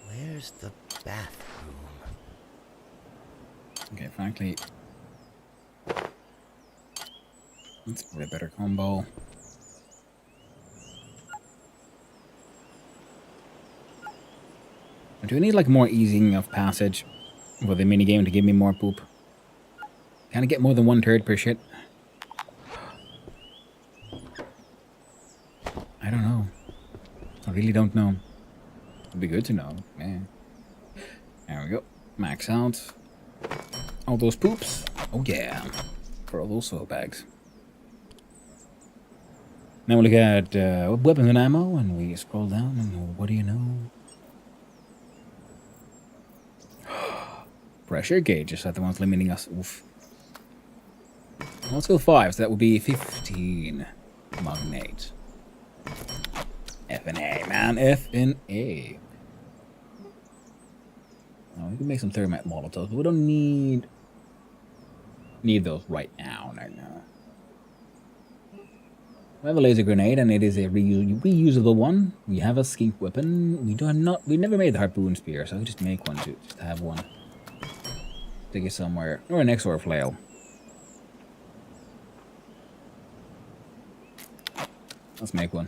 Where's the bathroom? Okay, frankly, that's probably a better combo. Do we need like more easing of passage for the minigame to give me more poop? Can I get more than 1/3 per shit? I don't know. I really don't know. It'd be good to know, man. There we go. Max out. All those poops. Oh yeah. For all those soil bags. Then we look at weapons and ammo, and we scroll down, and what do you know? Pressure gauges are the ones limiting us. Oof. Let's go 5, so that would be 15. Magnate. F and A, man. F and A. Oh, we can make some thermite molotovs, but we don't need those right now. We have a laser grenade, and it is a reusable one. We have a skink weapon. We never made the harpoon spear, so we just make one to just have one. Take it somewhere, or an XOR flail. Let's make one.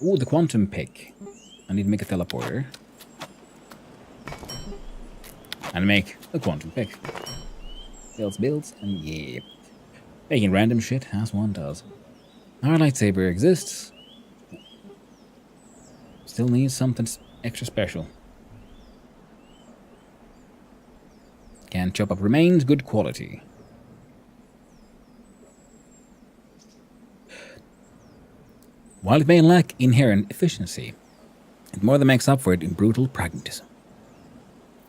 Ooh, the quantum pick. I need to make a teleporter. And make a quantum pick. Builds, and yeah. Making random shit as one does. Our lightsaber exists. Still needs something extra special. Can chop up remains, good quality. While it may lack inherent efficiency, it more than makes up for it in brutal pragmatism.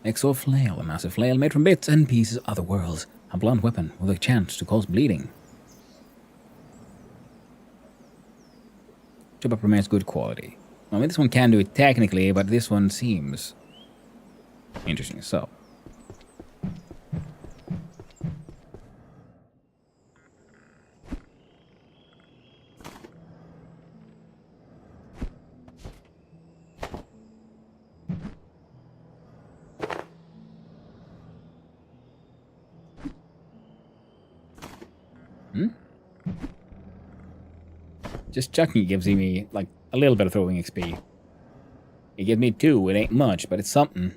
Exo flail, a massive flail made from bits and pieces of other worlds. A blunt weapon with a chance to cause bleeding. Chop up remains good quality. I mean, this one can do it technically, but this one seems interesting. So. Just chucking gives me, like, a little bit of throwing XP. It gives me 2, it ain't much, but it's something.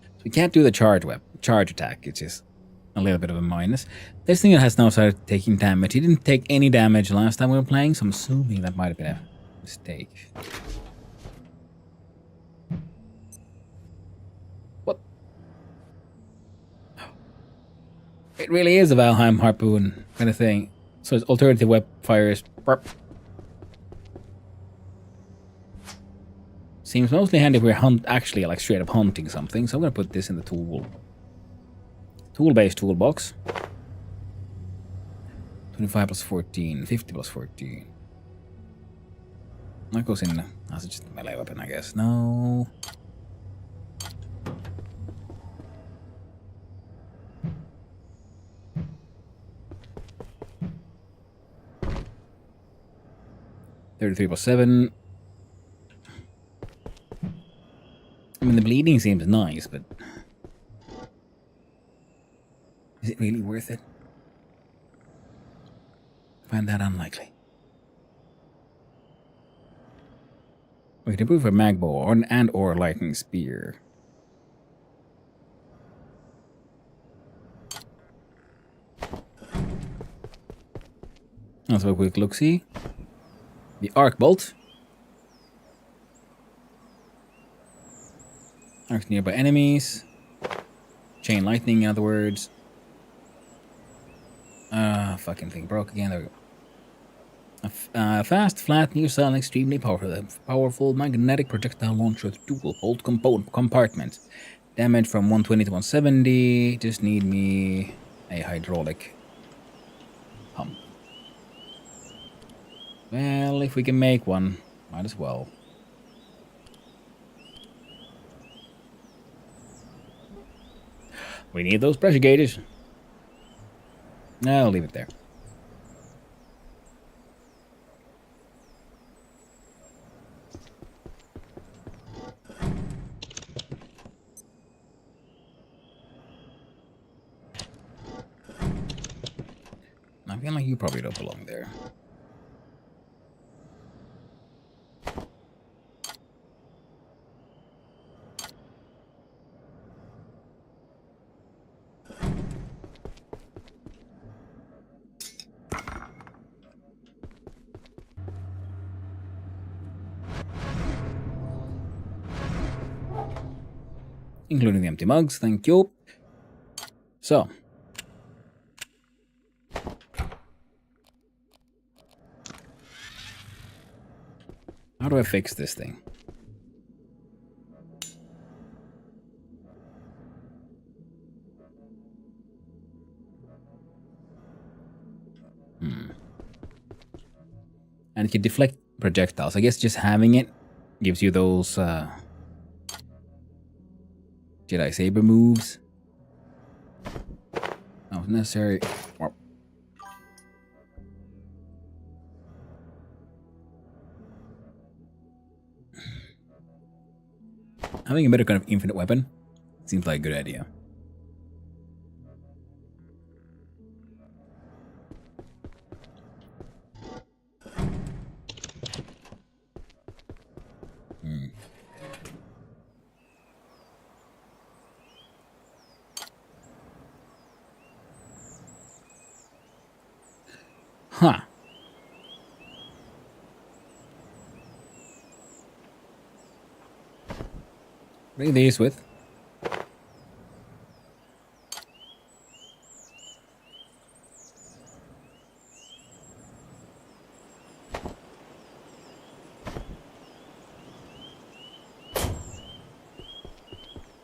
So we can't do the charge attack, it's just a little bit of a minus. This thing has now started taking damage. He didn't take any damage last time we were playing, so I'm assuming that might have been a mistake. What? It really is a Valheim harpoon kind of thing. So it's alternative web fires. Burp. Seems mostly handy if we're actually like straight up hunting something, so I'm gonna put this in the tool-based toolbox. 25 plus 14, 50 plus 14. That goes in as just a melee weapon, I guess. No. $33 plus 7. I mean, the bleeding seems nice, but is it really worth it? I find that unlikely. We can improve a magbow and/or lightning spear. Let's have a quick look-see. The arc bolt. Arcs nearby enemies. Chain lightning, in other words. Fucking thing broke again. There we go. A fast, flat, near-silent, extremely powerful magnetic projectile launcher with dual bolt compartments. Damage from 120 to 170. Just need me a hydraulic pump. Well, if we can make one, might as well. We need those pressure gauges. I'll leave it there. I feel like you probably don't belong there. including the empty mugs. Thank you. So. How do I fix this thing? And it can deflect projectiles. I guess just having it gives you those Jedi Saber moves. Not necessary. Well, having a better kind of infinite weapon seems like a good idea. Huh. Bring these with.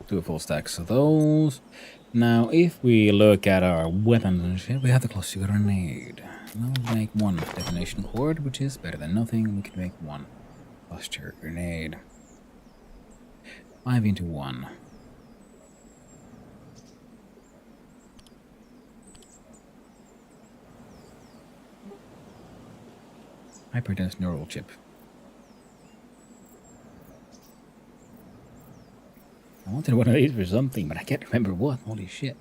Do full stacks of those. Now, if we look at our weapons and shit, we have the cluster grenade. We'll make one detonation cord, which is better than nothing. We can make one cluster grenade. 5 into 1. Hyperdense neural chip. I wanted one of these for something, but I can't remember what. Holy shit.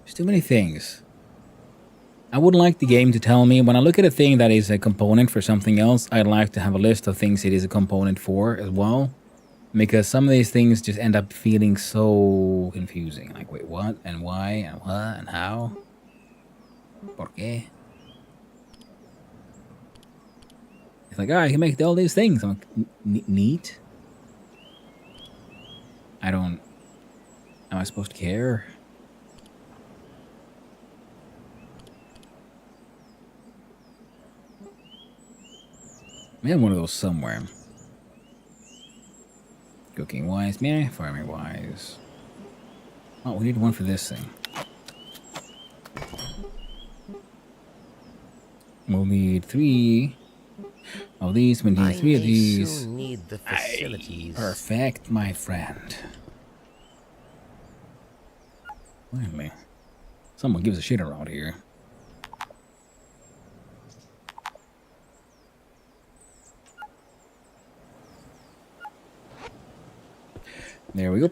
There's too many things. I would like the game to tell me, when I look at a thing that is a component for something else, I'd like to have a list of things it is a component for as well. Because some of these things just end up feeling so confusing. Like, wait, what? And why? And what? And how? ¿Por qué? It's like, I can make all these things. I'm like, neat? I don't... Am I supposed to care? We have one of those somewhere. Cooking wise, meh, farming wise. Oh, we need one for this thing. We'll need 3 of these. We need 3 of these. Soon need the facilities. Perfect, my friend. Finally, someone gives a shit around here. There we go.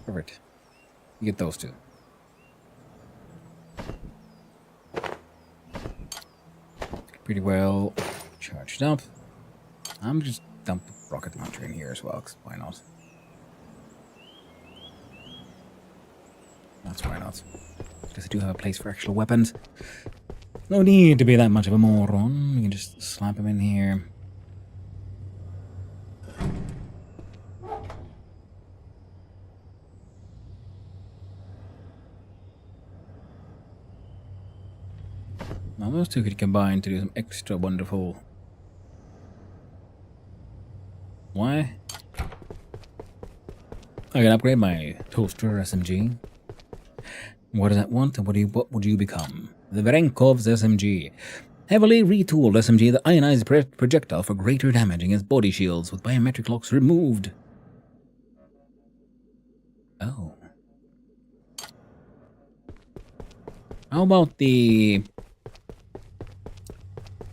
Perfect. You get those 2. Pretty well charged up. I'm just dump the rocket launcher in here as well, because why not? That's why not. Because I do have a place for actual weapons. No need to be that much of a moron. You can just slap them in here. Now those 2 could combine to do some extra wonderful... Why? I can upgrade my toaster SMG. What does that want, and what would you become? The Varenkov's SMG. Heavily retooled SMG that ionized projectile for greater damage against body shields with biometric locks removed. Oh. How about the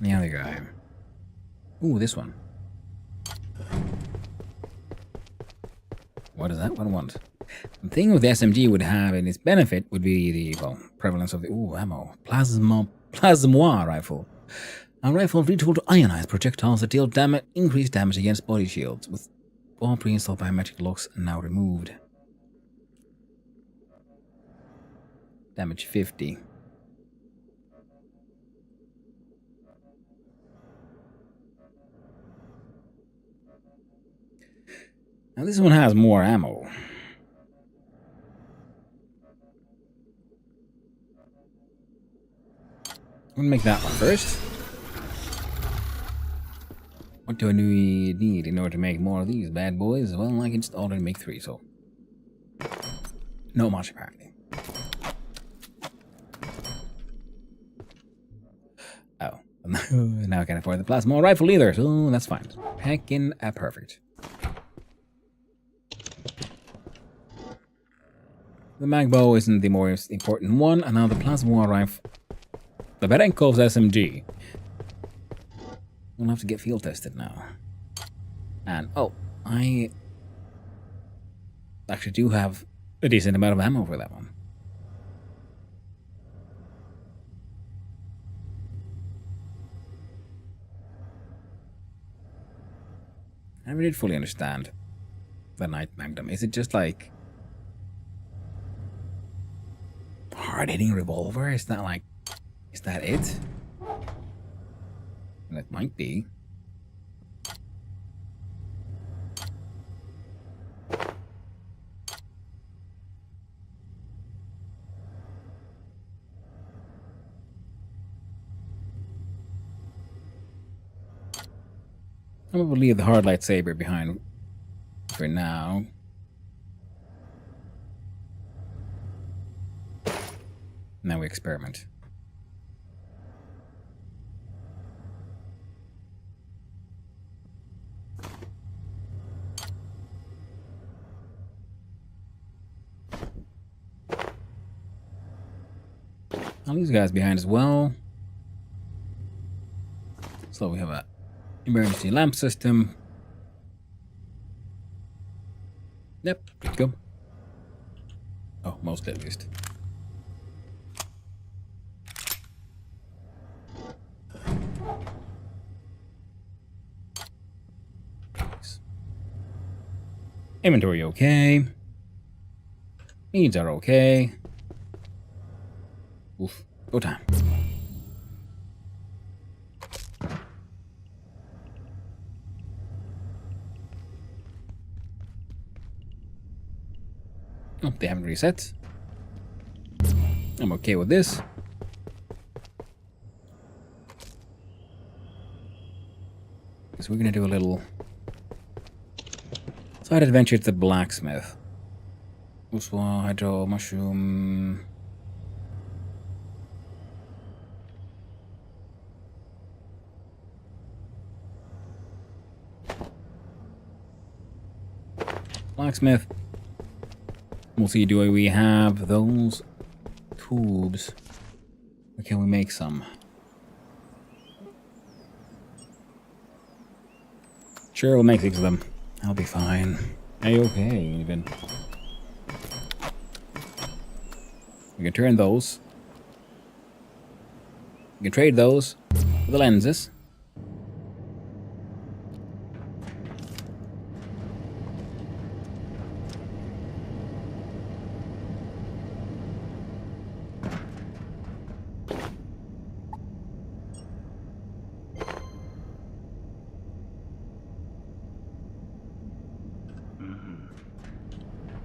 other guy? Ooh, this one. What is that? What I want? The thing with the SMG would have in its benefit would be the, well, prevalence of the, ammo. Plasmoir rifle. A rifle retooled to ionize projectiles that deal increased damage against body shields, with all pre-installed biometric locks now removed. Damage 50. Now this one has more ammo. I'm gonna make that one first. What do I need in order to make more of these bad boys? Well, I can just already make 3, so... No much, apparently. Oh. Now I can afford the plasma rifle either, so that's fine. Heckin' perfect. The magbow isn't the most important one, and now the plasma rifle... The Berenkov's SMG. We'll have to get field tested now. And, oh, I actually do have a decent amount of ammo for that one. I never did fully understand the Night Magnum. Is it just like hard-hitting revolver? Is that like... Is that it? And it might be. I'm gonna leave the hard lightsaber behind for now. Now we experiment. I'll leave these guys behind as well. So we have a emergency lamp system. Yep, good to go. Oh, mostly at least. Inventory okay. Needs are okay. Oof, go time. Oh, they haven't reset. I'm okay with this. Because we're gonna do a little side adventure to the blacksmith. Uswa, hydro, mushroom. Blacksmith. We'll see, do we have those tubes? Or can we make some? Sure, we'll make 6 of them. I'll be fine. A-okay, even. We can turn those. We can trade those for the lenses.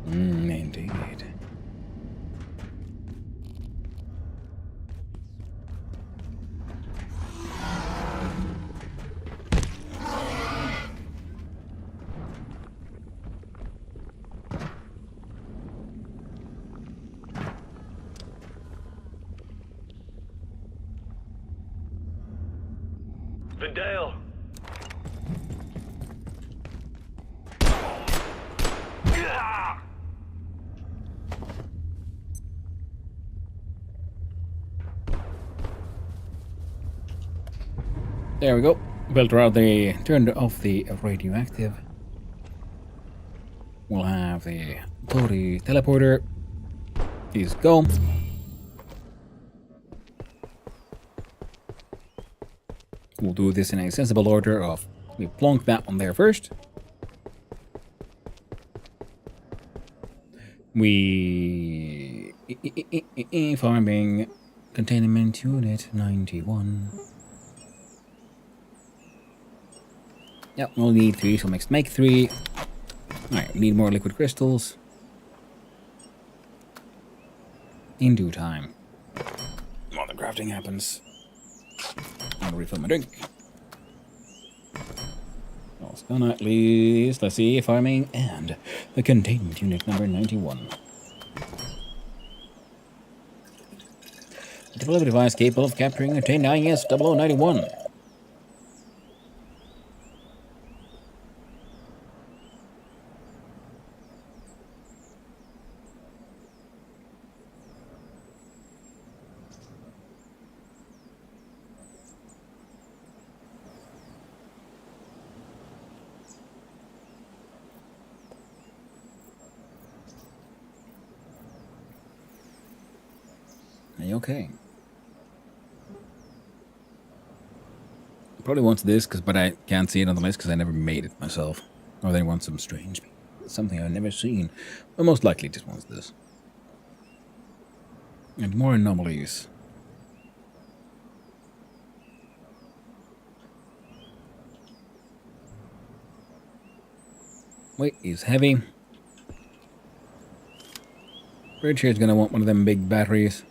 Indeed. Vidal. There we go. Filter out the... Turned off the radioactive. We'll have the Tori teleporter. Please go. We'll do this in a sensible order of we plonk that one there first. We farming containment unit 91. Yep, we'll need 3, so let's make 3. Alright, we need more liquid crystals. In due time. While the crafting happens. I'll refill my drink. Well, still not least. Let's see, farming and the containment unit number 91. Develop a device capable of capturing and obtaining IS 0091. Are you okay? Probably wants this, but I can't see it on the list because I never made it myself. Or they want some strange, something I've never seen. But most likely just wants this. And more anomalies. Weight is heavy. Bridge here is going to want one of them big batteries.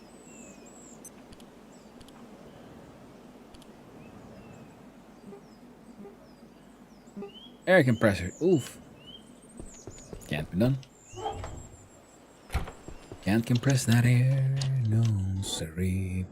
Air compressor. Oof. Can't be done. Can't compress that air. No, siree.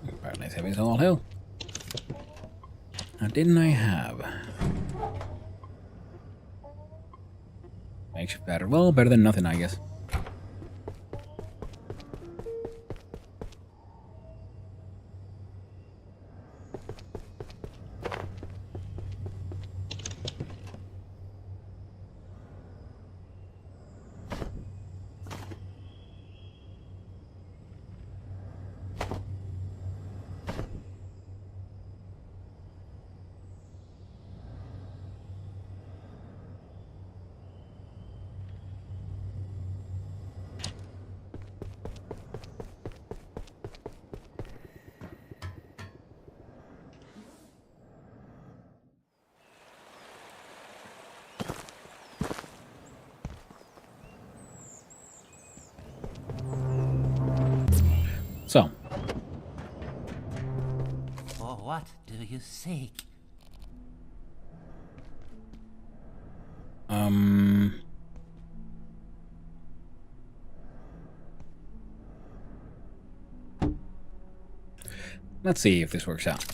Apparently it's heavy as all hell. Now didn't I have makeshift battery? Well, better than nothing, I guess. So, For what do you seek? let's see if this works out.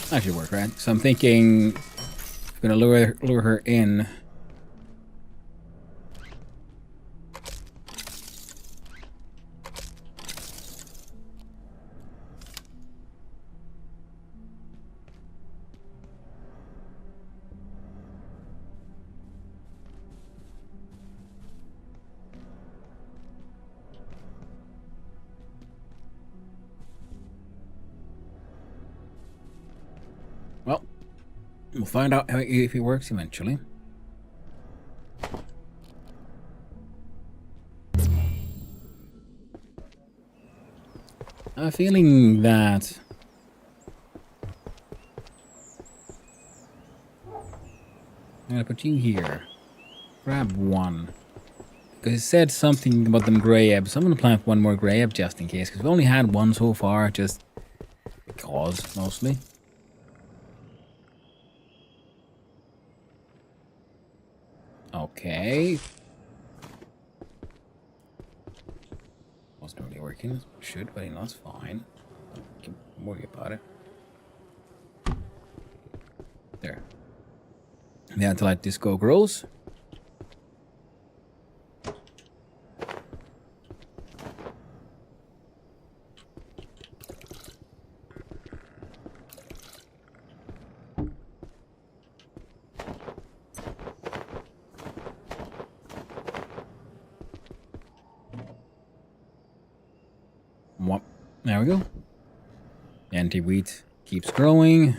That should work, right? So I'm thinking I'm gonna lure her in. Well, we'll find out if it works eventually. I have a feeling that I'm gonna put you here. grab one. Because it said something about them grey ebs. So I'm going to plant one more grey ebb just in case. Because we've only had one so far. Just because, mostly. Okay. Wasn't really working. Should, but that's fine. Don't worry about it. There. The Antilite Disco grows. There we go. Anti-wheat keeps growing.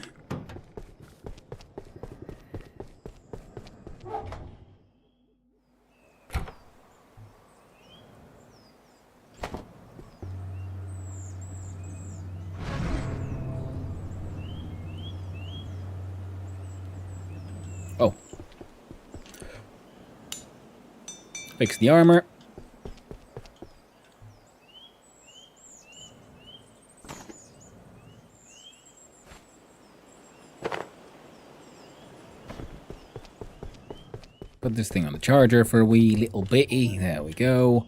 Oh. Fix the armor. Put this thing on the charger for a wee little bitty. There we go.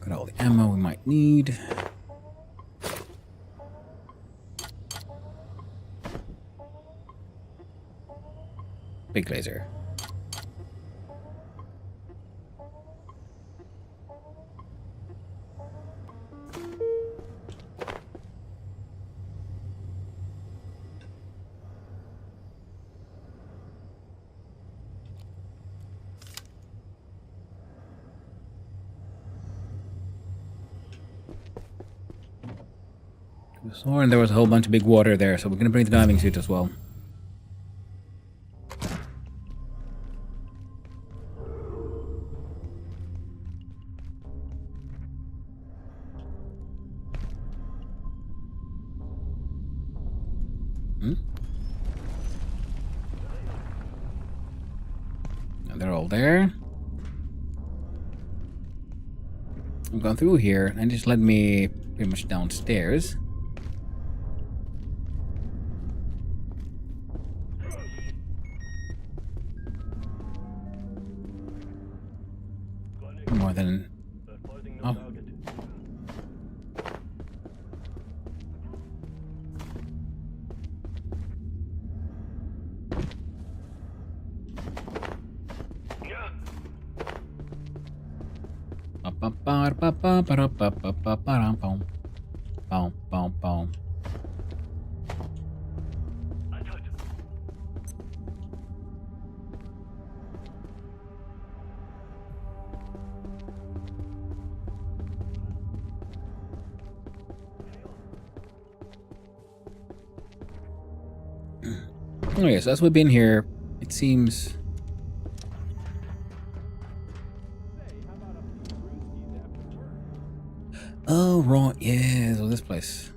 Got all the ammo we might need. Big laser. And there was a whole bunch of big water there, so we're gonna bring the diving suit as well. And they're all there. I've gone through here and just led me pretty much downstairs. More than... Oh. Oh yes, as we've been here, it seems... Oh, right, yeah, so this place.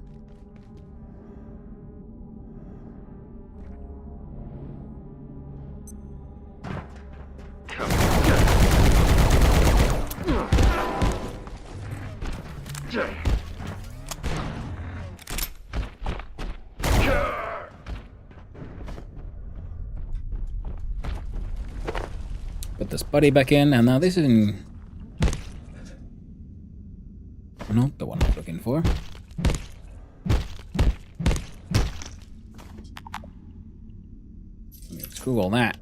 Put this buddy back in, and now this is in... Not the one I'm looking for. Screw all that.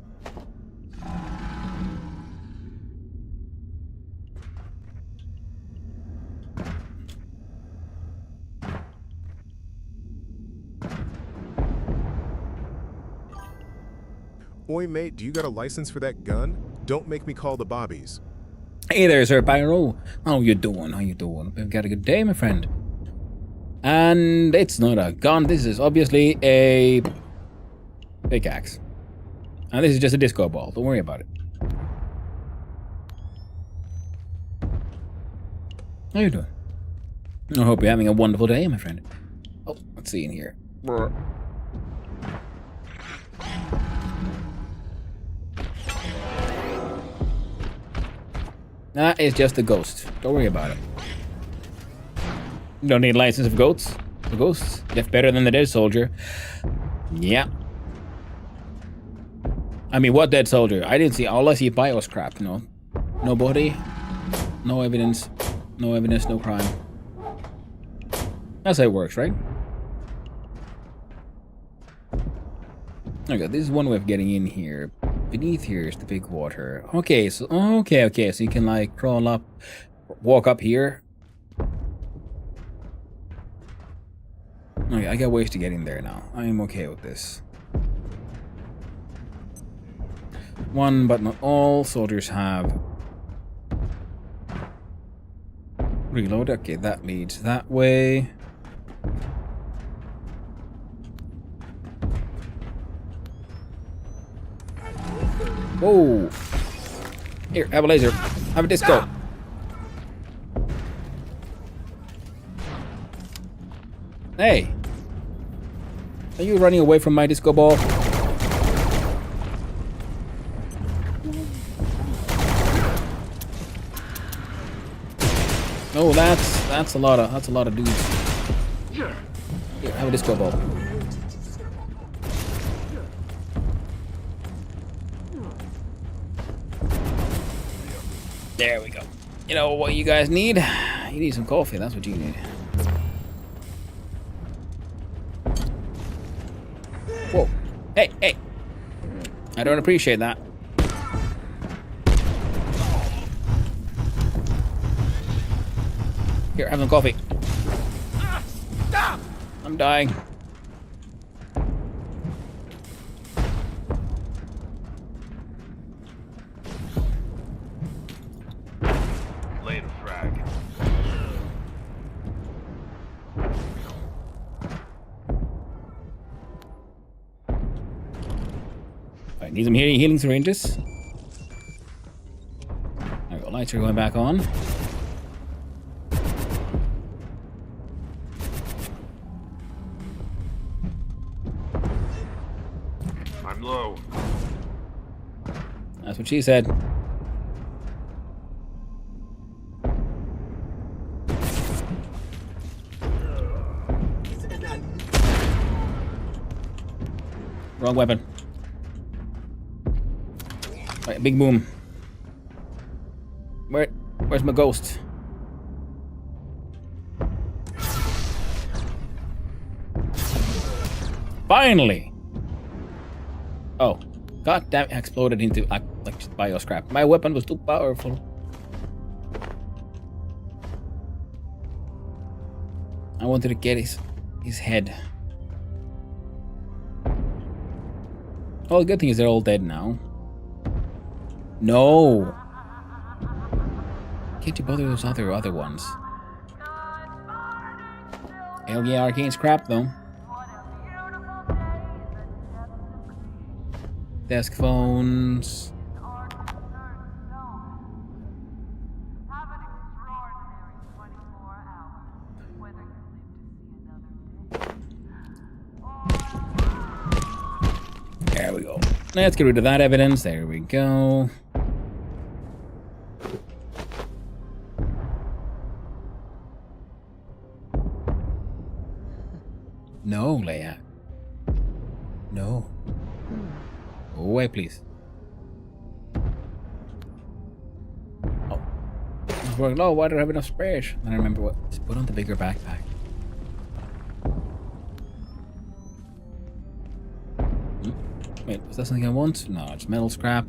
Oi, mate, do you got a license for that gun? Don't make me call the bobbies. Hey there, Sir Pyro. How you doing? How you doing? We've got a good day, my friend. And it's not a gun. This is obviously a pickaxe. And this is just a disco ball. Don't worry about it. How you doing? I hope you're having a wonderful day, my friend. Oh, let's see in here. That is just a ghost. Don't worry about it. You don't need a license of goats. The ghosts. Left better than the dead soldier. Yeah. I mean, what dead soldier? I didn't see. All I see bio scrap. No. No body. No evidence. No evidence, no crime. That's how it works, right? Okay, this is one way of getting in here. Beneath here is the big water. Okay, so okay, so you can like crawl up, walk up here. Okay, I got ways to get in there now. I am okay with this. One, but not all soldiers have. Reload. Okay, that leads that way. Whoa! Here, have a laser. Have a disco. Hey! Are you running away from my disco ball? Oh, that's a lot of dudes. Here, have a disco ball. There we go. You know what you guys need? You need some coffee, that's what you need. Whoa. Hey, hey. I don't appreciate that. Here, have some coffee. I'm dying. Later, frag. Alright, need some healing syringes. There we go, lights are going back on. I'm low. That's what she said. Wrong weapon. Right, big boom. Where's my ghost? Finally! Oh, god damn it, exploded into like bio scrap. My weapon was too powerful. I wanted to get his head. Oh, the good thing is they're all dead now. No! Can't you bother those other ones? Hell yeah, arcane scrap though. Desk phones. There we go. Let's get rid of that evidence. There we go. No, Leia. No. Go away, please. Oh. No, why do I have enough space? I remember what. Just put on the bigger backpack. Wait, was that something I want? No, it's metal scrap.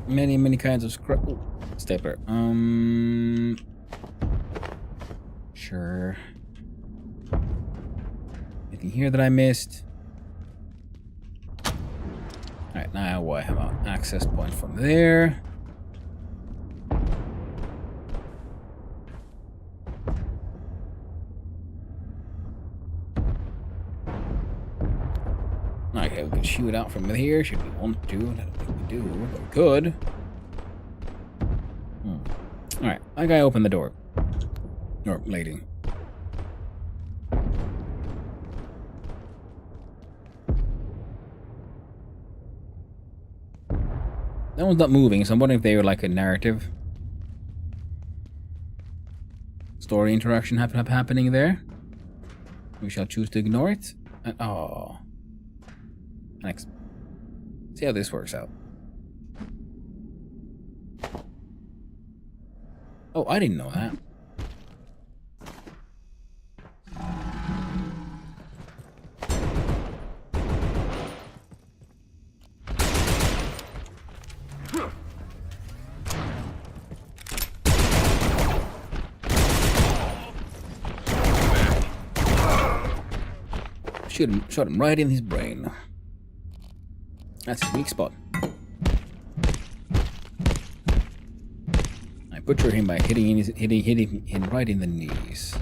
Many kinds of scrap. Ooh, stapler. Sure. Anything here that I missed? Alright, now what? I have an access point from there. Okay, we can shoot out from here. Should we want to? I don't think we do, but we could. Alright, that guy opened the door. Or lady. That one's not moving, so I'm wondering if they were like a narrative story interaction happening there. We shall choose to ignore it. And oh, next. See how this works out. Oh, I didn't know that. Shot him right in his brain. That's his weak spot. I butcher him by hitting him right in the knees.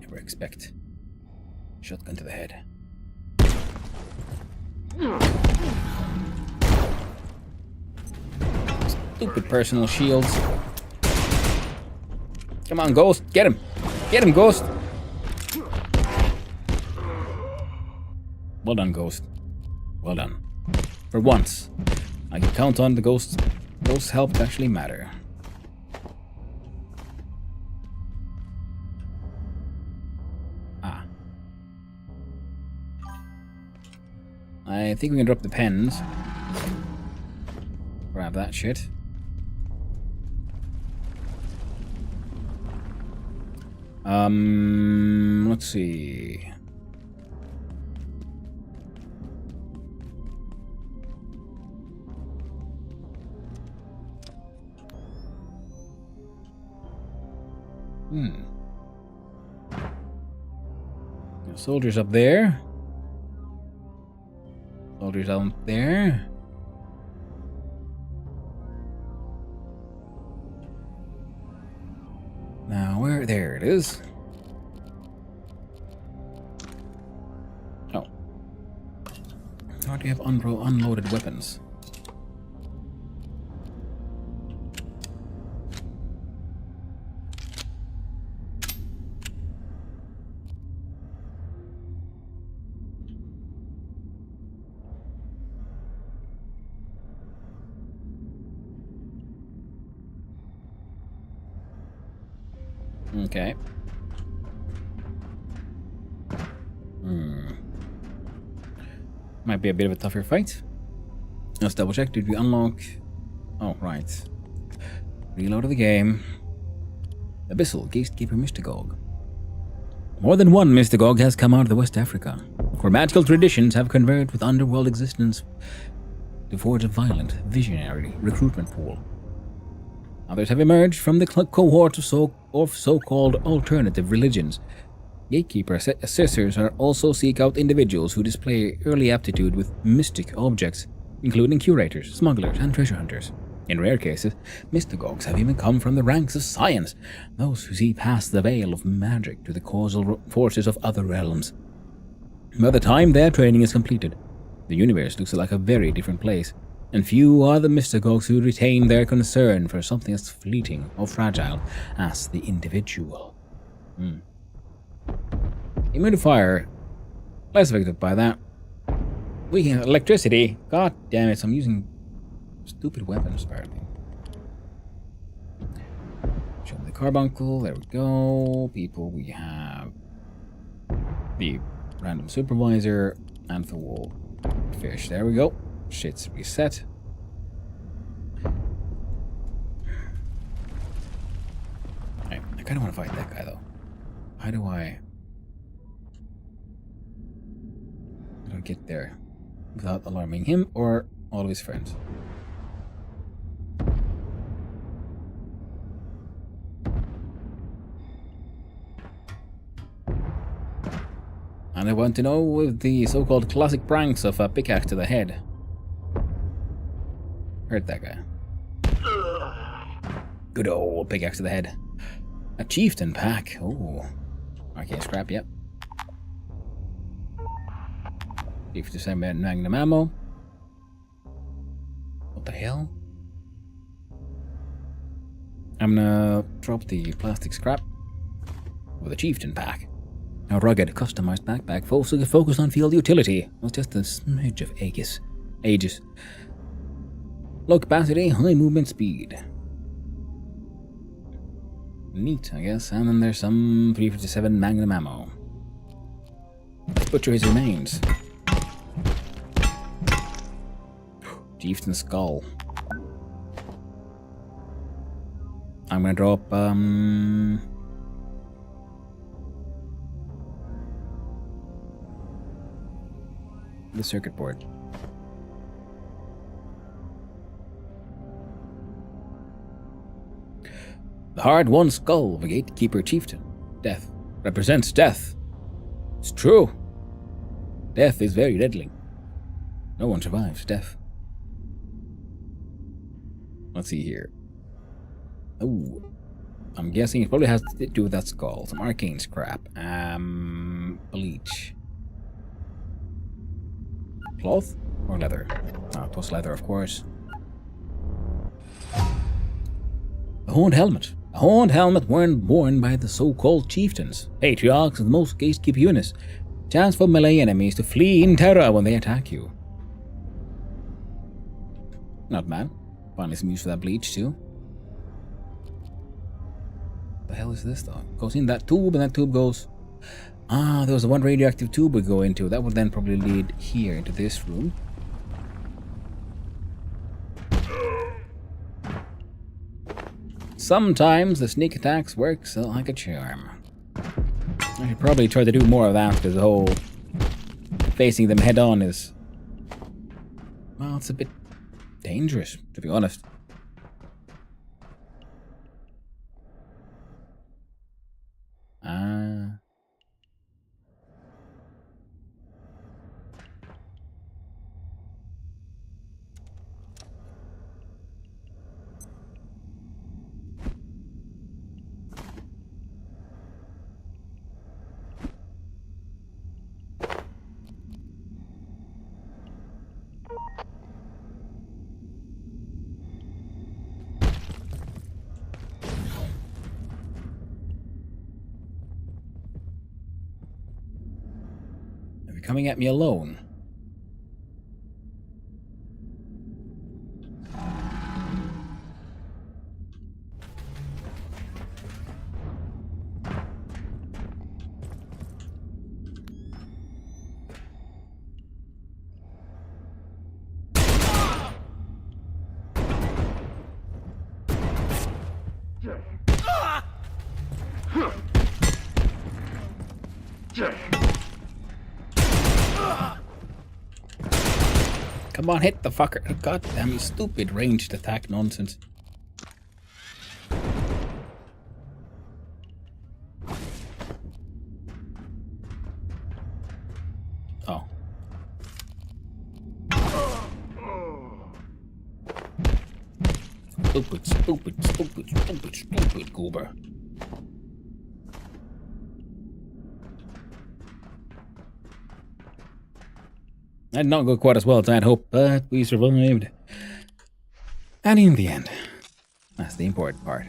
Never expect. Shotgun to the head. Stupid personal shields. Come on, Ghost. Get him. Get him, Ghost. Well done, Ghost. Well done. For once, I can count on the Ghost's help to actually matter. Ah. I think we can drop the pens. Grab that shit. Let's see. Soldiers up there. Soldiers out there. Now, where? There it is. Oh. How do you have unloaded weapons? Okay. Might be a bit of a tougher fight. Let's double check. Did we unlock? Oh, right. Reload of the game. Abyssal Gatekeeper Mystagogue. More than one Mystagogue has come out of the West Africa, where magical traditions have converged with underworld existence to forge a violent, visionary recruitment pool. Others have emerged from the cohort of so-called alternative religions. Gatekeeper assessors are also seek out individuals who display early aptitude with mystic objects, including curators, smugglers, and treasure hunters. In rare cases, mystagogues have even come from the ranks of science, those who see past the veil of magic to the causal forces of other realms. By the time their training is completed, the universe looks like a very different place, and few are the mystagogues who retain their concern for something as fleeting or fragile as the individual. Immune to fire. Less affected by that. Weakening electricity. God damn it, I'm using stupid weapons apparently. Show me the carbuncle. There we go. People, we have the random supervisor and the wall fish. There we go. Shit's reset. Right, I kind of want to fight that guy though. How do I get there without alarming him or all of his friends? And I want to know with the so-called classic pranks of a pickaxe to the head. Hurt that guy. Good old pickaxe to the head. A chieftain pack. Oh. Arcane scrap, yep. 57 magnum ammo. What the hell? I'm gonna drop the plastic scrap with a chieftain pack. A rugged, customized backpack focused on field utility with just a smidge of aegis. Low capacity, high movement speed. Neat, I guess. And then there's some 357 Magnum ammo. Let's butcher his remains. Chieftain skull. I'm gonna drop the circuit board. The hard-won skull of a gatekeeper chieftain. Death represents death. It's true. Death is very deadly. No one survives death. Let's see here. Oh, I'm guessing it probably has to do with that skull. Some arcane scrap. Bleach. Cloth or leather? Oh, it was leather, of course. A horned helmet. A horned helmet worn by the so-called chieftains, patriarchs of the most gatekeep units. Chance for melee enemies to flee in terror when they attack you. Not bad. Finally some use for that bleach too. The hell is this though? Goes in that tube and that tube goes... Ah, there was one radioactive tube we go into. That would then probably lead here into this room. Sometimes the sneak attacks works like a charm. I should probably try to do more of that because the whole facing them head on is... Well, it's a bit dangerous, to be honest. Coming at me alone. Come on, hit the fucker. God damn you, stupid ranged attack nonsense. Oh. Stupid goober. That did not go quite as well as I'd hoped, but we survived. And in the end, that's the important part.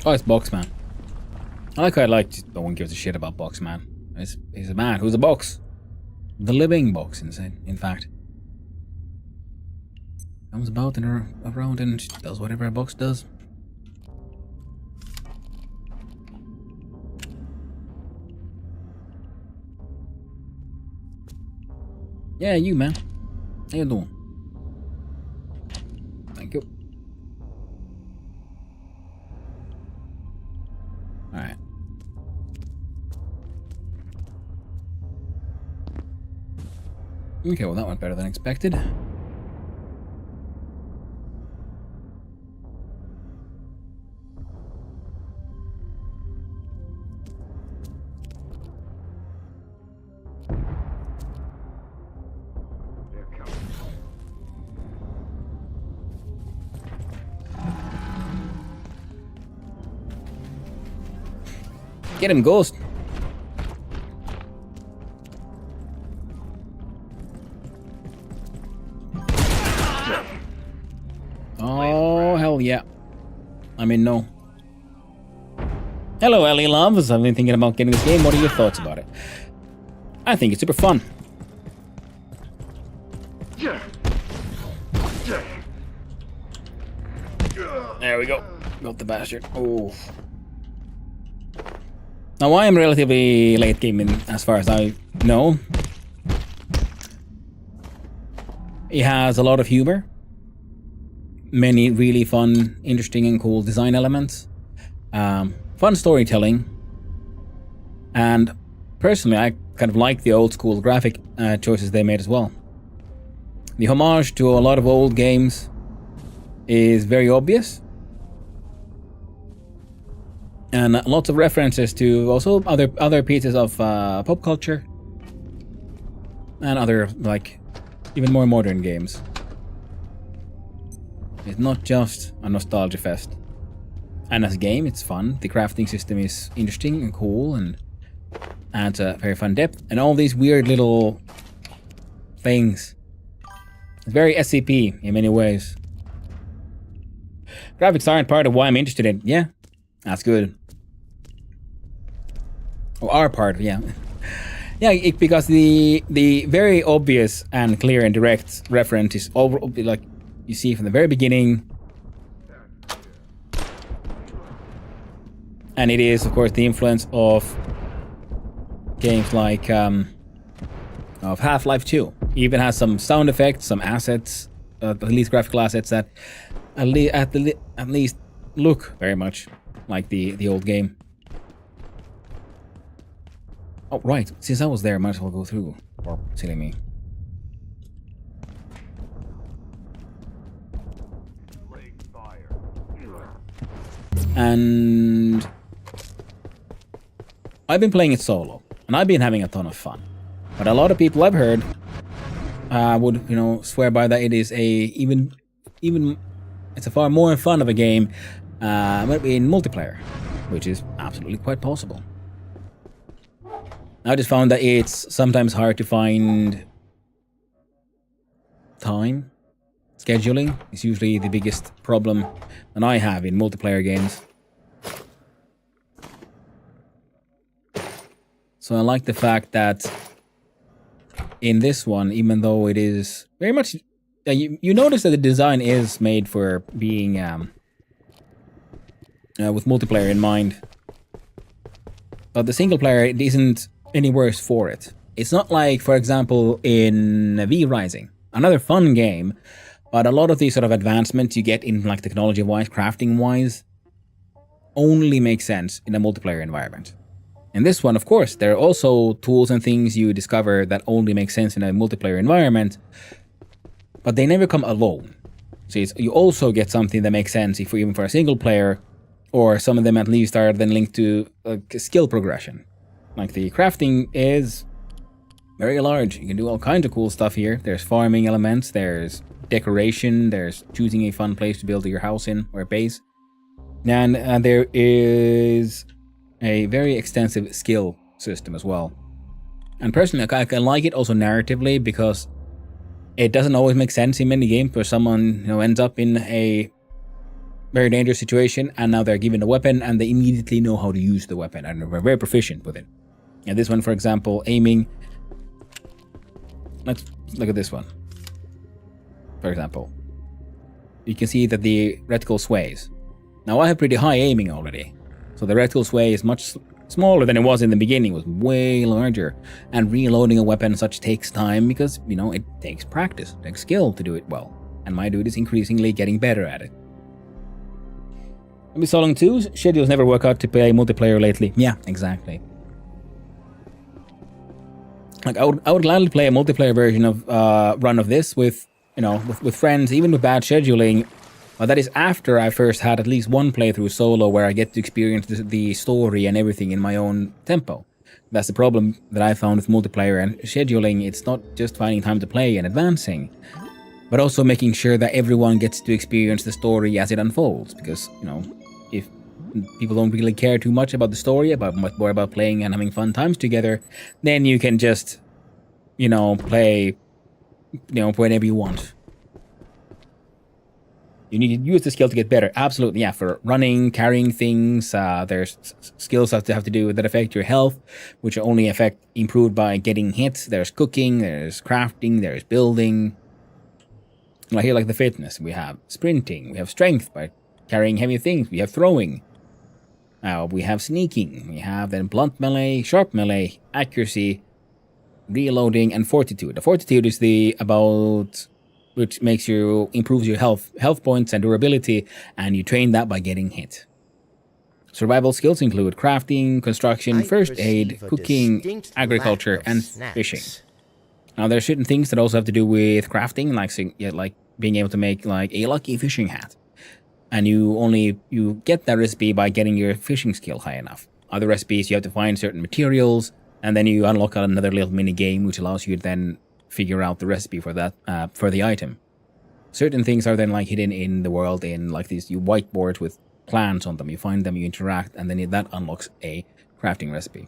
Oh, it's Boxman. I like how I liked no one gives a shit about Boxman. He's a man who's a box. The living box, in fact. Comes about and around and does whatever a box does. Yeah, you, man. How you doing? Thank you. Alright. Okay, well that went better than expected. Get him, Ghost. Oh, hell yeah. I mean, no. Hello, Ellie Loves. I've been thinking about getting this game. What are your thoughts about it? I think it's super fun. There we go. Got the bastard. Oh. Now, I am relatively late gaming as far as I know. It has a lot of humor. Many really fun, interesting, and cool design elements. Fun storytelling. And personally, I kind of like the old school graphic choices they made as well. The homage to a lot of old games is very obvious. And lots of references to also other pieces of pop culture. And other, like, even more modern games. It's not just a nostalgia fest. And as a game, it's fun. The crafting system is interesting and cool and adds a very fun depth. And all these weird little things. It's very SCP in many ways. Graphics aren't part of why I'm interested in. Yeah, that's good. Or are part, yeah. Yeah, because the very obvious and clear and direct reference is over, like you see from the very beginning. And it is, of course, the influence of games like of Half-Life 2. Even has some sound effects, some assets, at least graphical assets that at least look very much like the old game. Oh, right. Since I was there, I might as well go through. Or silly me. And I've been playing it solo, and I've been having a ton of fun. But a lot of people I've heard would, swear by that it is even it's a far more fun of a game in multiplayer, which is absolutely quite possible. I just found that it's sometimes hard to find time. Scheduling is usually the biggest problem that I have in multiplayer games. So I like the fact that in this one, even though it is very much... you notice that the design is made for being with multiplayer in mind. But the single player, it isn't any worse for it. It's not like, for example, in V Rising, another fun game, but a lot of these sort of advancements you get in like technology-wise, crafting-wise, only make sense in a multiplayer environment. In this one, of course, there are also tools and things you discover that only make sense in a multiplayer environment, but they never come alone. So you also get something that makes sense even for a single player, or some of them at least are then linked to skill progression. Like the crafting is very large. You can do all kinds of cool stuff here. There's farming elements, there's decoration, there's choosing a fun place to build your house in, or a base. And there is a very extensive skill system as well. And personally, I can like it also narratively, because it doesn't always make sense in many games where someone ends up in a very dangerous situation and now they're given a weapon and they immediately know how to use the weapon and are very proficient with it. And this one, for example, aiming. Let's look at this one. For example, you can see that the reticle sways. Now I have pretty high aiming already, so the reticle sway is much smaller than it was in the beginning. It was way larger, and reloading a weapon such takes time because it takes practice, it takes skill to do it well. And my dude is increasingly getting better at it. Solong 2's schedules never work out to play multiplayer lately. Yeah, exactly. Like I would gladly play a multiplayer version of run of this with with friends, even with bad scheduling. But that is after I first had at least one playthrough solo where I get to experience the story and everything in my own tempo. That's the problem that I found with multiplayer and scheduling. It's not just finding time to play and advancing, but also making sure that everyone gets to experience the story as it unfolds. Because if people don't really care too much about the story, about much more about playing and having fun times together, then you can just, play, whenever you want. You need to use the skill to get better. Absolutely, yeah. For running, carrying things, there's skills that have to do that affect your health, which are only improved by getting hits. There's cooking, there's crafting, there's building. Like here, like the fitness, we have sprinting, we have strength by carrying heavy things, we have throwing. We have sneaking, we have then blunt melee, sharp melee, accuracy, reloading, and fortitude. The fortitude is which improves your health points and durability, and you train that by getting hit. Survival skills include crafting, construction, first aid, cooking, agriculture, and fishing. Now there are certain things that also have to do with crafting, like being able to make like a lucky fishing hat. And you get that recipe by getting your fishing skill high enough. Other recipes, you have to find certain materials, and then you unlock another little mini game which allows you to then figure out the recipe for that for the item. Certain things are then like hidden in the world in like these whiteboards with plans on them. You find them, you interact, and then that unlocks a crafting recipe.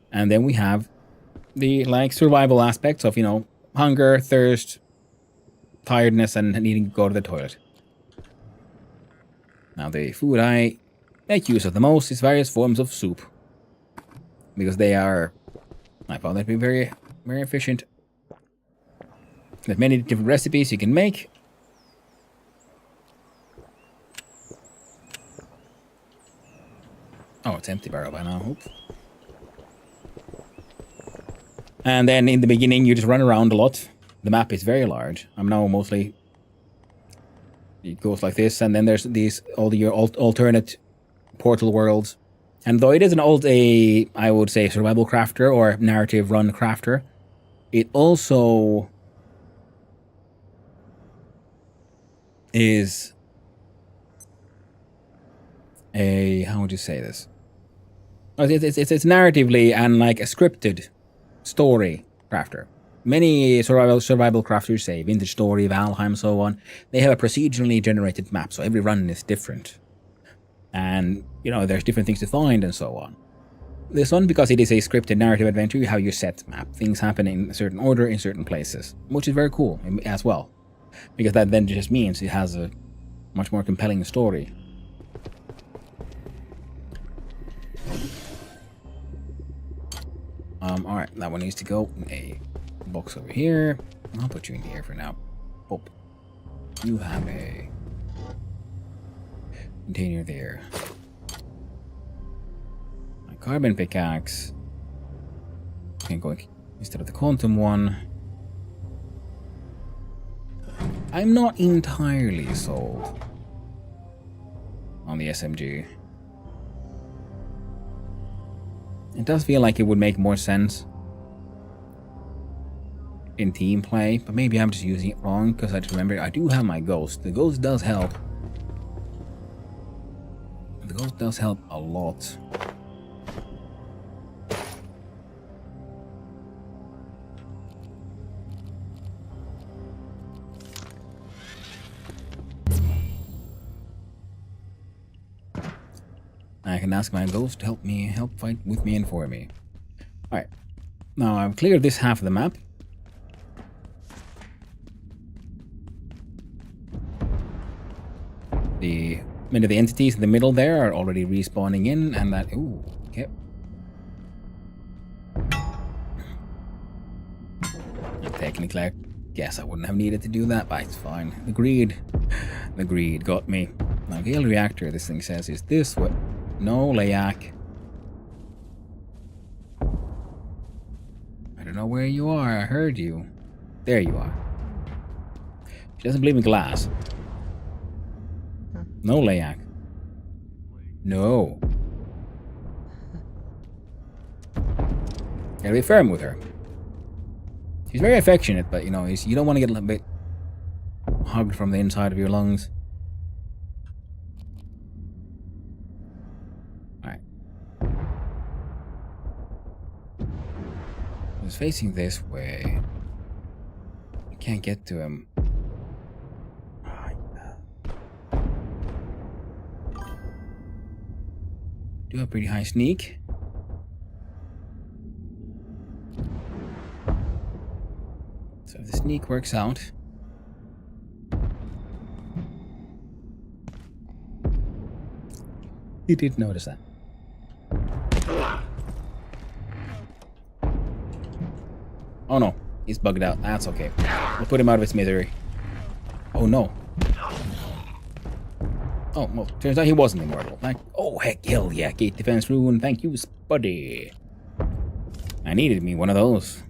And then we have the like survival aspects of hunger, thirst, tiredness, and needing to go to the toilet. Now the food I make use of the most is various forms of soup, because I found that to be very, very efficient. There's many different recipes you can make. Oh, it's empty barrel by now. Oops. And then in the beginning, you just run around a lot. The map is very large. I'm now mostly... It goes like this, and then there's all your alternate portal worlds. And though it isn't I would say, survival crafter or narrative run crafter, it also is how would you say this? It's narratively and like a scripted story crafter. Many survival crafters, say Vintage Story, Valheim, so on, they have a procedurally generated map, so every run is different. And, there's different things to find and so on. This one, because it is a scripted narrative adventure, you have your set map. Things happen in a certain order in certain places, which is very cool as well. Because that then just means it has a much more compelling story. Alright, that one needs to go in a box over here. I'll put you in here for now. Oh, you have a container there. My carbon pickaxe can go instead of the quantum one. I'm not entirely sold on the SMG. It does feel like it would make more sense in team play, but maybe I'm just using it wrong, because I just remember I do have my ghost. The ghost does help. The ghost does help a lot. I can ask my ghost to help fight with me and for me. Alright. Now I've cleared this half of the map. Many of the entities in the middle there are already respawning in, and that... Ooh, okay. Technically, I guess I wouldn't have needed to do that, but it's fine. The greed got me. Now, Gale Reactor, this thing says, is this what... No, Layak. I don't know where you are. I heard you. There you are. She doesn't believe in glass. No, Layak. No. Gotta be firm with her. She's very affectionate, but you don't want to get a little bit hugged from the inside of your lungs. Alright. He's facing this way. I can't get to him. Do a pretty high sneak. So if the sneak works out. He did notice that. Oh no, he's bugged out. That's okay. We'll put him out of his misery. Oh no. Oh, well, turns out he wasn't immortal. Oh, heck, hell yeah. Gate defense rune. Thank you, Spuddy. I needed me one of those.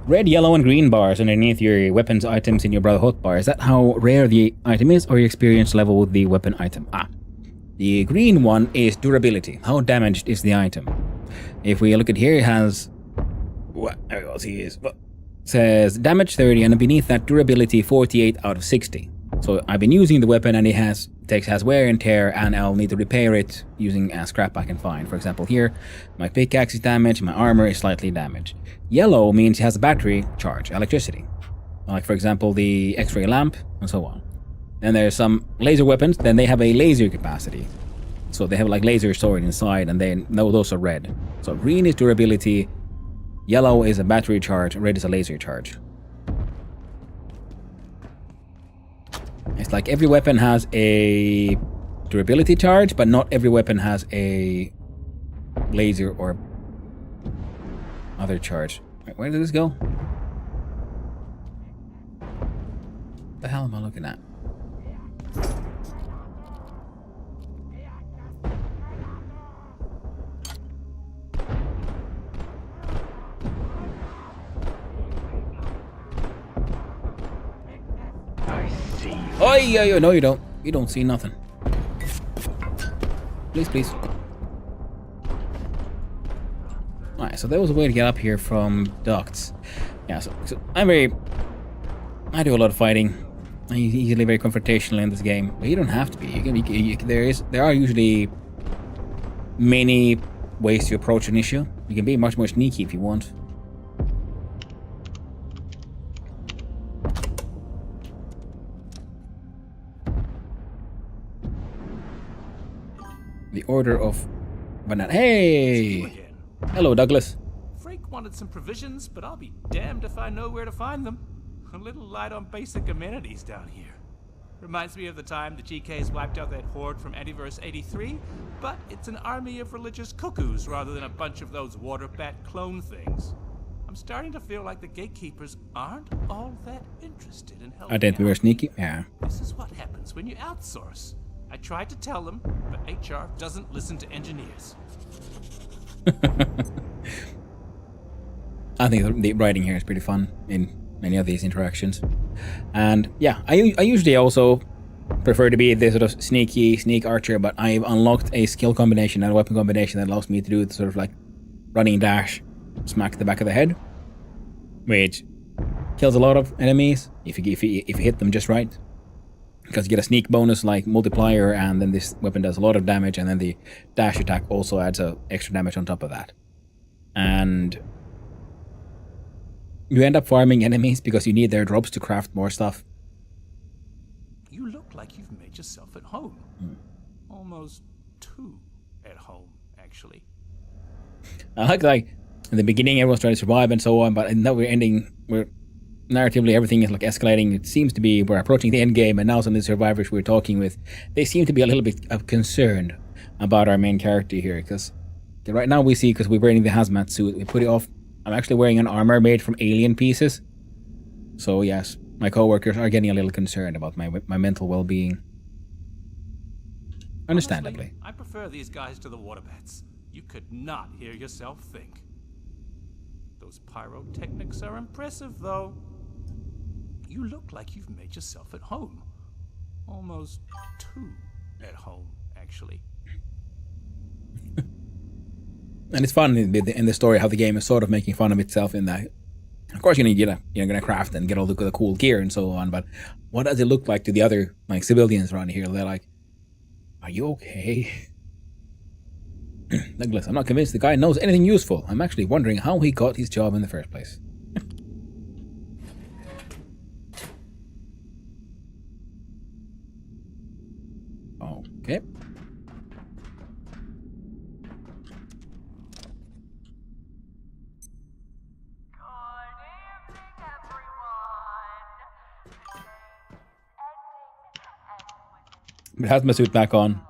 Red, yellow, and green bars underneath your weapons items in your Brotherhood bar. Is that how rare the item is, or your experience level with the weapon item? The green one is durability. How damaged is the item? If we look at here, it has... There goes, he is. Says damage 30, and beneath that, durability 48 out of 60. So I've been using the weapon, and it has wear and tear, and I'll need to repair it using scrap I can find. For example, here, my pickaxe is damaged, my armor is slightly damaged. Yellow means it has a battery charge, electricity. Like, for example, the X-ray lamp, and so on. Then there's some laser weapons, then they have a laser capacity. So they have like laser stored inside, and then those are red. So green is durability, yellow is a battery charge, red is a laser charge. It's like every weapon has a durability charge, but not every weapon has a laser or other charge. Wait, where did this go? What the hell am I looking at? Oh, yeah, no, you don't. You don't see nothing. Please, please. Alright, so there was a way to get up here from ducts. Yeah, so I do a lot of fighting. I'm usually very confrontational in this game, but you don't have to be. There are usually many ways to approach an issue. You can be much more sneaky if you want. The Order of Banana. Hey! Hello, Douglas. Frank wanted some provisions, but I'll be damned if I know where to find them. A little light on basic amenities down here. Reminds me of the time the GKs wiped out that horde from Antiverse 83, but it's an army of religious cuckoos rather than a bunch of those water bat clone things. I'm starting to feel like the gatekeepers aren't all that interested in helping. I didn't. We were sneaky. Yeah. This is what happens when you outsource. I tried to tell them, but HR doesn't listen to engineers. I think the writing here is pretty fun in many of these interactions. And yeah, I usually also prefer to be this sort of sneak archer, but I've unlocked a skill combination and a weapon combination that allows me to do the sort of like running dash, smack the back of the head, which kills a lot of enemies if you hit them just right. Because you get a sneak bonus like multiplier, and then this weapon does a lot of damage, and then the dash attack also adds extra damage on top of that. And you end up farming enemies because you need their drops to craft more stuff. You look like you've made yourself at home. Almost too at home, actually. I like in the beginning everyone's trying to survive and so on, but now we're narratively everything is like escalating. It seems to be we're approaching the end game, and now some of the survivors we're talking with, they seem to be a little bit concerned about our main character here, because right now we see, because we're wearing the hazmat suit, we put it off. I'm actually wearing an armor made from alien pieces, so yes, my coworkers are getting a little concerned about my mental well-being. Understandably. Honestly, I prefer these guys to the water bats. You could not hear yourself think. Those pyrotechnics are impressive, though. You look like you've made yourself at home. Almost too at home, actually. And it's fun in the story how the game is sort of making fun of itself in that. Of course, you're gonna craft and get all the cool gear and so on, but what does it look like to the other like civilians around here? They're like, "Are you okay?" Douglas, I'm not convinced the guy knows anything useful. I'm actually wondering how he got his job in the first place. Okay. It has my suit back on.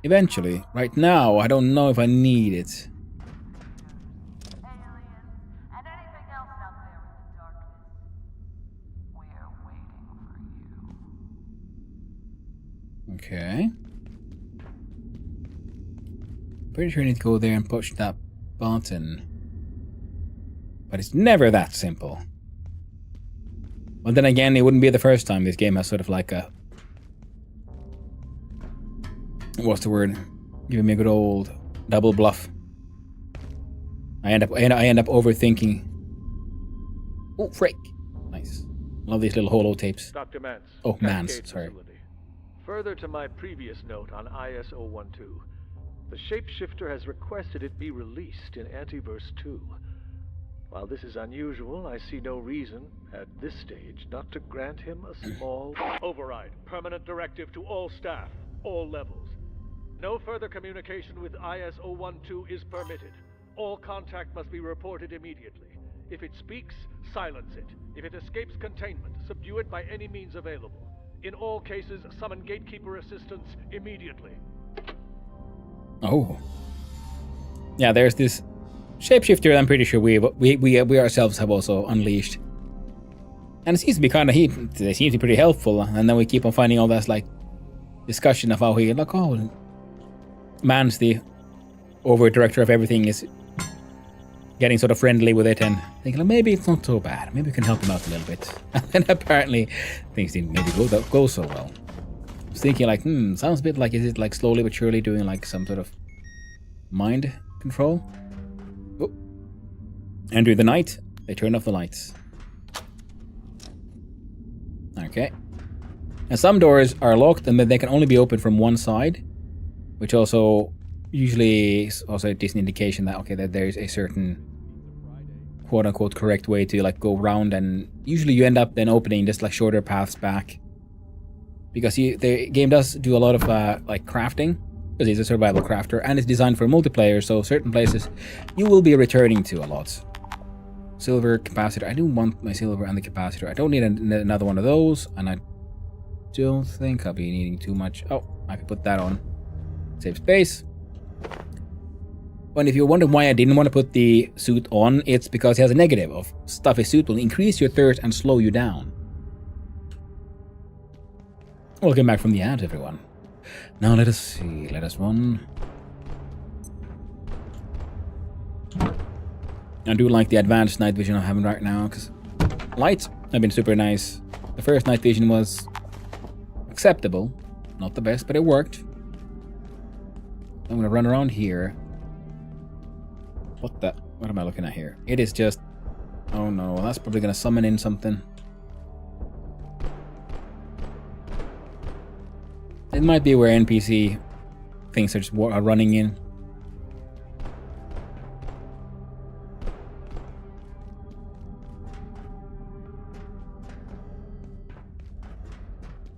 Eventually. Right now, I don't know if I need it. Okay. Pretty sure I need to go there and push that button. But it's never that simple. Well, then again, it wouldn't be the first time this game has sort of like a... What's the word? Giving me a good old double bluff. I end up overthinking. Oh, frick. Nice. Love these little holo tapes. Dr. Mance. Oh, Mance, sorry. Facility. Further to my previous note on IS-012, the shapeshifter has requested it be released in Antiverse 2. While this is unusual, I see no reason, at this stage, not to grant him a small... Override. Permanent directive to all staff, all levels. No further communication with IS-012 is permitted. All contact must be reported immediately. If it speaks, silence it. If it escapes containment, subdue it by any means available. In all cases, summon gatekeeper assistance immediately. Oh. Yeah, there's this shapeshifter I'm pretty sure we ourselves have also unleashed. And it seems to be kind of, they seem to be pretty helpful. And then we keep on finding all this, like, discussion of how he, like, oh, Man's the over-director of everything is getting sort of friendly with it and thinking, like, maybe it's not so bad. Maybe we can help him out a little bit. And apparently, things didn't maybe go so well. I was thinking, like, sounds a bit like, is it, like, slowly but surely doing, like, some sort of mind control? Oh. And during the night, they turn off the lights. Okay. And some doors are locked and they can only be opened from one side, which also usually is also a decent indication that, okay, that there's a certain quote-unquote correct way to, like, go around, and usually you end up then opening just, like, shorter paths back. Because the game does do a lot of, like, crafting, because he's a survival crafter, and it's designed for multiplayer, so certain places you will be returning to a lot. Silver capacitor. I do want my silver and the capacitor. I don't need another one of those, and I don't think I'll be needing too much. Oh, I can put that on. Save space. And if you're wondering why I didn't want to put the suit on, it's because it has a negative of stuffy suit will increase your thirst and slow you down. Welcome back from the ad, everyone. Now let us see. Let us run. I do like the advanced night vision I'm having right now, because lights have been super nice. The first night vision was acceptable. Not the best, but it worked. I'm gonna run around here. What am I looking at here? It is just... Oh no, that's probably gonna summon in something. It might be where NPC things are just are running in.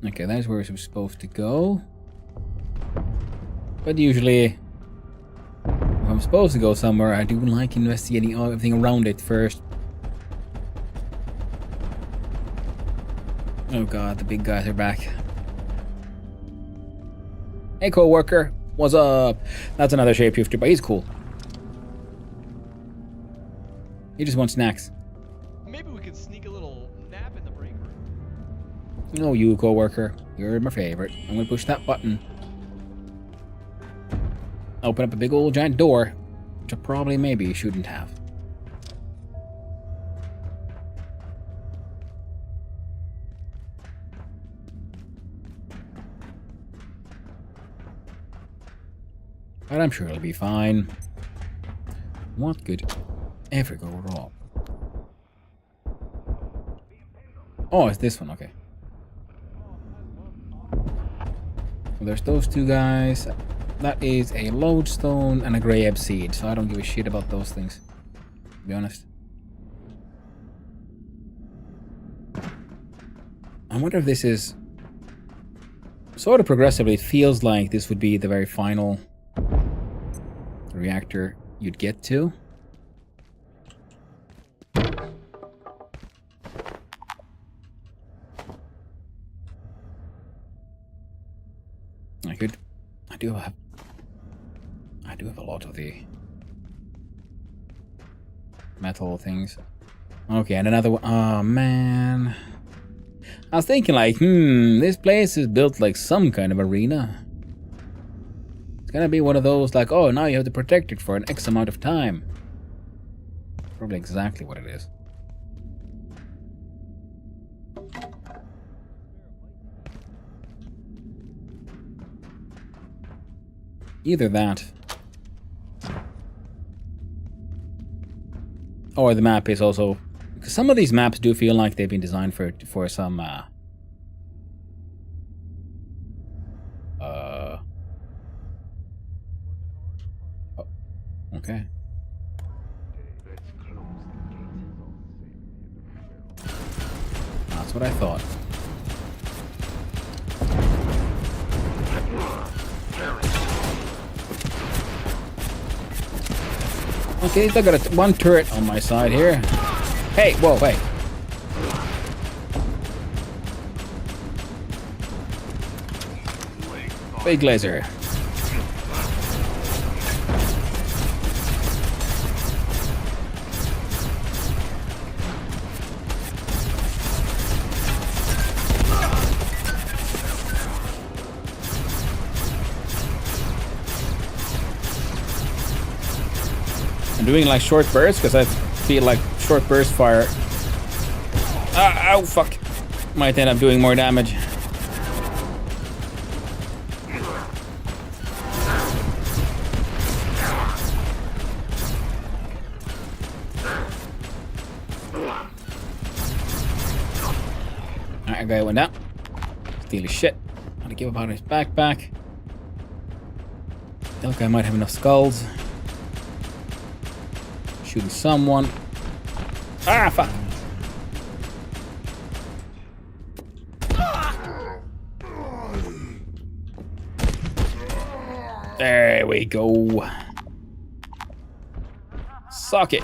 Okay, that's where we're supposed to go. But usually, if I'm supposed to go somewhere, I do like investigating everything around it first. Oh god, the big guys are back. Hey, co-worker, what's up? That's another shapeshifter, but he's cool. He just wants snacks. Maybe we could sneak a little nap in the break room. No, you, co-worker. You're my favorite. I'm gonna push that button. Open up a big old giant door, which I probably maybe shouldn't have. But I'm sure it'll be fine. What could ever go wrong? Oh, it's this one, okay. there's those two guys. That is a lodestone and a grey ebb seed, so I don't give a shit about those things, to be honest. I wonder if this is sort of progressively. It feels like this would be the very final reactor you'd get to. I do have a lot of the metal things. Okay, and another one. Oh man. I was thinking like, this place is built like some kind of arena. It's gonna be one of those like, oh, now you have to protect it for an X amount of time. Probably exactly what it is. Either that, or the map is also, because some of these maps do feel like they've been designed for some oh, okay. That's what I thought. Okay, I got one turret on my side here. Hey, whoa, hey. Big laser. I'm doing like short bursts because I feel like short burst fire. Ow, fuck. Might end up doing more damage. Alright, guy went down. Steal his shit. Gotta give up on his backpack. I think I might have enough skulls. Shooting someone. Ah, fuck. There we go. Suck it.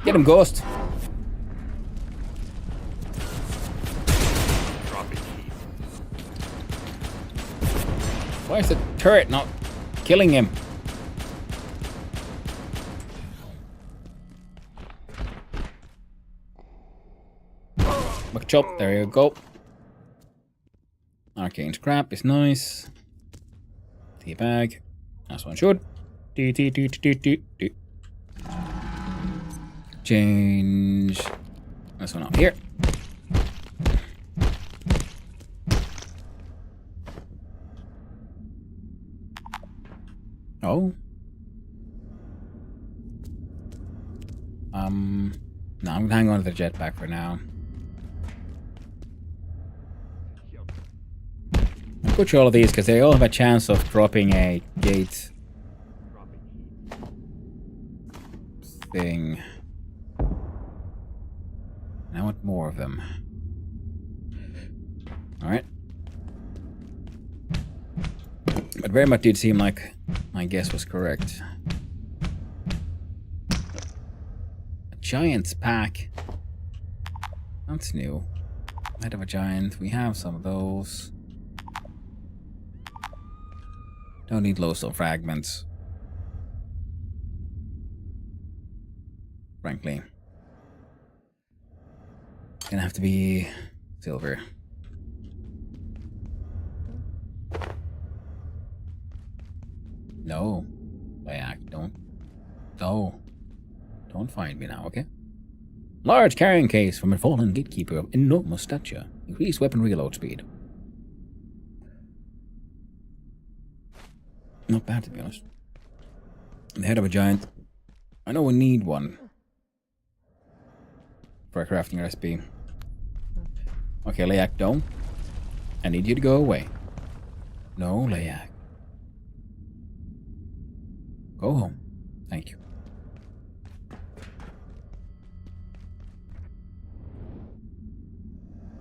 Get him, Ghost. Why is the turret not killing him? Buck chop, there you go. Arcane scrap is nice. Teabag. That's one should. Change this one up here. Oh. No, I'm gonna hang on to the jetpack for now. I'll put you all of these because they all have a chance of dropping a gate thing. I want more of them. Alright. But very much did seem like my guess was correct. A giant's pack. That's new. Head of a giant. We have some of those. Don't need glowstone fragments. Frankly. Gonna have to be silver. No. Layak, don't. Oh. Don't find me now, okay? Large carrying case from a fallen gatekeeper of enormous stature. Increased weapon reload speed. Not bad, to be honest. The head of a giant. I know we need one. For a crafting recipe. Okay, Layak, don't. I need you to go away. No, Layak. Go home. Thank you.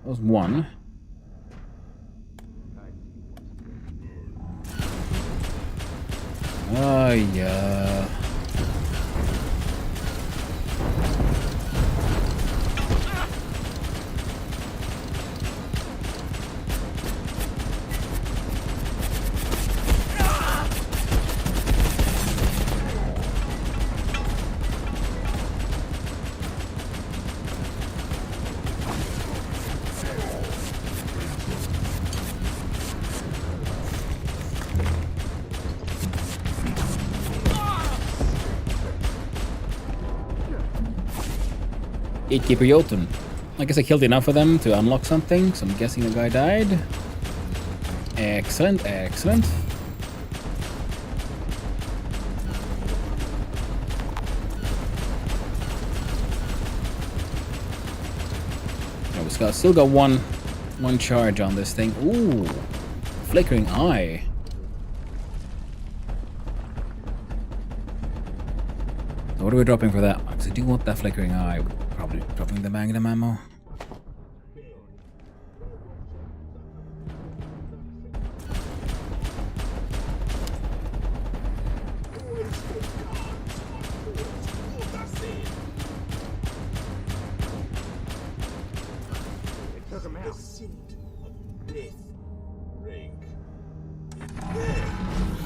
That was one. Oh, yeah. Gatekeeper Jotun. I guess I killed enough of them to unlock something, so I'm guessing the guy died. Excellent, excellent. Yeah, we still got one charge on this thing. Ooh, flickering eye. What are we dropping for that? Because I do want that flickering eye. Probably dropping the magnum ammo.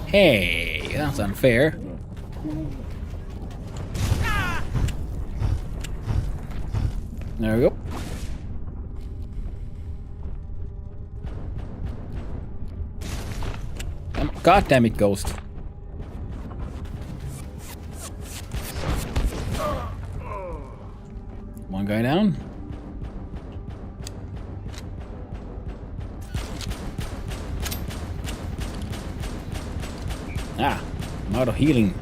Hey, that's unfair. There we go. God damn it, Ghost. One guy down. Ah, I'm out of healing.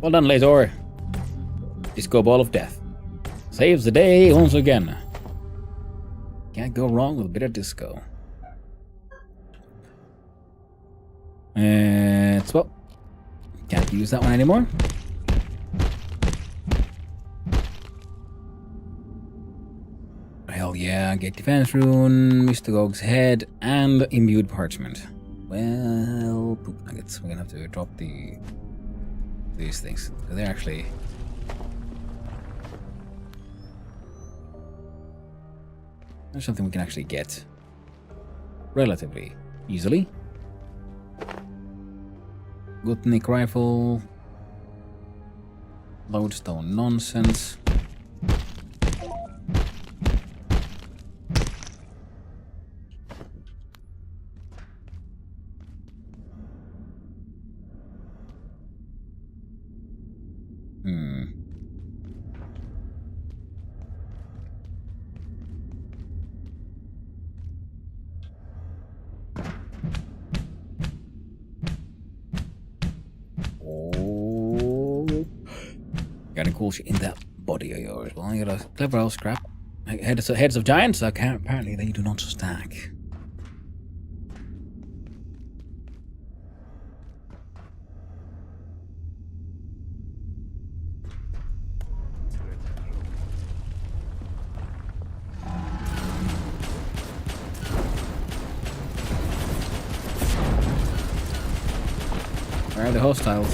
Well done, Lazor. Disco Ball of Death. Saves the day once again. Can't go wrong with a bit of disco. And well, can't use that one anymore. Hell yeah, get defense rune, Mr. Gog's head, and imbued parchment. Well, poop nuggets. We're gonna have to drop these things. They're actually there's something we can actually get relatively easily. Gutnik rifle, lodestone nonsense. Got a cool shit in that body of yours. Well, you got a clever old scrap. Heads of giants, apparently they do not stack. Where are the hostiles?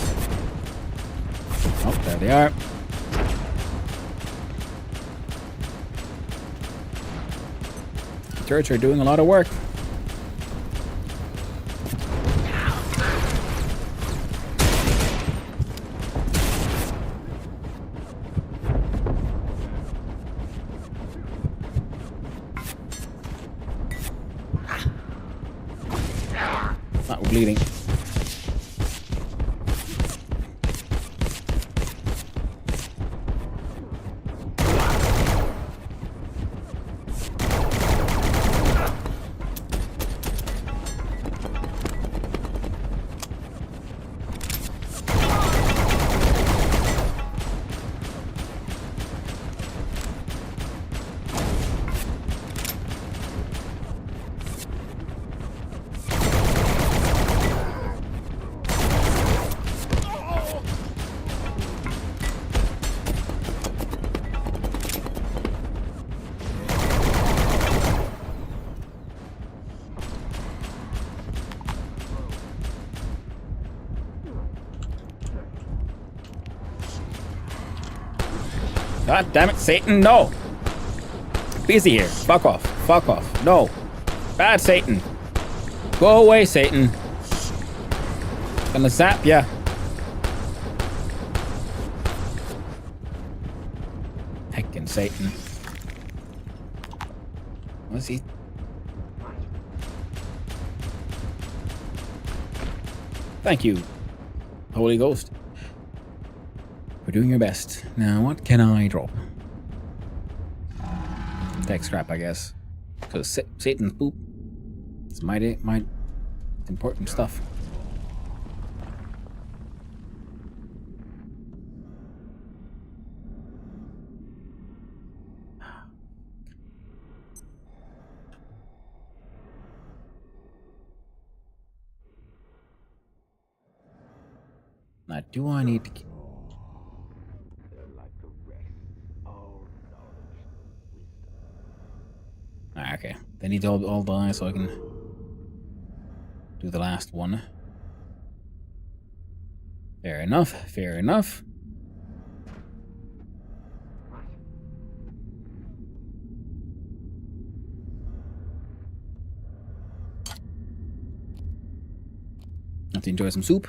Oh, there they are. The turrets are doing a lot of work. bleeding. God damn it, Satan, no! Busy here. Fuck off. Fuck off. No. Bad Satan. Go away, Satan. Gonna zap ya. Heckin' Satan. What's he? Thank you, Holy Ghost. For doing your best. Now, what can I drop? Tech scrap, I guess. Because Satan's poop. It's mighty important stuff. Now, do I need to... Ah, okay. They need to all die so I can do the last one. Fair enough. Fair enough. Have to enjoy some soup.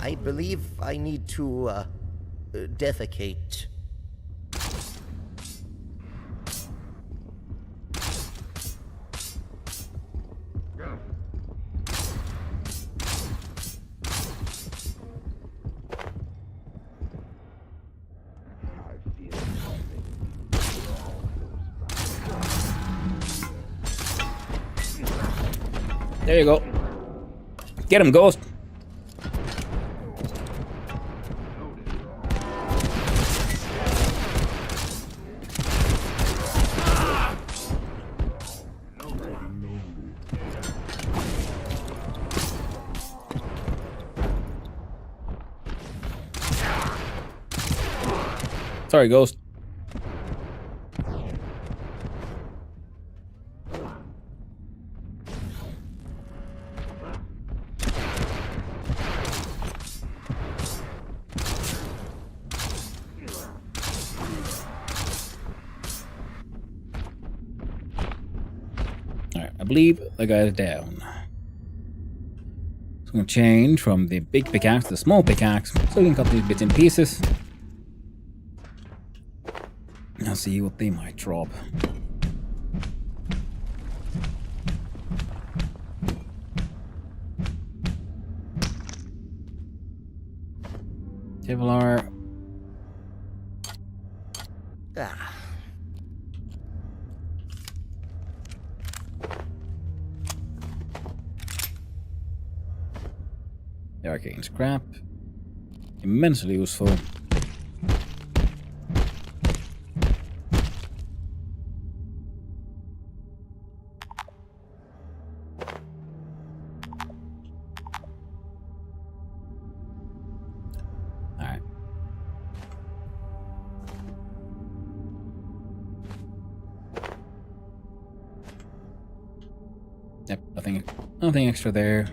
I believe I need to, defecate. There you go. Get him, Ghost. Sorry, Ghost. Alright, I believe I got it down. So I'm going to change from the big pickaxe to the small pickaxe so we can cut these bits in pieces. I'll see what they might drop. Kevlar. Ah. The arcane scrap. Immensely useful. Yep, nothing extra there.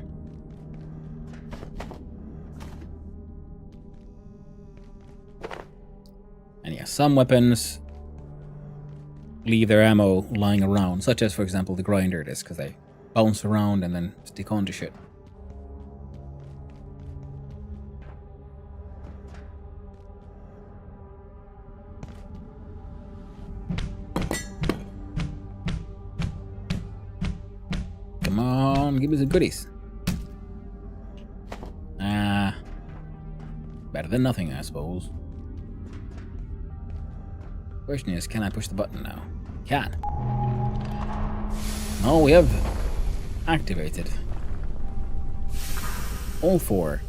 And yes, some weapons leave their ammo lying around, such as, for example, the grinder disc, because they bounce around and then stick onto shit. Come on, give me some goodies. Better than nothing, I suppose. Question is, can I push the button now? Can. Oh, we have activated all 4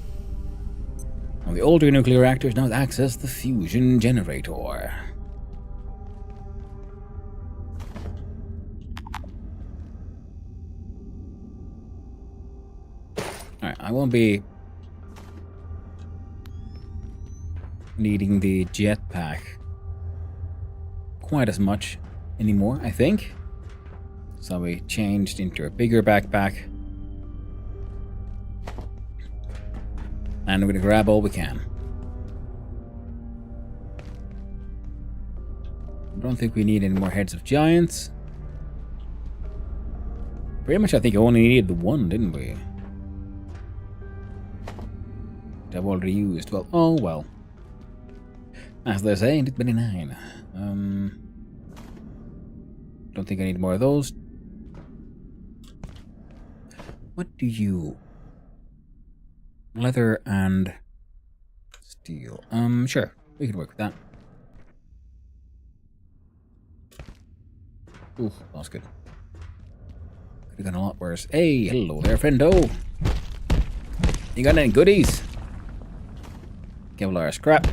of the older nuclear reactors now access the fusion generator. Alright, I won't be needing the jetpack quite as much anymore, I think. So we changed into a bigger backpack. And we're gonna grab all we can. I don't think we need any more heads of giants. Pretty much I think I only needed the one, didn't we? I've already used. Well, oh well. As they say, it's 29. Don't think I need more of those. What do you... Leather and steel. Sure. We can work with that. Ooh, that was good. Could have gone a lot worse. Hey, hello there, friendo. You got any goodies? Kevlar scrap.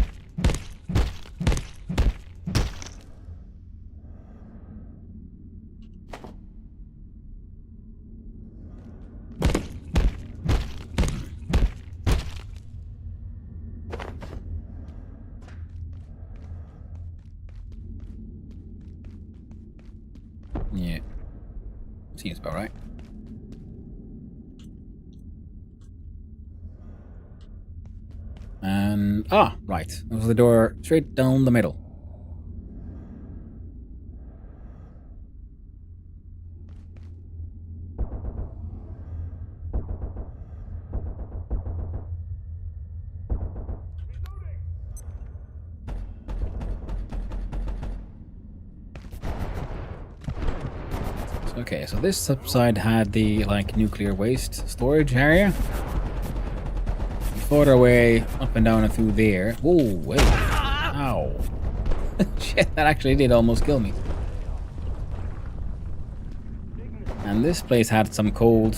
Yeah. Seems about right. And right. That was the door straight down the middle. Okay, so this side had the like nuclear waste storage area. We fought our way up and down and through there. Whoa, wait. Ow. Shit, that actually did almost kill me. And this place had some cold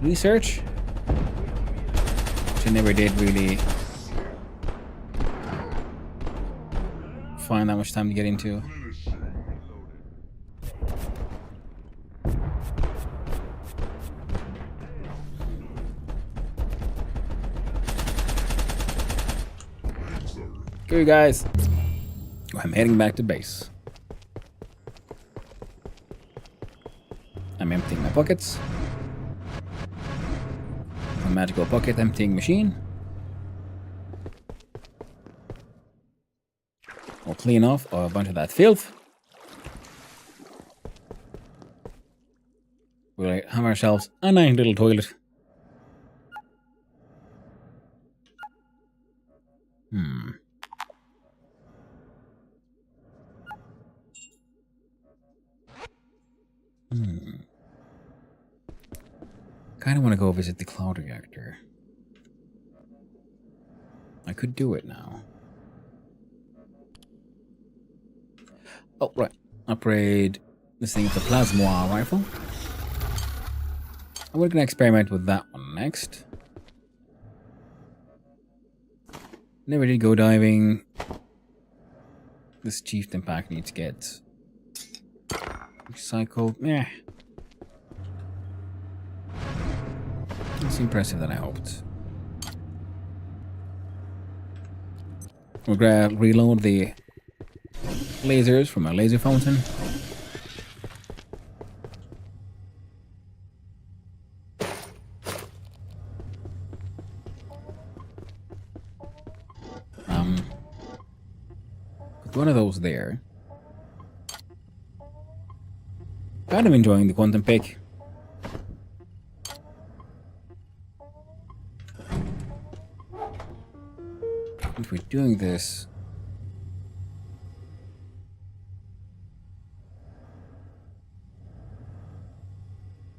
research, which I never did really find that much time to get into. Go, you guys. I'm heading back to base. I'm emptying my pockets. A magical pocket emptying machine. We'll clean off a bunch of that filth. We'll have ourselves a nice little toilet. Kind of want to go visit the cloud reactor. I could do it now. Oh, right. Upgrade this thing with the plasma rifle. And we're going to experiment with that one next. Never did go diving. This chieftain pack needs to get recycled. Meh. It's impressive than I hoped. We'll reload the lasers from our laser fountain. one of those there. Kind of enjoying the quantum pick. If we're doing this,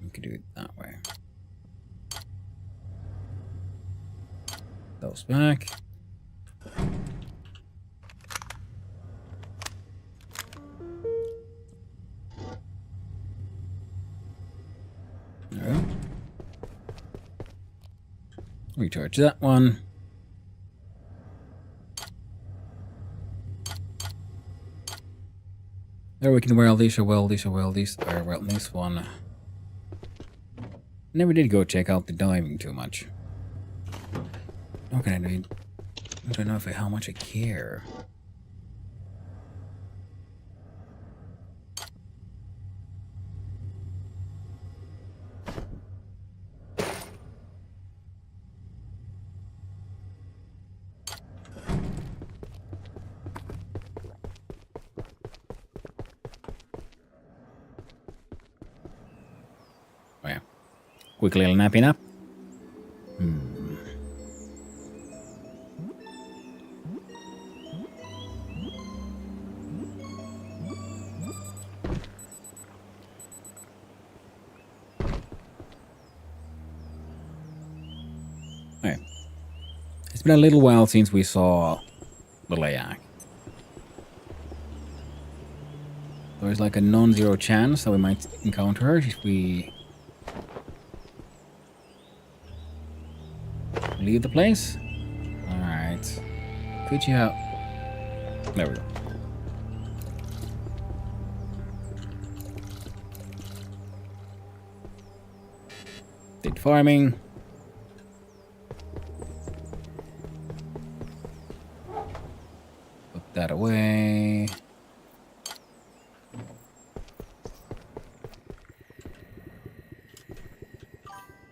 we could do it that way. Those back. Alright. Recharge that one. There we can weld these, or weld these, or weld these, or weld this one. Never did go check out the diving too much. Okay, I don't know how much I care. Oh yeah. Quick little nappy nap. Alright. It's been a little while since we saw the Layak. There's like a non-zero chance that we might encounter her if we leave the place. Alright. Could you have... There we go. Did farming. Put that away.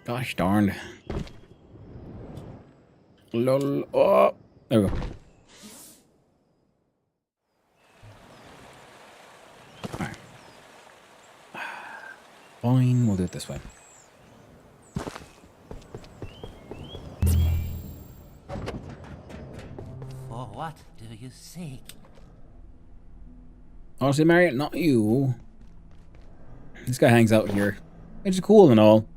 Gosh darn. Lol. Oh, there we go. Alright. Fine, we'll do it this way. For what do you seek? Honestly, Marion, not you. This guy hangs out here. Which is cool and all.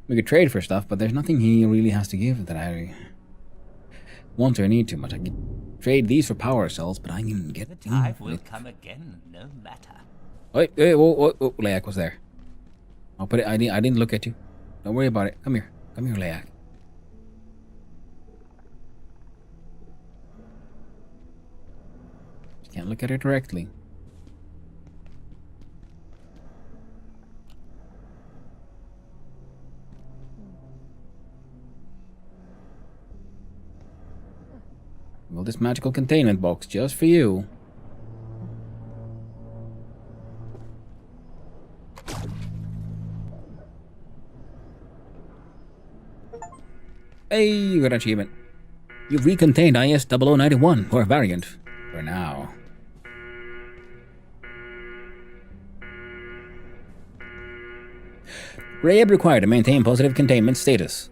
We could trade for stuff, but there's nothing he really has to give that I want or need too much. I could trade these for power cells, but I can get... The time will come again, no matter. Wait, whoa, Layak was there. I'll put it, I didn't look at you. Don't worry about it. Come here, Layak. You can't look at it directly. Well, this magical containment box just for you. Hey, you got an achievement. You've recontained IS-0091, or a variant. For now. Rayab required to maintain positive containment status.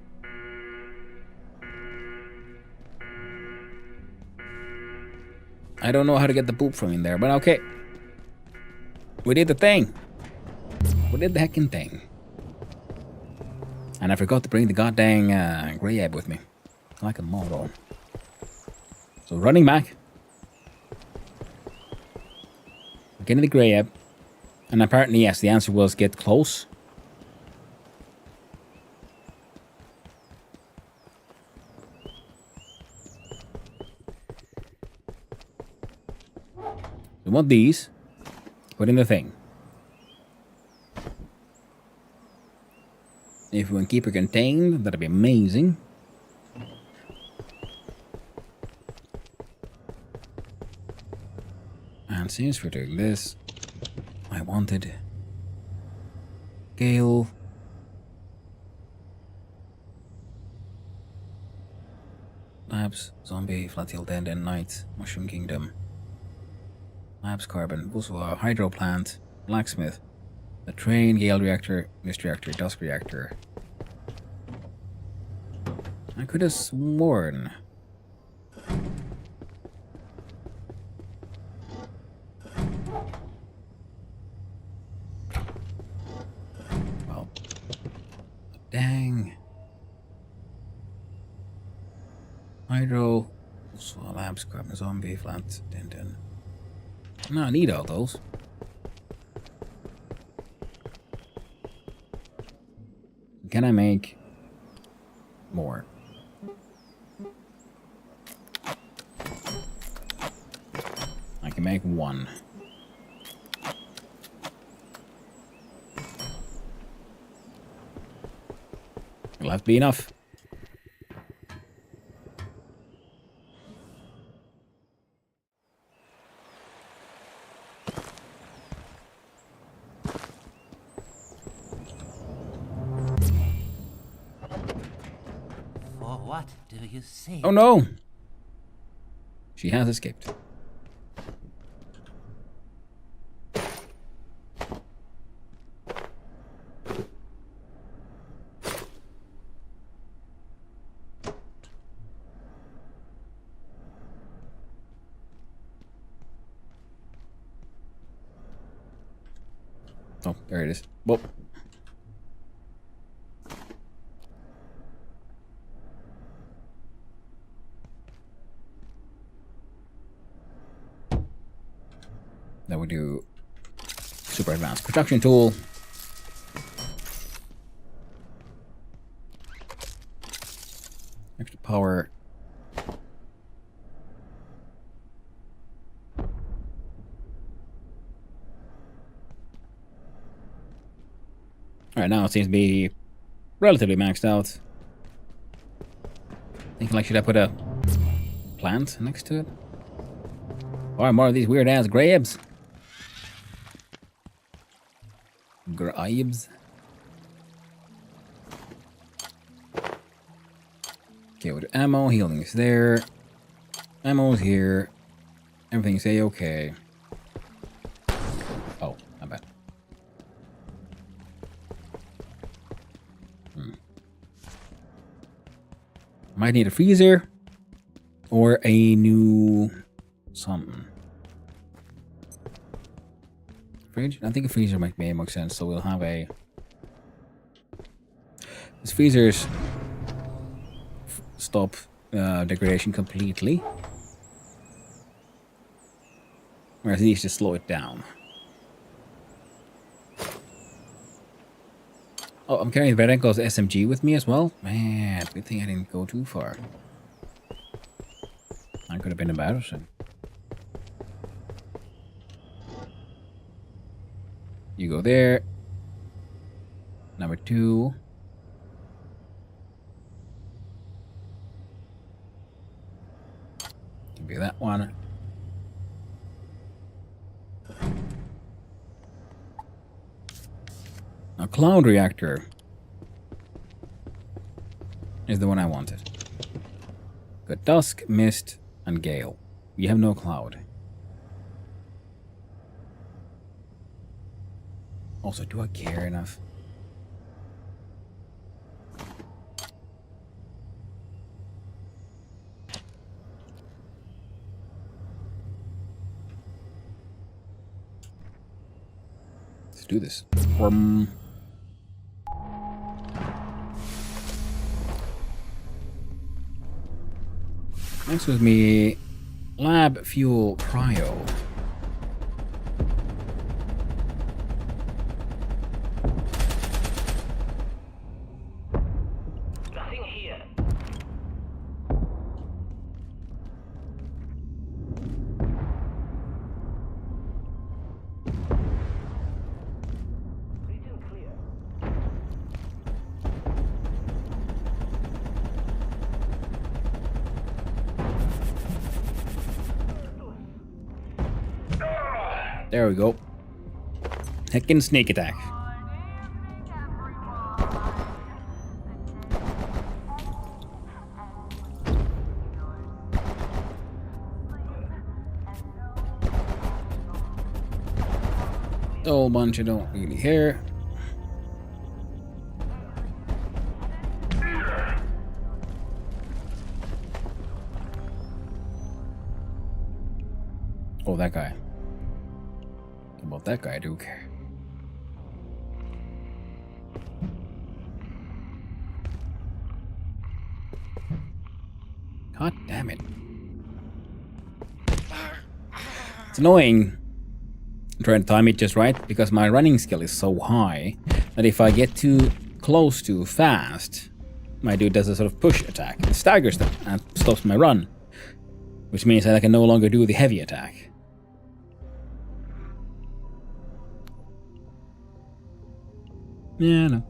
I don't know how to get the poop from in there, but okay. We did the thing. We did the heckin' thing. And I forgot to bring the goddamn Grayab with me. Like a model. So running back. Getting the Grayab. And apparently, yes, the answer was get close. We want these. Put in the thing. If we can keep it contained, that'd be amazing. And since we're doing this, I wanted Gale. Labs, Zombie, Flatil Dead, and Night, Mushroom Kingdom. Labs carbon. Also a hydro plant. Blacksmith. A train, Gale reactor, mist reactor, dusk reactor. I could have sworn. Well, dang. Hydro, also labs, carbon, zombie, flat, dun. No, I need all those. Can I make more? I can make one. It'll have to be enough. For what do you say? Oh no! She has escaped. Oh, there it is. Whoa. Then we do super advanced production tool. Extra power. Alright, now it seems to be relatively maxed out. Thinking like, should I put a plant next to it? Or more of these weird ass grabs? Gribes. Okay, with ammo, healing is there. Ammo's here. Everything's a-okay. Oh, not bad. Might need a freezer. Or a new something. Fridge? I think a freezer might make more sense, so we'll have a... This freezer's stop degradation completely. Or at least just slow it down. Oh, I'm carrying Verenko's SMG with me as well? Man, good thing I didn't go too far. That could have been embarrassing. You go there. Number 2. Give you that one. A cloud reactor is the one I wanted. Got dusk, mist, and gale. We have no cloud. Also, do I care enough? Let's do this. Next with me, lab fuel cryo. Nothing here. Region clear. There we go. Heckin' sneak attack. A whole bunch I don't really care. Oh, that guy. About that guy, I do care. God damn it. It's annoying. I'm trying to time it just right because my running skill is so high that if I get too close too fast, my dude does a sort of push attack. It staggers them and stops my run. Which means that I can no longer do the heavy attack. Yeah, no.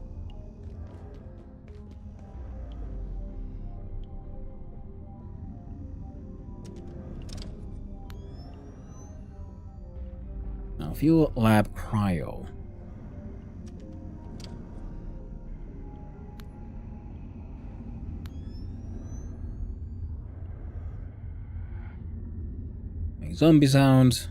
Now, fuel lab cryo. Make zombie sounds.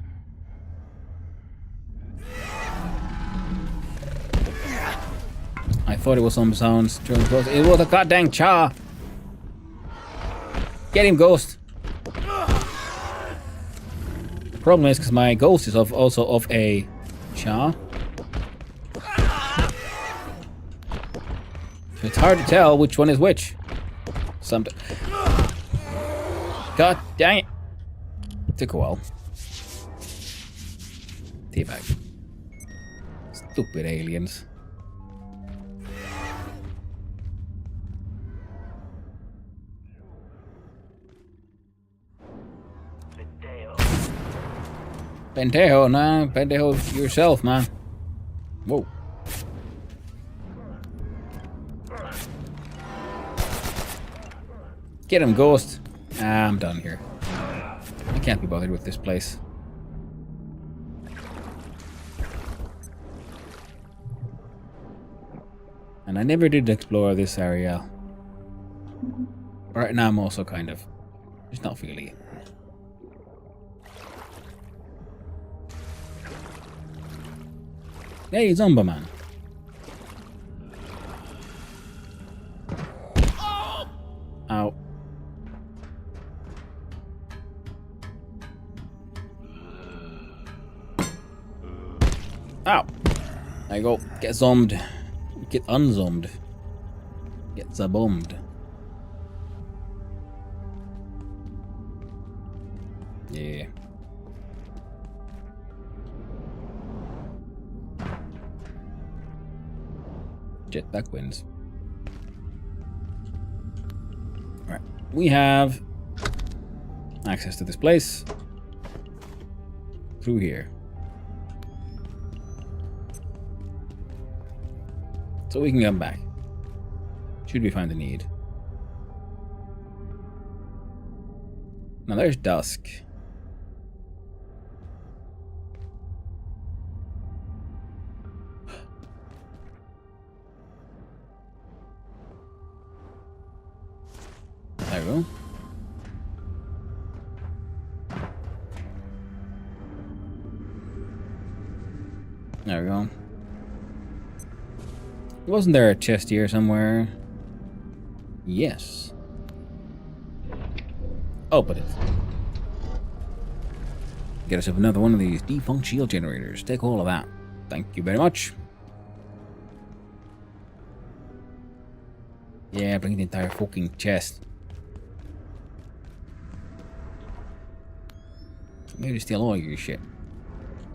I thought it was zombie sounds. It was a goddamn Cha. Get him, Ghost. The problem is because my Ghost is also of a Cha. So it's hard to tell which one is which. God dang it. Took a while. Teabag. Stupid aliens. Pendejo, nah. Pendejo yourself, man. Whoa. Get him, Ghost. Ah, I'm done here. I can't be bothered with this place. And I never did explore this area. Right now I'm also kind of just not feeling it. Hey, Zomba Man. Ow. Ow. There you go. Get zombed. Get unzombed. Get zabombed. Yeah. Jetpack wins. Alright. We have access to this place through here. So we can come back. Should we find the need. Now there's dusk. There we go. There we go. Wasn't there a chest here somewhere? Yes. Open it. Get us up another one of these defunct shield generators. Take all of that. Thank you very much. Yeah, bring the entire fucking chest. Maybe steal all your shit.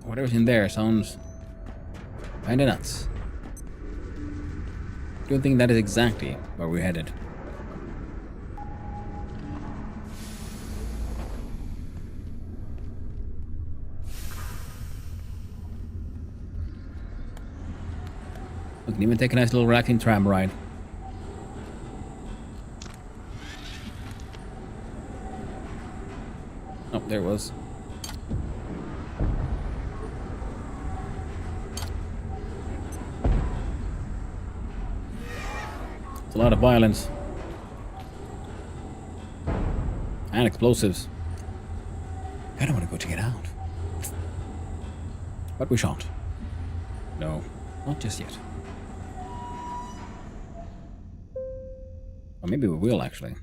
Whatever's in there sounds kinda nuts. Don't think that is exactly where we're headed. We can even take a nice little relaxing tram ride. Oh, there it was. It's a lot of violence. And explosives. I don't want to go check it out. But we shan't. No, not just yet. Or maybe we will, actually.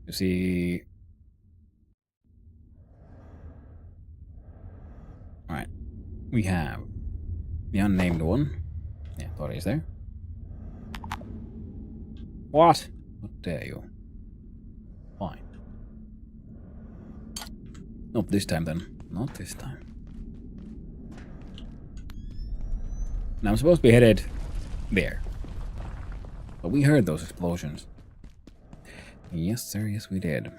You see... Alright. We have the unnamed one. Yeah, thought he's there. What? How dare you? Fine. Not this time, then. Not this time. Now, I'm supposed to be headed there. But we heard those explosions. Yes, sir. Yes, we did.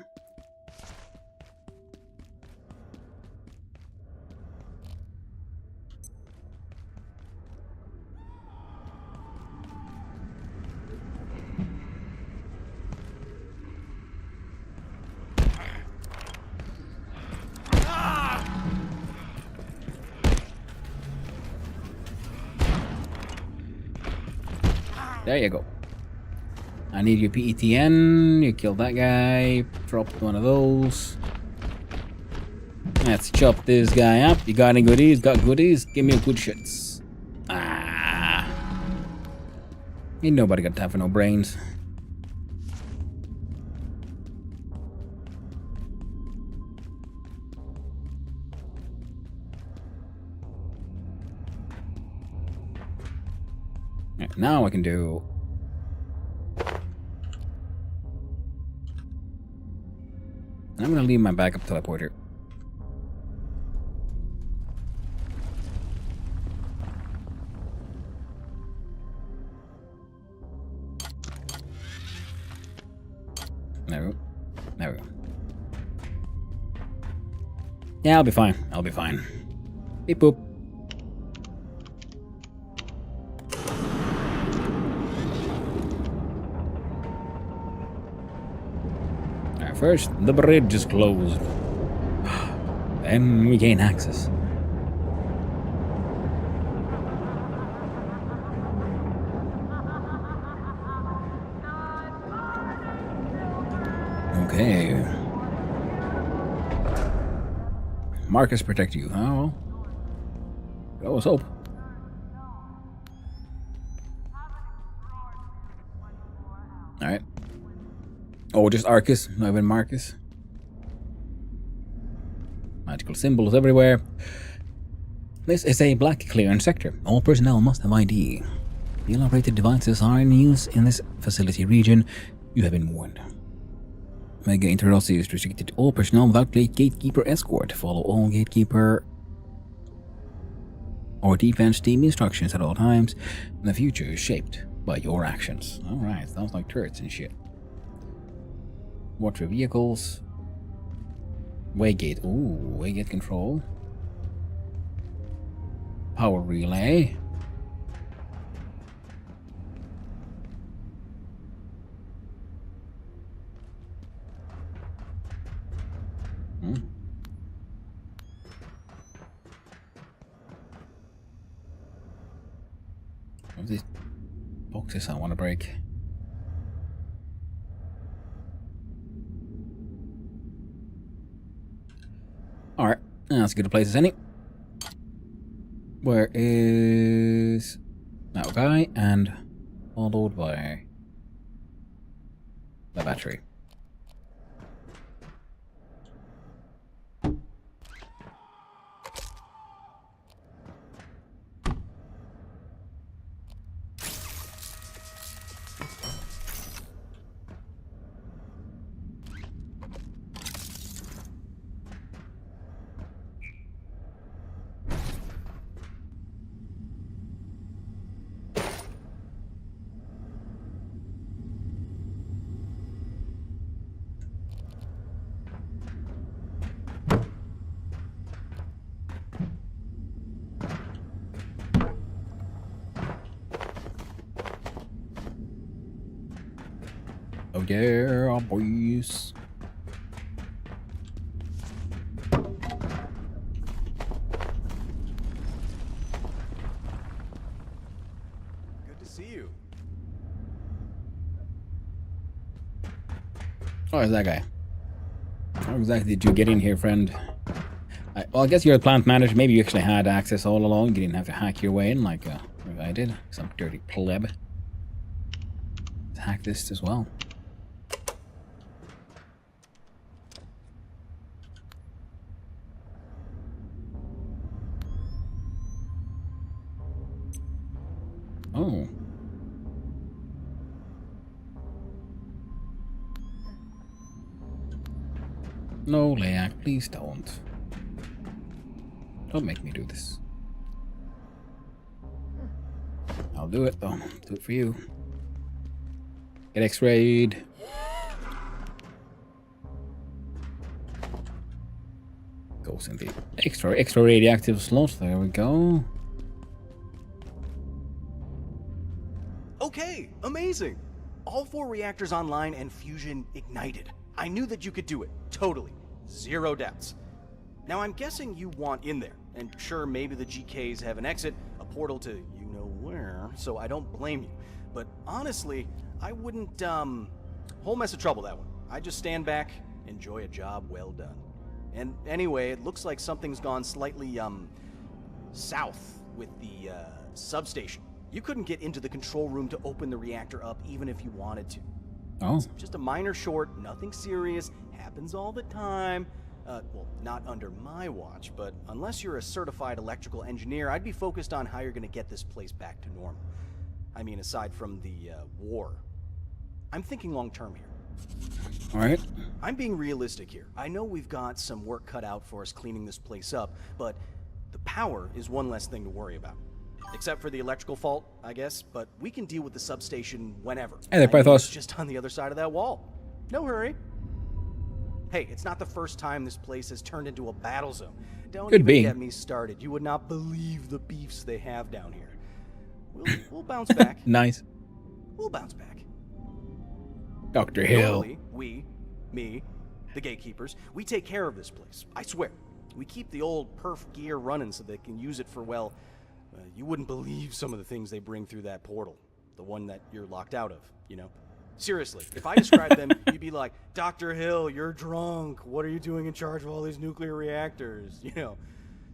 There you go. I need your PETN. You killed that guy. Dropped one of those. Let's chop this guy up. You got any goodies? Got goodies? Give me a good shits. Ah. Ain't nobody got time for no brains. Right, now I can do... And I'm gonna leave my backup teleporter. There we go. There we go. Yeah, I'll be fine. I'll be fine. Beep boop. Alright, first, the bridge is closed. Then we gain access. Okay. Marcus protect you. Oh, well. We always hope. Alright. Oh, just Arcus, not even Marcus. Magical symbols everywhere. This is a black clearance sector. All personnel must have ID. The elaborated devices are in use in this facility region. You have been warned. Mega interrossi is restricted to all personnel without gatekeeper escort. Follow all gatekeeper or defense team instructions at all times. The future is shaped by your actions. Alright, sounds like turrets and shit. Watch your vehicles. Waygate. Ooh, waygate control. Power relay. What are these boxes I want to break? Alright, that's as good a place as any. Where is that guy? And followed by the battery. Oh yeah, boys. Good to see you. Oh, it's that guy. How exactly did you get in here, friend? Well, I guess you're a plant manager. Maybe you actually had access all along. You didn't have to hack your way in like I did. Some dirty pleb. Let's hack this as well. Oh. No, Leak, please don't. Don't make me do this. I'll do it, though. Do it for you. Get X-rayed. Goes in the extra radioactive slot. There we go. Okay, amazing. All 4 reactors online and fusion ignited. I knew that you could do it. Totally. 0 doubts. Now I'm guessing you want in there. And sure, maybe the GKs have an exit, a portal to you-know-where, so I don't blame you. But honestly, I wouldn't, whole mess of trouble, that one. I just stand back, enjoy a job well done. And anyway, it looks like something's gone slightly, south with the, substation. You couldn't get into the control room to open the reactor up even if you wanted to. Oh. It's just a minor short, nothing serious, happens all the time. Well, not under my watch, but unless you're a certified electrical engineer, I'd be focused on how you're going to get this place back to normal. I mean, aside from the, war. I'm thinking long-term here. All right. I'm being realistic here. I know we've got some work cut out for us cleaning this place up, but the power is one less thing to worry about. Except for the electrical fault, I guess, but we can deal with the substation whenever. Hey, they probably it's thought... just on the other side of that wall. No hurry. Hey, it's not the first time this place has turned into a battle zone. Don't Could even be. get me started. You would not believe the beefs they have down here. We'll bounce back. Nice. We'll bounce back. Dr. Hill. Normally, me, the gatekeepers, we take care of this place. I swear. We keep the old perf gear running so they can use it for, well, you wouldn't believe some of the things they bring through that portal. The one that you're locked out of, you know? Seriously, if I described them, you'd be like, Dr. Hill, you're drunk. What are you doing in charge of all these nuclear reactors? You know.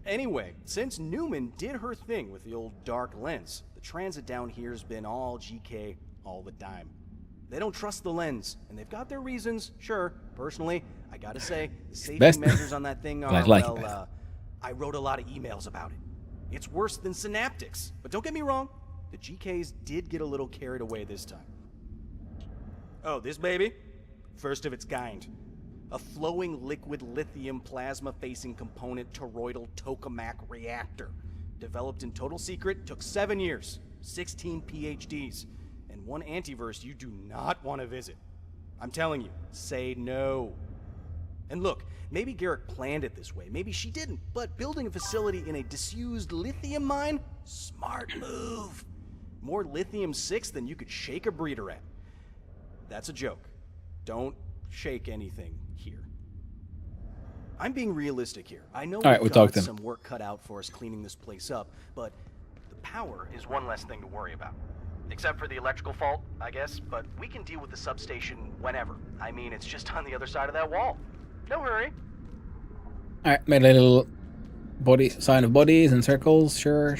Anyway, since Newman did her thing with the old dark lens, the transit down here's been all GK all the time. They don't trust the lens, and they've got their reasons, sure. Personally, I gotta say, the safety measures on that thing are, I wrote a lot of emails about it. It's worse than synaptics, but don't get me wrong, the GKs did get a little carried away this time. Oh, this baby? First of its kind. A flowing liquid lithium plasma-facing component toroidal tokamak reactor. Developed in total secret, took 7 years, 16 PhDs, and 1 antiverse you do not want to visit. I'm telling you, say no. And look, maybe Garrick planned it this way, maybe she didn't, but building a facility in a disused lithium mine? Smart move. More lithium-6 than you could shake a breeder at. That's a joke. Don't shake anything here. I'm being realistic here. I know we've got some work cut out for us cleaning this place up, but the power is one less thing to worry about. Except for the electrical fault, I guess, but we can deal with the substation whenever. I mean, it's just on the other side of that wall. No hurry. Alright, made a little body sign of bodies and circles. Sure.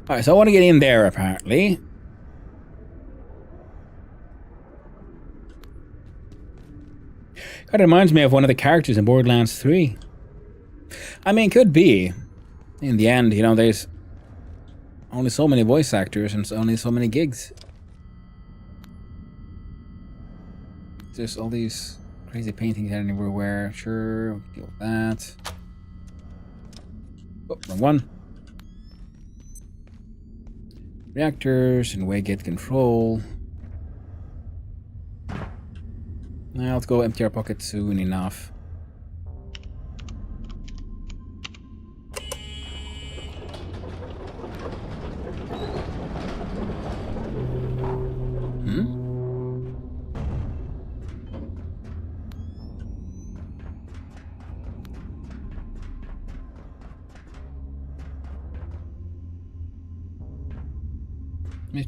Alright, so I want to get in there, apparently. Kind of reminds me of one of the characters in Borderlands 3. I mean, could be. In the end, you know, there's only so many voice actors and only so many gigs. There's all these crazy paintings everywhere. Sure, we'll deal with that. Oh, wrong one. Reactors and waygate control. Now let's go empty our pockets soon enough.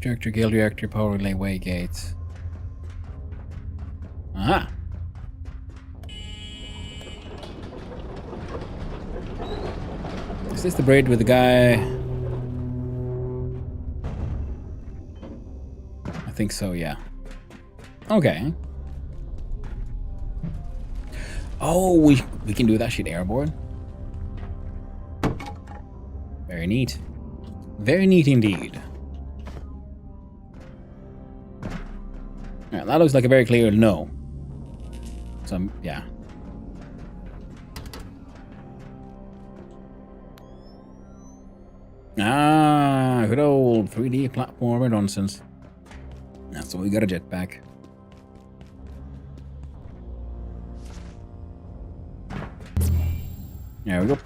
Reactor, Gale Reactor, Power Relay, Waygates. Aha! Is this the bridge with the guy? I think so, yeah. Okay. Oh, we can do that shit airborne. Very neat. Very neat indeed. Yeah, that looks like a very clear no. So, yeah. Ah, good old 3D platformer nonsense. That's what we got a jetpack. There we go.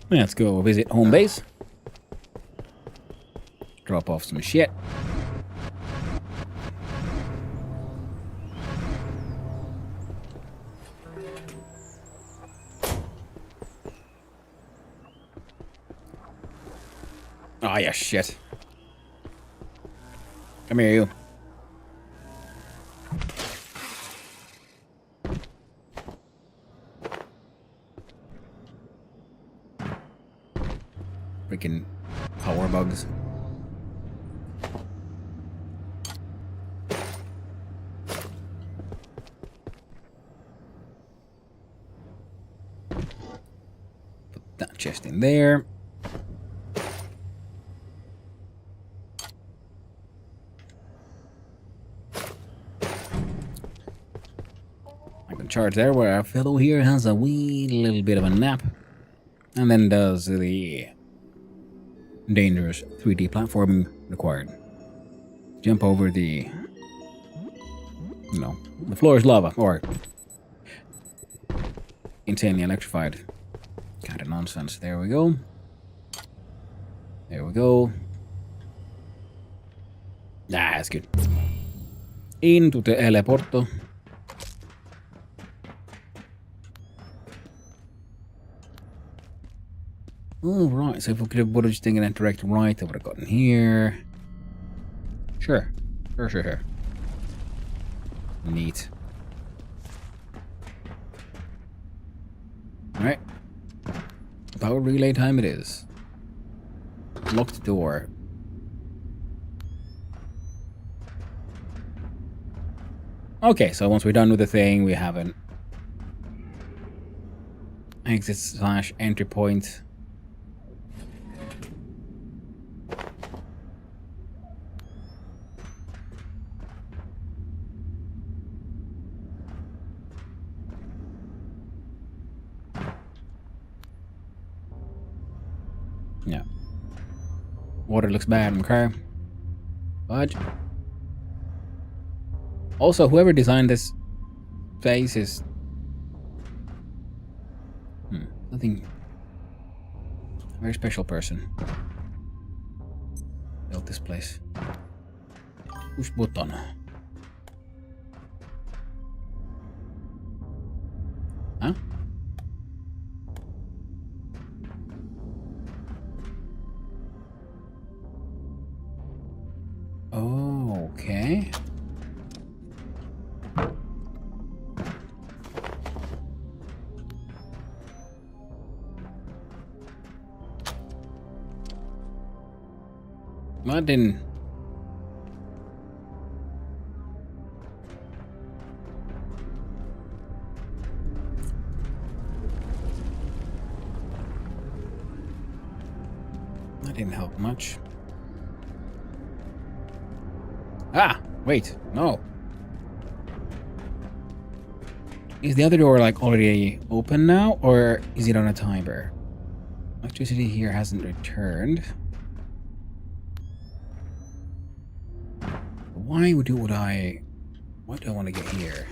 Let's go visit home base. Drop off some shit. Oh, yeah, shit. Come here, you. Freaking power bugs. Put that chest in there. I can charge there where our fellow here has a wee little bit of a nap. And then does the dangerous 3D platforming required. Jump over the... No, the floor is lava, or insanely electrified. Kind of nonsense. There we go. There we go. Ah, that's good. Into the teleporto. Oh, right. So if we could have just taken that direct right, I would have gotten here. Sure. Sure. Neat. Alright. Power relay time it is. Locked door. Okay, so once we're done with the thing, we have an exit/entry point. Yeah. Water looks bad, okay? Fudge. Also, whoever designed this place is... nothing... A very special person. Built this place. Push button. Huh? Oh, okay. That didn't... That didn't help much. Ah! Wait, no. Is the other door like already open now, or is it on a timer? Electricity here hasn't returned. Why do I want to get here?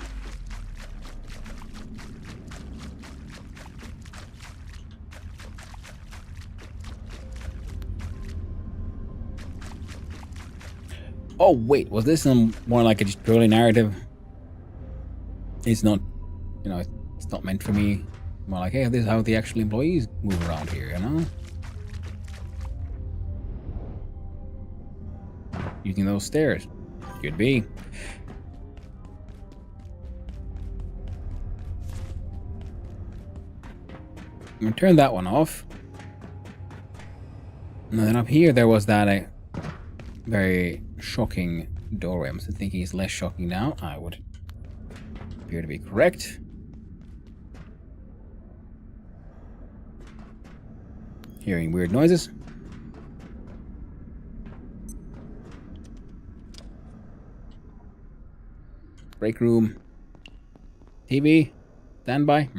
Oh wait, was this more like a just purely narrative? It's not, you know, it's not meant for me. More like, hey, this is how the actual employees move around here, you know? Using those stairs. Could be. I'm gonna turn that one off. And then up here there was that very shocking doorway. I'm thinking it's less shocking now. I would appear to be correct. Hearing weird noises. Break room. TV. Standby.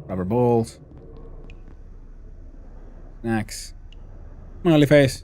Rubber balls. Snacks. Smiley face.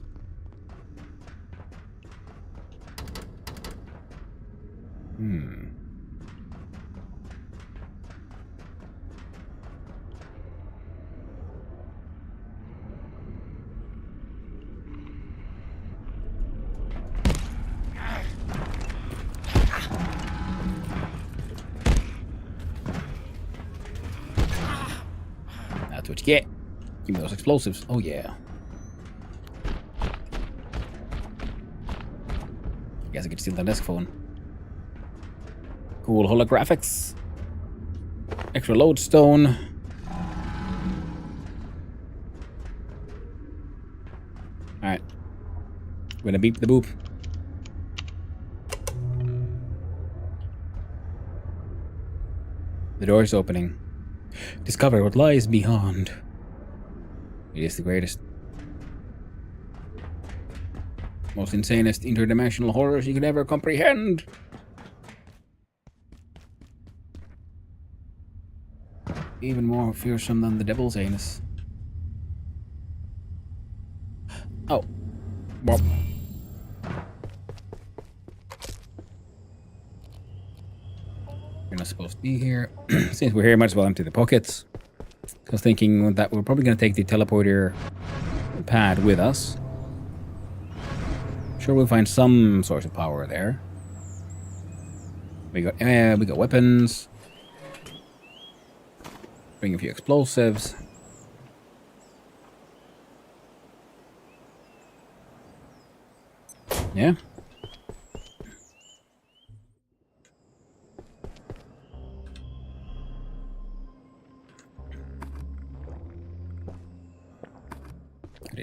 That's what you get. Give me those explosives. Oh yeah. Guess I could steal the desk phone. Cool holographics. Extra lodestone. Alright. We're gonna beep the boop. The door's opening. Discover what lies beyond. It is the greatest, most insanest interdimensional horrors you could ever comprehend. Even more fearsome than the devil's anus. Oh. Well. We're not supposed to be here. Since we're here, might as well empty the pockets. I was thinking that we're probably going to take the teleporter pad with us. Sure, we'll find some source of power there. We got weapons. Bring a few explosives. Yeah.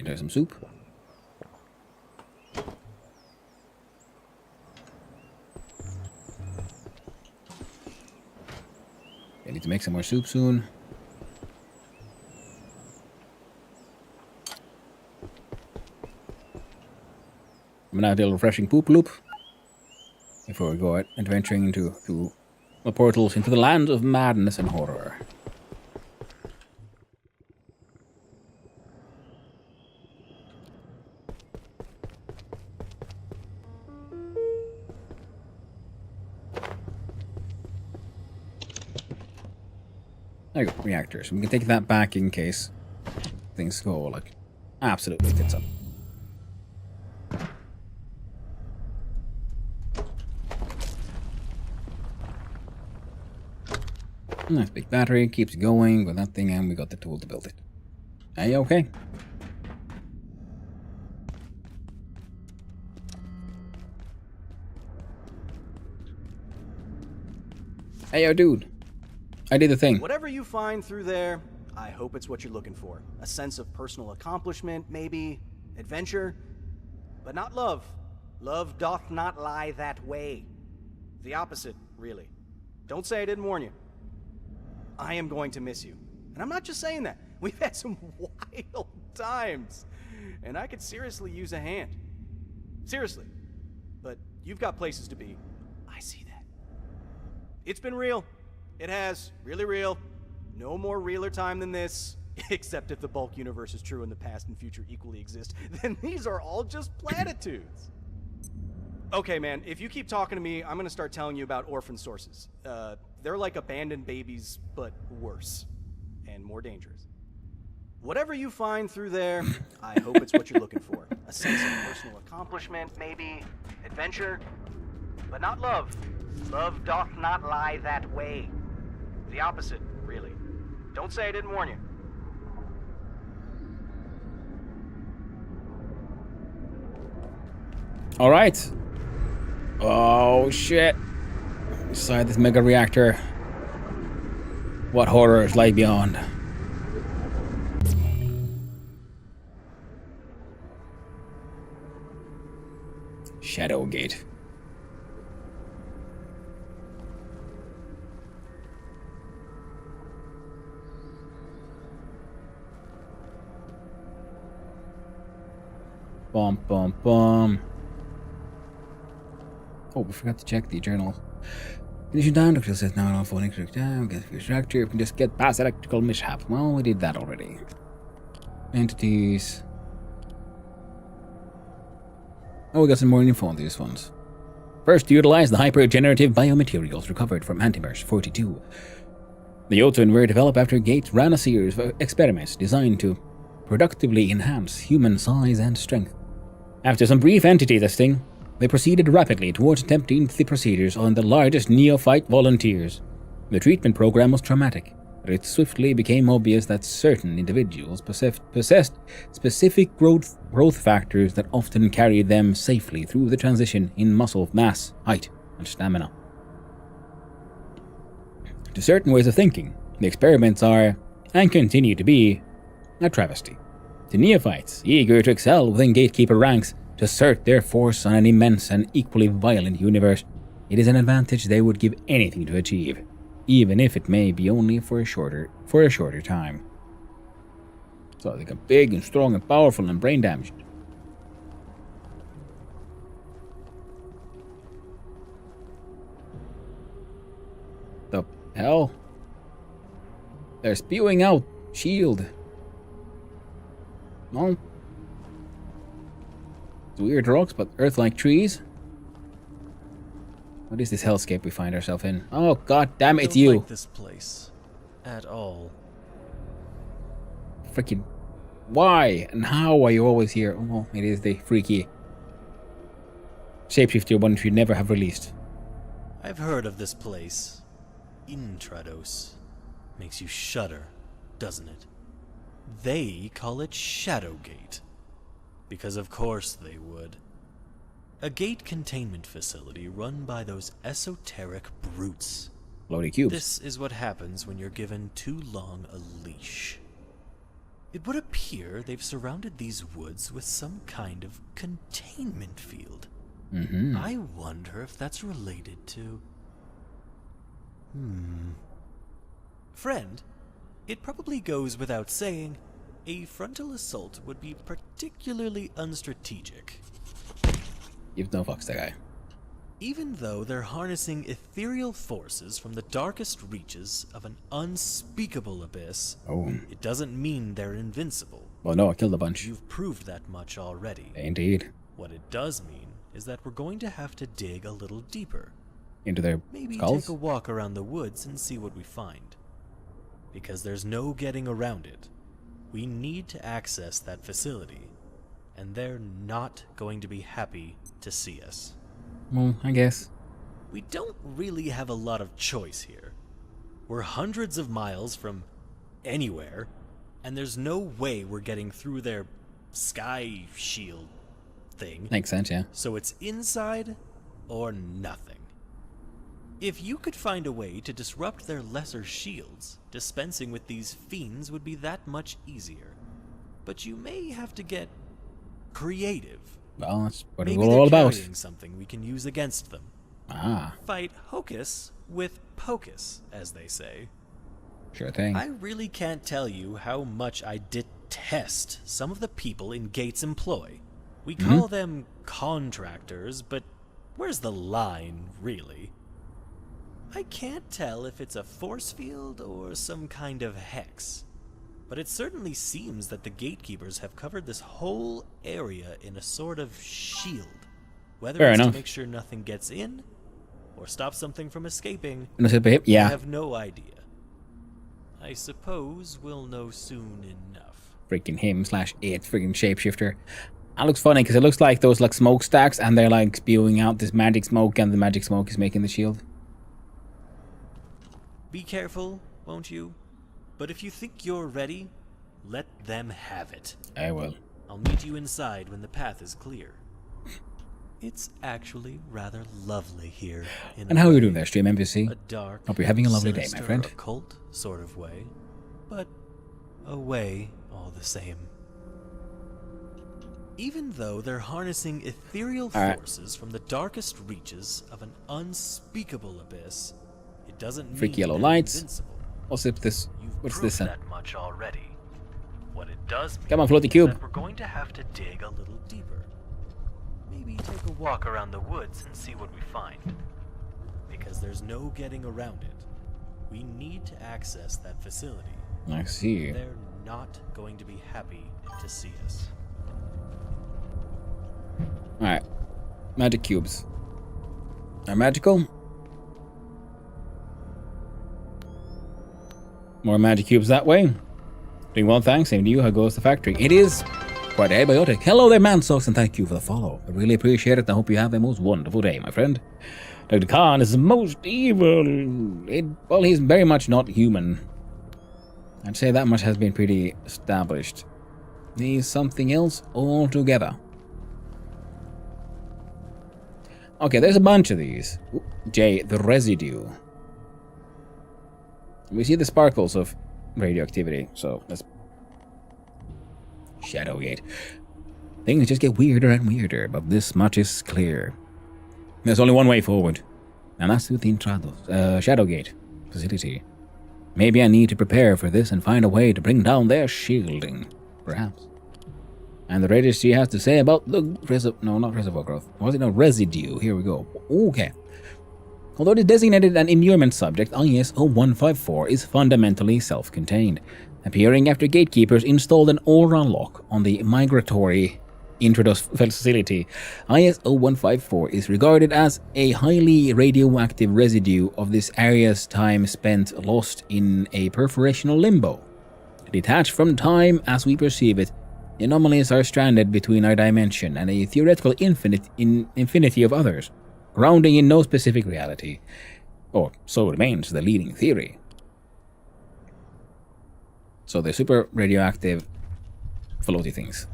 There's some soup. I need to make some more soup soon. I'm gonna have a little refreshing poop loop before we go out adventuring into the portals into the land of madness and horror. There you go, reactors. We can take that back in case things go like absolutely tits up. Nice big battery, keeps going with that thing, and we got the tool to build it. Are you okay? Hey yo, dude. I did the thing. Whatever you find through there, I hope it's what you're looking for. A sense of personal accomplishment, maybe. Adventure. But not love. Love doth not lie that way. The opposite, really. Don't say I didn't warn you. I am going to miss you. And I'm not just saying that. We've had some wild times. And I could seriously use a hand. Seriously. But you've got places to be. I see that. It's been real. It has. Really real. No more realer time than this. Except if the bulk universe is true and the past and future equally exist, then these are all just platitudes. Okay, man, if you keep talking to me, I'm gonna start telling you about orphan sources. They're like abandoned babies, but worse. And more dangerous. Whatever you find through there, I hope it's what you're looking for. A sense of personal accomplishment, maybe. Adventure. But not love. Love doth not lie that way. The opposite, really. Don't say I didn't warn you. All right. Oh shit! Inside this mega reactor, what horrors lie beyond? Shadow Gate. Bum, bum, bum. Oh, we forgot to check the journal. Condition down, doctor says now on phone down, get your structure, you can just get past electrical mishap. Well, we did that already. Entities. Oh, we got some more info on these ones. First, utilize the hyper-generative biomaterials recovered from Antiverse 42. The Jotun were developed after Gates ran a series of experiments designed to productively enhance human size and strength. After some brief entity testing, they proceeded rapidly towards attempting the procedures on the largest neophyte volunteers. The treatment program was traumatic, but it swiftly became obvious that certain individuals possessed specific growth factors that often carried them safely through the transition in muscle mass, height, and stamina. To certain ways of thinking, the experiments are, and continue to be, a travesty. To neophytes, eager to excel within gatekeeper ranks, to assert their force on an immense and equally violent universe, it is an advantage they would give anything to achieve, even if it may be only for a shorter time. So they got big and strong and powerful and brain damaged. The hell? They're spewing out shield. No. Weird rocks, but earth-like trees. What is this hellscape we find ourselves in? Oh, god damn it, it's you! I don't like this place at all. Freaking why and how are you always here? Oh, it is the freaky shapeshifter one should never have released. I've heard of this place. Intrados. Makes you shudder, doesn't it? They call it Shadowgate. Because of course they would. A gate containment facility run by those esoteric brutes. Loaded cubes. This is what happens when you're given too long a leash. It would appear they've surrounded these woods with some kind of containment field. I wonder if that's related to... Friend, it probably goes without saying, a frontal assault would be particularly unstrategic. Give no fucks, that guy. Even though they're harnessing ethereal forces from the darkest reaches of an unspeakable abyss, it doesn't mean they're invincible. Well, no, I killed a bunch. You've proved that much already. Indeed. What it does mean is that we're going to have to dig a little deeper. Into their Maybe skulls? take a walk around the woods and see what we find. Because there's no getting around it. We need to access that facility, and they're not going to be happy to see us. Well, I guess. We don't really have a lot of choice here. We're hundreds of miles from anywhere, and there's no way we're getting through their sky shield thing. Makes sense, yeah. So it's inside or nothing. If you could find a way to disrupt their lesser shields, dispensing with these fiends would be that much easier. But you may have to get creative. Well, that's what Maybe we're all about. Carrying something we can use against them. Ah. Fight hocus with pocus, as they say. Sure thing. I really can't tell you how much I detest some of the people in Gates' employ. We call them contractors, but where's the line, really? I can't tell if it's a force field or some kind of hex, but it certainly seems that the gatekeepers have covered this whole area in a sort of shield. Whether Fair it's enough. to make sure nothing gets in, or stop something from escaping, Yeah. I have no idea. I suppose we'll know soon enough. Freaking him/it freaking shapeshifter. That looks funny because it looks like those like smokestacks and they're like spewing out this magic smoke and the magic smoke is making the shield. Be careful, won't you? But if you think you're ready, let them have it. I will. I'll meet you inside when the path is clear. It's actually rather lovely here. And how are you doing there, Stream MVC? A dark, Hope you're having a lovely day, my sinister, friend. occult sort of way, but a way all the same. Even though they're harnessing ethereal All right. forces from the darkest reaches of an unspeakable abyss, it doesn't mean Freaky yellow they're lights. invincible. What's up this? What's this? Proved that much already. What it does mean Come on, floaty is cube. that we're going to have to dig a little deeper. Maybe take a walk around the woods and see what we find. Because there's no getting around it. We need to access that facility. I see. They're not going to be happy to see us. Alright. Magic cubes. Are magical? More magic cubes that way. Doing well, thanks. Same to you. How goes the factory? It is quite abiotic. Hello there, Mansocks, and thank you for the follow. I really appreciate it. I hope you have a most wonderful day, my friend. Dr. Khan is the most evil. Well, he's very much not human. I'd say that much has been pretty established. He's something else altogether. Okay, there's a bunch of these. Ooh, J, the residue. We see the sparkles of radioactivity, so let's... Shadowgate. Things just get weirder and weirder, but this much is clear. There's only one way forward, and that's through the Shadowgate facility. Maybe I need to prepare for this and find a way to bring down their shielding, perhaps. And the registry has to say about the reservoir growth. Was it a residue? Here we go. Okay. Although it is designated an immurement subject, IS-0154 is fundamentally self-contained, appearing after gatekeepers installed an aura lock on the migratory Introdos facility. IS-0154 is regarded as a highly radioactive residue of this area's time spent lost in a perforational limbo. Detached from time as we perceive it, the anomalies are stranded between our dimension and a theoretical infinity of others, grounding in no specific reality. Or so remains the leading theory. So they're super radioactive floaty things.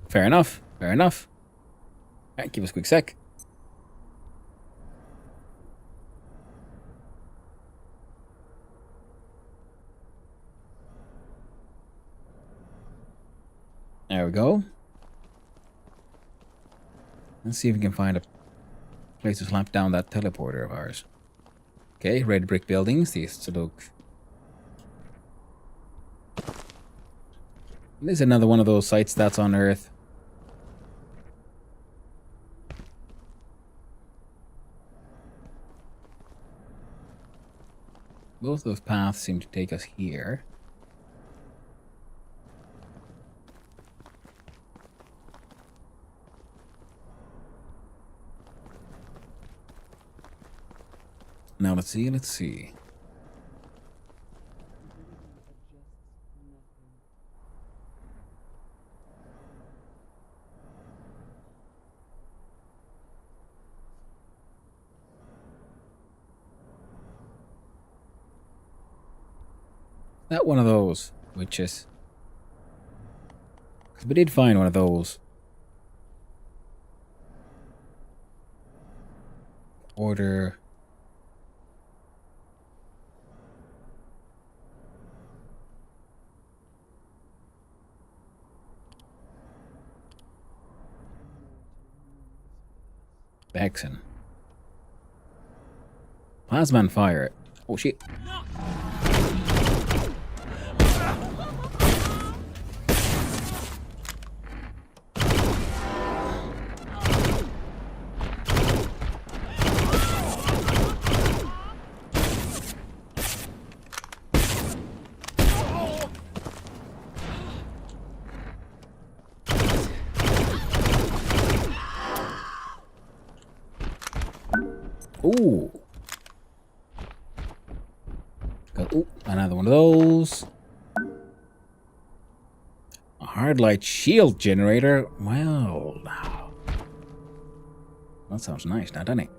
Fair enough, fair enough. Alright, give us a quick sec. There we go. Let's see if we can find a place to slap down that teleporter of ours. Okay, red brick buildings. These look... This is another one of those sites that's on Earth. Both those paths seem to take us here. Now let's see. That one of those witches. Because we did find one of those. Order. Baxon. Plasma and fire. Oh shit. Ooh. Ooh, another one of those. A hard light shield generator. Well, now. That sounds nice now, doesn't it?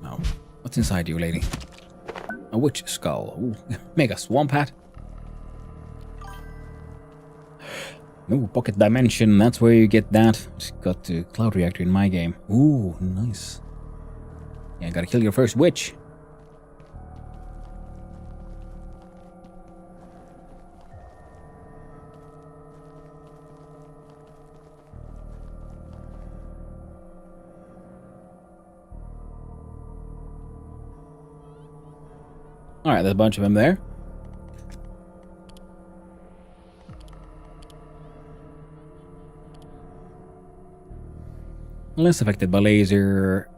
Oh, what's inside you, lady? A witch skull. Ooh, mega swamp hat. Ooh, pocket dimension, that's where you get that. Just got the cloud reactor in my game. Ooh, nice. Yeah, gotta kill your first witch. Alright, there's a bunch of them there. Less affected by laser,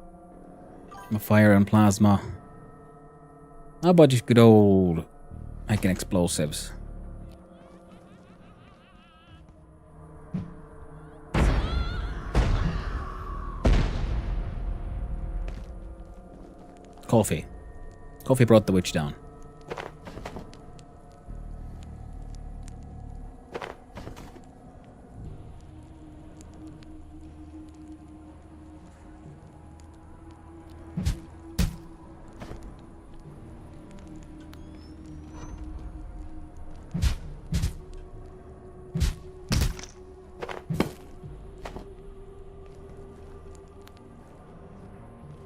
fire and plasma. How about just good old making explosives? Coffee. Coffee brought the witch down.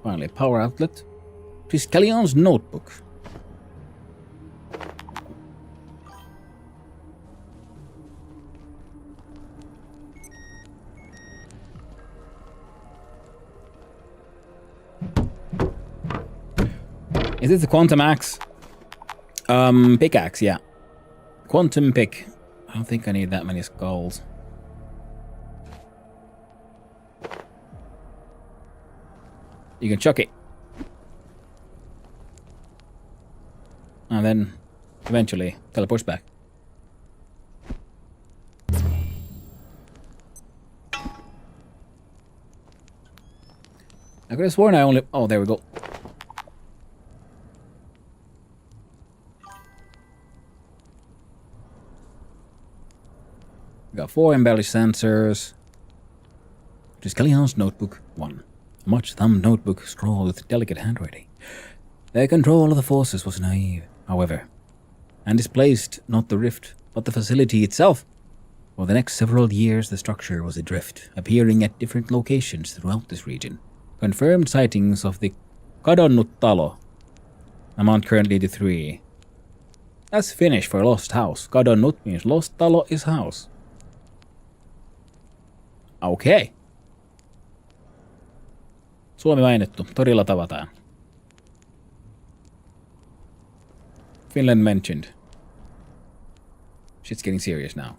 Finally, power outlet. Triskelions notebook. Is this the quantum axe? Pickaxe, yeah. Quantum pick. I don't think I need that many skulls. You can chuck it. And then, eventually, teleports back. I could have sworn I only... Oh, there we go. We got 4 embellished sensors. Triskelions notebook 1. A much-thumbed notebook scrawled with delicate handwriting. Their control of the forces was naive, however, and displaced not the rift, but the facility itself. For the next several years, the structure was adrift, appearing at different locations throughout this region. Confirmed sightings of the Kadonnut Talo, amount currently to 3. That's Finnish for lost house. Kadonnut means lost, talo is house. Okay. Suomi mainittu. Torilla tavataan. Finland mentioned. Shit's getting serious now.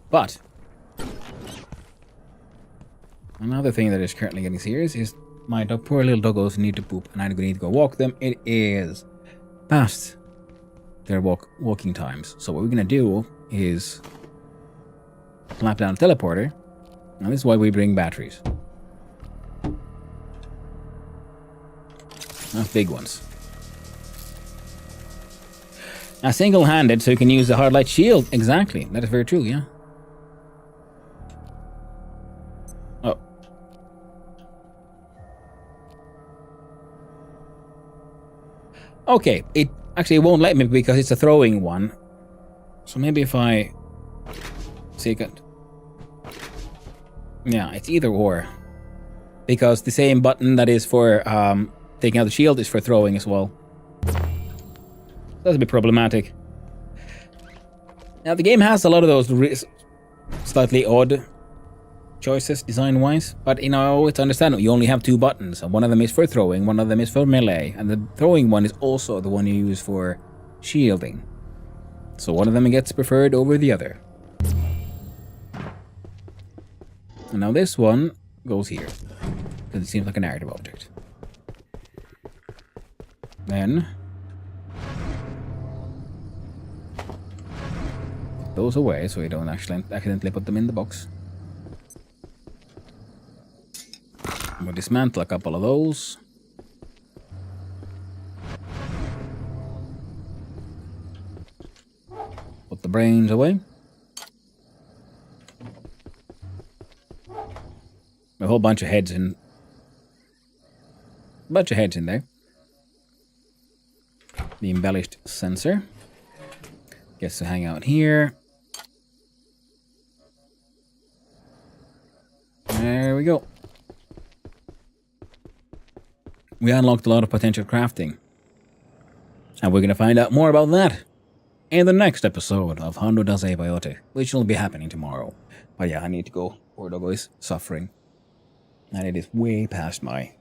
But another thing that is currently getting serious is my poor little doggos need to poop and I'm going to need to go walk them. It is past their walking times. So what we're going to do is slap down a teleporter. And this is why we bring batteries. Not big ones. Now single-handed, so you can use the hard light shield. Exactly. That is very true, yeah. Oh. Okay, it actually won't let me because it's a throwing one. So maybe if I... Second. Yeah, it's either or. Because the same button that is for taking out the shield is for throwing as well. That's a bit problematic. Now the game has a lot of those slightly odd choices design-wise, but you know, it's understandable. You only have 2 buttons, and one of them is for throwing, one of them is for melee, and the throwing one is also the one you use for shielding. So one of them gets preferred over the other. And now this one goes here, because it seems like a narrative object. Then put those away so you don't accidentally put them in the box. We'll dismantle a couple of those. Put the brains away. A whole bunch of heads in. Bunch of heads in there. The embellished sensor gets to hang out here. There we go. We unlocked a lot of potential crafting. And we're going to find out more about that in the next episode of Hondo Does Abiotic, which will be happening tomorrow. But yeah, I need to go. Poor doggo is suffering. And it is way past their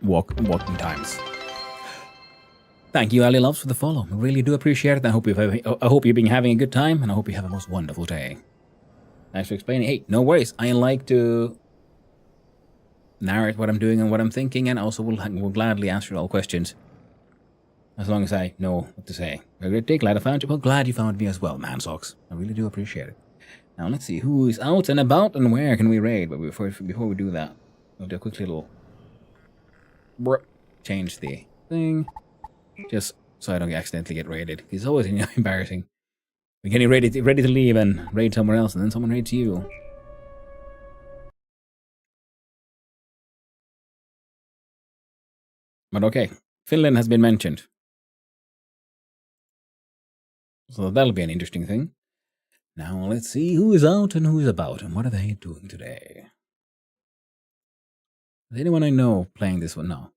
walking times. Thank you, Ali Loves, for the follow. I really do appreciate it. I hope you've been having a good time, and I hope you have a most wonderful day. Thanks for explaining. Hey, no worries. I like to narrate what I'm doing and what I'm thinking, and also will gladly answer all questions as long as I know what to say. Very good day. Glad I found you. Well, glad you found me as well, man socks. I really do appreciate it. Now let's see who is out and about and where can we raid. But before we do that, we'll do a quick little change the thing, just so I don't accidentally get raided. It's always embarrassing. We're getting ready to leave and raid somewhere else, and then someone raids you. But okay, Finland has been mentioned. So that'll be an interesting thing. Now let's see who is out and who is about and what are they doing today. Is anyone I know playing this one? No.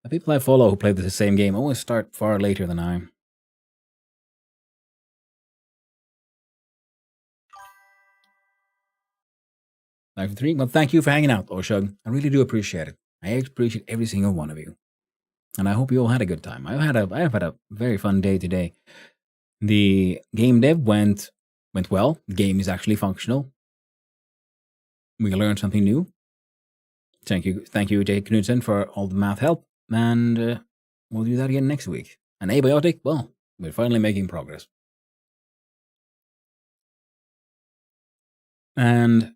The people I follow who play the same game always start far later than I. 9 Well, thank you for hanging out, Oshug. I really do appreciate it. I appreciate every single one of you. And I hope you all had a good time. I've had a very fun day today. The game dev went well. The game is actually functional. We learned something new. Thank you, Jake Knudsen, for all the math help. And we'll do that again next week. And Abiotic, well, we're finally making progress. And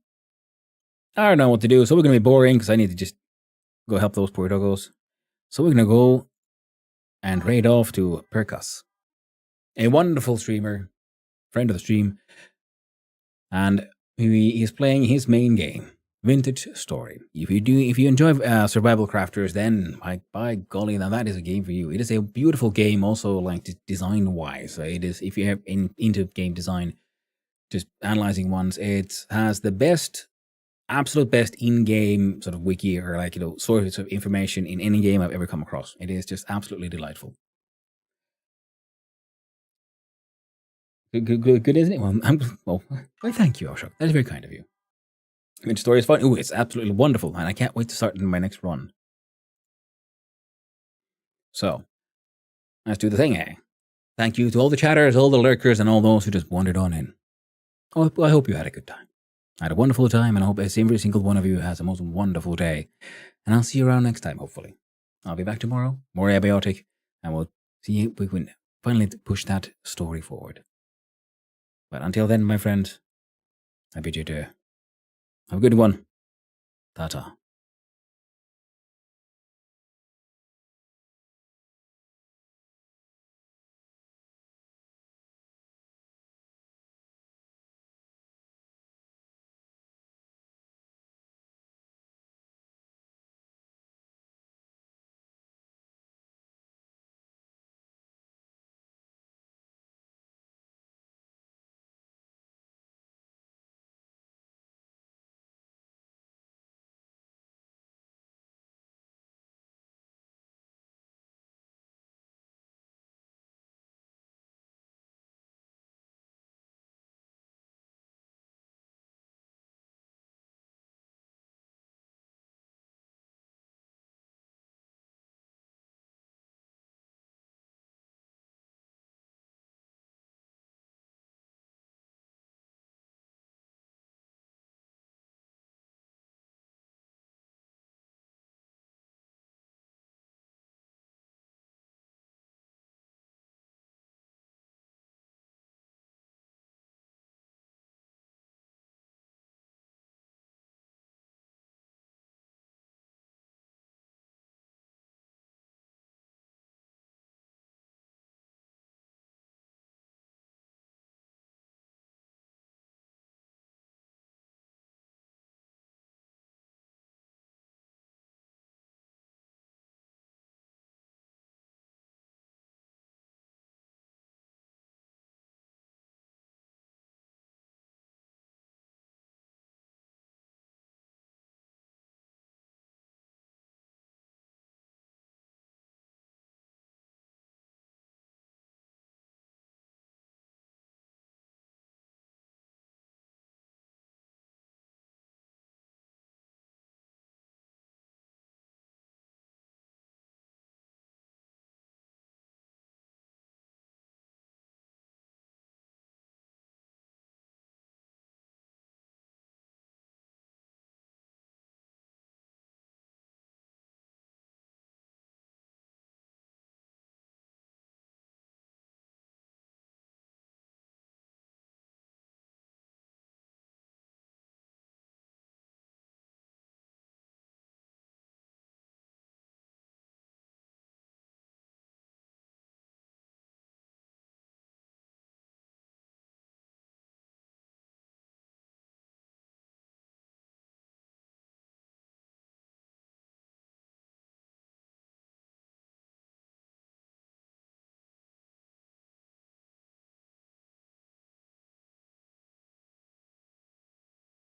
I don't know what to do, so we're going to be boring because I need to just go help those poor doggos. So we're going to go and raid off to Perkas, a wonderful streamer, friend of the stream, and he is playing his main game, Vintage Story. If you enjoy survival crafters, then by golly, now that is a game for you. It is a beautiful game, also like design wise. It is, if you have into game design, just analyzing ones, it has the absolute best in-game sort of wiki or source of information in any game I've ever come across. It is just absolutely delightful. Good, isn't it? Well, thank you, Oshok. That is very kind of you. The story is fun. Ooh, it's absolutely wonderful, and I can't wait to start my next run. So, let's do the thing, eh? Thank you to all the chatters, all the lurkers, and all those who just wandered on in. Oh, I hope you had a good time. I had a wonderful time, and I hope every single one of you has a most wonderful day. And I'll see you around next time, hopefully. I'll be back tomorrow, more Abiotic, and we'll see if we can finally push that story forward. But until then, my friends, I bid you to have a good one. Ta-ta.